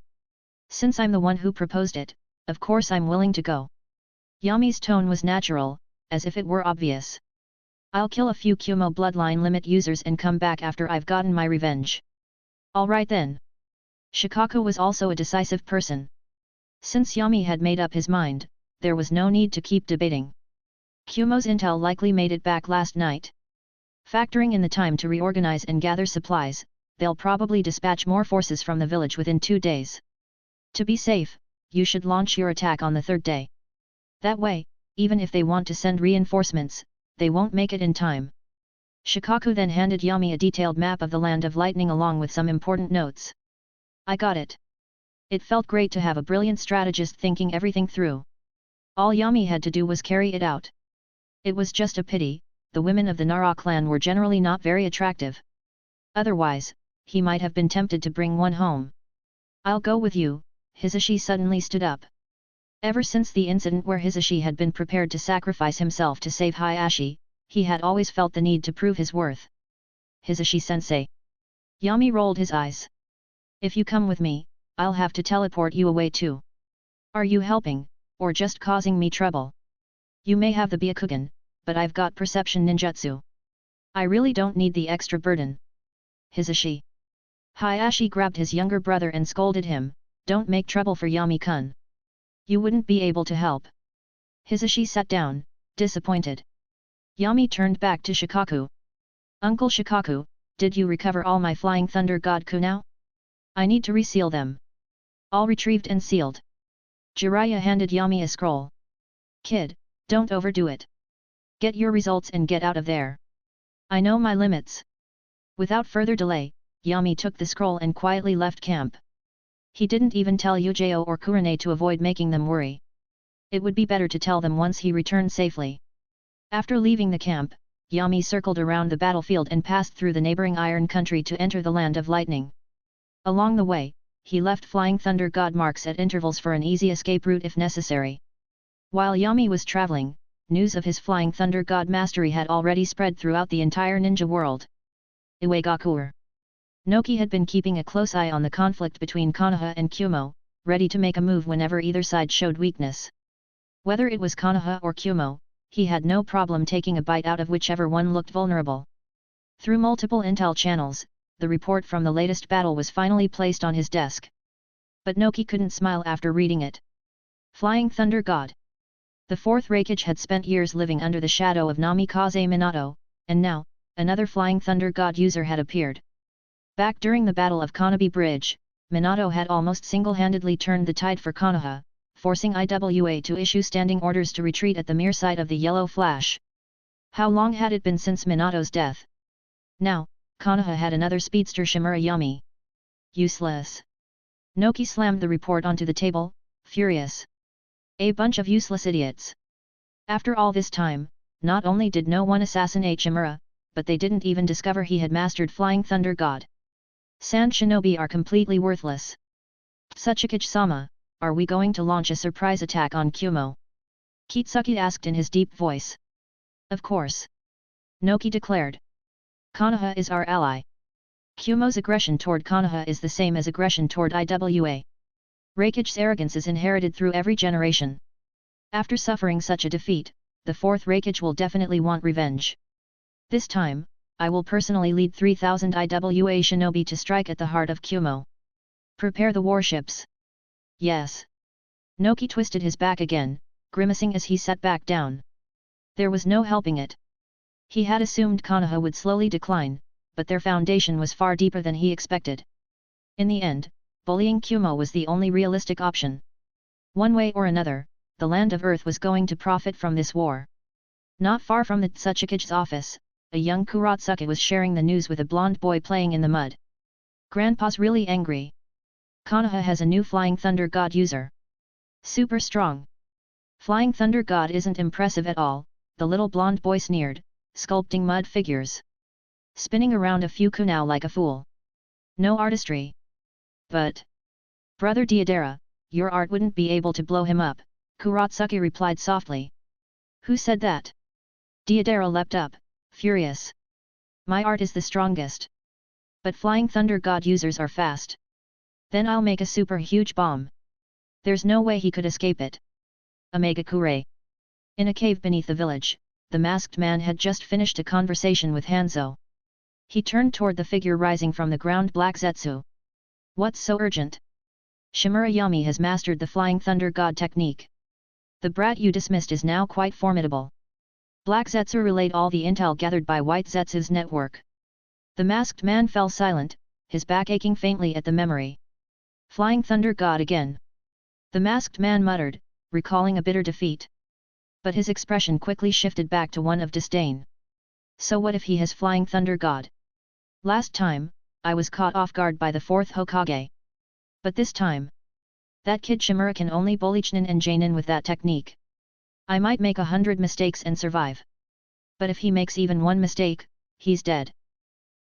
Since I'm the one who proposed it, of course I'm willing to go. Yami's tone was natural, as if it were obvious. I'll kill a few Kumo bloodline limit users and come back after I've gotten my revenge. Alright then. Shikaku was also a decisive person. Since Yami had made up his mind, there was no need to keep debating. Kumo's intel likely made it back last night. Factoring in the time to reorganize and gather supplies, they'll probably dispatch more forces from the village within 2 days. To be safe, you should launch your attack on the 3rd day. That way, even if they want to send reinforcements, they won't make it in time. Shikaku then handed Yami a detailed map of the Land of Lightning along with some important notes. I got it. It felt great to have a brilliant strategist thinking everything through. All Yami had to do was carry it out. It was just a pity, the women of the Nara clan were generally not very attractive. Otherwise, he might have been tempted to bring one home. I'll go with you. Hisashi suddenly stood up. Ever since the incident where Hisashi had been prepared to sacrifice himself to save Hayashi, he had always felt the need to prove his worth. Hisashi-sensei. Yami rolled his eyes. If you come with me, I'll have to teleport you away too. Are you helping, or just causing me trouble? You may have the Byakugan, but I've got perception ninjutsu. I really don't need the extra burden. Hisashi. Hayashi grabbed his younger brother and scolded him, don't make trouble for Yami-kun. You wouldn't be able to help. Hisashi sat down, disappointed. Yami turned back to Shikaku. Uncle Shikaku, did you recover all my Flying Thunder God Kunao? I need to reseal them. All retrieved and sealed. Jiraiya handed Yami a scroll. Kid, don't overdo it. Get your results and get out of there. I know my limits. Without further delay, Yami took the scroll and quietly left camp. He didn't even tell Yujao or Kurane to avoid making them worry. It would be better to tell them once he returned safely. After leaving the camp, Yami circled around the battlefield and passed through the neighboring Iron Country to enter the Land of Lightning. Along the way, he left Flying Thunder God marks at intervals for an easy escape route if necessary. While Yami was traveling, news of his Flying Thunder God mastery had already spread throughout the entire ninja world. Iwagakur. Noki had been keeping a close eye on the conflict between Konoha and Kumo, ready to make a move whenever either side showed weakness. Whether it was Konoha or Kumo, he had no problem taking a bite out of whichever one looked vulnerable. Through multiple intel channels, the report from the latest battle was finally placed on his desk. But Noki couldn't smile after reading it. Flying Thunder God. The 4th Reikage had spent years living under the shadow of Namikaze Minato, and now, another Flying Thunder God user had appeared. Back during the Battle of Konobe Bridge, Minato had almost single-handedly turned the tide for Konoha, forcing IWA to issue standing orders to retreat at the mere sight of the yellow flash. How long had it been since Minato's death? Now, Konoha had another speedster Shimura Yami. Useless. Noki slammed the report onto the table, furious. A bunch of useless idiots. After all this time, not only did no one assassinate Shimura, but they didn't even discover he had mastered Flying Thunder God. Sand shinobi are completely worthless. Tsuchikage-sama, are we going to launch a surprise attack on Kumo? Kitsuki asked in his deep voice. Of course. Noki declared. Konoha is our ally. Kumo's aggression toward Konoha is the same as aggression toward IWA. Reikage's arrogance is inherited through every generation. After suffering such a defeat, the 4th Reikage will definitely want revenge. This time, I will personally lead 3,000 IWA shinobi to strike at the heart of Kumo. Prepare the warships. Yes. Noki twisted his back again, grimacing as he sat back down. There was no helping it. He had assumed Konoha would slowly decline, but their foundation was far deeper than he expected. In the end, bullying Kumo was the only realistic option. One way or another, the Land of Earth was going to profit from this war. Not far from the Tsuchikage's office, a young Kuratsuka was sharing the news with a blonde boy playing in the mud. Grandpa's really angry. Konoha has a new Flying Thunder God user. Super strong. Flying Thunder God isn't impressive at all, the little blonde boy sneered, sculpting mud figures. Spinning around a few kunao like a fool. No artistry. But, Brother Deidara, your art wouldn't be able to blow him up, Kuratsuki replied softly. Who said that? Deidara leapt up, furious. My art is the strongest. But Flying Thunder God users are fast. Then I'll make a super huge bomb. There's no way he could escape it. Omega Kure. In a cave beneath the village, the masked man had just finished a conversation with Hanzo. He turned toward the figure rising from the ground. Black Zetsu. What's so urgent? Shimura Yami has mastered the Flying Thunder God technique. The brat you dismissed is now quite formidable. Black Zetsu relayed all the intel gathered by White Zetsu's network. The masked man fell silent, his back aching faintly at the memory. Flying Thunder God again. The masked man muttered, recalling a bitter defeat. But his expression quickly shifted back to one of disdain. So what if he has Flying Thunder God? Last time, I was caught off guard by the fourth Hokage. But this time, that kid Shimura can only bully Chunin and Jainin with that technique. I might make 100 mistakes and survive. But if he makes even one mistake, he's dead.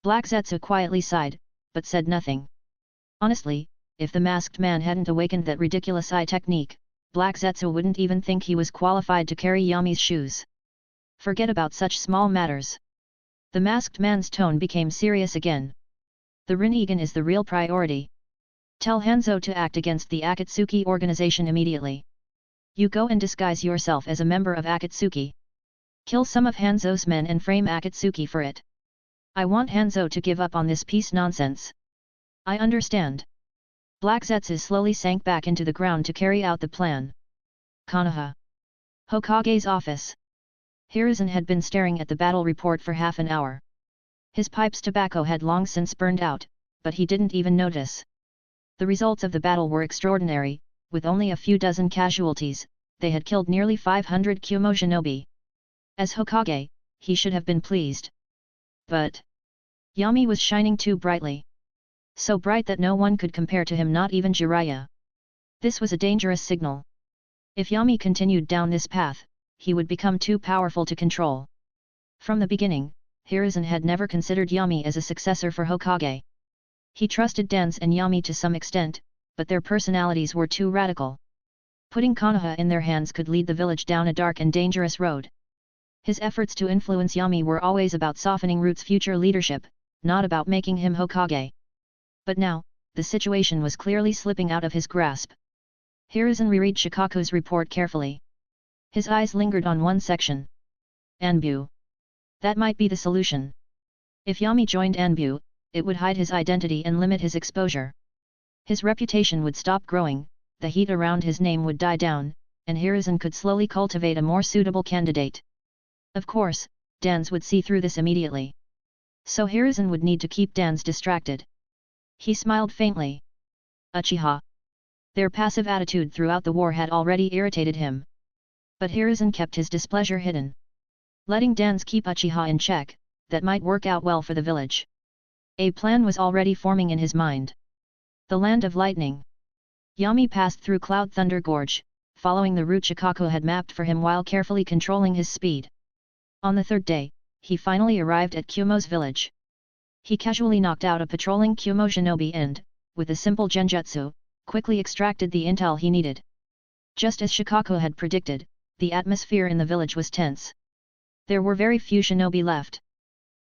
Black Zetsu quietly sighed, but said nothing. Honestly, if the masked man hadn't awakened that ridiculous eye technique, Black Zetsu wouldn't even think he was qualified to carry Yami's shoes. Forget about such small matters. The masked man's tone became serious again. The Rinnegan is the real priority. Tell Hanzo to act against the Akatsuki organization immediately. You go and disguise yourself as a member of Akatsuki. Kill some of Hanzo's men and frame Akatsuki for it. I want Hanzo to give up on this peace nonsense. I understand. Black Zetsu slowly sank back into the ground to carry out the plan. Konoha. Hokage's office. Hiruzen had been staring at the battle report for half an hour. His pipe's tobacco had long since burned out, but he didn't even notice. The results of the battle were extraordinary, with only a few dozen casualties. They had killed nearly 500 Kyumo shinobi. As Hokage, he should have been pleased. But Yami was shining too brightly. So bright that no one could compare to him, not even Jiraiya. This was a dangerous signal. If Yami continued down this path, he would become too powerful to control. From the beginning, Hiruzen had never considered Yami as a successor for Hokage. He trusted Danzō and Yami to some extent, but their personalities were too radical. Putting Konoha in their hands could lead the village down a dark and dangerous road. His efforts to influence Yami were always about softening Root's future leadership, not about making him Hokage. But now, the situation was clearly slipping out of his grasp. Hiruzen reread Shikaku's report carefully. His eyes lingered on one section. Anbu. That might be the solution. If Yami joined Anbu, it would hide his identity and limit his exposure. His reputation would stop growing, the heat around his name would die down, and Hiruzen could slowly cultivate a more suitable candidate. Of course, Danzō would see through this immediately. So Hiruzen would need to keep Danzō distracted. He smiled faintly. Uchiha. Their passive attitude throughout the war had already irritated him. But Hiruzen kept his displeasure hidden. Letting Danzō keep Uchiha in check, that might work out well for the village. A plan was already forming in his mind. The Land of Lightning. Yami passed through Cloud Thunder Gorge, following the route Shikaku had mapped for him while carefully controlling his speed. On the third day, he finally arrived at Kyumo's village. He casually knocked out a patrolling Kyumo shinobi and, with a simple genjutsu, quickly extracted the intel he needed. Just as Shikaku had predicted, the atmosphere in the village was tense. There were very few shinobi left.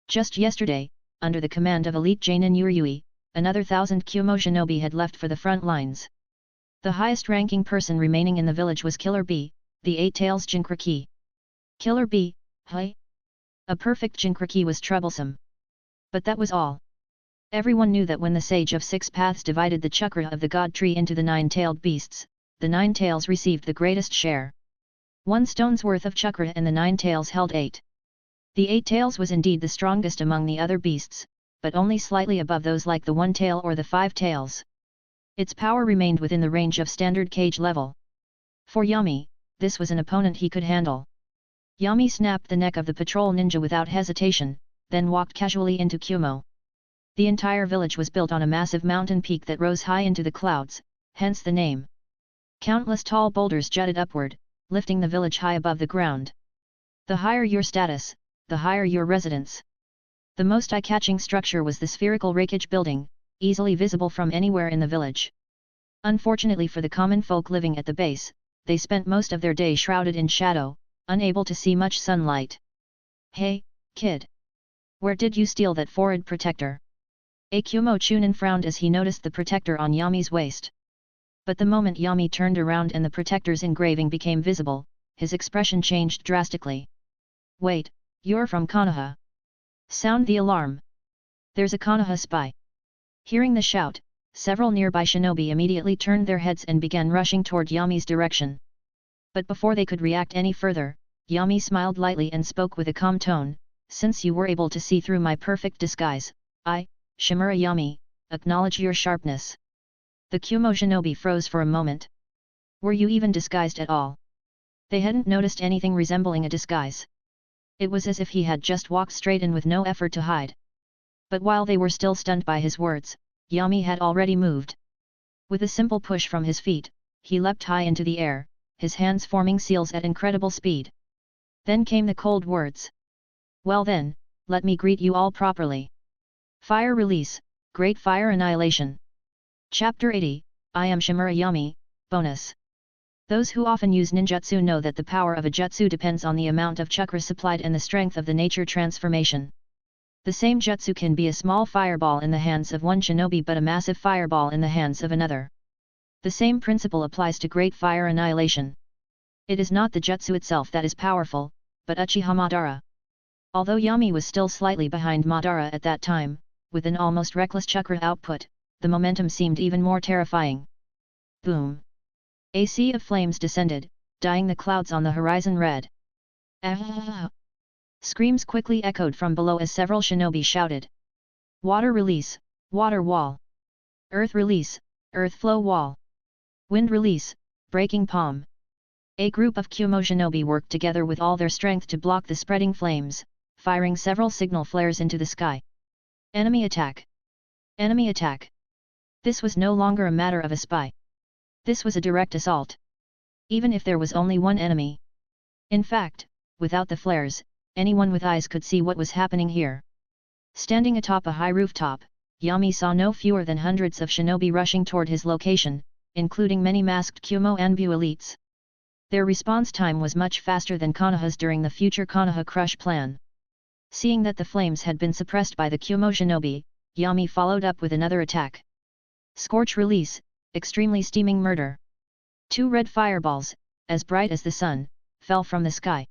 Just yesterday, under the command of elite Jainin Yuryui, another 1,000 Kyumo shinobi had left for the front lines. The highest-ranking person remaining in the village was Killer Bee, the Eight Tails Jinchuriki. Killer Bee, hey? A perfect Jinchuriki was troublesome. But that was all. Everyone knew that when the Sage of Six Paths divided the chakra of the God Tree into the nine-tailed beasts, the nine tails received the greatest share. 1 stone's worth of chakra and the 9 tails held 8. The 8 tails was indeed the strongest among the other beasts, but only slightly above those like the 1 tail or the 5 tails. Its power remained within the range of standard cage level. For Yami, this was an opponent he could handle. Yami snapped the neck of the patrol ninja without hesitation, then walked casually into Kyumo. The entire village was built on a massive mountain peak that rose high into the clouds, hence the name. Countless tall boulders jutted upward, lifting the village high above the ground. The higher your status, the higher your residence. The most eye-catching structure was the spherical rakeage building, easily visible from anywhere in the village. Unfortunately for the common folk living at the base, they spent most of their day shrouded in shadow, unable to see much sunlight. Hey, kid! Where did you steal that forehead protector? Akumo Chunin frowned as he noticed the protector on Yami's waist. But the moment Yami turned around and the protector's engraving became visible, his expression changed drastically. Wait, you're from Konoha. Sound the alarm. There's a Konoha spy. Hearing the shout, several nearby shinobi immediately turned their heads and began rushing toward Yami's direction. But before they could react any further, Yami smiled lightly and spoke with a calm tone, since you were able to see through my perfect disguise, I, Shimura Yami, acknowledge your sharpness. The Kumo shinobi froze for a moment. Were you even disguised at all? They hadn't noticed anything resembling a disguise. It was as if he had just walked straight in with no effort to hide. But while they were still stunned by his words, Yami had already moved. With a simple push from his feet, he leapt high into the air, his hands forming seals at incredible speed. Then came the cold words. Well then, let me greet you all properly. Fire release, Great Fire Annihilation. Chapter 80, I am Shimura Yami, bonus. Those who often use ninjutsu know that the power of a jutsu depends on the amount of chakra supplied and the strength of the nature transformation. The same jutsu can be a small fireball in the hands of one shinobi but a massive fireball in the hands of another. The same principle applies to Great Fire Annihilation. It is not the jutsu itself that is powerful, but Uchiha Madara. Although Yami was still slightly behind Madara at that time, with an almost reckless chakra output, the momentum seemed even more terrifying. Boom! A sea of flames descended, dyeing the clouds on the horizon red. Ah! Screams quickly echoed from below as several shinobi shouted. Water release, water wall. Earth release, earth flow wall. Wind release, breaking palm. A group of Kumo shinobi worked together with all their strength to block the spreading flames, firing several signal flares into the sky. Enemy attack! Enemy attack! This was no longer a matter of a spy. This was a direct assault. Even if there was only one enemy. In fact, without the flares, anyone with eyes could see what was happening here. Standing atop a high rooftop, Yami saw no fewer than hundreds of shinobi rushing toward his location, including many masked Kumo Anbu elites. Their response time was much faster than Konoha's during the future Konoha Crush plan. Seeing that the flames had been suppressed by the Kumo shinobi, Yami followed up with another attack. Scorch release, extremely steaming murder. 2 red fireballs, as bright as the sun, fell from the sky.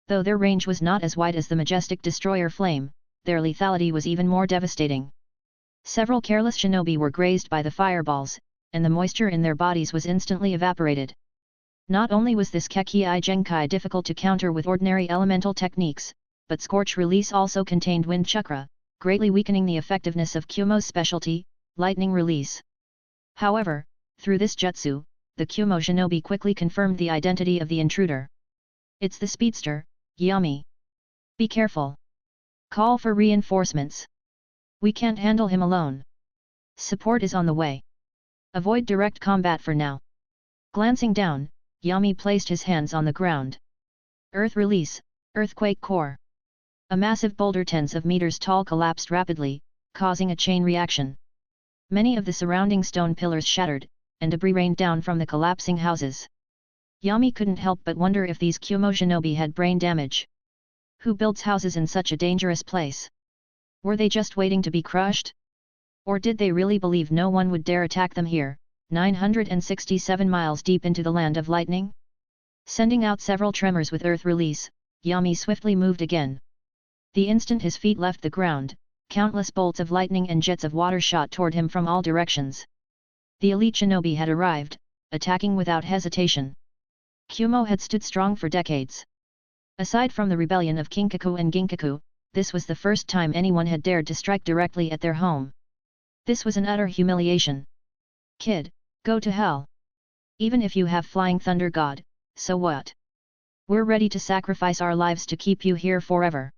Though their range was not as wide as the majestic destroyer flame, their lethality was even more devastating. Several careless shinobi were grazed by the fireballs, and the moisture in their bodies was instantly evaporated. Not only was this Kekii Genkai difficult to counter with ordinary elemental techniques, but Scorch Release also contained Wind Chakra, greatly weakening the effectiveness of Kumo's specialty, Lightning Release. However, through this jutsu, the Kumo shinobi quickly confirmed the identity of the intruder. It's the speedster, Yami. Be careful. Call for reinforcements. We can't handle him alone. Support is on the way. Avoid direct combat for now. Glancing down, Yami placed his hands on the ground. Earth release, earthquake core. A massive boulder tens of meters tall collapsed rapidly, causing a chain reaction. Many of the surrounding stone pillars shattered, and debris rained down from the collapsing houses. Yami couldn't help but wonder if these Kumo shinobi had brain damage. Who builds houses in such a dangerous place? Were they just waiting to be crushed? Or did they really believe no one would dare attack them here, 967 miles deep into the land of lightning? Sending out several tremors with earth release, Yami swiftly moved again. The instant his feet left the ground, countless bolts of lightning and jets of water shot toward him from all directions. The elite shinobi had arrived, attacking without hesitation. Kumo had stood strong for decades. Aside from the rebellion of Kinkaku and Ginkaku, this was the first time anyone had dared to strike directly at their home. This was an utter humiliation. Kid, go to hell. Even if you have Flying Thunder God, so what? We're ready to sacrifice our lives to keep you here forever.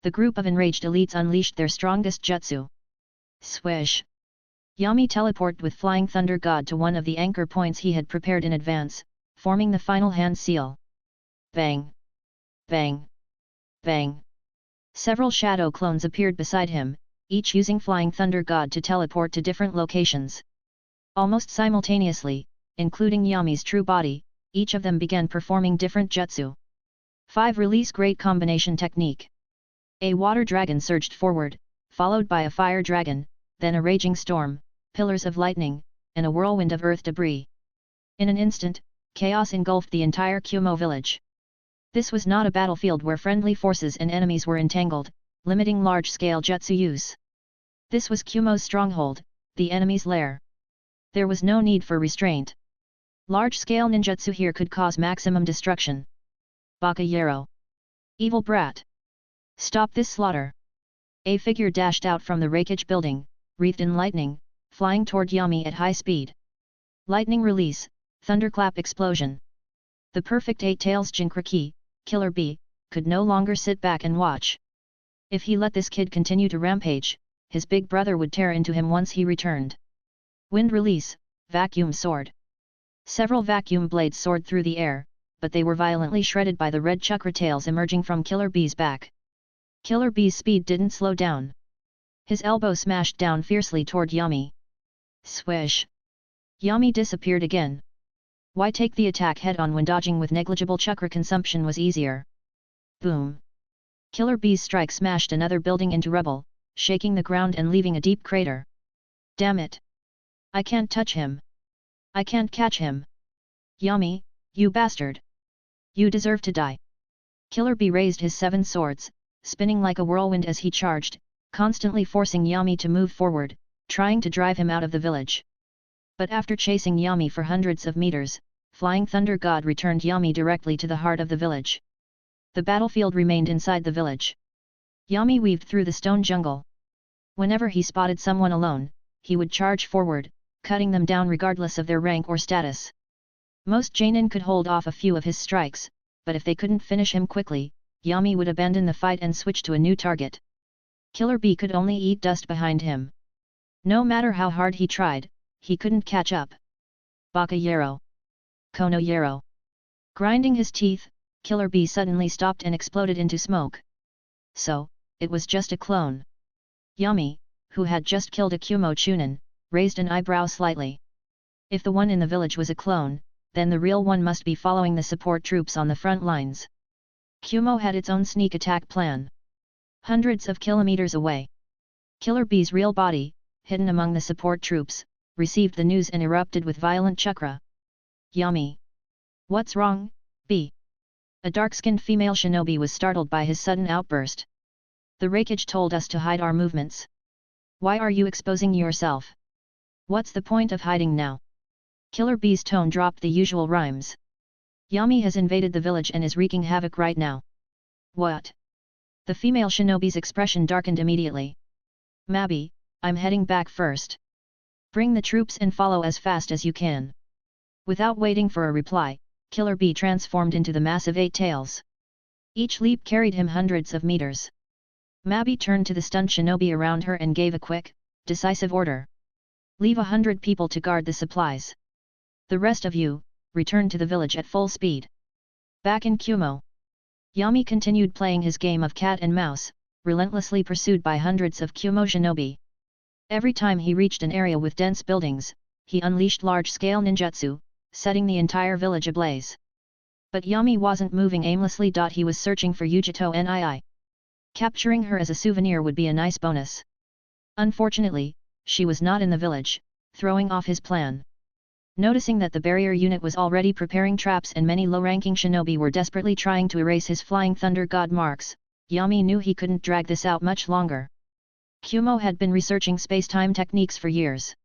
The group of enraged elites unleashed their strongest jutsu. Swish! Yami teleported with Flying Thunder God to one of the anchor points he had prepared in advance, forming the final hand seal. Bang! Bang! Bang! Several shadow clones appeared beside him, each using Flying Thunder God to teleport to different locations. Almost simultaneously, including Yami's true body, each of them began performing different jutsu. 5 Release Great Combination Technique. A water dragon surged forward, followed by a fire dragon, then a raging storm, pillars of lightning, and a whirlwind of earth debris. In an instant, chaos engulfed the entire Kumo village. This was not a battlefield where friendly forces and enemies were entangled, limiting large-scale jutsu use. This was Kumo's stronghold, the enemy's lair. There was no need for restraint. Large-scale ninjutsu here could cause maximum destruction. Bakayero. Evil brat. Stop this slaughter. A figure dashed out from the Reikage building, wreathed in lightning, flying toward Yami at high speed. Lightning release, thunderclap explosion. The perfect Eight Tails Jinkraki, Killer Bee, could no longer sit back and watch. If he let this kid continue to rampage, his big brother would tear into him once he returned. Wind release, vacuum sword. Several vacuum blades soared through the air, but they were violently shredded by the red chakra tails emerging from Killer Bee's back. Killer Bee's speed didn't slow down. His elbow smashed down fiercely toward Yami. Swish! Yami disappeared again. Why take the attack head-on when dodging with negligible chakra consumption was easier? Boom! Killer Bee's strike smashed another building into rubble, shaking the ground and leaving a deep crater. Damn it! I can't touch him. I can't catch him. Yami, you bastard! You deserve to die. Killer Bee raised his 7 swords, spinning like a whirlwind as he charged, constantly forcing Yami to move forward, trying to drive him out of the village. But after chasing Yami for hundreds of meters, Flying Thunder God returned Yami directly to the heart of the village. The battlefield remained inside the village. Yami weaved through the stone jungle. Whenever he spotted someone alone, he would charge forward, cutting them down regardless of their rank or status. Most Jainin could hold off a few of his strikes, but if they couldn't finish him quickly, Yami would abandon the fight and switch to a new target. Killer Bee could only eat dust behind him. No matter how hard he tried, he couldn't catch up. Bakayero. Konoyero. Grinding his teeth, Killer Bee suddenly stopped and exploded into smoke. So, it was just a clone. Yami, who had just killed a Kumo Chunin, raised an eyebrow slightly. If the one in the village was a clone, then the real one must be following the support troops on the front lines. Kumo had its own sneak attack plan. Hundreds of kilometers away. Killer Bee's real body, hidden among the support troops, received the news and erupted with violent chakra. Yami! What's wrong, Bee? A dark-skinned female shinobi was startled by his sudden outburst. The Reikage told us to hide our movements. Why are you exposing yourself? What's the point of hiding now? Killer Bee's tone dropped the usual rhymes. Yami has invaded the village and is wreaking havoc right now. What? The female shinobi's expression darkened immediately. Mabi, I'm heading back first. Bring the troops and follow as fast as you can. Without waiting for a reply, Killer Bee transformed into the massive 8 tails. Each leap carried him hundreds of meters. Mabi turned to the stunned shinobi around her and gave a quick, decisive order. Leave 100 people to guard the supplies. The rest of you, return to the village at full speed. Back in Kumo. Yami continued playing his game of cat and mouse, relentlessly pursued by hundreds of Kumo shinobi. Every time he reached an area with dense buildings, he unleashed large-scale ninjutsu, setting the entire village ablaze. But Yami wasn't moving aimlessly. He was searching for Yujito Nii. Capturing her as a souvenir would be a nice bonus. Unfortunately, she was not in the village, throwing off his plan. Noticing that the barrier unit was already preparing traps and many low-ranking shinobi were desperately trying to erase his Flying Thunder God marks, Yami knew he couldn't drag this out much longer. Kumo had been researching space-time techniques for years.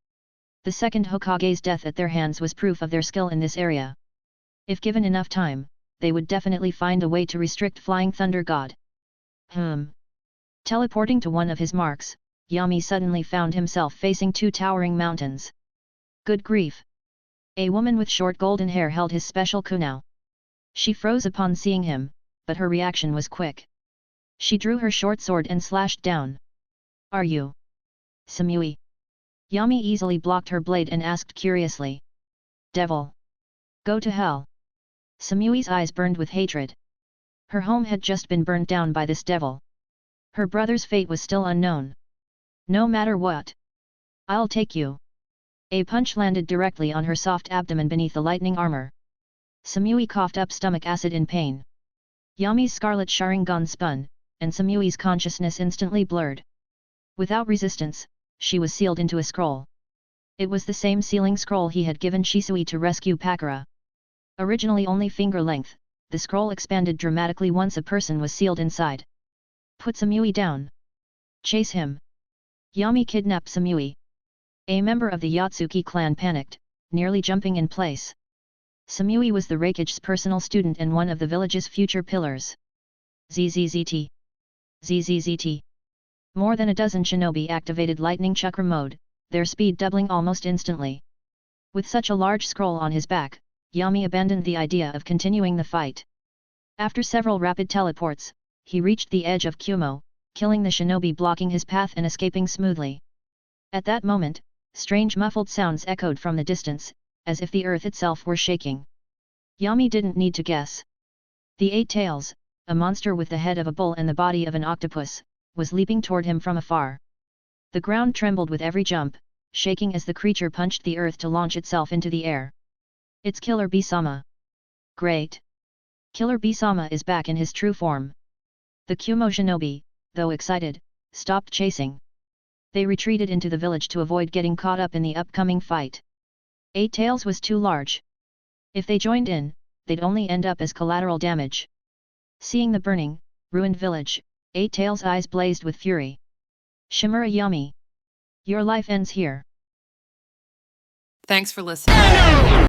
The second Hokage's death at their hands was proof of their skill in this area. If given enough time, they would definitely find a way to restrict Flying Thunder God. Teleporting to one of his marks, Yami suddenly found himself facing 2 towering mountains. Good grief! A woman with short golden hair held his special kunao. She froze upon seeing him, but her reaction was quick. She drew her short sword and slashed down. Are you Samui? Yami easily blocked her blade and asked curiously. Devil! Go to hell! Samui's eyes burned with hatred. Her home had just been burned down by this devil. Her brother's fate was still unknown. No matter what. I'll take you. A punch landed directly on her soft abdomen beneath the lightning armor. Samui coughed up stomach acid in pain. Yami's scarlet Sharingan spun, and Samui's consciousness instantly blurred. Without resistance, she was sealed into a scroll. It was the same sealing scroll he had given Shisui to rescue Pakura. Originally only finger length, the scroll expanded dramatically once a person was sealed inside. Put Samui down. Chase him. Yami kidnapped Samui. A member of the Yatsuki clan panicked, nearly jumping in place. Samui was the Raikage's personal student and one of the village's future pillars. ZZZT. ZZZT. More than a dozen shinobi activated lightning chakra mode, their speed doubling almost instantly. With such a large scroll on his back, Yami abandoned the idea of continuing the fight. After several rapid teleports, he reached the edge of Kumo, killing the shinobi blocking his path and escaping smoothly. At that moment, strange muffled sounds echoed from the distance, as if the earth itself were shaking. Yami didn't need to guess. The Eight Tails, a monster with the head of a bull and the body of an octopus, was leaping toward him from afar. The ground trembled with every jump, shaking as the creature punched the earth to launch itself into the air. It's Killer Bee-sama. Great! Killer Bee-sama is back in his true form. The Kumo shinobi, though excited, stopped chasing. They retreated into the village to avoid getting caught up in the upcoming fight. Eight Tails was too large. If they joined in, they'd only end up as collateral damage. Seeing the burning, ruined village, Eight Tails' eyes blazed with fury. Shimura Yami. Your life ends here. Thanks for listening.